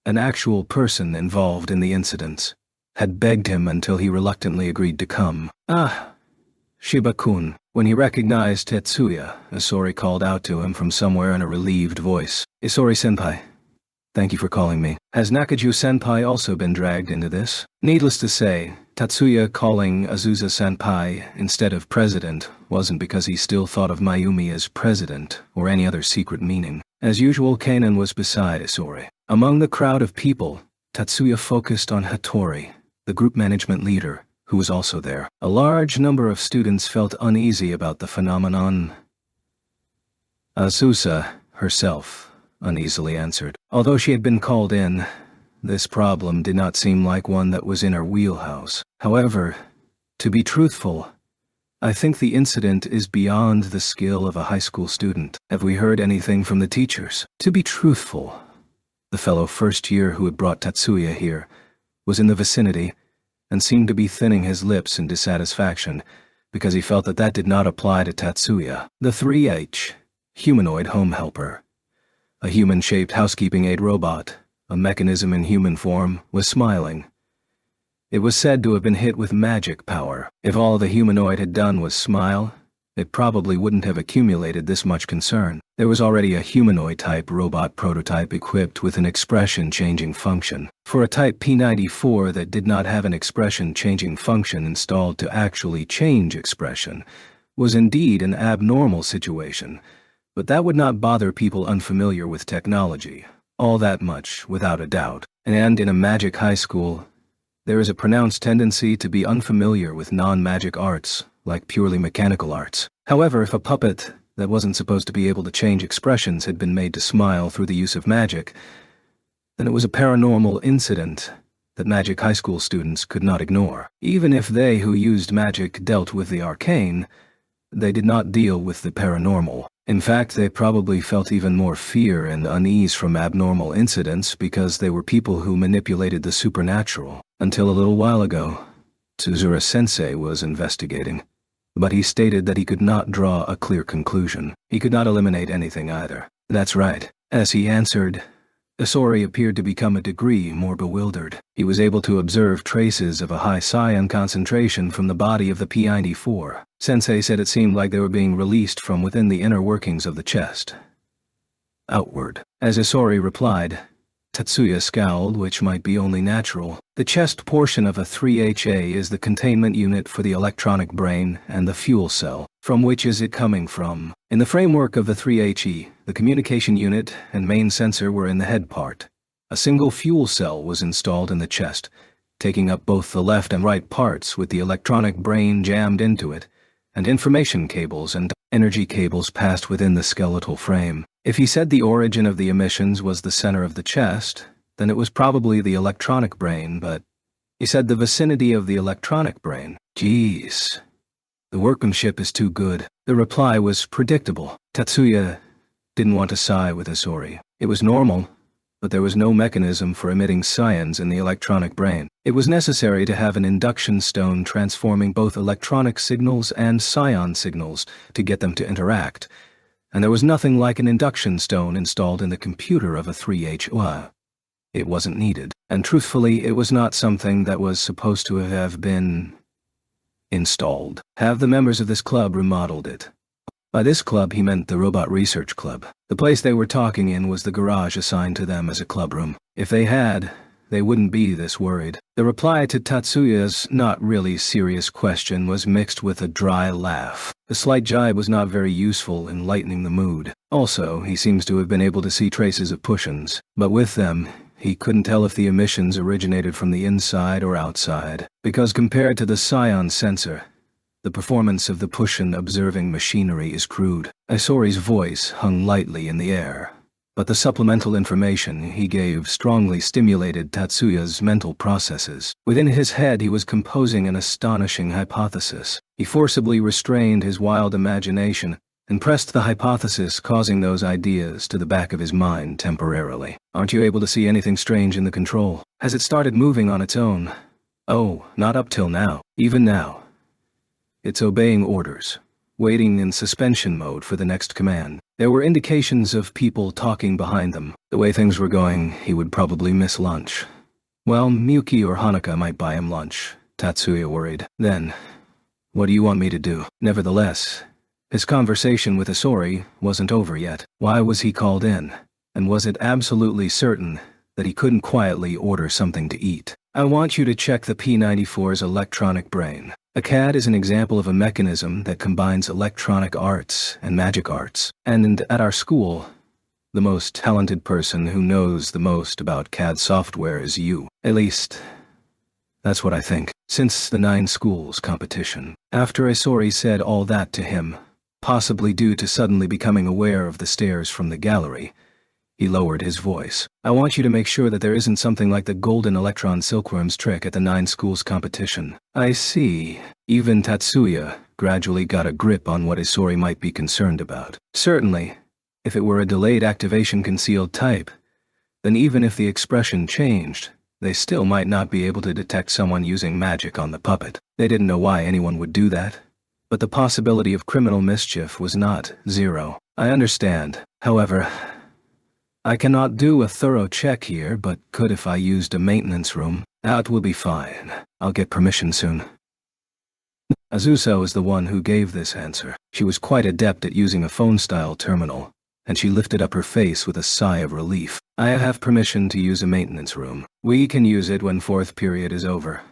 an actual person involved in the incidents, had begged him until he reluctantly agreed to come. "Ah, Shiba-kun." When he recognized Tetsuya, Isori called out to him from somewhere in a relieved voice. "Isori-senpai. Thank you for calling me. Has Nakaju-senpai also been dragged into this?" Needless to say, Tatsuya calling Azusa-senpai instead of president wasn't because he still thought of Mayumi as president or any other secret meaning. As usual, Kanan was beside Isori. Among the crowd of people, Tatsuya focused on Hattori, the group management leader, who was also there. A large number of students felt uneasy about the phenomenon. Azusa, herself, uneasily answered. Although she had been called in, this problem did not seem like one that was in her wheelhouse. However, to be truthful, I think the incident is beyond the skill of a high school student. Have we heard anything from the teachers? To be truthful, the fellow first year who had brought Tatsuya here was in the vicinity and seemed to be thinning his lips in dissatisfaction because he felt that that did not apply to Tatsuya. The 3H, humanoid home helper, a human-shaped housekeeping aid robot, a mechanism in human form, was smiling. It was said to have been hit with magic power. If all the humanoid had done was smile, it probably wouldn't have accumulated this much concern. There was already a humanoid-type robot prototype equipped with an expression-changing function. For a Type P94 that did not have an expression-changing function installed to actually change expression was indeed an abnormal situation. But that would not bother people unfamiliar with technology, all that much, without a doubt. And in a magic high school, there is a pronounced tendency to be unfamiliar with non-magic arts, like purely mechanical arts. However, if a puppet that wasn't supposed to be able to change expressions had been made to smile through the use of magic, then it was a paranormal incident that magic high school students could not ignore. Even if they who used magic dealt with the arcane, they did not deal with the paranormal. In fact, they probably felt even more fear and unease from abnormal incidents because they were people who manipulated the supernatural. Until a little while ago, Tsuzura-sensei was investigating, but he stated that he could not draw a clear conclusion. He could not eliminate anything either. That's right. As he answered, Isori appeared to become a degree more bewildered. He was able to observe traces of a high psion concentration from the body of the P94. Sensei said it seemed like they were being released from within the inner workings of the chest, outward. As Isori replied, Tatsuya scowled, which might be only natural. The chest portion of a 3HA is the containment unit for the electronic brain and the fuel cell. From which is it coming from? In the framework of the 3HE, the communication unit and main sensor were in the head part. A single fuel cell was installed in the chest, taking up both the left and right parts with the electronic brain jammed into it, and information cables and energy cables passed within the skeletal frame. If he said the origin of the emissions was the center of the chest, then it was probably the electronic brain, but he said the vicinity of the electronic brain. Jeez. The workmanship is too good. The reply was predictable. Tatsuya didn't want to sigh with Isori. It was normal, but there was no mechanism for emitting scions in the electronic brain. It was necessary to have an induction stone transforming both electronic signals and scion signals to get them to interact, and there was nothing like an induction stone installed in the computer of a 3HUA. It wasn't needed, and truthfully, it was not something that was supposed to have been installed. Have the members of this club remodeled it. By this club he meant the Robot Research Club. The place they were talking in was the garage assigned to them as a clubroom. If they had, they wouldn't be this worried. The reply to Tatsuya's not really serious question was mixed with a dry laugh. The slight jibe was not very useful in lightening the mood. Also, he seems to have been able to see traces of push-ins, but with them, he couldn't tell if the emissions originated from the inside or outside, because compared to the scion sensor, the performance of the push-in observing machinery is crude. Isori's voice hung lightly in the air, but the supplemental information he gave strongly stimulated Tatsuya's mental processes. Within his head he was composing an astonishing hypothesis. He forcibly restrained his wild imagination and pressed the hypothesis, causing those ideas to the back of his mind temporarily. Aren't you able to see anything strange in the control? Has it started moving on its own? Oh, not up till now. Even now. It's obeying orders, waiting in suspension mode for the next command. There were indications of people talking behind them. The way things were going, he would probably miss lunch. Well, Miyuki or Hanuka might buy him lunch, Tatsuya worried. Then, what do you want me to do? Nevertheless, his conversation with Isori wasn't over yet. Why was he called in? And was it absolutely certain that he couldn't quietly order something to eat? I want you to check the P-94's electronic brain. A CAD is an example of a mechanism that combines electronic arts and magic arts. And at our school, the most talented person who knows the most about CAD software is you. At least, that's what I think. Since the 9 schools competition. After Isori said all that to him, possibly due to suddenly becoming aware of the stares from the gallery, he lowered his voice. I want you to make sure that there isn't something like the golden electron silkworm's trick at the 9 schools competition. I see. Even Tatsuya gradually got a grip on what Isori might be concerned about. Certainly, if it were a delayed activation concealed type, then even if the expression changed, they still might not be able to detect someone using magic on the puppet. They didn't know why anyone would do that, but the possibility of criminal mischief was not zero. I understand. However, I cannot do a thorough check here, but could if I used a maintenance room. That will be fine. I'll get permission soon. Azusa was the one who gave this answer. She was quite adept at using a phone-style terminal, and she lifted up her face with a sigh of relief. I have permission to use a maintenance room. We can use it when 4th period is over.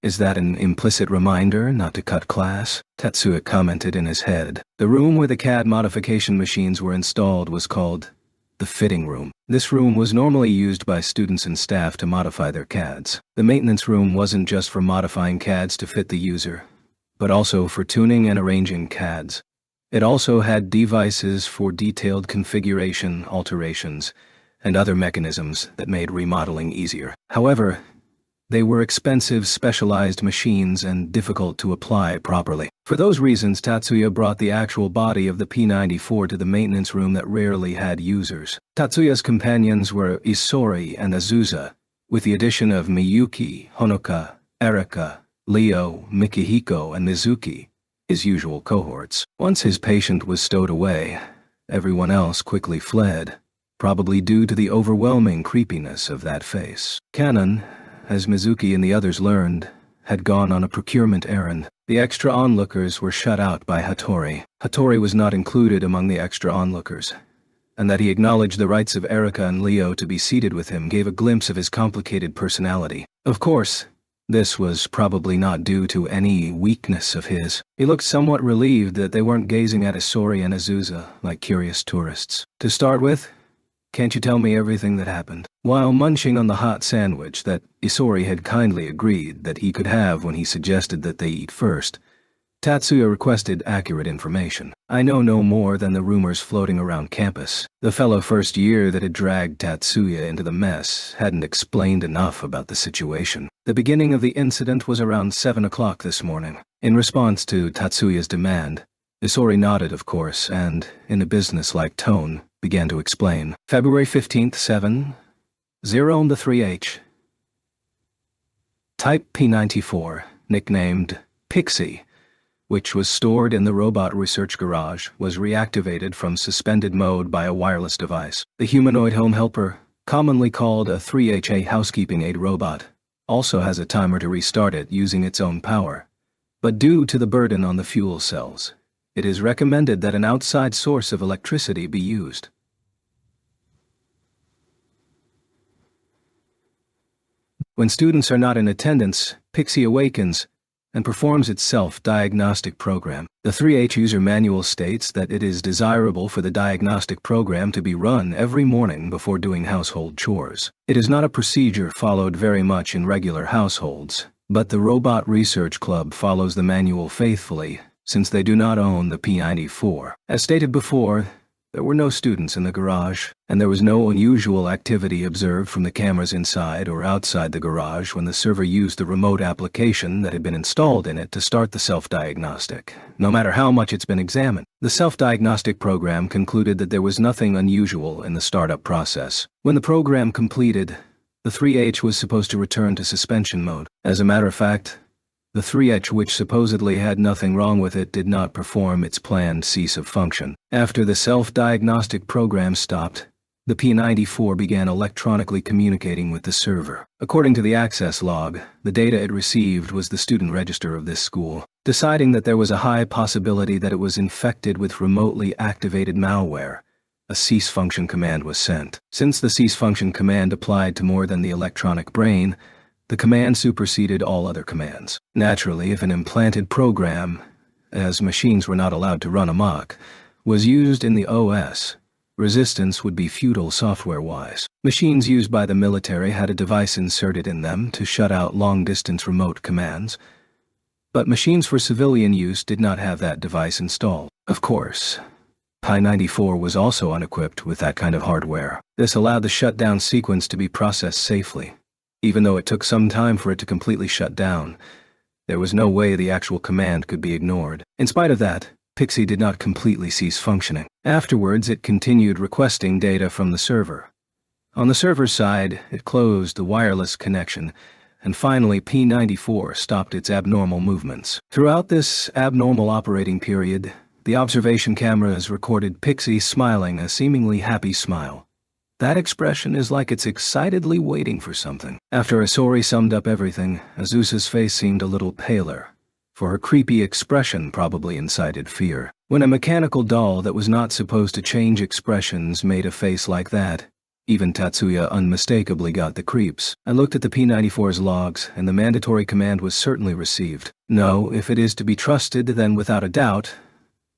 Is that an implicit reminder not to cut class? Tatsuya commented in his head. The room where the CAD modification machines were installed was called the fitting room. This room was normally used by students and staff to modify their CADs. The maintenance room wasn't just for modifying CADs to fit the user, but also for tuning and arranging CADs. It also had devices for detailed configuration alterations and other mechanisms that made remodeling easier. However, they were expensive, specialized machines and difficult to apply properly. For those reasons, Tatsuya brought the actual body of the P-94 to the maintenance room that rarely had users. Tatsuya's companions were Isori and Azusa, with the addition of Miyuki, Honoka, Erika, Leo, Mikihiko, and Mizuki, his usual cohorts. Once his patient was stowed away, everyone else quickly fled, probably due to the overwhelming creepiness of that face. Canon, as Mizuki and the others learned, had gone on a procurement errand. The extra onlookers were shut out by Hattori. Hattori was not included among the extra onlookers, and that he acknowledged the rights of Erika and Leo to be seated with him gave a glimpse of his complicated personality. Of course, this was probably not due to any weakness of his. He looked somewhat relieved that they weren't gazing at Isori and Azusa like curious tourists. To start with, can't you tell me everything that happened? While munching on the hot sandwich that Isori had kindly agreed that he could have when he suggested that they eat first, Tatsuya requested accurate information. I know no more than the rumors floating around campus. The fellow first year that had dragged Tatsuya into the mess hadn't explained enough about the situation. The beginning of the incident was around 7 o'clock this morning. In response to Tatsuya's demand, Isori nodded, of course, and, in a business-like tone, began to explain. February 15th, 7:0 on the 3H. Type P94, nicknamed Pixie, which was stored in the robot research garage, was reactivated from suspended mode by a wireless device. The humanoid home helper, commonly called a 3HA housekeeping aid robot, also has a timer to restart it using its own power. But due to the burden on the fuel cells, it is recommended that an outside source of electricity be used. When students are not in attendance, Pixie awakens and performs its self-diagnostic program. The 3H user manual states that it is desirable for the diagnostic program to be run every morning before doing household chores. It is not a procedure followed very much in regular households, but the Robot Research Club follows the manual faithfully, since they do not own the P94. As stated before, there were no students in the garage, and there was no unusual activity observed from the cameras inside or outside the garage when the server used the remote application that had been installed in it to start the self-diagnostic, no matter how much it's been examined. The self-diagnostic program concluded that there was nothing unusual in the startup process. When the program completed, the 3H was supposed to return to suspension mode. As a matter of fact, the 3H, which supposedly had nothing wrong with it, did not perform its planned cease of function. After the self-diagnostic program stopped, the P94 began electronically communicating with the server. According to the access log, the data it received was the student register of this school. Deciding that there was a high possibility that it was infected with remotely activated malware, a cease function command was sent. Since the cease function command applied to more than the electronic brain, the command superseded all other commands. Naturally, if an implanted program, as machines were not allowed to run amok, was used in the OS, resistance would be futile software-wise. Machines used by the military had a device inserted in them to shut out long-distance remote commands, but machines for civilian use did not have that device installed. Of course, Pi-94 was also unequipped with that kind of hardware. This allowed the shutdown sequence to be processed safely. Even though it took some time for it to completely shut down, there was no way the actual command could be ignored. In spite of that, Pixie did not completely cease functioning. Afterwards, it continued requesting data from the server. On the server's side, it closed the wireless connection, and finally P-94 stopped its abnormal movements. Throughout this abnormal operating period, the observation cameras recorded Pixie smiling a seemingly happy smile. That expression is like it's excitedly waiting for something. After Isori summed up everything, Azusa's face seemed a little paler, for her creepy expression probably incited fear. When a mechanical doll that was not supposed to change expressions made a face like that, even Tatsuya unmistakably got the creeps. I looked at the P-94's logs, and the mandatory command was certainly received. No, if it is to be trusted, then without a doubt,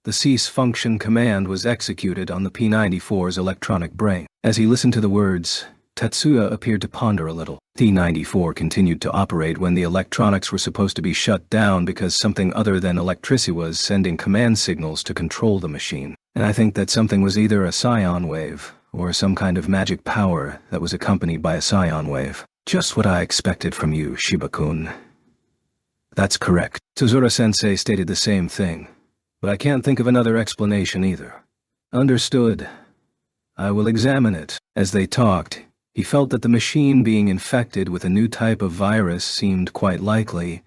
the cease function command was executed on the P-94's electronic brain. As he listened to the words, Tatsuya appeared to ponder a little. P-94 continued to operate when the electronics were supposed to be shut down because something other than electricity was sending command signals to control the machine. And I think that something was either a scion wave or some kind of magic power that was accompanied by a scion wave. Just what I expected from you, Shiba-kun. That's correct. Tsuzura-sensei stated the same thing, but I can't think of another explanation either. Understood. I will examine it. As they talked, he felt that the machine being infected with a new type of virus seemed quite likely,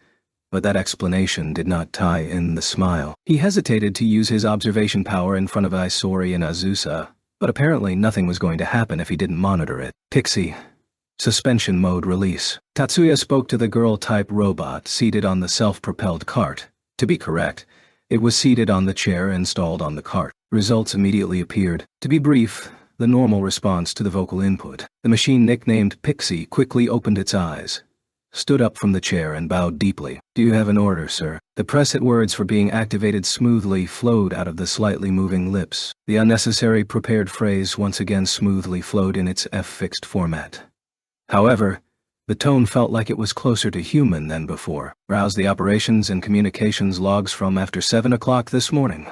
but that explanation did not tie in the smile. He hesitated to use his observation power in front of Isori and Azusa, but apparently nothing was going to happen if he didn't monitor it. Pixie. Suspension mode release. Tatsuya spoke to the girl-type robot seated on the self-propelled cart. To be correct, it was seated on the chair installed on the cart. Results immediately appeared. To be brief, the normal response to the vocal input. The machine nicknamed Pixie quickly opened its eyes, stood up from the chair and bowed deeply. Do you have an order, sir? The precedent words for being activated smoothly flowed out of the slightly moving lips. The unnecessary prepared phrase once again smoothly flowed in its F-fixed format. However, The tone felt like it was closer to human than before. Browse the operations and communications logs from after 7 o'clock this morning.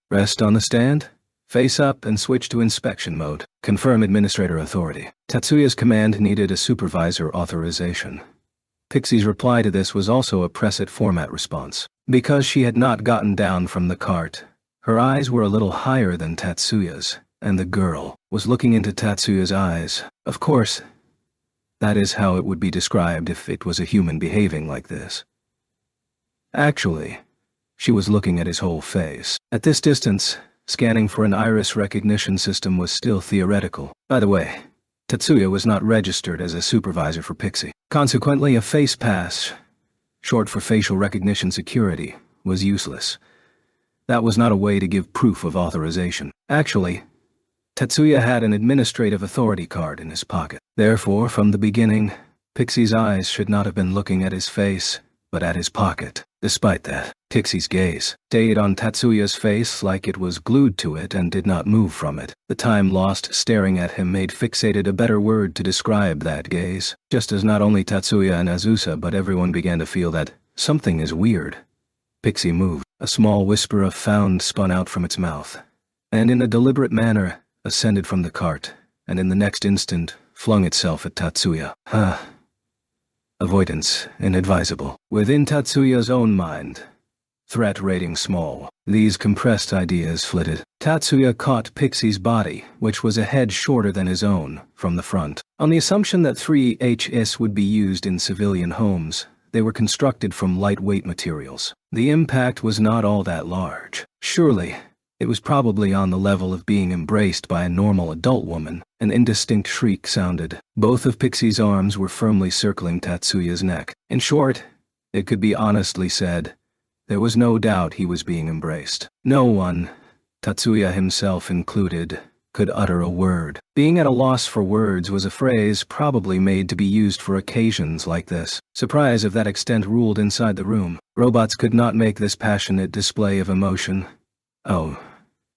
Rest on the stand. Face up and switch to inspection mode. Confirm administrator authority. Tatsuya's command needed a supervisor authorization. Pixie's reply to this was also a press-it format response. Because she had not gotten down from the cart, her eyes were a little higher than Tatsuya's, and the girl was looking into Tatsuya's eyes. Of course, that is how it would be described if it was a human behaving like this. Actually, she was looking at his whole face. At this distance, scanning for an iris recognition system was still theoretical. By the way, Tatsuya was not registered as a supervisor for Pixie. Consequently, a face pass, short for facial recognition security, was useless. That was not a way to give proof of authorization. Actually, Tatsuya had an administrative authority card in his pocket. Therefore, from the beginning, Pixie's eyes should not have been looking at his face, but at his pocket. Despite that, Pixie's gaze stayed on Tatsuya's face like it was glued to it and did not move from it. The time lost staring at him made fixated a better word to describe that gaze, just as not only Tatsuya and Azusa but everyone began to feel that something is weird. Pixie moved. A small whisper of "found" spun out from its mouth, and in a deliberate manner, ascended from the cart, and in the next instant, flung itself at Tatsuya. Avoidance inadvisable. Within Tatsuya's own mind, threat rating small. These compressed ideas flitted. Tatsuya caught Pixie's body, which was a head shorter than his own, from the front. On the assumption that 3HS would be used in civilian homes, they were constructed from lightweight materials. The impact was not all that large. Surely, it was probably on the level of being embraced by a normal adult woman. An indistinct shriek sounded. Both of Pixie's arms were firmly circling Tatsuya's neck. In short, it could be honestly said, there was no doubt he was being embraced. No one, Tatsuya himself included, could utter a word. Being at a loss for words was a phrase probably made to be used for occasions like this. Surprise of that extent ruled inside the room. Robots could not make this passionate display of emotion. Oh,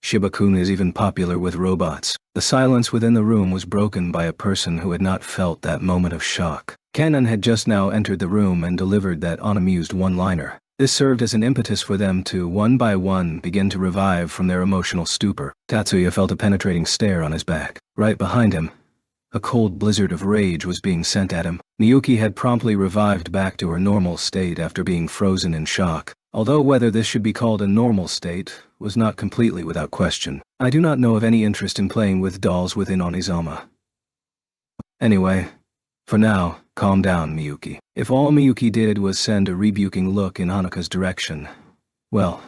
Shiba-kun is even popular with robots. The silence within the room was broken by a person who had not felt that moment of shock. Kanon had just now entered the room and delivered that unamused one-liner. This served as an impetus for them to, one by one, begin to revive from their emotional stupor. Tatsuya felt a penetrating stare on his back. Right behind him, a cold blizzard of rage was being sent at him. Miyuki had promptly revived back to her normal state after being frozen in shock. Although whether this should be called a normal state was not completely without question. I do not know of any interest in playing with dolls within Onizama. Anyway, for now, calm down, Miyuki. If all Miyuki did was send a rebuking look in Hanaka's direction, well,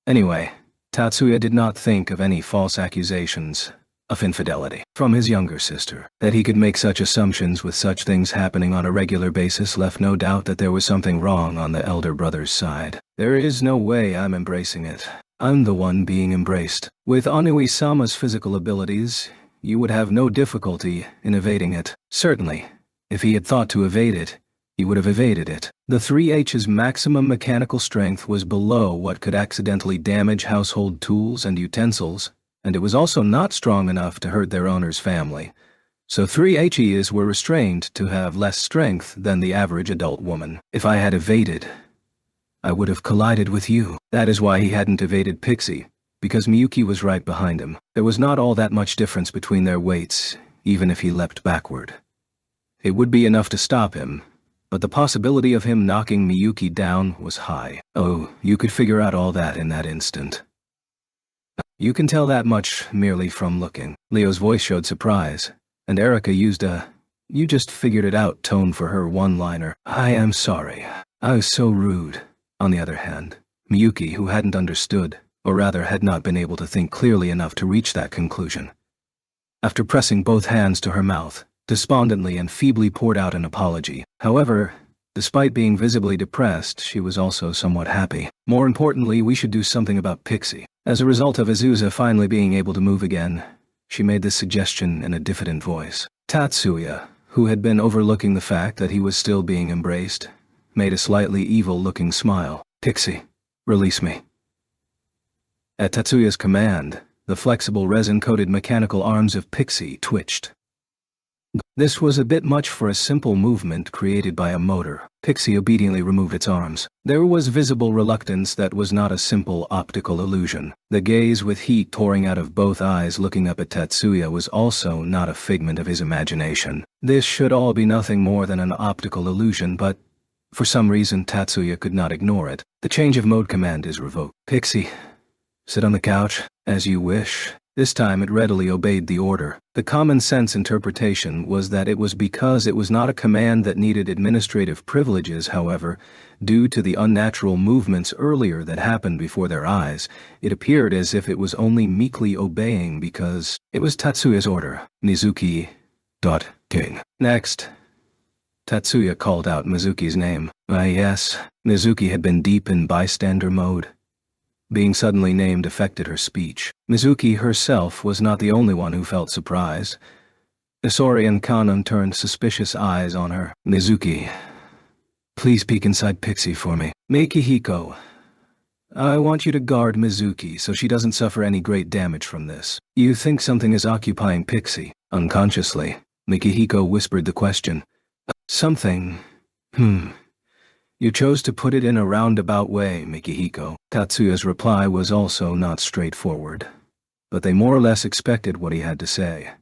anyway, Tatsuya did not think of any false accusations of infidelity from his younger sister. That he could make such assumptions with such things happening on a regular basis left no doubt that there was something wrong on the elder brother's side. There is no way I'm embracing it. I'm the one being embraced. With Onui-sama's physical abilities, you would have no difficulty in evading it. Certainly, if he had thought to evade it, he would have evaded it. The 3H's maximum mechanical strength was below what could accidentally damage household tools and utensils, and it was also not strong enough to hurt their owner's family. So 3H's were restrained to have less strength than the average adult woman. If I had evaded, I would have collided with you. That is why he hadn't evaded Pixie, because Miyuki was right behind him. There was not all that much difference between their weights, even if he leapt backward. It would be enough to stop him, but the possibility of him knocking Miyuki down was high. Oh, you could figure out all that in that instant. You can tell that much merely from looking. Leo's voice showed surprise, and Erika used a "you just figured it out" tone for her one-liner. I am sorry. I was so rude. On the other hand, Miyuki, who hadn't understood, or rather had not been able to think clearly enough to reach that conclusion, after pressing both hands to her mouth, despondently and feebly poured out an apology. However, despite being visibly depressed, she was also somewhat happy. More importantly, we should do something about Pixie. As a result of Azusa finally being able to move again, she made this suggestion in a diffident voice. Tatsuya, who had been overlooking the fact that he was still being embraced, made a slightly evil-looking smile. Pixie, release me. At Tatsuya's command, the flexible resin-coated mechanical arms of Pixie twitched. This was a bit much for a simple movement created by a motor. Pixie obediently removed its arms. There was visible reluctance that was not a simple optical illusion. The gaze with heat pouring out of both eyes looking up at Tatsuya was also not a figment of his imagination. This should all be nothing more than an optical illusion, but for some reason Tatsuya could not ignore it. The change of mode command is revoked. Pixie, sit on the couch, as you wish. This time it readily obeyed the order. The common-sense interpretation was that it was because it was not a command that needed administrative privileges. However, due to the unnatural movements earlier that happened before their eyes, it appeared as if it was only meekly obeying because it was Tatsuya's order. Mizuki. King. Next. Tatsuya called out Mizuki's name. Yes, Mizuki had been deep in bystander mode. Being suddenly named affected her speech. Mizuki herself was not the only one who felt surprised. Isori and Kanon turned suspicious eyes on her. Mizuki, please peek inside Pixie for me. Mikihiko, I want you to guard Mizuki so she doesn't suffer any great damage from this. You think something is occupying Pixie? Unconsciously, Mikihiko whispered the question. Something. You chose to put it in a roundabout way, Mikihiko. Tatsuya's reply was also not straightforward, but they more or less expected what he had to say,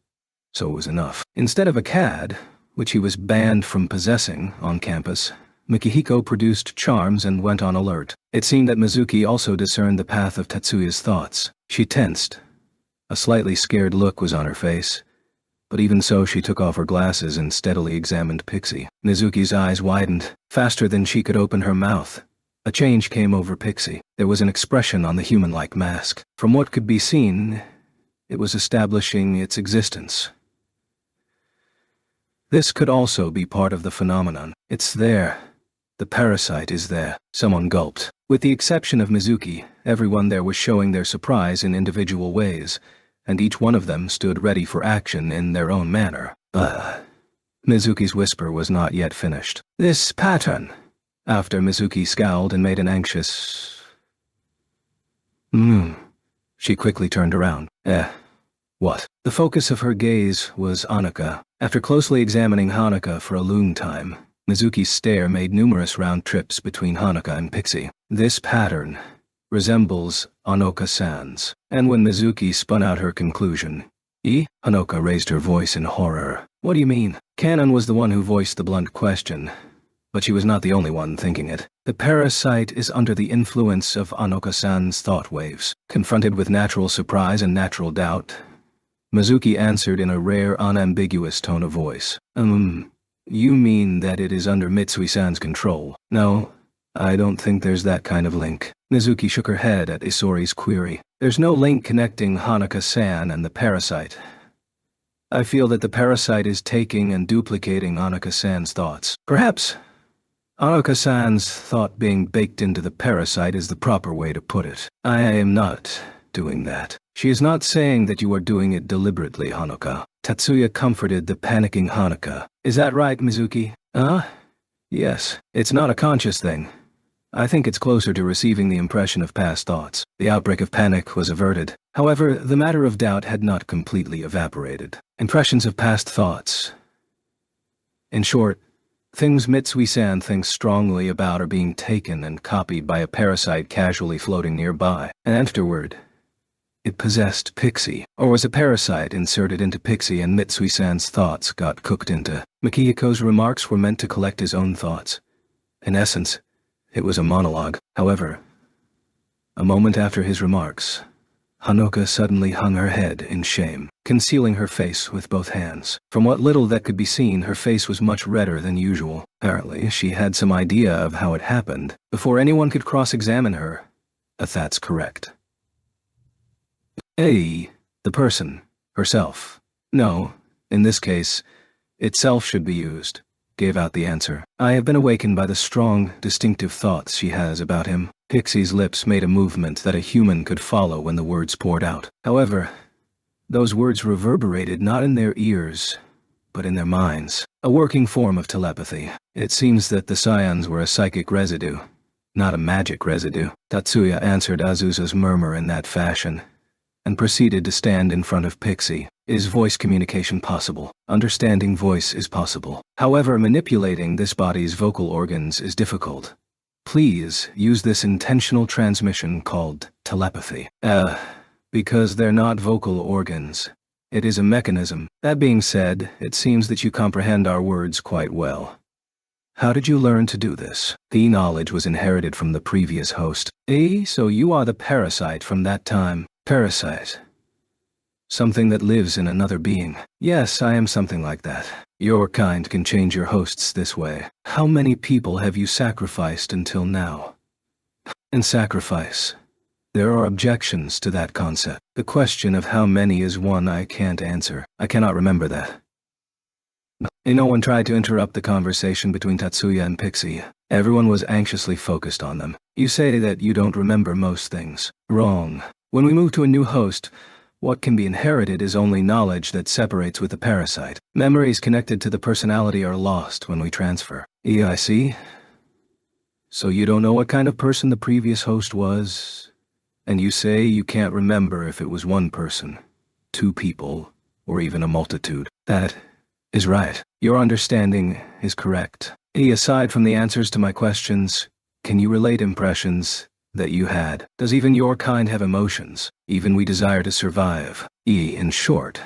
so it was enough. Instead of a CAD, which he was banned from possessing on campus, Mikihiko produced charms and went on alert. It seemed that Mizuki also discerned the path of Tatsuya's thoughts. She tensed. A slightly scared look was on her face, but even so she took off her glasses and steadily examined Pixie. Mizuki's eyes widened, faster than she could open her mouth. A change came over Pixie. There was an expression on the human-like mask. From what could be seen, it was establishing its existence. This could also be part of the phenomenon. It's there. The parasite is there. Someone gulped. With the exception of Mizuki, everyone there was showing their surprise in individual ways, and each one of them stood ready for action in their own manner. Mizuki's whisper was not yet finished. This pattern. After Mizuki scowled and made an anxious... She quickly turned around. What? The focus of her gaze was Hanuka. After closely examining Hanuka for a long time, Mizuki's stare made numerous round trips between Hanuka and Pixie. This pattern resembles Anoka-san's. And when Mizuki spun out her conclusion, Hanuka raised her voice in horror. What do you mean? Kanon was the one who voiced the blunt question, but she was not the only one thinking it. The parasite is under the influence of Anoka-san's thought waves. Confronted with natural surprise and natural doubt, Mizuki answered in a rare, unambiguous tone of voice. You mean that it is under Mitsui-san's control? No, I don't think there's that kind of link. Mizuki shook her head at Isori's query. There's no link connecting Hanuka-san and the parasite. I feel that the parasite is taking and duplicating Hanuka-san's thoughts. Perhaps Hanuka-san's thought being baked into the parasite is the proper way to put it. I am not doing that. She is not saying that you are doing it deliberately, Hanuka. Tatsuya comforted the panicking Hanuka. Is that right, Mizuki? Yes. It's not a conscious thing. I think it's closer to receiving the impression of past thoughts. The outbreak of panic was averted. However, the matter of doubt had not completely evaporated. Impressions of past thoughts. In short, things Mitsui-san thinks strongly about are being taken and copied by a parasite casually floating nearby. And afterward, it possessed Pixie, or was a parasite inserted into Pixie and Mitsui-san's thoughts got cooked into. Mikihiko's remarks were meant to collect his own thoughts. In essence, it was a monologue. However, a moment after his remarks, Hanuka suddenly hung her head in shame, concealing her face with both hands. From what little that could be seen, her face was much redder than usual. Apparently, she had some idea of how it happened. Before anyone could cross-examine her, that's correct. The person, herself. No, in this case, itself should be used, gave out the answer. I have been awakened by the strong, distinctive thoughts she has about him. Pixie's lips made a movement that a human could follow when the words poured out. However, those words reverberated not in their ears, but in their minds. A working form of telepathy. It seems that the scions were a psychic residue, not a magic residue. Tatsuya answered Azusa's murmur in that fashion, and proceeded to stand in front of Pixie. Is voice communication possible? Understanding voice is possible. However, manipulating this body's vocal organs is difficult. Please use this intentional transmission called telepathy. Because they're not vocal organs. It is a mechanism. That being said, it seems that you comprehend our words quite well. How did you learn to do this? The knowledge was inherited from the previous host. So you are the parasite from that time. Parasite. Something that lives in another being. Yes, I am something like that. Your kind can change your hosts this way. How many people have you sacrificed until now? In sacrifice, there are objections to that concept. The question of how many is one I can't answer. I cannot remember that. No one tried to interrupt the conversation between Tatsuya and Pixie. Everyone was anxiously focused on them. You say that you don't remember most things. Wrong. When we move to a new host, what can be inherited is only knowledge that separates with the parasite. Memories connected to the personality are lost when we transfer. I see. So you don't know what kind of person the previous host was? And you say you can't remember if it was one person, two people, or even a multitude. That is right. Your understanding is correct. Aside from the answers to my questions, can you relate impressions that you had? Does even your kind have emotions? Even we desire to survive. In short,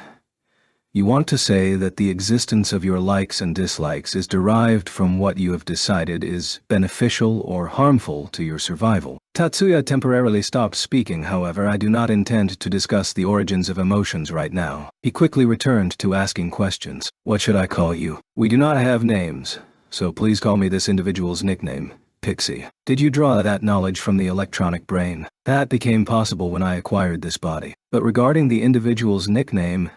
you want to say that the existence of your likes and dislikes is derived from what you have decided is beneficial or harmful to your survival. Tatsuya temporarily stopped speaking. However, I do not intend to discuss the origins of emotions right now. He quickly returned to asking questions. What should I call you? We do not have names, so please call me this individual's nickname, Pixie. Did you draw that knowledge from the electronic brain? That became possible when I acquired this body. But regarding the individual's nickname,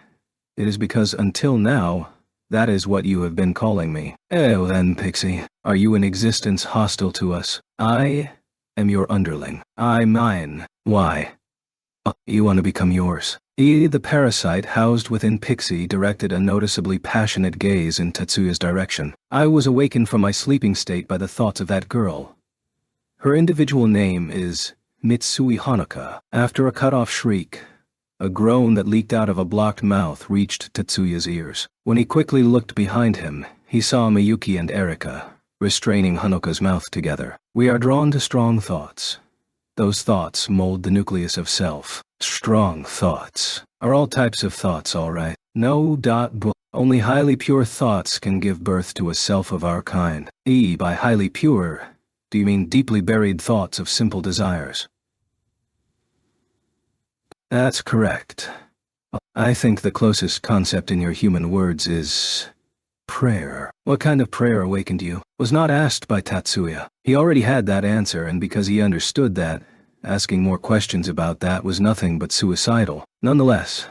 it is because until now, that is what you have been calling me. Oh then, Pixie, are you in existence hostile to us? I am your underling. Mine. Why? You want to become yours. The parasite housed within Pixie directed a noticeably passionate gaze in Tatsuya's direction. I was awakened from my sleeping state by the thoughts of that girl. Her individual name is Mitsui Hanuka. After a cut-off shriek, a groan that leaked out of a blocked mouth reached Tatsuya's ears. When he quickly looked behind him, he saw Miyuki and Erika, restraining Hanuka's mouth together. We are drawn to strong thoughts. Those thoughts mold the nucleus of self. Strong thoughts. Are all types of thoughts all right? No. Only highly pure thoughts can give birth to a self of our kind. By highly pure, do you mean deeply buried thoughts of simple desires? That's correct. I think the closest concept in your human words is prayer. What kind of prayer awakened you? Was not asked by Tatsuya. He already had that answer, and because he understood that, asking more questions about that was nothing but suicidal. Nonetheless,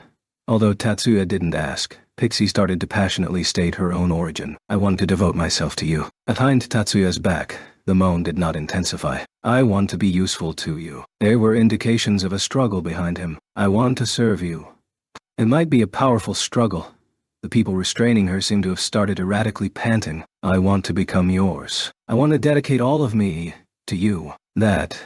although Tatsuya didn't ask, Pixie started to passionately state her own origin. I want to devote myself to you. Behind Tatsuya's back, the moan did not intensify. I want to be useful to you. There were indications of a struggle behind him. I want to serve you. It might be a powerful struggle. The people restraining her seem to have started erratically panting. I want to become yours. I want to dedicate all of me to you. That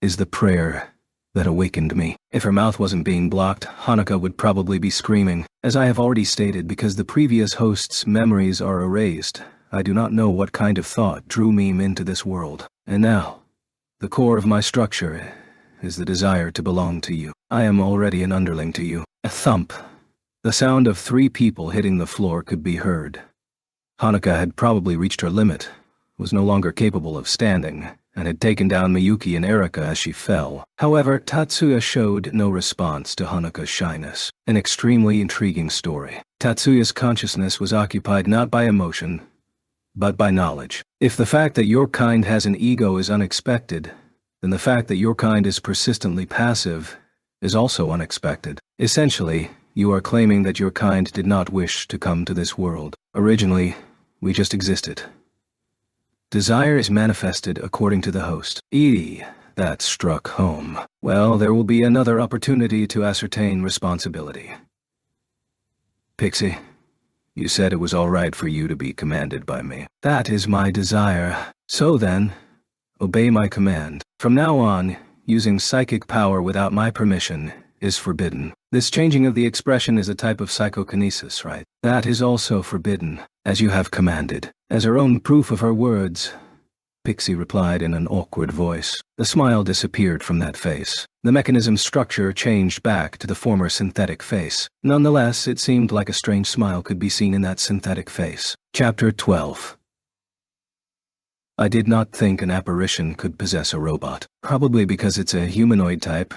is the prayer that awakened me. If her mouth wasn't being blocked, Hanuka would probably be screaming. As I have already stated, because the previous host's memories are erased, I do not know what kind of thought drew me into this world. And now, the core of my structure is the desire to belong to you. I am already an underling to you. A thump. The sound of 3 people hitting the floor could be heard. Hanuka had probably reached her limit, was no longer capable of standing, and had taken down Miyuki and Erika as she fell. However, Tatsuya showed no response to Hanuka's shyness. An extremely intriguing story. Tatsuya's consciousness was occupied not by emotion, but by knowledge. If the fact that your kind has an ego is unexpected, then the fact that your kind is persistently passive is also unexpected. Essentially, you are claiming that your kind did not wish to come to this world. Originally, we just existed. Desire is manifested according to the host. That struck home. Well, there will be another opportunity to ascertain responsibility. Pixie, you said it was all right for you to be commanded by me. That is my desire. So then, obey my command. From now on, using psychic power without my permission is forbidden. This changing of the expression is a type of psychokinesis, right? That is also forbidden, as you have commanded. As her own proof of her words, Pixie replied in an awkward voice. The smile disappeared from that face. The mechanism's structure changed back to the former synthetic face. Nonetheless, it seemed like a strange smile could be seen in that synthetic face. Chapter 12. I did not think an apparition could possess a robot. Probably because it's a humanoid type,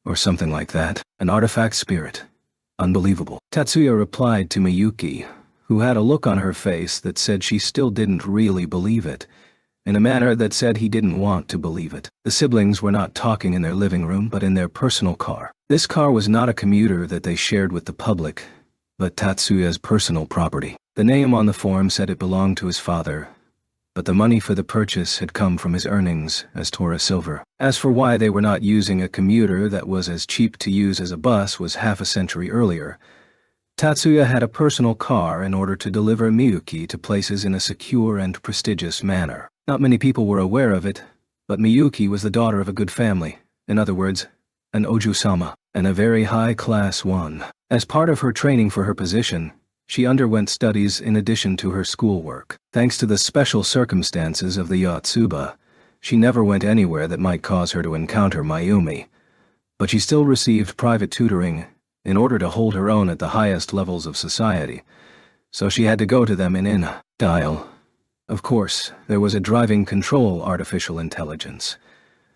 or something like that. An artifact spirit. Unbelievable. Tatsuya replied to Miyuki, who had a look on her face that said she still didn't really believe it, in a manner that said he didn't want to believe it. The siblings were not talking in their living room, but in their personal car. This car was not a commuter that they shared with the public, but Tatsuya's personal property. The name on the form said it belonged to his father, but the money for the purchase had come from his earnings as Tora Silver. As for why they were not using a commuter that was as cheap to use as a bus was half a century earlier, Tatsuya had a personal car in order to deliver Miyuki to places in a secure and prestigious manner. Not many people were aware of it, but Miyuki was the daughter of a good family, in other words, an Oju-sama, and a very high-class one. As part of her training for her position, she underwent studies in addition to her schoolwork. Thanks to the special circumstances of the Yotsuba, she never went anywhere that might cause her to encounter Mayumi, but she still received private tutoring in order to hold her own at the highest levels of society, so she had to go to them in dial. Of course, there was a driving control artificial intelligence,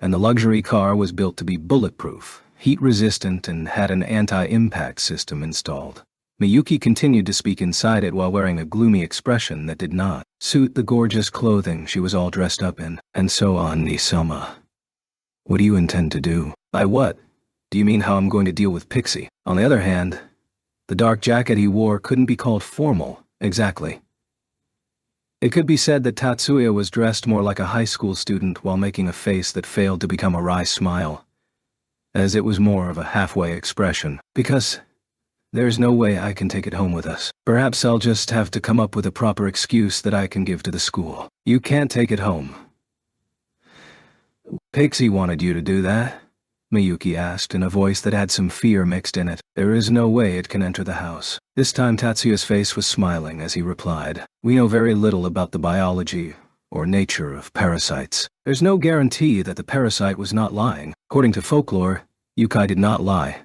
and the luxury car was built to be bulletproof, heat-resistant, and had an anti-impact system installed. Miyuki continued to speak inside it while wearing a gloomy expression that did not suit the gorgeous clothing she was all dressed up in. And so on, Nisama. What do you intend to do? By what? Do you mean how I'm going to deal with Pixie? On the other hand, the dark jacket he wore couldn't be called formal, exactly. It could be said that Tatsuya was dressed more like a high school student while making a face that failed to become a wry smile, as it was more of a halfway expression. Because there's no way I can take it home with us. Perhaps I'll just have to come up with a proper excuse that I can give to the school. You can't take it home. Pixie wanted you to do that? Miyuki asked in a voice that had some fear mixed in it. There is no way it can enter the house. This time Tatsuya's face was smiling as he replied. We know very little about the biology or nature of parasites. There's no guarantee that the parasite was not lying. According to folklore, Yukai did not lie.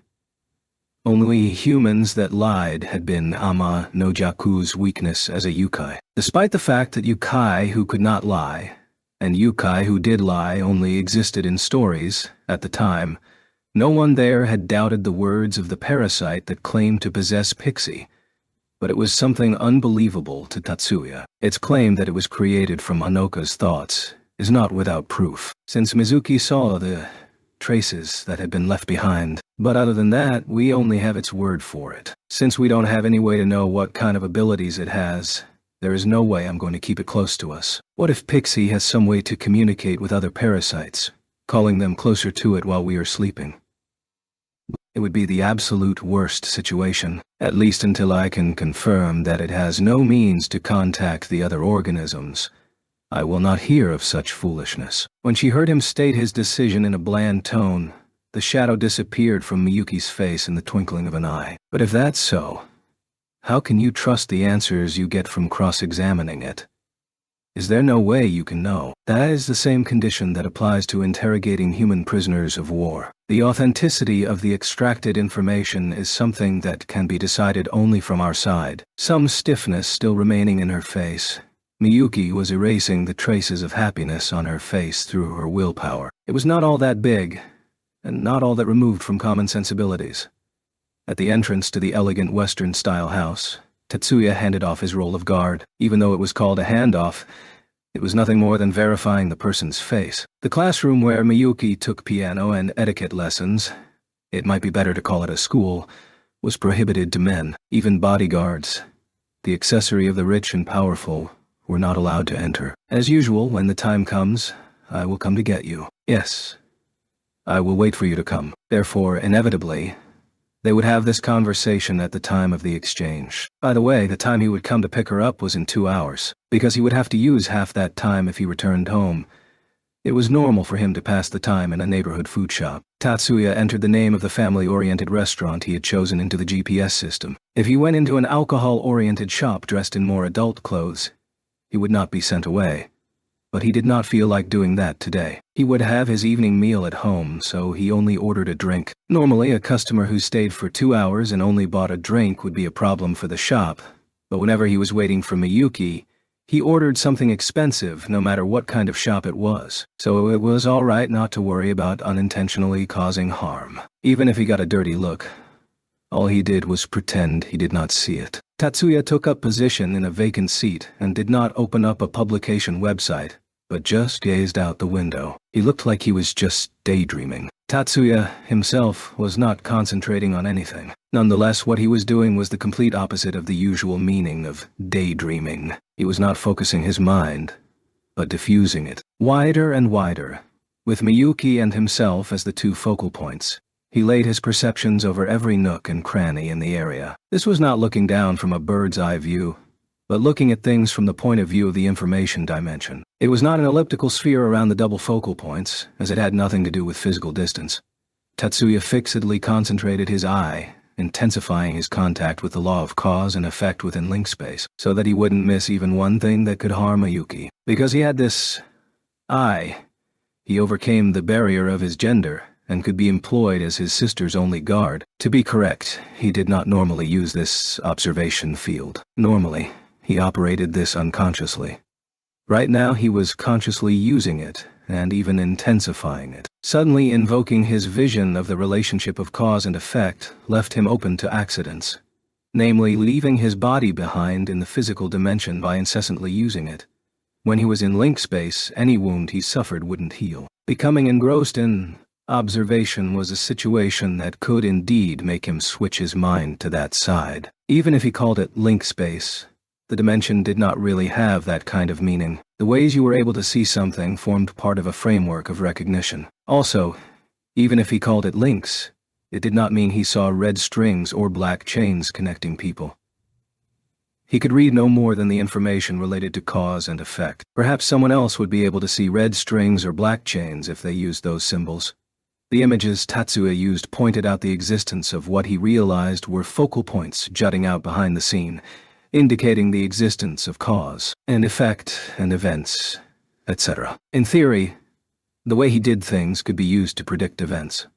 Only humans that lied had been Ama no Jaku's weakness as a Yukai. Despite the fact that Yukai who could not lie, and Yukai who did lie only existed in stories, at the time, no one there had doubted the words of the parasite that claimed to possess Pixie. But it was something unbelievable to Tatsuya. Its claim that it was created from Hanoka's thoughts is not without proof, since Mizuki saw the traces that had been left behind. But other than that, we only have its word for it. Since we don't have any way to know what kind of abilities it has, there is no way I'm going to keep it close to us. What if Pixie has some way to communicate with other parasites, calling them closer to it while we are sleeping? It would be the absolute worst situation, at least until I can confirm that it has no means to contact the other organisms. I will not hear of such foolishness. When she heard him state his decision in a bland tone, the shadow disappeared from Miyuki's face in the twinkling of an eye. But if that's so, how can you trust the answers you get from cross-examining it? Is there no way you can know? That is the same condition that applies to interrogating human prisoners of war. The authenticity of the extracted information is something that can be decided only from our side. Some stiffness still remaining in her face, Miyuki was erasing the traces of happiness on her face through her willpower. It was not all that big, and not all that removed from common sensibilities. At the entrance to the elegant Western-style house, Tatsuya handed off his role of guard. Even though it was called a handoff, it was nothing more than verifying the person's face. The classroom where Miyuki took piano and etiquette lessons, it might be better to call it a school, was prohibited to men. Even bodyguards, the accessory of the rich and powerful, were not allowed to enter. As usual, when the time comes, I will come to get you. Yes, I will wait for you to come. Therefore, inevitably, they would have this conversation at the time of the exchange. By the way, the time he would come to pick her up was in 2 hours, because he would have to use half that time if he returned home, It was normal for him to pass the time in a neighborhood food shop. Tatsuya entered the name of the family-oriented restaurant he had chosen into the GPS system. If he went into an alcohol-oriented shop dressed in more adult clothes, he would not be sent away. But he did not feel like doing that today. He would have his evening meal at home, so he only ordered a drink. Normally, a customer who stayed for 2 hours and only bought a drink would be a problem for the shop, but whenever he was waiting for Miyuki, he ordered something expensive no matter what kind of shop it was, so it was all right not to worry about unintentionally causing harm. Even if he got a dirty look, all he did was pretend he did not see it. Tatsuya took up position in a vacant seat and did not open up a publication website, but just gazed out the window. He looked like he was just daydreaming. Tatsuya himself was not concentrating on anything. Nonetheless, what he was doing was the complete opposite of the usual meaning of daydreaming. He was not focusing his mind, but diffusing it, wider and wider, with Miyuki and himself as the two focal points. He laid his perceptions over every nook and cranny in the area. This was not looking down from a bird's eye view, but looking at things from the point of view of the information dimension. It was not an elliptical sphere around the double focal points, as it had nothing to do with physical distance. Tatsuya fixedly concentrated his eye, intensifying his contact with the law of cause and effect within link space, so that he wouldn't miss even one thing that could harm Miyuki. Because he had this eye, he overcame the barrier of his gender and could be employed as his sister's only guard. To be correct, he did not normally use this observation field. Normally, he operated this unconsciously. Right now he was consciously using it, and even intensifying it. Suddenly invoking his vision of the relationship of cause and effect left him open to accidents, namely leaving his body behind in the physical dimension by incessantly using it. When he was in link space, any wound he suffered wouldn't heal. Becoming engrossed in observation was a situation that could indeed make him switch his mind to that side. Even if he called it link space, the dimension did not really have that kind of meaning. The ways you were able to see something formed part of a framework of recognition. Also, even if he called it links, it did not mean he saw red strings or black chains connecting people. He could read no more than the information related to cause and effect. Perhaps someone else would be able to see red strings or black chains if they used those symbols. The images Tatsuya used pointed out the existence of what he realized were focal points jutting out behind the scene, indicating the existence of cause and effect and events, etc. In theory, the way he did things could be used to predict events.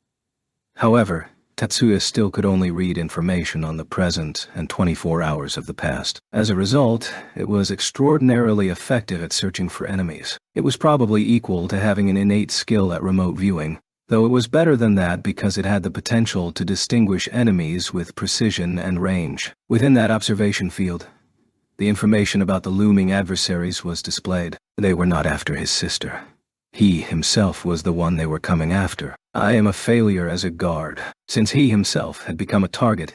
However, Tatsuya still could only read information on the present and 24 hours of the past. As a result, it was extraordinarily effective at searching for enemies. It was probably equal to having an innate skill at remote viewing, though it was better than that because it had the potential to distinguish enemies with precision and range. Within that observation field, the information about the looming adversaries was displayed. They were not after his sister. He himself was the one they were coming after. I am a failure as a guard. Since he himself had become a target,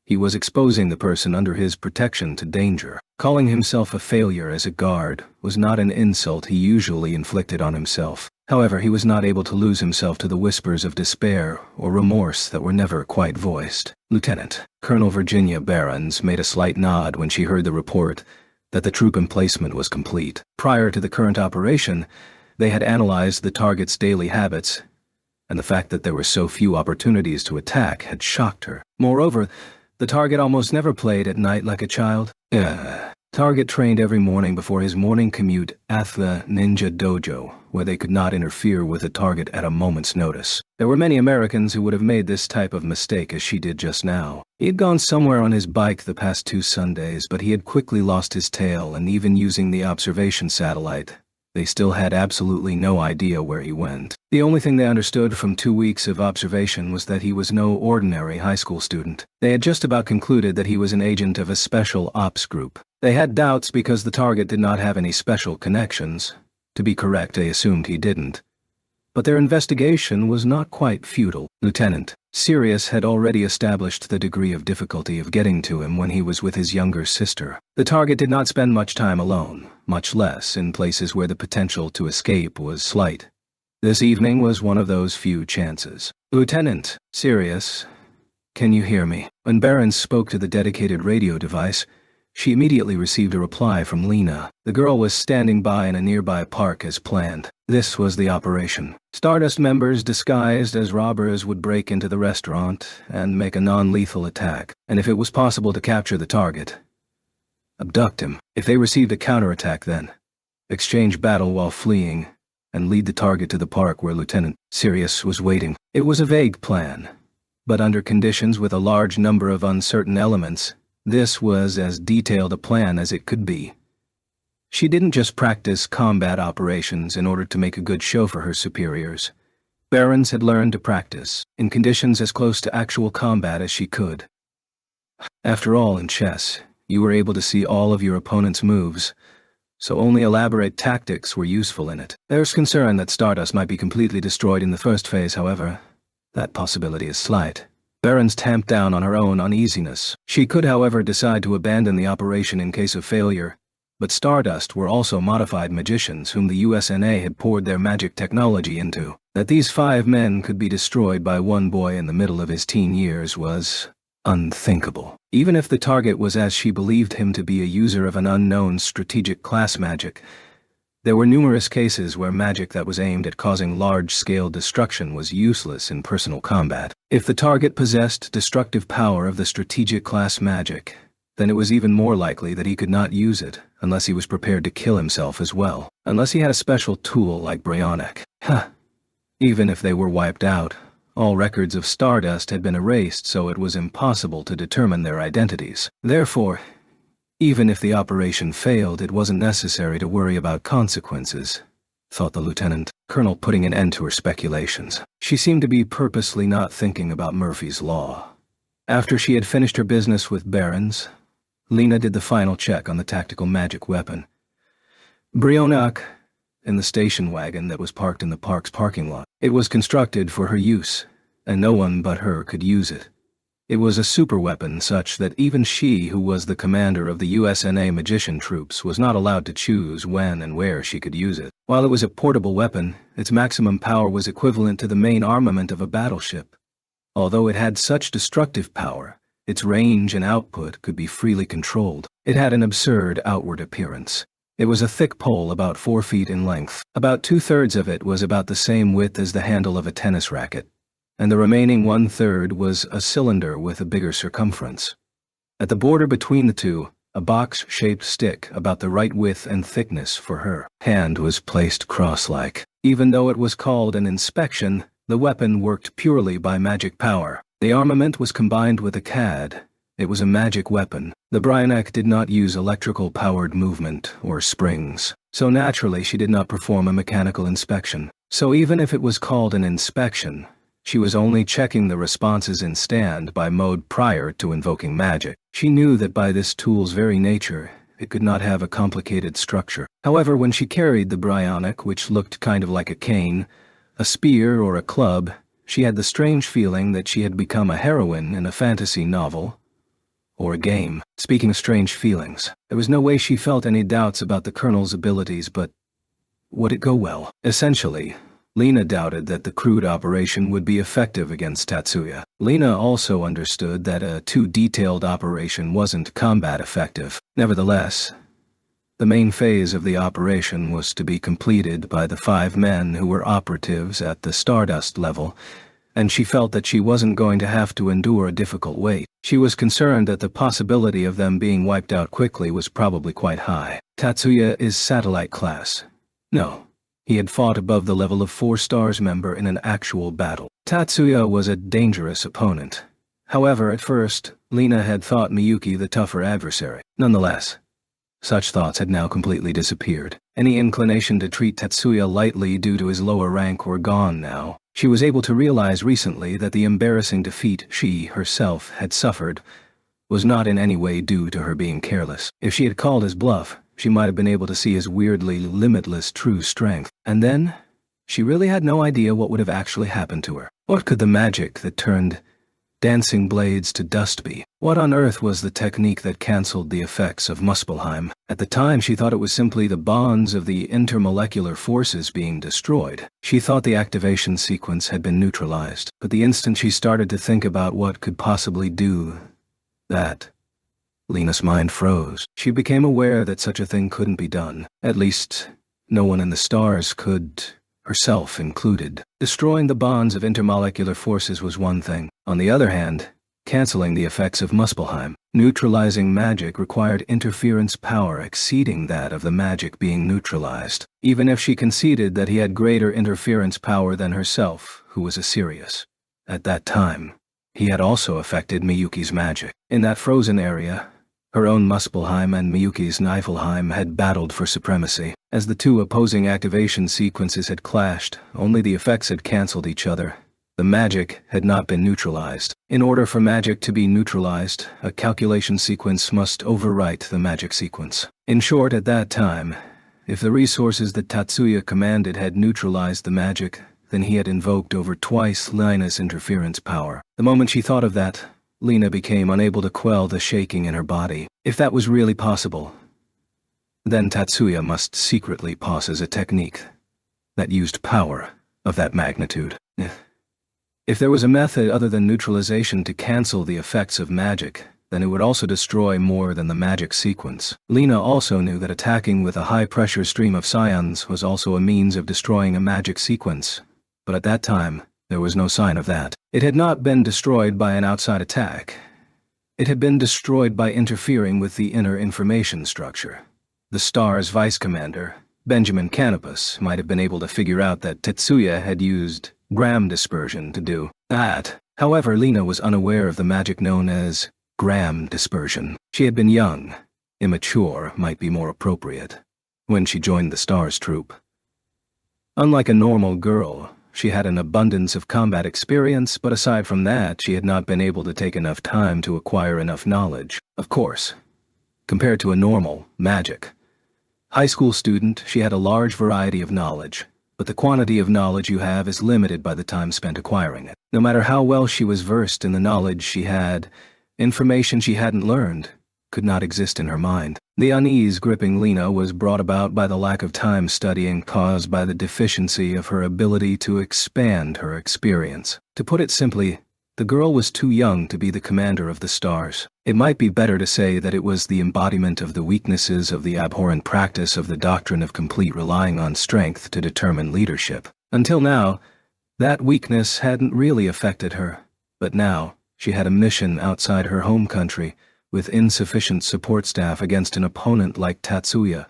he was exposing the person under his protection to danger. Calling himself a failure as a guard was not an insult he usually inflicted on himself. However, he was not able to lose himself to the whispers of despair or remorse that were never quite voiced. Lieutenant Colonel Virginia Barons made a slight nod when she heard the report that the troop emplacement was complete. Prior to the current operation, they had analyzed the target's daily habits, and the fact that there were so few opportunities to attack had shocked her. Moreover, the target almost never played at night like a child. Target trained every morning before his morning commute at the Ninja Dojo, where they could not interfere with the target at a moment's notice. There were many Americans who would have made this type of mistake as she did just now. He had gone somewhere on his bike the past 2 Sundays, but he had quickly lost his tail, and even using the observation satellite, they still had absolutely no idea where he went. The only thing they understood from 2 weeks of observation was that he was no ordinary high school student. They had just about concluded that he was an agent of a special ops group. They had doubts because the target did not have any special connections. To be correct, they assumed he didn't. But their investigation was not quite futile. Lieutenant Sirius had already established the degree of difficulty of getting to him when he was with his younger sister. The target did not spend much time alone, much less in places where the potential to escape was slight. This evening was one of those few chances. Lieutenant Sirius, can you hear me? When Barons spoke to the dedicated radio device, She immediately received a reply from Lena. The girl was standing by in a nearby park as planned. This was the operation. Stardust members disguised as robbers would break into the restaurant and make a non-lethal attack, and if it was possible to capture the target, abduct him. If they received a counterattack, then exchange battle while fleeing and lead the target to the park where Lieutenant Sirius was waiting. It was a vague plan, but under conditions with a large number of uncertain elements, this was as detailed a plan as it could be. She didn't just practice combat operations in order to make a good show for her superiors. Barons had learned to practice in conditions as close to actual combat as she could. After all, in chess, you were able to see all of your opponent's moves, so only elaborate tactics were useful in it. There's concern that Stardust might be completely destroyed in the first phase, however. That possibility is slight. Barons tamped down on her own uneasiness. She could, however, decide to abandon the operation in case of failure, but Stardust were also modified magicians whom the USNA had poured their magic technology into. That these 5 men could be destroyed by one boy in the middle of his teen years was unthinkable. Even if the target was as she believed him to be a user of an unknown strategic class magic, there were numerous cases where magic that was aimed at causing large-scale destruction was useless in personal combat. If the target possessed destructive power of the strategic class magic, then it was even more likely that he could not use it unless he was prepared to kill himself as well, unless he had a special tool like Bryonic. Even if they were wiped out, all records of Stardust had been erased, so it was impossible to determine their identities. Therefore, even if the operation failed, it wasn't necessary to worry about consequences, thought the lieutenant colonel, putting an end to her speculations. She seemed to be purposely not thinking about Murphy's Law. After she had finished her business with barons, Lena did the final check on the tactical magic weapon. Bryonic, in the station wagon that was parked in the park's parking lot. It was constructed for her use, and no one but her could use it. It was a super weapon such that even she, who was the commander of the USNA magician troops, was not allowed to choose when and where she could use it. While it was a portable weapon, its maximum power was equivalent to the main armament of a battleship. Although it had such destructive power, its range and output could be freely controlled. It had an absurd outward appearance. It was a thick pole about 4 feet in length. About 2/3 of it was about the same width as the handle of a tennis racket, and the remaining 1/3 was a cylinder with a bigger circumference. At the border between the two, a box-shaped stick about the right width and thickness for her hand was placed cross-like. Even though it was called an inspection, the weapon worked purely by magic power. The armament was combined with a CAD. It was a magic weapon. The Bryonic did not use electrical-powered movement or springs, so naturally she did not perform a mechanical inspection. So even if it was called an inspection, she was only checking the responses in standby mode prior to invoking magic. She knew that by this tool's very nature, it could not have a complicated structure. However, when she carried the Bryonic, which looked kind of like a cane, a spear, or a club, she had the strange feeling that she had become a heroine in a fantasy novel or a game. Speaking of strange feelings, there was no way she felt any doubts about the colonel's abilities, but would it go well? Essentially, Lena doubted that the crude operation would be effective against Tatsuya. Lena also understood that a too detailed operation wasn't combat effective. Nevertheless, the main phase of the operation was to be completed by the 5 men who were operatives at the Stardust level, and she felt that she wasn't going to have to endure a difficult wait. She was concerned that the possibility of them being wiped out quickly was probably quite high. Tatsuya is satellite class. No, he had fought above the level of 4 stars member in an actual battle. Tatsuya was a dangerous opponent. However, at first, Lena had thought Miyuki the tougher adversary. Nonetheless, such thoughts had now completely disappeared. Any inclination to treat Tatsuya lightly due to his lower rank were gone now. She was able to realize recently that the embarrassing defeat she, herself, had suffered was not in any way due to her being careless. If she had called his bluff, she might have been able to see his weirdly limitless true strength. And then, she really had no idea what would have actually happened to her. What could the magic that turned dancing blades to dust be? What on earth was the technique that cancelled the effects of Muspelheim? At the time, she thought it was simply the bonds of the intermolecular forces being destroyed. She thought the activation sequence had been neutralized, but the instant she started to think about what could possibly do that, Lena's mind froze. She became aware that such a thing couldn't be done. At least, no one in the stars could, herself included. Destroying the bonds of intermolecular forces was one thing. On the other hand, canceling the effects of Muspelheim, neutralizing magic required interference power exceeding that of the magic being neutralized, even if she conceded that he had greater interference power than herself, who was a Sirius. At that time, he had also affected Miyuki's magic. In that frozen area, her own Muspelheim and Miyuki's Niflheim had battled for supremacy. As the two opposing activation sequences had clashed, only the effects had cancelled each other. The magic had not been neutralized. In order for magic to be neutralized, a calculation sequence must overwrite the magic sequence. In short, at that time, if the resources that Tatsuya commanded had neutralized the magic, then he had invoked over twice Lena's interference power. The moment she thought of that, Lena became unable to quell the shaking in her body. If that was really possible, then Tatsuya must secretly possess a technique that used power of that magnitude. If there was a method other than neutralization to cancel the effects of magic, then it would also destroy more than the magic sequence. Lena also knew that attacking with a high-pressure stream of scions was also a means of destroying a magic sequence, but at that time, there was no sign of that. It had not been destroyed by an outside attack. It had been destroyed by interfering with the inner information structure. The star's vice commander, Benjamin Canopus, might have been able to figure out that Tetsuya had used Gram dispersion to do that. However, Lena was unaware of the magic known as Gram dispersion. She had been young. Immature might be more appropriate when she joined the Stars troop. Unlike a normal girl, she had an abundance of combat experience, but aside from that, she had not been able to take enough time to acquire enough knowledge. Of course, compared to a normal magic high school student, she had a large variety of knowledge. But the quantity of knowledge you have is limited by the time spent acquiring it. No matter how well she was versed in the knowledge she had, information she hadn't learned could not exist in her mind. The unease gripping Lena was brought about by the lack of time studying caused by the deficiency of her ability to expand her experience. To put it simply, the girl was too young to be the commander of the Stars. It might be better to say that it was the embodiment of the weaknesses of the abhorrent practice of the doctrine of complete relying on strength to determine leadership. Until now, that weakness hadn't really affected her, but now she had a mission outside her home country with insufficient support staff against an opponent like Tatsuya,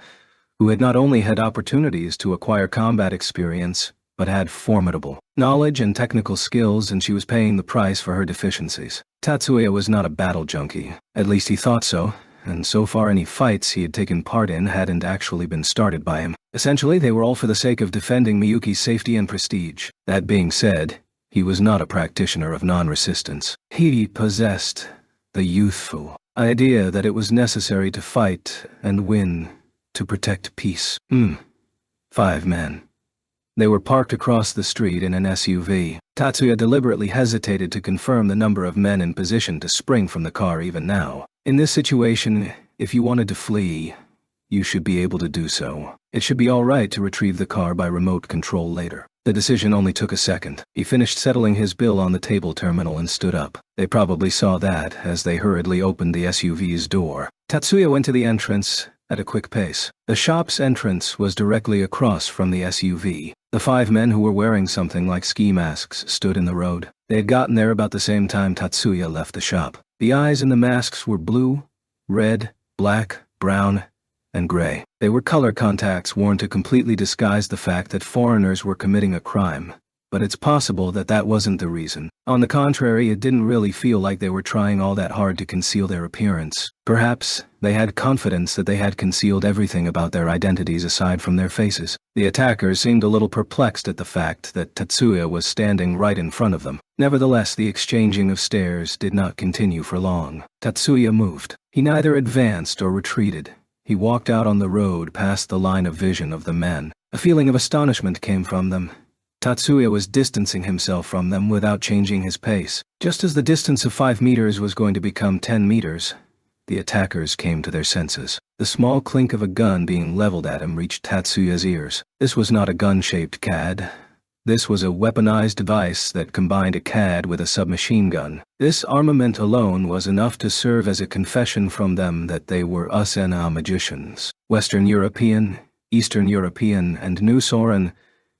who had not only had opportunities to acquire combat experience, but had formidable knowledge and technical skills, and she was paying the price for her deficiencies. Tatsuya was not a battle junkie. At least he thought so, and so far any fights he had taken part in hadn't actually been started by him. Essentially, they were all for the sake of defending Miyuki's safety and prestige. That being said, he was not a practitioner of non-resistance. He possessed the youthful idea that it was necessary to fight and win to protect peace. 5 men. They were parked across the street in an SUV. Tatsuya deliberately hesitated to confirm the number of men in position to spring from the car even now. In this situation, if you wanted to flee, you should be able to do so. It should be all right to retrieve the car by remote control later. The decision only took a second. He finished settling his bill on the table terminal and stood up. They probably saw that as they hurriedly opened the SUV's door. Tatsuya went to the entrance at a quick pace. The shop's entrance was directly across from the SUV. The 5 men who were wearing something like ski masks stood in the road. They had gotten there about the same time Tatsuya left the shop. The eyes in the masks were blue, red, black, brown, and gray. They were color contacts worn to completely disguise the fact that foreigners were committing a crime. But it's possible that that wasn't the reason. On the contrary, it didn't really feel like they were trying all that hard to conceal their appearance. Perhaps they had confidence that they had concealed everything about their identities aside from their faces. The attackers seemed a little perplexed at the fact that Tatsuya was standing right in front of them. Nevertheless, the exchanging of stares did not continue for long. Tatsuya moved. He neither advanced or retreated. He walked out on the road past the line of vision of the men. A feeling of astonishment came from them. Tatsuya was distancing himself from them without changing his pace. Just as the distance of 5 meters was going to become 10 meters, the attackers came to their senses. The small clink of a gun being leveled at him reached Tatsuya's ears. This was not a gun-shaped CAD. This was a weaponized device that combined a CAD with a submachine gun. This armament alone was enough to serve as a confession from them that they were us-na magicians. Western European, Eastern European, and New Soren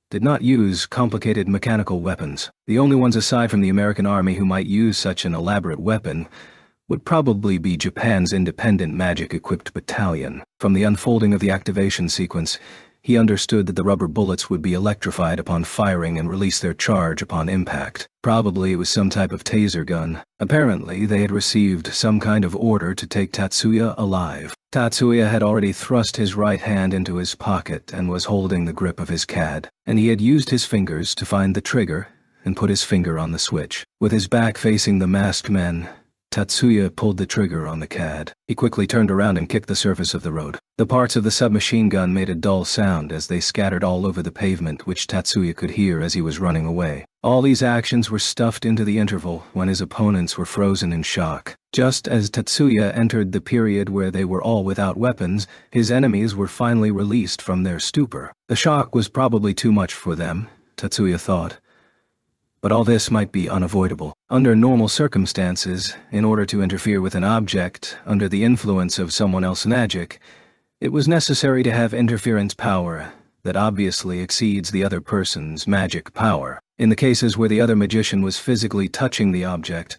did not use complicated mechanical weapons. The only ones aside from the American Army who might use such an elaborate weapon would probably be Japan's independent magic-equipped battalion. From the unfolding of the activation sequence, he understood that the rubber bullets would be electrified upon firing and release their charge upon impact. Probably it was some type of taser gun. Apparently, they had received some kind of order to take Tatsuya alive. Tatsuya had already thrust his right hand into his pocket and was holding the grip of his CAD, and he had used his fingers to find the trigger and put his finger on the switch. With his back facing the masked men, Tatsuya pulled the trigger on the CAD. He quickly turned around and kicked the surface of the road. The parts of the submachine gun made a dull sound as they scattered all over the pavement, which Tatsuya could hear as he was running away. All these actions were stuffed into the interval when his opponents were frozen in shock. Just as Tatsuya entered the period where they were all without weapons, his enemies were finally released from their stupor. The shock was probably too much for them, Tatsuya thought. But all this might be unavoidable. Under normal circumstances, in order to interfere with an object under the influence of someone else's magic, it was necessary to have interference power that obviously exceeds the other person's magic power. In the cases where the other magician was physically touching the object,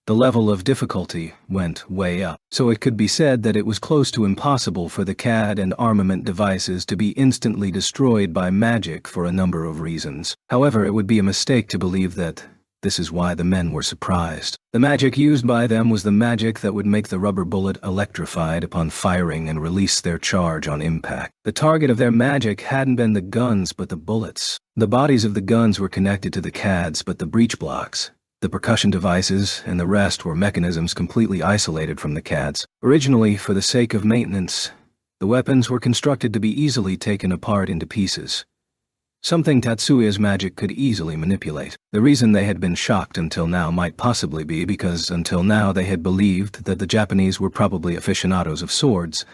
the level of difficulty went way up. So it could be said that it was close to impossible for the CAD and armament devices to be instantly destroyed by magic for a number of reasons. However, it would be a mistake to believe that this is why the men were surprised. The magic used by them was the magic that would make the rubber bullet electrified upon firing and release their charge on impact. The target of their magic hadn't been the guns but the bullets. The bodies of the guns were connected to the CADs, but the breech blocks, the percussion devices, and the rest were mechanisms completely isolated from the CADs. Originally, for the sake of maintenance, the weapons were constructed to be easily taken apart into pieces, something Tatsuya's magic could easily manipulate. The reason they had been shocked until now might possibly be because until now they had believed that the Japanese were probably aficionados of swords,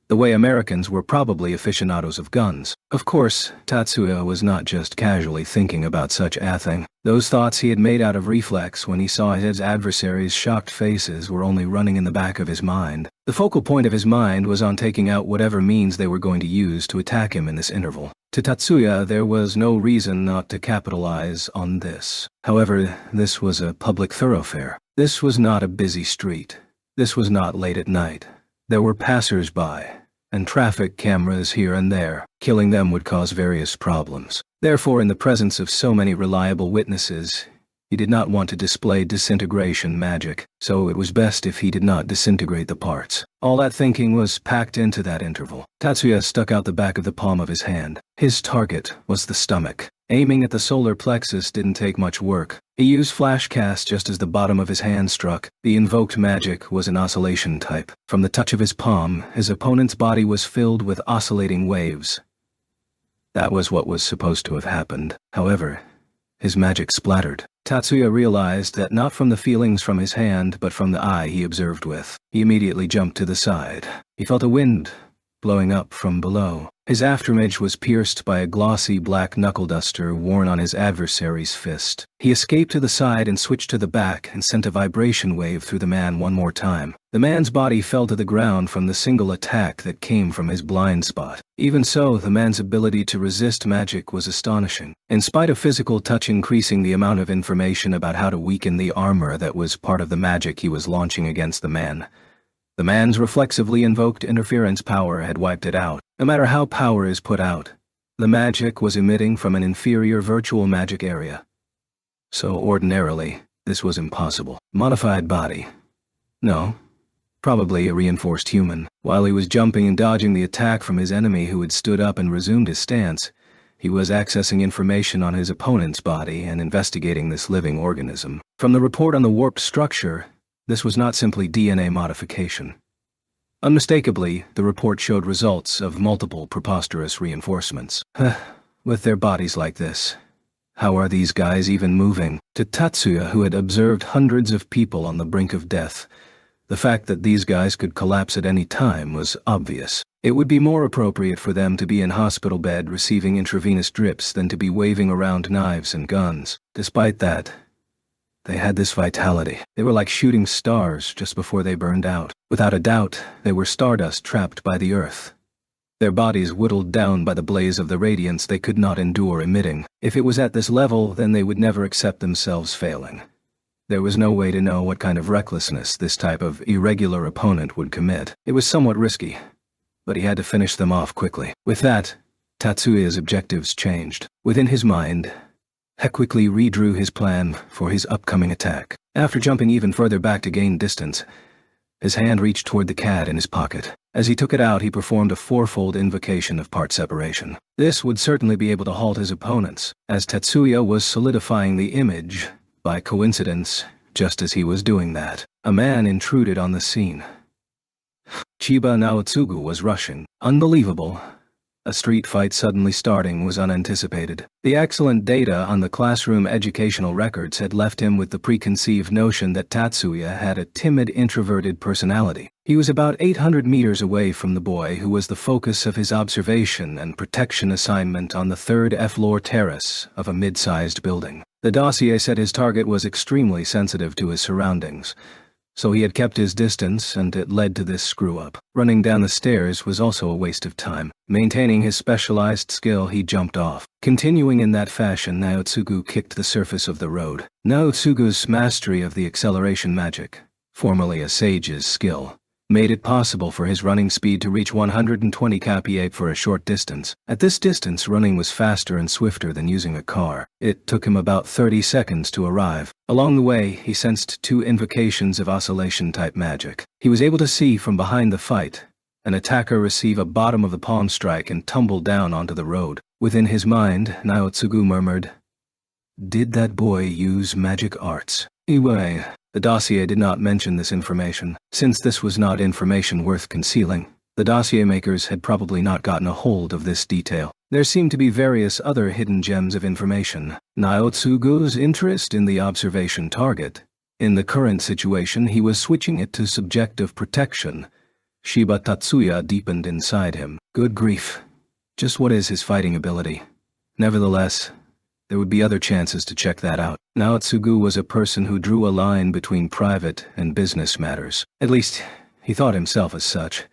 the way Americans were probably aficionados of guns. Of course, Tatsuya was not just casually thinking about such a thing. Those thoughts he had made out of reflex when he saw his adversaries' shocked faces were only running in the back of his mind. The focal point of his mind was on taking out whatever means they were going to use to attack him in this interval. To Tatsuya, there was no reason not to capitalize on this. However, this was a public thoroughfare. This was not a busy street. This was not late at night. There were passers-by and traffic cameras here and there. Killing them would cause various problems. Therefore, in the presence of so many reliable witnesses, he did not want to display disintegration magic, so it was best if he did not disintegrate the parts. All that thinking was packed into that interval. Tatsuya stuck out the back of the palm of his hand. His target was the stomach. Aiming at the solar plexus didn't take much work. He used flash cast just as the bottom of his hand struck. The invoked magic was an oscillation type. From the touch of his palm, his opponent's body was filled with oscillating waves. That was what was supposed to have happened. However, his magic splattered. Tatsuya realized that not from the feelings from his hand, but from the eye he observed with. He immediately jumped to the side. He felt a wind blowing up from below. His afterimage was pierced by a glossy black knuckle duster worn on his adversary's fist. He escaped to the side and switched to the back and sent a vibration wave through the man one more time. The man's body fell to the ground from the single attack that came from his blind spot. Even so, the man's ability to resist magic was astonishing. In spite of physical touch increasing the amount of information about how to weaken the armor that was part of the magic he was launching against the man's reflexively invoked interference power had wiped it out. No matter how power is put out, the magic was emitting from an inferior virtual magic area. So ordinarily, this was impossible. Modified body? No. Probably a reinforced human. While he was jumping and dodging the attack from his enemy who had stood up and resumed his stance, he was accessing information on his opponent's body and investigating this living organism. From the report on the warped structure, this was not simply DNA modification. Unmistakably, the report showed results of multiple preposterous reinforcements. With their bodies like this, how are these guys even moving? To Tatsuya, who had observed hundreds of people on the brink of death, The fact that these guys could collapse at any time was obvious. It would be more appropriate for them to be in hospital bed receiving intravenous drips than to be waving around knives and guns. Despite that, they had this vitality. They were like shooting stars just before they burned out. Without a doubt, they were stardust trapped by the earth. Their bodies whittled down by the blaze of the radiance they could not endure emitting. If it was at this level, then they would never accept themselves failing. There was no way to know what kind of recklessness this type of irregular opponent would commit. It was somewhat risky, but he had to finish them off quickly. With that, Tatsuya's objectives changed. Within his mind, he quickly redrew his plan for his upcoming attack. After jumping even further back to gain distance, his hand reached toward the CAD in his pocket. As he took it out, he performed a fourfold invocation of part separation. This would certainly be able to halt his opponents, as Tatsuya was solidifying the image. By coincidence, just as he was doing that, a man intruded on the scene. Chiba Naotsugu was rushing. Unbelievable. A street fight suddenly starting was unanticipated. The excellent data on the classroom educational records had left him with the preconceived notion that Tatsuya had a timid, introverted personality. He was about 800 meters away from the boy who was the focus of his observation and protection assignment on the third F-floor terrace of a mid-sized building. The dossier said his target was extremely sensitive to his surroundings, so he had kept his distance, and it led to this screw-up. Running down the stairs was also a waste of time. Maintaining his specialized skill, he jumped off. Continuing in that fashion, Naotsugu kicked the surface of the road. Naotsugu's mastery of the acceleration magic, formerly a sage's skill, made it possible for his running speed to reach 120 kph for a short distance. At this distance, running was faster and swifter than using a car. It took him about 30 seconds to arrive. Along the way, he sensed 2 invocations of oscillation-type magic. He was able to see from behind the fight an attacker receive a bottom-of-the-palm strike and tumble down onto the road. Within his mind, Naotsugu murmured, "Did that boy use magic arts?" Anyway, the dossier did not mention this information. Since this was not information worth concealing, the dossier makers had probably not gotten a hold of this detail. There seemed to be various other hidden gems of information. Naotsugu's interest in the observation target. In the current situation, he was switching it to subjective protection. Shiba Tatsuya deepened inside him. Good grief. Just what is his fighting ability? Nevertheless, there would be other chances to check that out. Naotsugu was a person who drew a line between private and business matters. At least, he thought himself as such.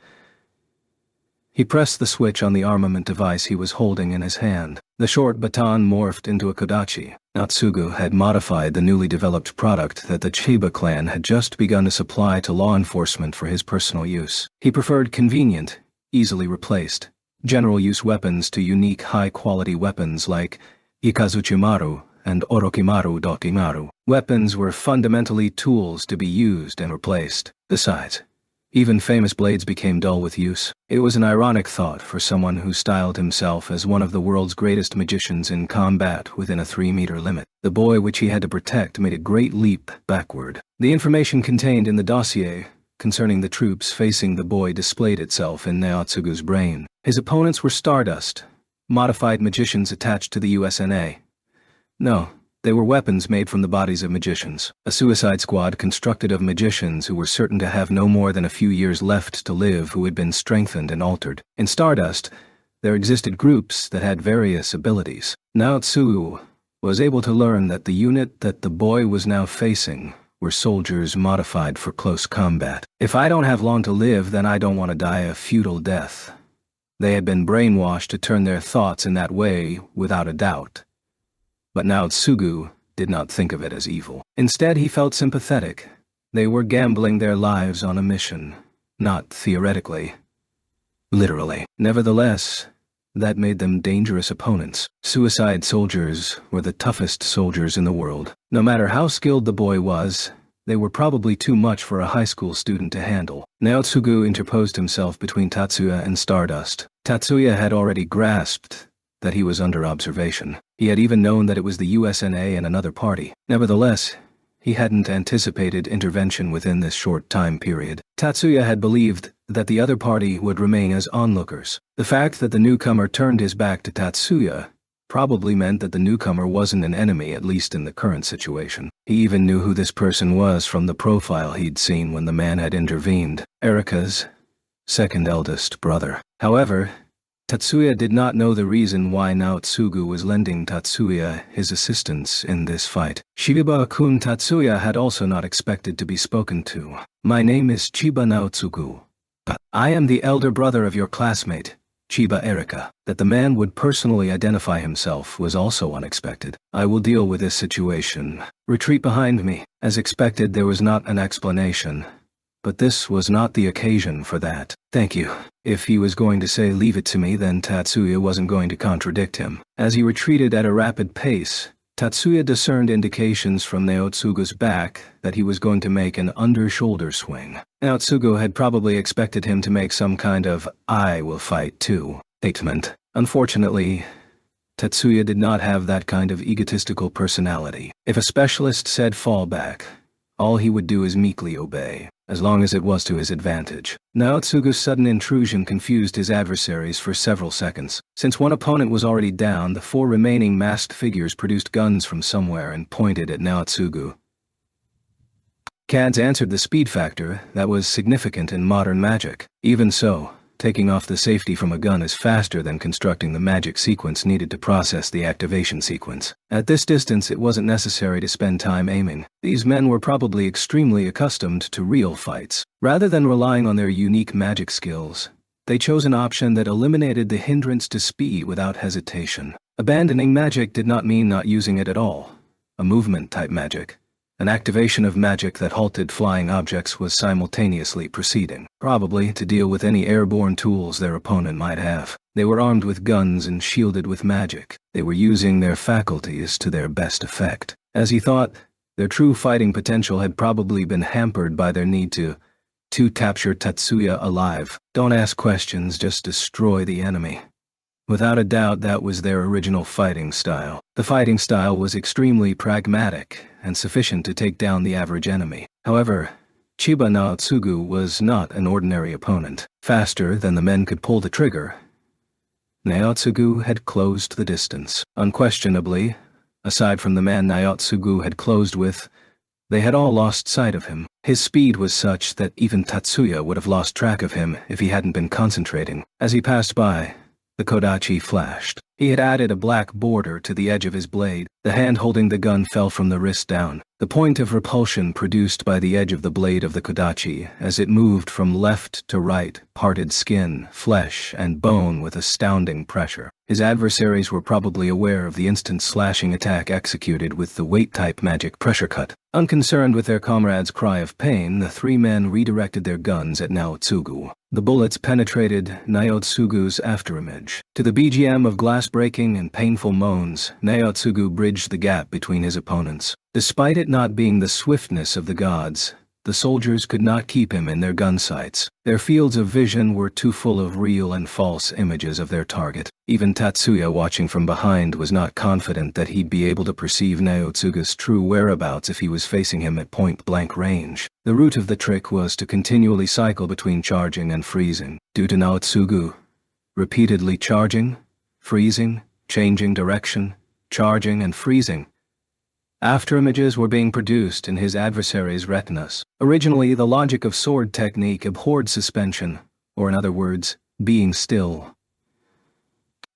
He pressed the switch on the armament device he was holding in his hand. The short baton morphed into a kodachi. Naotsugu had modified the newly developed product that the Chiba clan had just begun to supply to law enforcement for his personal use. He preferred convenient, easily replaced, general-use weapons to unique high-quality weapons like Ikazuchimaru and Orochimaru Dokimaru. Weapons were fundamentally tools to be used and replaced. Besides, even famous blades became dull with use. It was an ironic thought for someone who styled himself as one of the world's greatest magicians in combat within a 3-meter limit. The boy which he had to protect made a great leap backward. The information contained in the dossier concerning the troops facing the boy displayed itself in Naotsugu's brain. His opponents were stardust, modified magicians attached to the USNA. No, they were weapons made from the bodies of magicians. A suicide squad constructed of magicians who were certain to have no more than a few years left to live, who had been strengthened and altered. In Stardust, there existed groups that had various abilities. Naotsugu was able to learn that the unit that the boy was now facing were soldiers modified for close combat. If I don't have long to live, then I don't want to die a futile death. They had been brainwashed to turn their thoughts in that way, without a doubt. But Naotsugu did not think of it as evil. Instead, he felt sympathetic. They were gambling their lives on a mission, not theoretically, literally. Nevertheless, that made them dangerous opponents. Suicide soldiers were the toughest soldiers in the world. No matter how skilled the boy was, they were probably too much for a high school student to handle. Naotsugu interposed himself between Tatsuya and Stardust. Tatsuya had already grasped that he was under observation. He had even known that it was the USNA and another party. Nevertheless, he hadn't anticipated intervention within this short time period. Tatsuya had believed that the other party would remain as onlookers. The fact that the newcomer turned his back to Tatsuya probably meant that the newcomer wasn't an enemy, at least in the current situation. He even knew who this person was from the profile he'd seen when the man had intervened: Erika's second eldest brother. However, Tatsuya did not know the reason why Naotsugu was lending Tatsuya his assistance in this fight. Shiba-kun. Tatsuya had also not expected to be spoken to. "My name is Chiba Naotsugu. I am the elder brother of your classmate, Chiba Erika." That the man would personally identify himself was also unexpected. "I will deal with this situation. Retreat behind me." As expected, there was not an explanation. But this was not the occasion for that. "Thank you." If he was going to say "leave it to me," then Tatsuya wasn't going to contradict him. As he retreated at a rapid pace, Tatsuya discerned indications from Naotsugu's back that he was going to make an under-shoulder swing. Naotsugu had probably expected him to make some kind of "I will fight too" statement. Unfortunately, Tatsuya did not have that kind of egotistical personality. If a specialist said fall back, all he would do is meekly obey, as long as it was to his advantage. Naotsugu's sudden intrusion confused his adversaries for several seconds. Since one opponent was already down, the 4 remaining masked figures produced guns from somewhere and pointed at Naotsugu. CADS answered the speed factor that was significant in modern magic. Even so, taking off the safety from a gun is faster than constructing the magic sequence needed to process the activation sequence. At this distance, it wasn't necessary to spend time aiming. These men were probably extremely accustomed to real fights. Rather than relying on their unique magic skills, they chose an option that eliminated the hindrance to speed without hesitation. Abandoning magic did not mean not using it at all. A movement-type magic, an activation of magic that halted flying objects, was simultaneously proceeding, probably to deal with any airborne tools their opponent might have. They were armed with guns and shielded with magic. They were using their faculties to their best effect. As he thought, their true fighting potential had probably been hampered by their need to capture Tatsuya alive. Don't ask questions, just destroy the enemy. Without a doubt, that was their original fighting style. The fighting style was extremely pragmatic and sufficient to take down the average enemy. However, Chiba Naotsugu was not an ordinary opponent. Faster than the men could pull the trigger, Naotsugu had closed the distance. Unquestionably, aside from the man Naotsugu had closed with, they had all lost sight of him. His speed was such that even Tatsuya would have lost track of him if he hadn't been concentrating. As he passed by, the kodachi flashed. He had added a black border to the edge of his blade. The hand holding the gun fell from the wrist down. The point of repulsion produced by the edge of the blade of the kodachi as it moved from left to right parted skin, flesh, and bone with astounding pressure. His adversaries were probably aware of the instant slashing attack executed with the weight-type magic pressure cut. Unconcerned with their comrade's cry of pain, the 3 men redirected their guns at Naotsugu. The bullets penetrated Naotsugu's afterimage. To the BGM of glass breaking and painful moans, Naotsugu bridged the gap between his opponents. Despite it not being the swiftness of the gods, the soldiers could not keep him in their gun sights. Their fields of vision were too full of real and false images of their target. Even Tatsuya, watching from behind, was not confident that he'd be able to perceive Naotsugu's true whereabouts if he was facing him at point-blank range. The root of the trick was to continually cycle between charging and freezing. Due to Naotsugu repeatedly charging, freezing, changing direction, charging and freezing, afterimages were being produced in his adversary's retinas. Originally, the logic of sword technique abhorred suspension, or in other words, being still.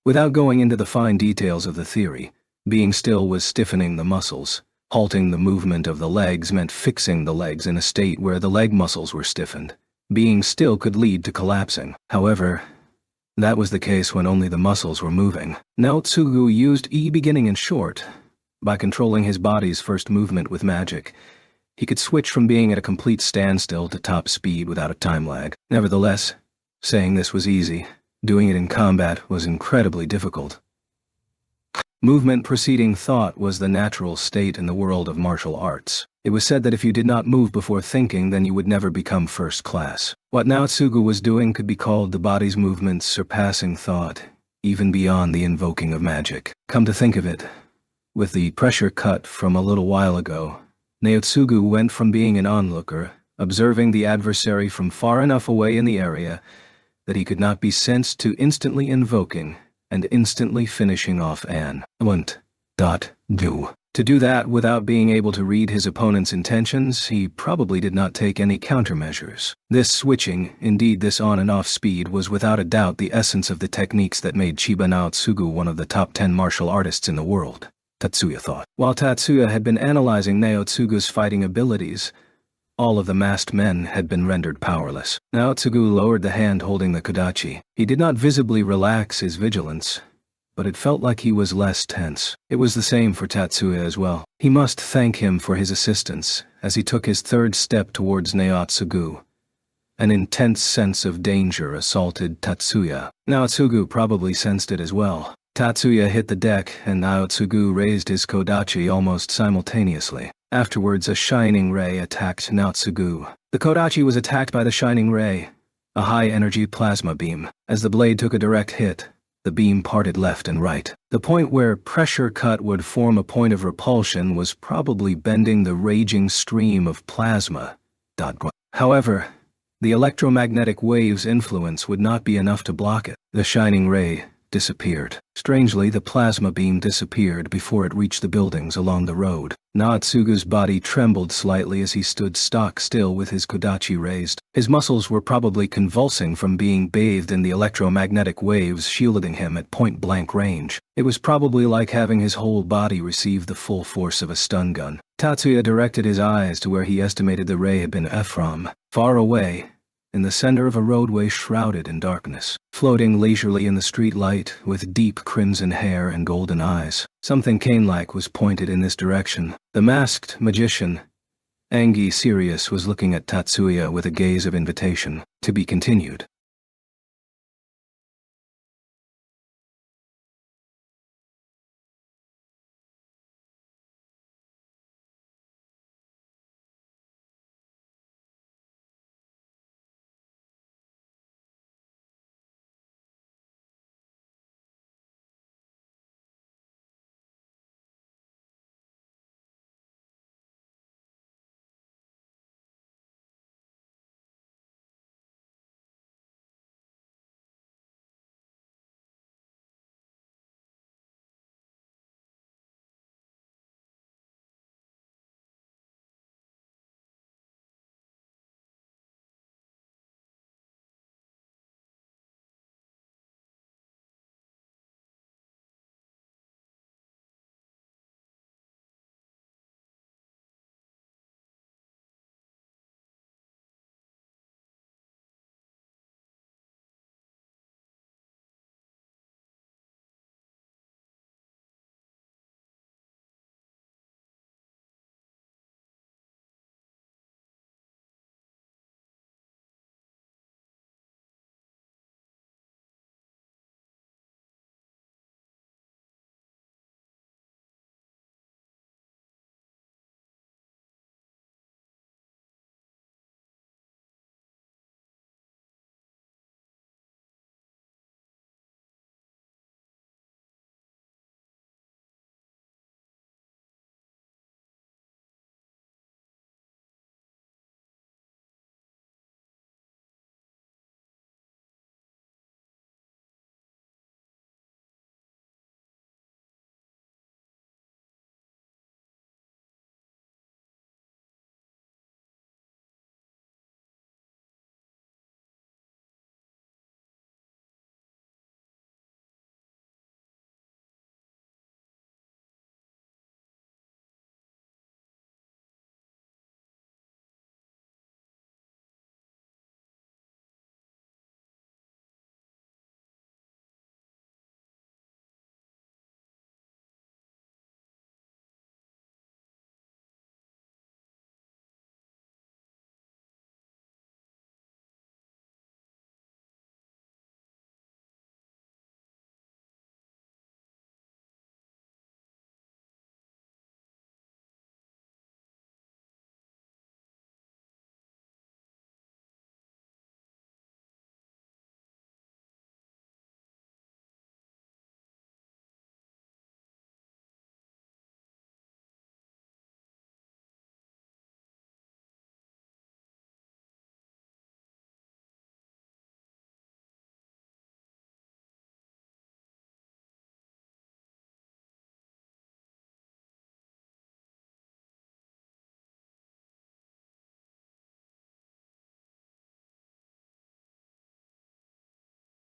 Without going into the fine details of the theory, being still was stiffening the muscles. Halting the movement of the legs meant fixing the legs in a state where the leg muscles were stiffened. Being still could lead to collapsing. However, that was the case when only the muscles were moving. Naotsugu used beginning and short. By controlling his body's first movement with magic, he could switch from being at a complete standstill to top speed without a time lag. Nevertheless, saying this was easy, doing it in combat was incredibly difficult. Movement preceding thought was the natural state in the world of martial arts. It was said that if you did not move before thinking, then you would never become first class. What Naotsugu was doing could be called the body's movements surpassing thought, even beyond the invoking of magic. Come to think of it, with the pressure cut from a little while ago, Naotsugu went from being an onlooker, observing the adversary from far enough away in the area that he could not be sensed, to instantly invoking, and instantly finishing off an do. To do that without being able to read his opponent's intentions, he probably did not take any countermeasures. This switching, indeed this on and off speed, was without a doubt the essence of the techniques that made Chiba Naotsugu one of the top 10 martial artists in the world, Tatsuya thought. While Tatsuya had been analyzing Naotsugu's fighting abilities, all of the masked men had been rendered powerless. Naotsugu lowered the hand holding the kodachi. He did not visibly relax his vigilance, but it felt like he was less tense. It was the same for Tatsuya as well. He must thank him for his assistance as he took his third step towards Naotsugu. An intense sense of danger assaulted Tatsuya. Naotsugu probably sensed it as well. Tatsuya hit the deck and Naotsugu raised his kodachi almost simultaneously. Afterwards, a shining ray attacked Naotsugu. The kodachi was attacked by the shining ray, a high-energy plasma beam. As the blade took a direct hit, the beam parted left and right. The point where pressure cut would form a point of repulsion was probably bending the raging stream of plasma. However, the electromagnetic wave's influence would not be enough to block it. The shining ray disappeared. Strangely, the plasma beam disappeared before it reached the buildings along the road. Naotsugu's body trembled slightly as he stood stock still with his kodachi raised. His muscles were probably convulsing from being bathed in the electromagnetic waves shielding him at point-blank range. It was probably like having his whole body receive the full force of a stun gun. Tatsuya directed his eyes to where he estimated the ray had been from. Far away, in the center of a roadway shrouded in darkness, floating leisurely in the street light with deep crimson hair and golden eyes. Something cane-like was pointed in this direction. The masked magician, Angie Sirius, was looking at Tatsuya with a gaze of invitation. To be continued.